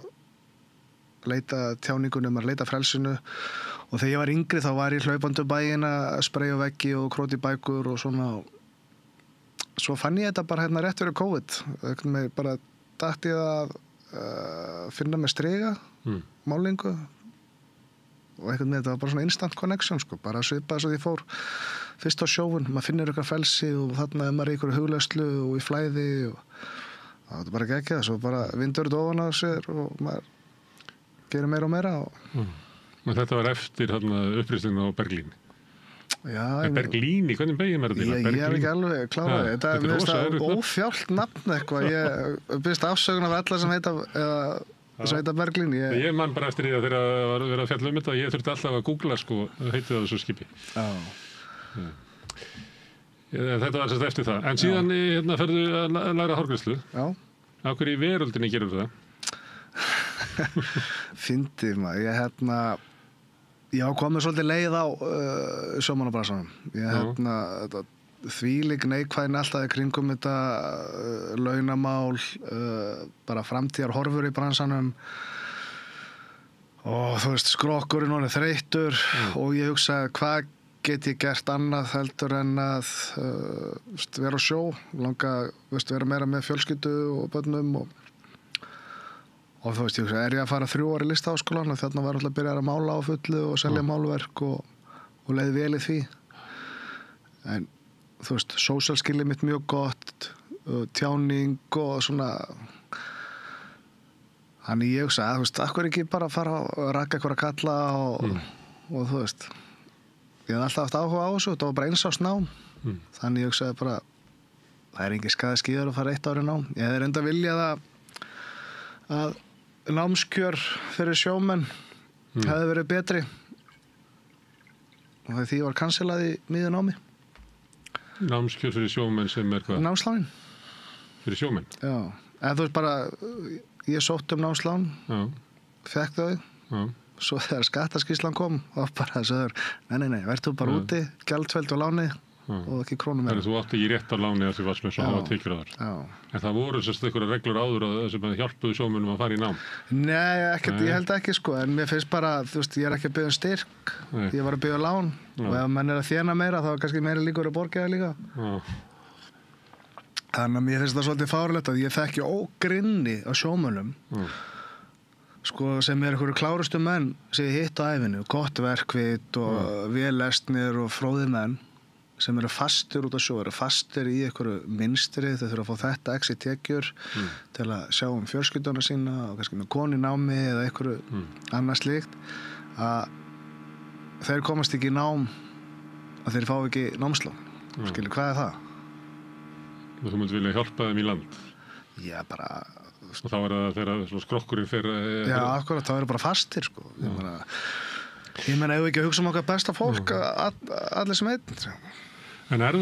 M: leita tjáningunum, maður leita frelsinu og þegar ég var yngri þá var ég hlaupandi bæinn að spreyja veggi og króti bækur og svona. Svo fann ég þetta bara rétt fyrir COVID. Mér bara datt ég að finna með striga, málingu. Og einhvern veginn, þetta var bara svona instant connection, sko, bara svipað svo því ég fór fyrst á sjóun, maður finnur eitthvað frelsi og þarna er maður í einhverju hugleiðslu og í flæði og það er bara geggjað, svo bara vindur þetta ofan á sér og maður gerir meira og meira.
A: Og þetta var eftir upprýstinguna á Berglíni?
M: Já.
A: Berglíni, hvernig beygir maður þetta?
M: Ég er ekki alveg kláraði, þetta er mjög ófjált nafn eitthvað, ég byrst afsögun af alla sem heita Berglín.
A: Ég man bara eftir því að þegar það var verið að fjalla þetta, ég þurfti alltaf að googla, sko, heitið það þessu skipi. Þetta var sérst eftir það. En síðan ferðu að læra hárgreiðslu.
M: Já.
A: Á hverju í veröldinni gerur það?
M: Fyndið maður, ég komið svolítið leið á sjómannabrasanum. Þvílík neikvæðin alltaf í kringum þetta launamál, bara framtíðar horfur í bransanum og þú veist, skrokkurinn hann er þreyttur og ég hugsaði hvað get ég gert annað heldur en að vera á sjó, langa vera meira með fjölskyldu og börnum og þú veist, ég að fara 3 ára í listaháskólan og þarna var alltaf að byrja að mála á fullu og selja málverk og leið vel í því. En þú veist, sósíalskilið mitt mjög gott, tjáning og svona. Þannig ég hugsa, þú veist, akkur ekki bara fara að raka eitthvað að kalla og þú veist, ég hef alltaf haft áhuga á þessu, þetta var bara 1 árs nám. Þannig ég hugsaði bara, það engin skaði skíður að fara 1 ári nám. Ég hefði reynda viljað að námskjör fyrir sjómenn hefði verið betri og því var kanselað í miðju námi.
A: Námskjör fyrir sjómenn sem hvað?
M: Námslánin.
A: Fyrir sjómenn?
M: Já, en þú veist bara, ég sótt námslán, fekk þau, svo þegar skattaskýrslan kom og bara þessu nei, verð þú bara úti, gjaldfeld og láni og ekki krónum meira.
A: Þannig þú átti ekki rétt á láni að þú varst með svo hafa tekjur á þar. En það voru sérst einhverja reglur áður sem hjálpuðu sjómönnum að fara í nám?
M: Nei, ekkert, ég held ekki sko, en mér finnst bara, þú veist, ég ekki að biðja styrk, ég var að biðja lán og ef menn að þjána meira þá er kannski meira líkur að borga það líka. Þannig að mér finnst það svolítið fárlegt að ég þekki ógrynni á sjómönnum sko, sem einhverju klárustu menn sem ég hitt á æfinu, gott verkvit og vel lesnir og fróðir menn sem eru fastir út á sjó, eru fastir í einhverju mynstri, þau þurfa að fá þetta x í tekjur til að sjá fjölskylduna sína og kannski með konu í námi eða einhverju annað slíkt, að þeir komast ekki í nám að þeir fá ekki námslán. Skilur, hvað það?
A: Þú myndir vilja hjálpa þeim í land?
M: Já, bara...
A: Og þá það þegar skrokkurinn fyrir...
M: Já, akkurat, þá eru bara fastir, sko. Ég meina, ef við ekki að hugsa okkar besta fólk, allir sem einn.
A: En það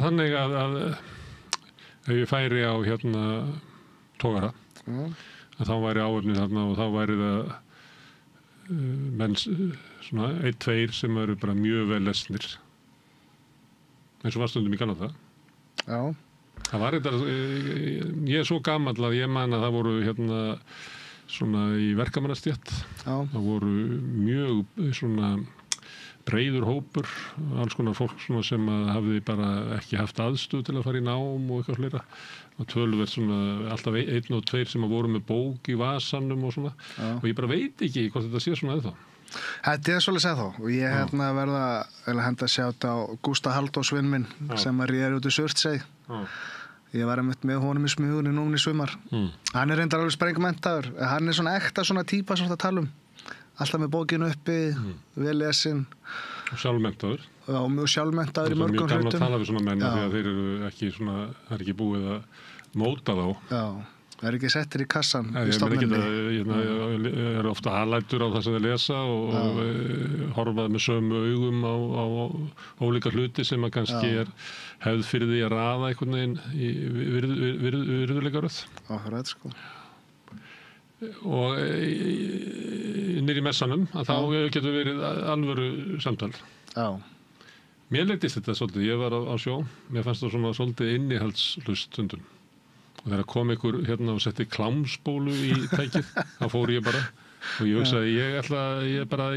A: þannig að ef ég færi á togara, að þá væri áöfnið þarna og þá væri það menn svona 1-2 sem eru bara mjög vel lesnir, eins og var stundum í Kanada.
M: Já.
A: Það var þetta, ég svo gamall að ég man að það voru svona í verkamannastétt. Það voru mjög svona breiður hópur, alls konar fólk svona sem hafði bara ekki haft aðstöðu til að fara í nám og eitthvað fleira. Og töluvert svona alltaf 1 og 2 sem voru með bók í vasanum og svona. Og ég bara veit ekki hvort þetta sé svona eða þá.
M: Þetta svolítið segð þá og ég verða að henda sjátt á Gústa Halldórs vinn minn sem réði út í Surtsey. Ég var með honum í smugunni núna í sumar. Hann reyndar alveg sprengmenntaður. Hann svona ekta svona típa sem þetta tala alltaf með bókinu uppi, vel lesin.
A: Og sjálfmenntaður.
M: Já, mjög sjálfmenntaður í mörgum hlutum.
A: Það er gaman að tala við svona menn því að þeir eru ekki svona, það er ekki búið að móta þá.
M: Já, það er ekki settir í kassan í stofnunni.
A: Ég er ofta aðlætur á það sem þeir lesa og horfað með sömu augum á ólíka hluti sem að kannski hefð fyrir því að raða einhvern veginn í virðuleikaröð.
M: Akkurat, sko.
A: Og nýr í messanum að þá getur verið alvöru samtal.
M: Já.
A: Mér leittist þetta svolítið, ég var á sjó, mér fannst það svona svolítið innihaldslust stundum. Og þegar kom einhver og setti klámsbólu í tækið, þá fór ég bara og ég hugsaði,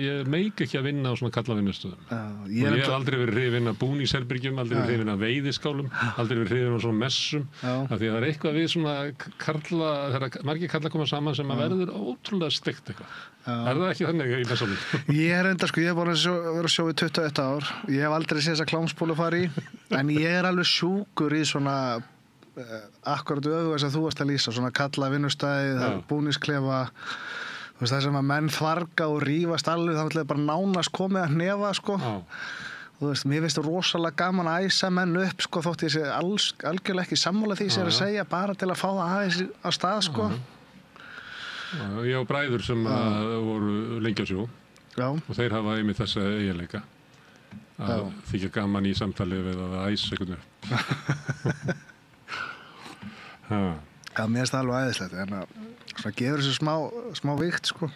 A: ég meik ekki að vinna á svona kallavinnustöðum. Og ég hef aldrei verið hrifinn af búningsherbergjum, aldrei verið hrifinn af veiðiskálum, aldrei verið hrifinn af svona messum, af því að það er eitthvað við svona karla, þegar margir karla koma saman sem að verður ótrúlega steikt eitthvað. Er það ekki þannig í messunum?
M: Ég er enda, sko, ég hef búin að vera á sjó í 21 ár, ég hef aldrei séð þessa klámsbólu fara í, en ég er alveg sjúkur í svona akkurat öðveg sem þú varst að lýsa, svona kalla vinnustæði, búningsklefa, þú veist það sem að menn þvarga og rífast alveg, þá ætlaði bara nánast komið að hnefa, sko. Þú veist, mér finnst það rosalega gaman að æsa menn upp, sko, þótt ég sé algjörlega ekki sammála því sem ég er að segja, bara til að fá það aðeins á stað, sko.
A: Ég á bræður sem voru lengi á sjó og þeir hafa einmitt þessa eiginleika að þykja gaman í samtali við að æsa einhvern veginn.
M: Já, mér finnst það alveg æðislegt, en það gefur þessu smá vikt, sko.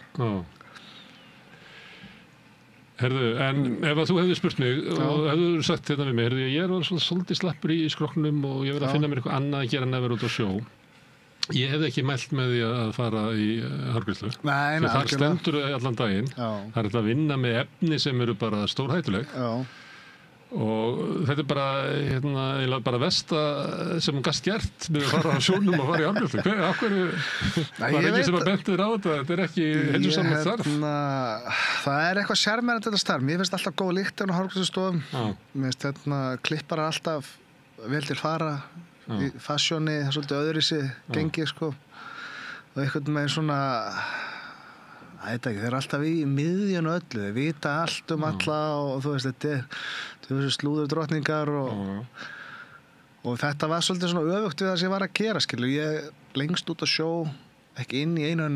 A: Herðu, en ef að þú hefði spurt mig og hefðu sagt þetta við mig, herðu, ég er svolítið slappur í skrokknum og ég verið að finna mér eitthvað annað að gera en að vera út á sjó. Ég hefði ekki mælt með því að fara í hárgreiðslu.
M: Nei,
A: þar stendur allan daginn. Það er að vinna með efni sem eru bara stórhættuleg. Og þetta er bara, bara versta sem hún gast gert með að fara á sjónum og fara í hárgreiðslu. Af hverju var ekki sem að benti þér á þetta? Þetta er ekki heilsusamlegt starf.
M: Það er eitthvað sjarmerandi þetta starf. Mér finnst alltaf góð lykt á hárgreiðslustofum. Mér finnst klippar alltaf vel til fara. Í fasjóni, það er svolítið öðruvísi gengið sko. Og einhvern veginn svona, þeir eru alltaf í miðjun og öllu, þeir vita allt alla og þú veist, þetta er þessu slúður drottningar og þetta var svolítið svona öfugt við það sem ég var að gera, skilur. Ég lengst út á sjó, ekki inn í einu,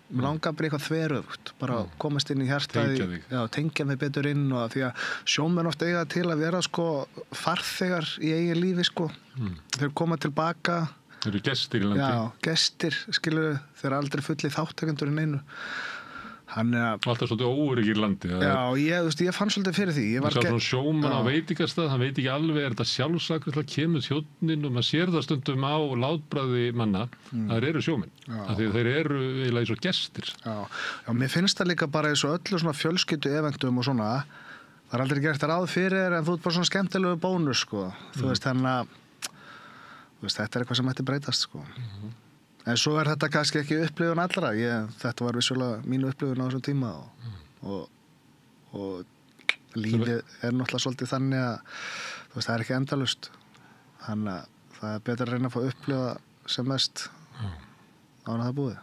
M: mér langar bara eitthvað þveröfugt, bara komast inn í hjartaði, tengja mig betur inn og því að sjómenn oft eiga til að vera sko farþegar í eigin lífi sko. Þeir koma tilbaka.
A: Þeir eru gestir í landi.
M: Já, gestir, skilur, þeir eru aldrei fulli þáttakendur í neinu.
A: Og alltaf svolítið óöruggir í landi.
M: Ég fann svolítið fyrir því.
A: Það er svona sjómann á veitingastað, hann veit ekki alveg, er þetta sjálfsagt að kemur þjónninn og maður sér það stundum á látbragði manna, það eru sjómenn. Af því að þeir eru eiginlega eins og gestir.
M: Já, mér finnst það líka bara eins og öllu svona fjölskyldu eventum og svona, það er aldrei gert ráð fyrir en þú ert bara svona skemmtilegu bónus, sko. Þú veist, þannig að þetta er eitthvað sem ætti breytast, sko. En svo er þetta kannski ekki upplifun allra. Þetta var vissulega mínu upplifun á þessum tíma og lífið er náttúrulega svolítið þannig að það er ekki endalaust. Þannig að það er betur að reyna að fá upplifa sem mest án að það búið.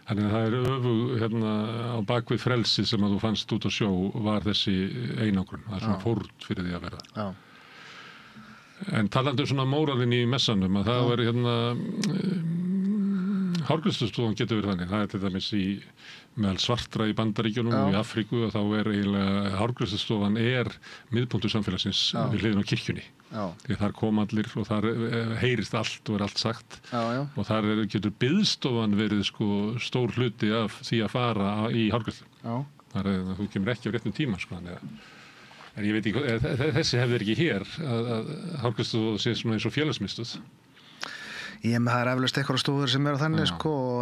A: Þannig að það er á bakvið frelsi sem að þú fannst út á sjó var þessi einangrun. Það er svona fórn fyrir því að vera.
M: Já.
A: En talandi svona móralinn í messanum að það var hárgreiðslustofan getur verið þannig. Það er til dæmis meðal svartra í Bandaríkjunum og í Afríku og þá er eiginlega hárgreiðslustofan miðpunktur samfélagsins við hliðina á kirkjunni. Því þar kom allir og þar heyrist allt og allt sagt. Og þar getur biðstofan verið sko stór hluti af því að fara í hárgreiðslu. Þú kemur ekki á réttum tíma sko þannig að en ég veit ekki, þessi hefðir ekki hér að hárgreiðslustofa sé svona eins og félagsmiðstöð.
M: Það er eflaust eitthvað stofur sem eru þannig sko og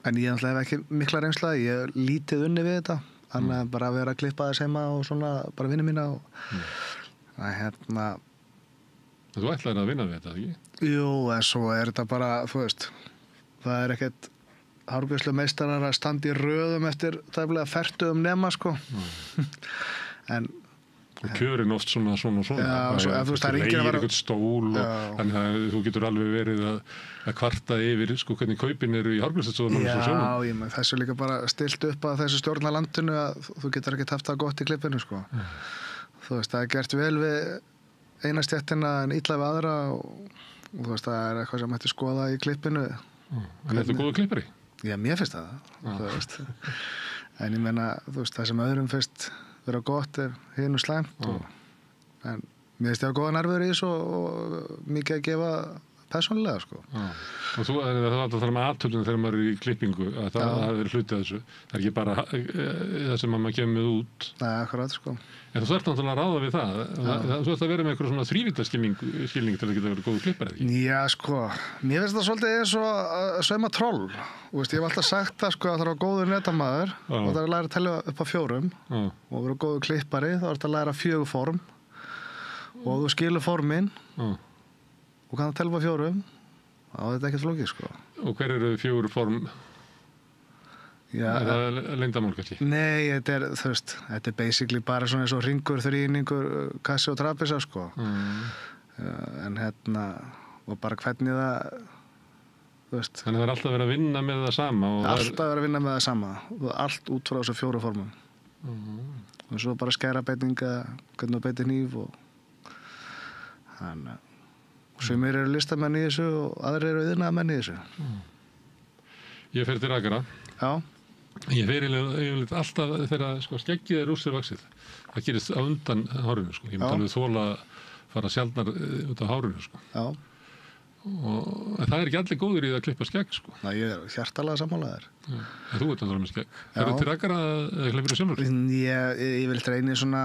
M: en ég hef ekki mikla reynsla, ég hef lítið unni við þetta, þannig að bara vera að klippa þess heima og svona bara vinna mína og
A: Þú ætlaðir að vinna við þetta, ekki?
M: Jú, en svo er þetta bara, þú veist, það er ekkert hárgreiðslumeistarar að standa í röðum eftir tæplega 40 nema sko. En
A: og kjörin oft svona
M: það er enginn að vera
A: eitthvað stól og þannig að þú getur alveg verið að kvarta yfir sko hvernig kaupin eru í hárgreiðslustofunum.
M: Þessu líka bara stilt upp að þessu stjórna landinu að þú getur ekki haft það gott í klippinu sko. Þú veist, það er gert vel við eina stéttina en illa við aðra og þú veist, það er eitthvað sem hætti skoða í klippinu.
A: En þetta er góður klippari?
M: Já, mér finnst það. En ég meina, þú veist, það sem öðrum finnst vera gott er hinu slæmt en mér finnst ég að góða nervur í þessu og mikið að gefa persónulega sko.
A: Og þú er alltaf þar með aðtöldunum þegar maður er í klippingu að það er hluti af þessu. Það er ekki bara það sem maður kemur út.
M: Nei, akkurat sko.
A: En þú þarft náttúrulega að ráða við það. Þú þarft að vera með eitthvað svona þrívítaskilning til að geta verið góðu klippar eða ekki?
M: Já sko, mér finnst það svolítið eins og að sauma troll. Þú veist, ég hef alltaf sagt það sko að það er góður netamaður og það er að læra að tella upp á 4 og vera góður klippari þá er þetta að læra 4 form og þú skilur formin og kannu telpa 4 þá er þetta ekkert flókið sko.
A: Og hver eru 4 form? Er það leyndamál kannski?
M: Nei, þetta er basically bara svona eins og hringur, þríningur, kassi og trapisa sko. En og bara hvernig það þú veist.
A: Þannig það er alltaf verið að vinna með það sama?
M: Alltaf verið að vinna með það sama og allt út frá þessu 4 formum. Og svo bara skæra beitinga, hvernig þú beitir hníf og sumir eru listamenn í þessu og aðrir eru iðnaðarmenn í þessu.
A: Ég fer til rakara.
M: Já.
A: Ég fer yfirleitt alltaf þegar sko, skeggið er úr sér vaxið. Það gerist á undan hárinu. Sko. Ég myndi alveg þola að fara sjaldnar út af hárinu. Sko.
M: Já.
A: En það er ekki allir góður í það að klippa skegg. Sko.
M: Nei, ég er hjartalega sammálaður.
A: En þú ert náttúrulega með skegg. Ferðu til rakara eða klippir þú sjálfur?
M: Ég vil reyni svona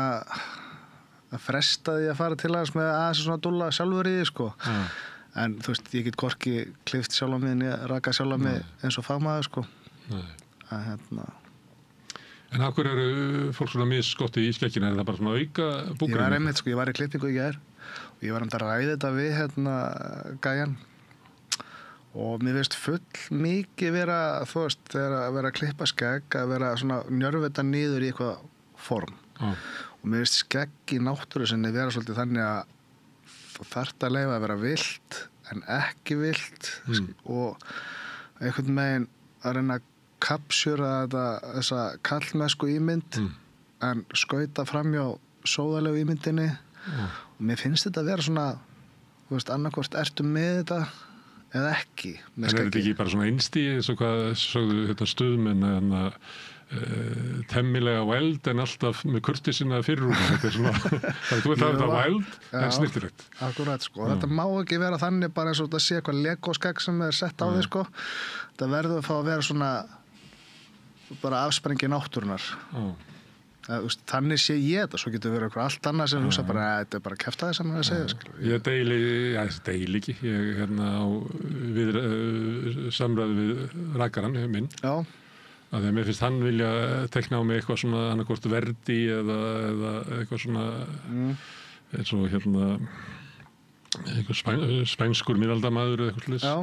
M: að fresta því að fara til aðeins með aðeins svona dúlla sjálfur í því sko. En þú veist, ég get hvorki klift sjálf á mig, raka sjálf á mig eins og fagmaður, sko. Að
A: En af hverju eru fólk svona misskotti í skegginu? Er það bara svona auka búkurinn?
M: Ég var einmitt, sko, ég var í klippingu í gær og ég var að ræða þetta við gæjan og mér veist full mikið vera, þú veist, þegar að vera að klippa skegg, að vera svona njörveta niður í eitthvað form. Og mér veist skegg í náttúru sinni vera svolítið þannig að þú þarft að leyfa að vera vilt en ekki vilt og einhvern veginn að reyna að kapsjúra þessa kallmesku ímynd en skauta framjá sóðalegu ímyndinni og mér finnst þetta að vera svona, þú veist, annarkvort ertu með þetta eða ekki.
A: En er þetta ekki bara svona einstíð, svo hvað sögðu þetta stuðmenn temmilega væld en alltaf með kurtisina fyrir þetta er svona, þú veit að þetta væld en snirtilegt.
M: Akkurat, sko. Þetta má ekki vera þannig bara eins og þetta sé eitthvað legoskegg sem er sett á því, sko. Þetta verður að fá að vera svona bara afsprengi náttúrunar. Þannig sé ég þetta, svo getur verið eitthvað allt annað sem hugsa bara, þetta er bara kjaftaði sem það segja, skilur.
A: Ég deili ekki, ég á samræði við rakarann minn.
M: Já.
A: Að mér finnst hann vilja tekna á mig eitthvað svona annarkvort verdi eða eitthvað svona eins og eitthvað spænskur miðaldamaður eða eitthvað slúðis.
M: Já.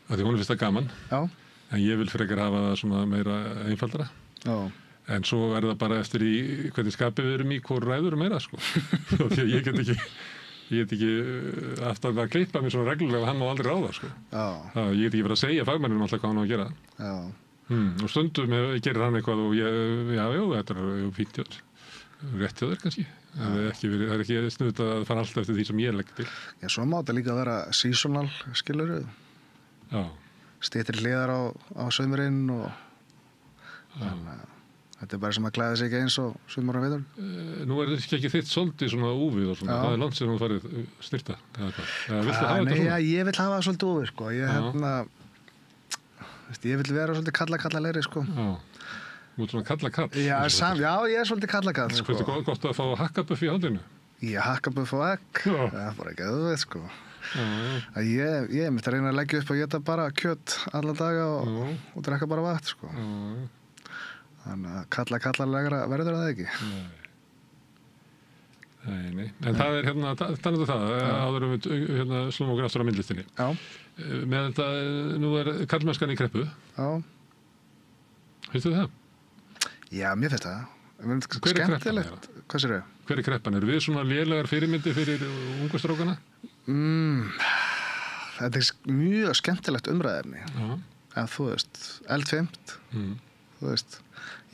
A: Af því hún finnst það gaman.
M: Já.
A: En ég vil frekar hafa það svona meira einfaldara.
M: Já.
A: En svo er það bara eftir í hvernig skapið við erum í hvor ræður meira, sko. Því að ég get ekki aftur að klippa mér svona reglulega og hann má aldrei ráða, sko.
M: Já.
A: Ég get ekki verið að segja fagmennum alltaf hvað hann á að gera.
M: Já.
A: Og stundum gerir hann eitthvað og þetta er fínt hjá þér. Rétt hjá þér kannski. Það er ekki snuðt að fara alltaf eftir því sem ég legg til.
M: Já, svo má þetta líka vera seasonal, skilurðu.
A: Já.
M: Styttri hliðar á sömurinn og þetta er bara sem að klæða sig ekki eins og sumar og vetur.
A: Nú er þetta ekki þitt svolítið svona úfið og svona. Það er langt sem þú farið styrta. Viltu hafa þetta svona?
M: Ég vil hafa það svolítið úfið, sko. Ég vil vera svolítið kalla-leiri, sko.
A: Já. Þú ert svona kalla-kall.
M: Já, ég er svolítið kalla-kall, sko.
A: Finnst þið gott að fá hakkabuff í haldinu?
M: Já, hakkabuff og egg. Það er bara ekki auðvitað, sko. Ég myndi að reyna að leggja upp og geta bara kjöt alla daga og drekka bara vatn, sko. Þannig að kalla-legra verður það ekki.
A: Nei. En það er þannig að það, áður við slúum okkur aftur á myndlistinni.
M: Já.
A: Með þetta, nú er karlmennskan í kreppu.
M: Já.
A: Finnst þið það?
M: Já, mér finnst það.
A: Hver er kreppan?
M: Hvað sér þau?
A: Hver er kreppan? Eru við svona lélegar fyrirmyndir fyrir ungu strákana?
M: Þetta er mjög skemmtilegt umræðefni. En þú veist, eldfimt. Þú veist,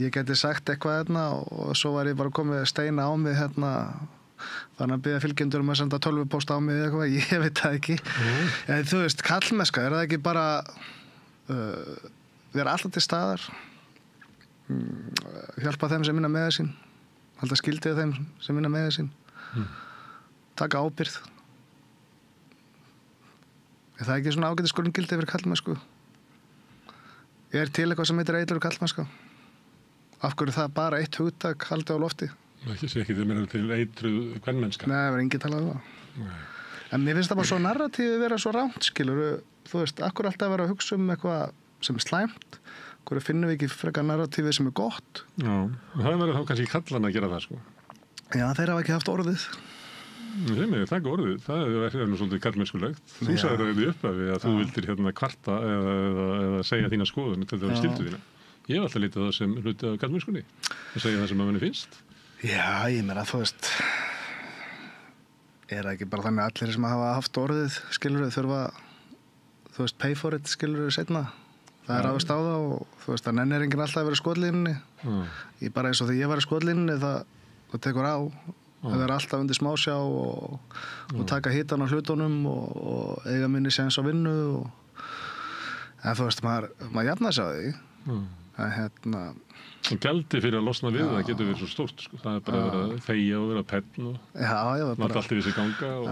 M: ég geti sagt eitthvað hérna og svo var ég bara komið steina á mig hérna. Þannig að biðja fylgjendur að senda 12 posta á mig eða eitthvað, ég veit það ekki. En þú veist, kallmennska, er það ekki bara vera alltaf til staðar, hjálpa þeim sem vinna með sín, halda skildið þeim sem vinna með sín, taka ábyrgð. Er það ekki svona ágætis grunngildi fyrir kallmennsku? Er til eitthvað sem heitir eitlur kallmennska? Af hverju það bara eitt hugtak haldið á lofti?
A: Það sé ekki þau meina til eitruð kvenmennska.
M: Nei, það var enginn talað um það. En mér finnst það bara svo narratífi vera svo rámt, skilur. Þú veist, akkur alltaf vera að hugsa um eitthvað sem er slæmt. Hverju finnum við ekki frekar narratífi sem er gott?
A: Já, það verður þá kannski kallan að gera það, sko.
M: Já, þeir hafa ekki haft orðið.
A: Þeim er það orðið. Það er nú svolítið kallmennskulegt. Þú sagði það upphafi að þú vildir kvarta eða segja þína skoðun til það skildu þína. Ég hef alltaf litið það sem hluti af kallmennskunni. Að segja það sem að manni finnst.
M: Já, ég meina, þú veist, er það ekki bara þannig að allir sem hafa haft orðið, skilur þau, þurfa, þú veist, pay for it, skilur þau setna. Það er ráðist á það og, þú veist, það nennir enginn alltaf að vera í skotlínunni. Ég bara eins og þegar ég var í skotlínunni, það tekur á. Það er alltaf undir smásjá og taka hitan á hlutunum og eiga minni séns á vinnu. En þú veist, maður jafnar sig á því.
A: Og gjaldi fyrir að losna við það getur verið svo stórt, sko. Það er bara að vera þegja og vera penn og maður alltaf við sig ganga og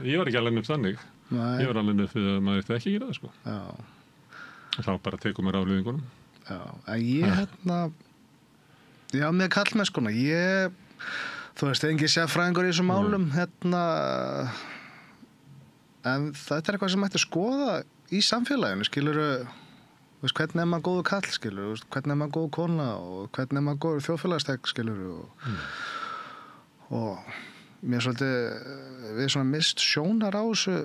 A: ég var ekki alveg upp þannig. Ég var alveg upp fyrir að maður ekki gera það, sko. Og þá bara tekum mér aflýðingunum.
M: Já, en ég já, með kallmennskuna, þú veist, engin sérfræðingur í þessum málum, en þetta eitthvað sem mætti skoða í samfélaginu, skilurðu, hvernig maður góður kall, skilurðu, hvernig maður góður kona og hvernig maður góður þjóðfélagstegn, skilurðu, og mér svolítið við svona mist sjónar á þessu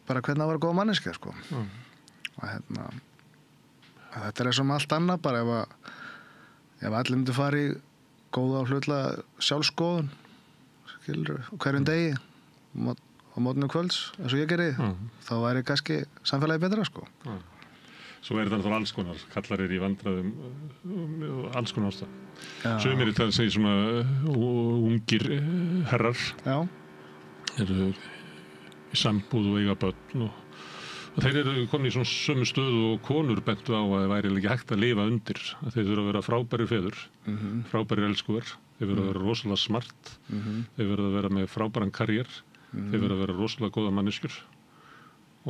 M: bara hvernig það var góð manneskja, sko. Og að þetta eins og með allt annað, bara ef allir myndi fara í góða og hlutla sjálfskoðun, skilurðu, hverjum degi á mótnu kvölds, eins og ég geri, þá væri kannski samfélagi betra, sko.
A: Svo þetta náttúrulega alls konar, kallar í vandræðum, alls konar ástæð. Sumir það segir svona ungir herrar, eru í sambúð og eiga börn og þeir eru komin í svona sömu stöðu og konur bentu á að það væri ekki hægt að lifa undir, að þeir þurfa að vera frábæri feður, frábæri elskuver, þeir verða að vera rosalega smart, þeir verða að vera með frábæran karriér, þeir verða að vera rosalega góða manneskjur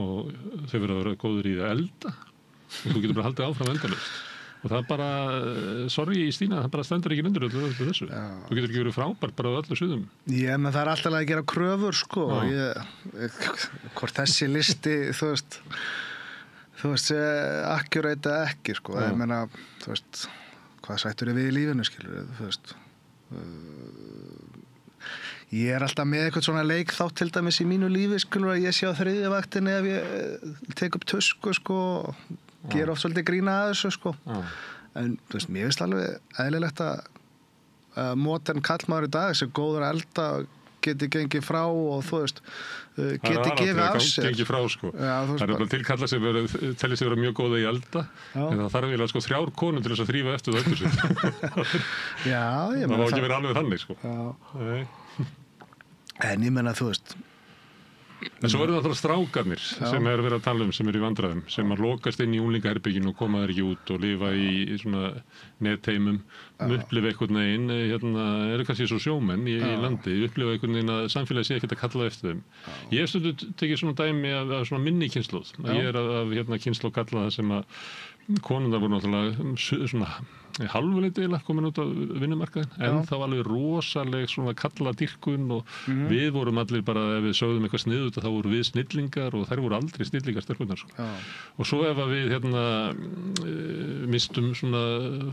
A: og þeir verða að vera góður í að elda og þú getur bara haldið áfram endalaust. Og það bara, sorry Stína, það bara stendur ekki undir þessu. Þú getur ekki verið frábært bara á öllu sviðum.
M: Menn það alltaf að gera kröfur, sko. Hvort þessi listi, þú veist, accurate eða ekki, sko. Ég meina, þú veist, hvað sættur við í lífinu, skilur, þú veist. Ég alltaf með eitthvað svona leik þátt til dæmis í mínu lífi, skilur, að ég sé á þriðju vaktinni ef ég tek upp tusku, sko, gera oft svolítið grína að þessu, sko. En þú veist, mér finnst alveg eðlilegt að modern kallmaður í dag sem góður að elda geti gengið frá og þú veist geti gefið af sér.
A: Gengið frá, sko. Það eru bara tilkalla sem telli sig vera mjög góða í elda, en það þarf eiginlega sko 3 konur til þess að þrífa eftir það öllu sér. Það má ekki vera alveg þannig, sko.
M: En ég menna, þú veist,
A: en svo eru það strákarnir sem er verið að tala sem eru í vandræðum, sem að lokast inn í unglingaherberginu og koma þær ekki út og lifa í svona netheimum, upplifa einhvern veginn, eru kannski svo sjómenn í landi, upplifa einhvern veginn að samfélagi sé ekkert að kalla eftir þeim. Ég hef stundum tekið svona dæmi af svona minni kynslóð, ég er af kynslóð kalla það sem að konundar voru náttúrulega svona halvuleiti komin út á vinnumarkaðin, en þá alveg rosaleg svona kalladýrkun og við vorum allir bara, ef við sögðum eitthvað sniðut, þá voru við snillingar og þær voru aldrei snillingar stelpurnar, sko. Og svo ef við mistum svona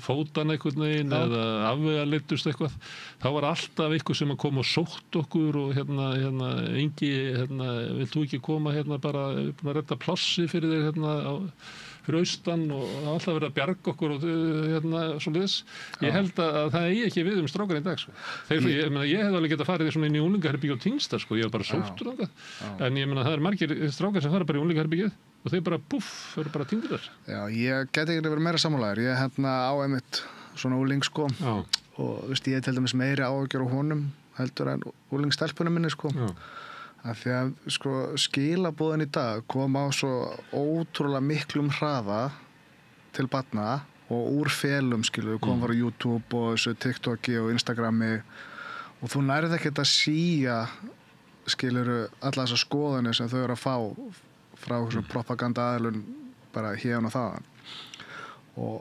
A: fótan einhvern veginn eða afvegaleiddust eitthvað, þá var alltaf eitthvað sem að koma og sótt okkur og engi, vilt þú ekki koma bara búin að redda plássi fyrir þig fyrir austan og það alltaf verið að bjarga okkur og svoleiðis. Ég held að það eigi ekki við strákar í dag, sko. Ég hef alveg getað farið svona inn í unglingaherbergi og Tingstar, sko, ég hef bara sóttur á það. En ég meina það margir strákar sem fara bara í unglingaherbergið og þeir bara eru bara týndir þar.
M: Já, ég geti ekki verið meira sammálaður. Ég á einmitt svona ungling, sko, og veist, ég til dæmis meiri áhyggjur á honum heldur en unglingstelpunum minni, sko. Af því að sko skilaboðin í dag kom á svo ótrúlega miklum hraða til barna og úr felum, skilur, kom frá YouTube og þessu TikToki og Instagrami og þú nærið ekkert að síja, skilur, alla þessar skoðanir sem þau eru að fá frá þessum propagandaaðilum bara hérna og þaðan. Og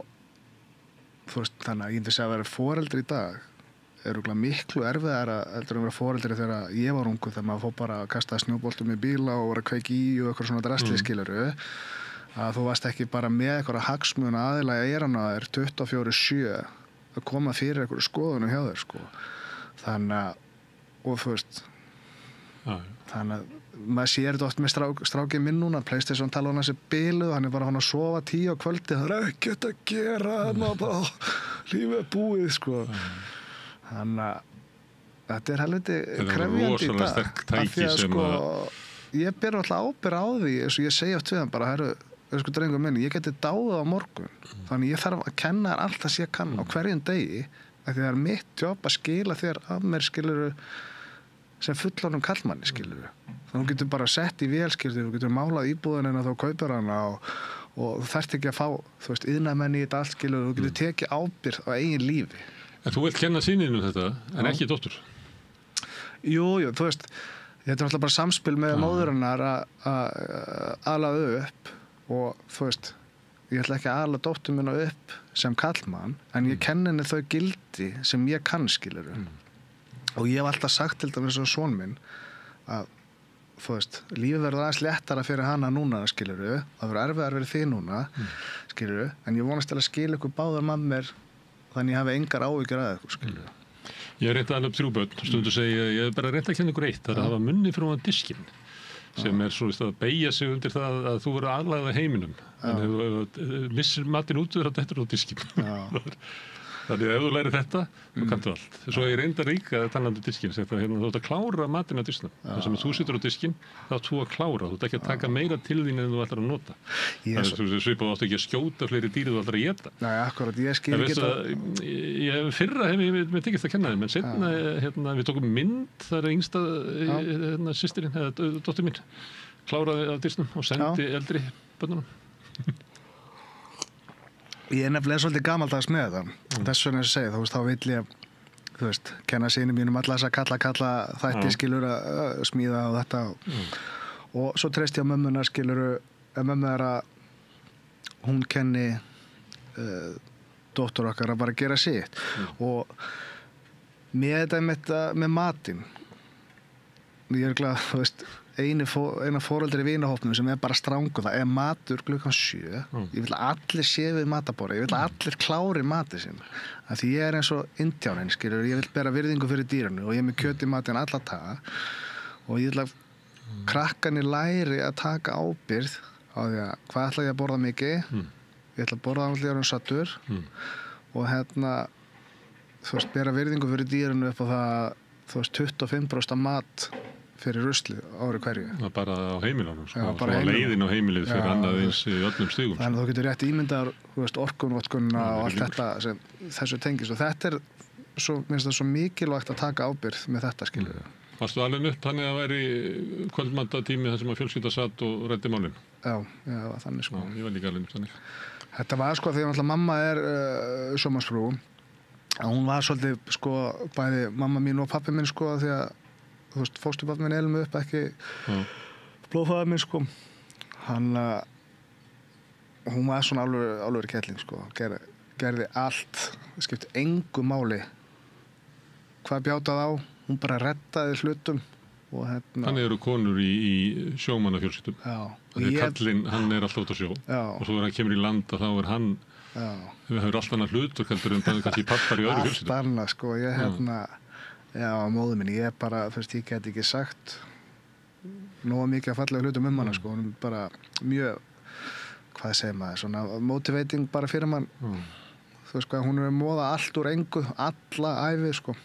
M: þú veist, þannig að ég myndi segja að vera foreldri í dag er miklu erfiðara heldur að vera foreldri þegar ég var ungur, þegar maður fór bara að kasta snjóboltum í bíla og vera að kveiki í og eitthvað svona drastli, skiluru, að þú varst ekki bara með eitthvað hagsmuna aðila í eyranu að þér 24/7 að koma fyrir eitthvað skoðunum hjá þér, sko. Þannig að, og þú veist, þannig að maður sér þetta oft með strákið minn núna, PlayStation tala hann þessi biluð, hann er bara hann að sofa 10 á kvöldi, það er ekkert að gera, lífið er búið, sko. Þannig að þetta er helviti krefjandi í dag af því að sko ég ber alltaf ábyrgð á því eins og ég segi oft við hann bara sko drengur minni, ég geti dáið á morgun þannig ég þarf að kenna þér allt það sem ég kann á hverjum degi af því það er mitt jobb að skila þér af mér, skiluru, sem fullorðnum kallmanni, skiluru. Þannig þú getur bara sett í vél, skiluru, þú getur málað íbúðin en þá kaupir hana og þú þarft ekki að fá, þú veist, iðnamenn í þetta allt, skiluru, þú getur tekið ábyrgð á eigin lífi.
A: En þú vilt kenna síninu þetta, en ekki dóttur?
M: Jú, þú veist, þetta er alltaf bara samspil með móðurinnar að ala upp og þú veist, ég ætla ekki að ala dóttur minna upp sem kallmann, en ég kenni henni þau gildi sem ég kann, skiluru. Og ég hef alltaf sagt til dæmis á son minn að þú veist, lífið verður aðeins léttara fyrir hana núna, skilurðu, það verður erfiðar fyrir þig núna, skilurðu, en ég vonast til að skilja ykkur báðar með mér þannig ég hafi engar áhyggjur að ykkur, skilurðu.
A: Ég hef reynt að alveg 3 börn, stundu segja, ég hef bara reynt að kenna ykkur eitt, það er að hafa munni fyrir hún diskinn, sem er svo að beygja sig undir það að þú verður aðlagað heiminum, en ef þú missir matinn út þá dettur þú á diskinn. Þannig að ef þú lærir þetta, þá kanntu allt. Svo ég reynda ríka talandi diskinn, þú ætti að klára matinn á disknum. Það sem þú situr á diskinn, þá átt þú að klára. Þú ætti ekki að taka meira til þín en þú ætlar að nota. Það er svipað, þú átt ekki að skjóta fleiri dýri þú ætlar að éta.
M: Nei, akkurat, ég skil ekki
A: það. Fyrra hef ég tekist að kenna þeim, en seinna við tókum mynd, það er yngsta systirinn, eða dóttir mín, kláraði á disknum og sendi eldri börnunum.
M: Ég er nefnilega svolítið gamaldags með það. Þess vegna segi, þá vill ég, kenna syni mínum alla þess að kalla þætti, skilur að smíða og þetta. Og svo treysti ég á mömmuna, skilur, mömmu er að hún kenni dóttur okkar að bara gera sitt. Og með þetta með matinn, ég er glad, eina foreldri í vinahópnum sem er bara strangur, það er matur klukkan 7. Ég vil að allir séu við mataborðið, ég vil að allir klári matið sín. Því ég er eins og indjáninn, skilur, ég vil bera virðingu fyrir dýrinu og ég er með kjöt í matinn alla daga og ég vil að krakkarnir læri að taka ábyrgð á því að hvað ætla ég að borða mikið, ég ætla að borða allir sattur og bera virðingu fyrir dýrinu upp á það, 25% mat fyrir rusli ári hverju.
A: Það bara á heimilunum, svo leiðin á heimilið fyrir annað eins í öllum stigum.
M: Þannig að þú getur rétt ímyndar, orkunvotkunna og allt þetta sem þessu tengist og þetta er svo, minnst það svo mikilvægt að taka ábyrgð með þetta, skilur við.
A: Varstu alveg upp þannig að væri kvöldmattatími þar sem að fjölskylda satt og ræddi málin?
M: Já, þannig sko.
A: Já, ég var líka alveg upp þannig.
M: Þetta var sko þegar mamma er sjómannsfrú, hún var svolítið sko bæði mamma mín og pabbi minn sko því að fóstupappi minn elum upp ekki blóðfæðar minn sko hún var svona alveg kettling sko gerði allt, skipti engu máli hvað bjátað á, hún bara reddaði hlutum og
A: Þannig eru konur í sjómannafjölskyldum þannig kallinn, hann er alltaf út á sjó og svo þegar hann kemur í land þá er hann við höfum alltaf hann hlutur heldur en kannski pappar í öðru fjölskyldum
M: allt annað sko, ég Já, móður minni, ég bara, ég get ekki sagt nóga mikið að fallega hlutum hana, sko, hún er bara mjög, hvað segir maður, svona motivating bara fyrir mann, þú veist hvað, hún er að móða allt úr engu, alla ævi, sko.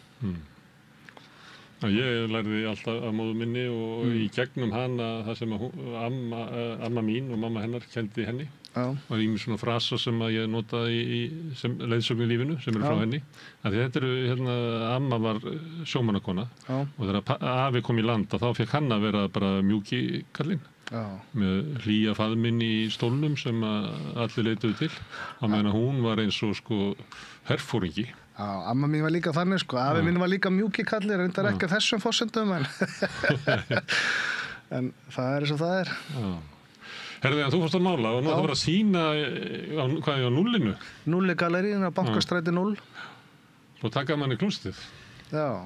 A: Ég lærði alltaf af móður minni og í gegnum hana það sem amma mín og mamma hennar kendi henni og í svona frasa sem að ég notaði sem leiðsögn í lífinu sem eru frá henni. Þetta eru, amma var sjómannakona og þegar afi kom í land þá fekk hann að vera bara mjúki kallinn með hlýja faðminn í stólnum sem allir leituðu til á meðan hún var eins og sko herfóringi.
M: Já, amma mín var líka þannig sko, afi minn var líka mjúki kallir, reyndar ekki þessum forsendum en það er eins og það er.
A: Herðu, þú fórst að mála og nú það var að sýna hvað á nullinu?
M: Nulli gallerín á Bankastræti 0.
A: Og taka manni klóstið?
M: Já,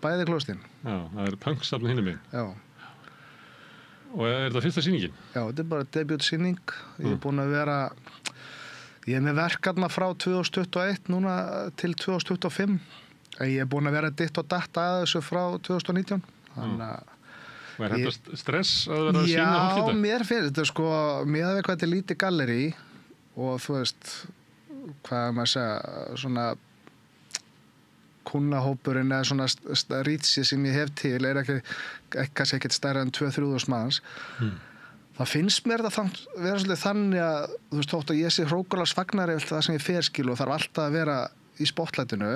M: bæði klóstin.
A: Já, það er punksafn hinum mig.
M: Já.
A: Og er þetta fyrsta sýningin?
M: Já, þetta er bara debut-sýning. Ég er búinn að vera, ég er með verkarna frá 2021 núna til 2025. Ég er búinn að vera ditt og datt að þessu frá 2019. Þannig að
A: Og þetta stress að vera að sýna fólk þetta?
M: Já, mér fyrir þetta sko, mér að hvað þetta er lítið gallerí og þú veist, hvað maður segja, svona kunnahópurinn eða svona rítsi sem ég hef til er kannski ekkert stærra en 2-3 manns. Það finnst mér þetta vera svolítið þannig að, þú veist, þótt að ég sé hrókulega svagnari eftir það sem ég fer skil og þarf alltaf að vera í spotlightinu,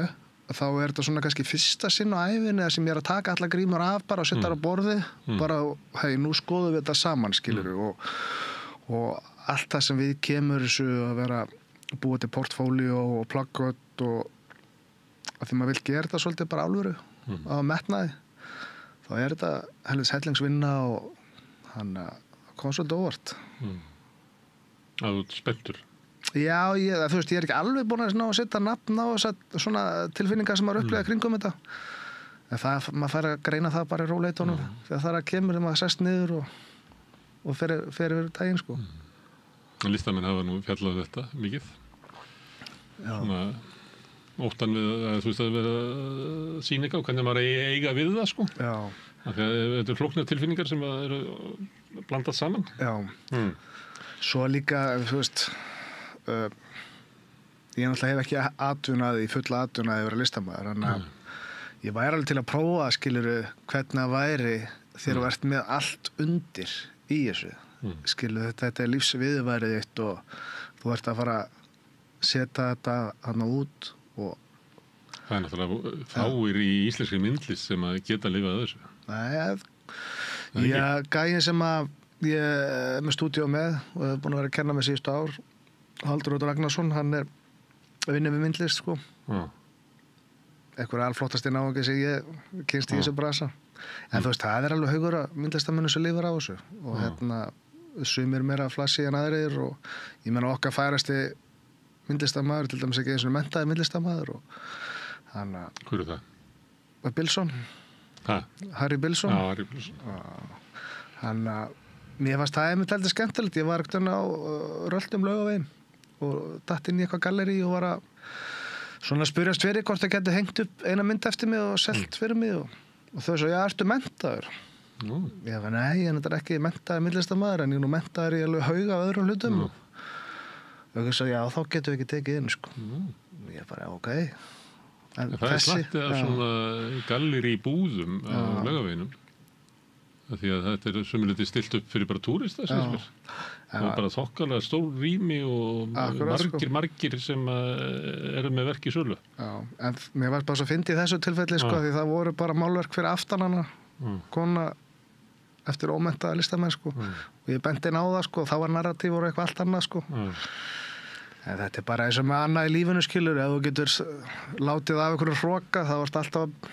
M: þá er þetta svona kannski fyrsta sinn á ævinni sem ég er að taka alla grímur af bara og setja þar á borði bara, hei, nú skoðum við þetta saman, skilur og allt það sem við kemur þessu að vera búið til portfólió og plaggött og að því maður vil gera þetta svolítið bara alvöru á metnaði, þá er þetta hellingsvinna og hann kom svolítið óvart.
A: Að þú ert spenntur?
M: Já, þú veist, ég er ekki alveg búin að setja nafn á þessar svona tilfinningar sem maður upplega kringum þetta En maður fær að greina það bara í róleitunum þegar það kemur þegar maður sest niður og fer yfir daginn, sko.
A: Listamenn hafa nú fjallað þetta mikið. Já. Svona óttan við að þú veist að vera sýninga og hvernig maður eiga við það, sko. Já. Af því að þetta flóknar tilfinningar sem eru blandað saman.
M: Já. Svo líka, þú veist, ég náttúrulega hef ekki atvinnaði, fulla atvinnaði að vera listamaður, þannig að ég væri alveg til að prófa, skilurðu, hvernig það væri þegar þú ert með allt undir í þessu. Skilurðu, þetta lífsviðurværið þitt og þú ert að fara að setja þetta hana út og...
A: Það náttúrulega fáir í íslenskri myndlist sem að geta lifað þessu.
M: Nei, gæinn sem að ég er með stúdíó með og hef búin að vera að kenna með síðustu ár, Halldór Oddur Ragnarsson, hann er að vinna við myndlist, sko. Eitthvað alflottasti náungi sem ég kynst í þessu brasa. En þú veist, það er alveg haugur að myndlistamönnum sem lifar á þessu og sumir meira flassi en aðrir og ég meina okkar færasti myndlistamaður, til dæmis ekki eins og menntaði myndlistamaður og hann að...
A: Hver er það?
M: Bilson. Harry Bilson.
A: Já, Harry Bilson.
M: Hann að... Mér fannst það einmitt heldur skemmtilegt. Ég var ekkert á Röldum Laugaveginn og datt inn í eitthvað gallerí og var að svona spyrjast fyrir hvort það geti hengt upp eina mynd eftir mig og selt fyrir mig og þau svo, já, ertu menntaður? Ég var, nei, en þetta er ekki menntaður myndlistamaður en ég nú menntaður í alveg hauga af öðrum hlutum og þau svo, já, þá getum við ekki tekið inn, sko. Ég bara, ok. En
A: það er slattið af svona gallerí í búðum á Laugaveginum. Því að þetta er sömuleyti stilt upp fyrir bara túrista, sem mér. Það er bara þokkalega stór rými og margir sem eru með verk í sölu.
M: Já, en mér var bara svo fyndið í þessu tilfelli, sko, því það voru bara málverk fyrir aftan hana, kona eftir ómenntaða listamenn, sko. Og ég benti inn á það, sko, þá var narratív og eitthvað allt annað, sko. En þetta er bara eins og með annað í lífinu, skilur, ef þú getur látið af einhverju hroka, þá varst alltaf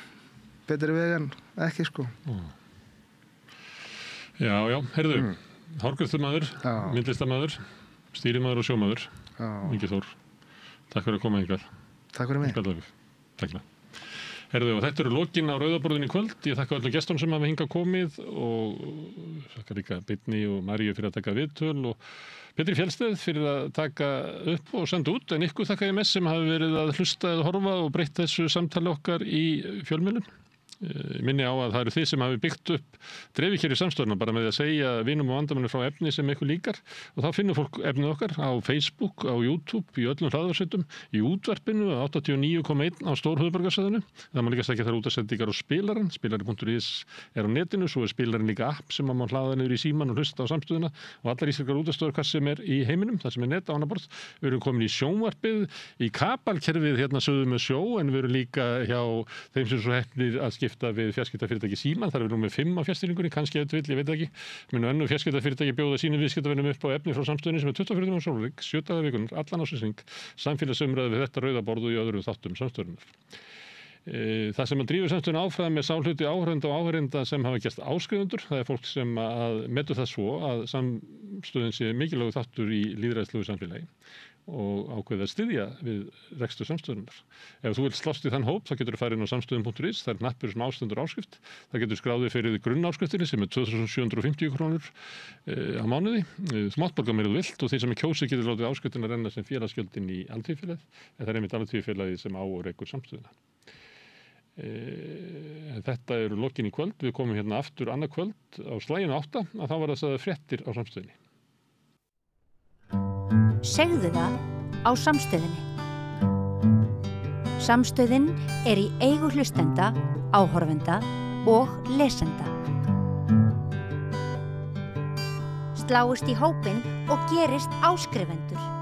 M: betri veg en ekki, sko.
A: Já, heyrðu, hárgreiðslumaður, myndlistarmaður, stýrimaður og sjómaður, Ingi Þór. Takk fyrir að koma hingað.
M: Takk fyrir mig.
A: Takk. Heyrðu, og þetta eru lokin á Rauðaborðinu í kvöld. Ég þakka öllum gestum sem hafa hingað komið og þakka líka Birni og Maríu fyrir að taka viðtöl og Pétri Fjellsteð fyrir að taka upp og senda út. En ykkur þakka ég mest sem hafi verið að hlusta eða horfa og breytt þessu samtali okkar í fjölmiðlum. Minni á að það eru þið sem hafi byggt upp dreifikjör í samstöðuna bara með því að segja vinum og vandamönnum frá efni sem ykkur líkar og þá finnur fólk efnið okkar á Facebook, á YouTube, í öllum hlaðvarpsveitum, í útvarpinu 89,1 á Stórhöfuðborgarsvæðinu. Það má líka sækja þar útasendingar á spilarann, spilari.is er á netinu, svo er spilarin líka app sem má hlaða niður í síman og hlusta á samstöðuna og allar íslenskar útastöður hvað sem er í heiminum, það sem er net á annað borð. Við erum komin í sjónvarpið, í kabalkerfið hérna sögðu með sjó en við erum líka hjá þeim sem svo heppnir að skipta við fjarskiptafyrirtæki Síman, þar er við nú með 5 á fjarstýringunni, kannski ef ég veit ekki. Munu önnur fjarskiptafyrirtæki bjóða sínum viðskiptavinum upp á efni frá samstöðunni sem er 24 tíma sólarhring, 7 daga vikunnar, allan ársins, samfélagsumræðu við þetta rauðaborð og í öðrum þáttum samstöðunnar. Það sem að drífur samstöðuna áfram er sá hluti áhorfenda og áhorfenda sem hafa gerst áskrifundur. Það er fólk sem að metur það svo að samstöðun sé mikilvægur þáttur í lýðræðislegu samfélagi og ákveða að styðja við rekstur samstöðunar. Ef þú vilt slást í þann hóp, þá getur þú farið inn á samstöðun.is, það er knappur sem ástendur áskrift. Það getur skráðið fyrir grunnáskriftinni sem er 2.750 krónur á mánuði. Smátt borga meira þú vilt og þeir sem er kjósið getur látið áskriftina renna sem félagsgjöldin í alþýðufélagið, en það er einmitt alþýðufélagið sem á og rekur samstöðuna. Þetta eru lokin í kvöld. Við komum hérna aftur annað kvöld á slaginu 8 að þá var það sagði fréttir á samstöðinni.
D: Segðu það á Samstöðinni. Samstöðin er í eigu hlustenda, áhorfenda og lesenda. Sláist í hópinn og gerist áskrifendur.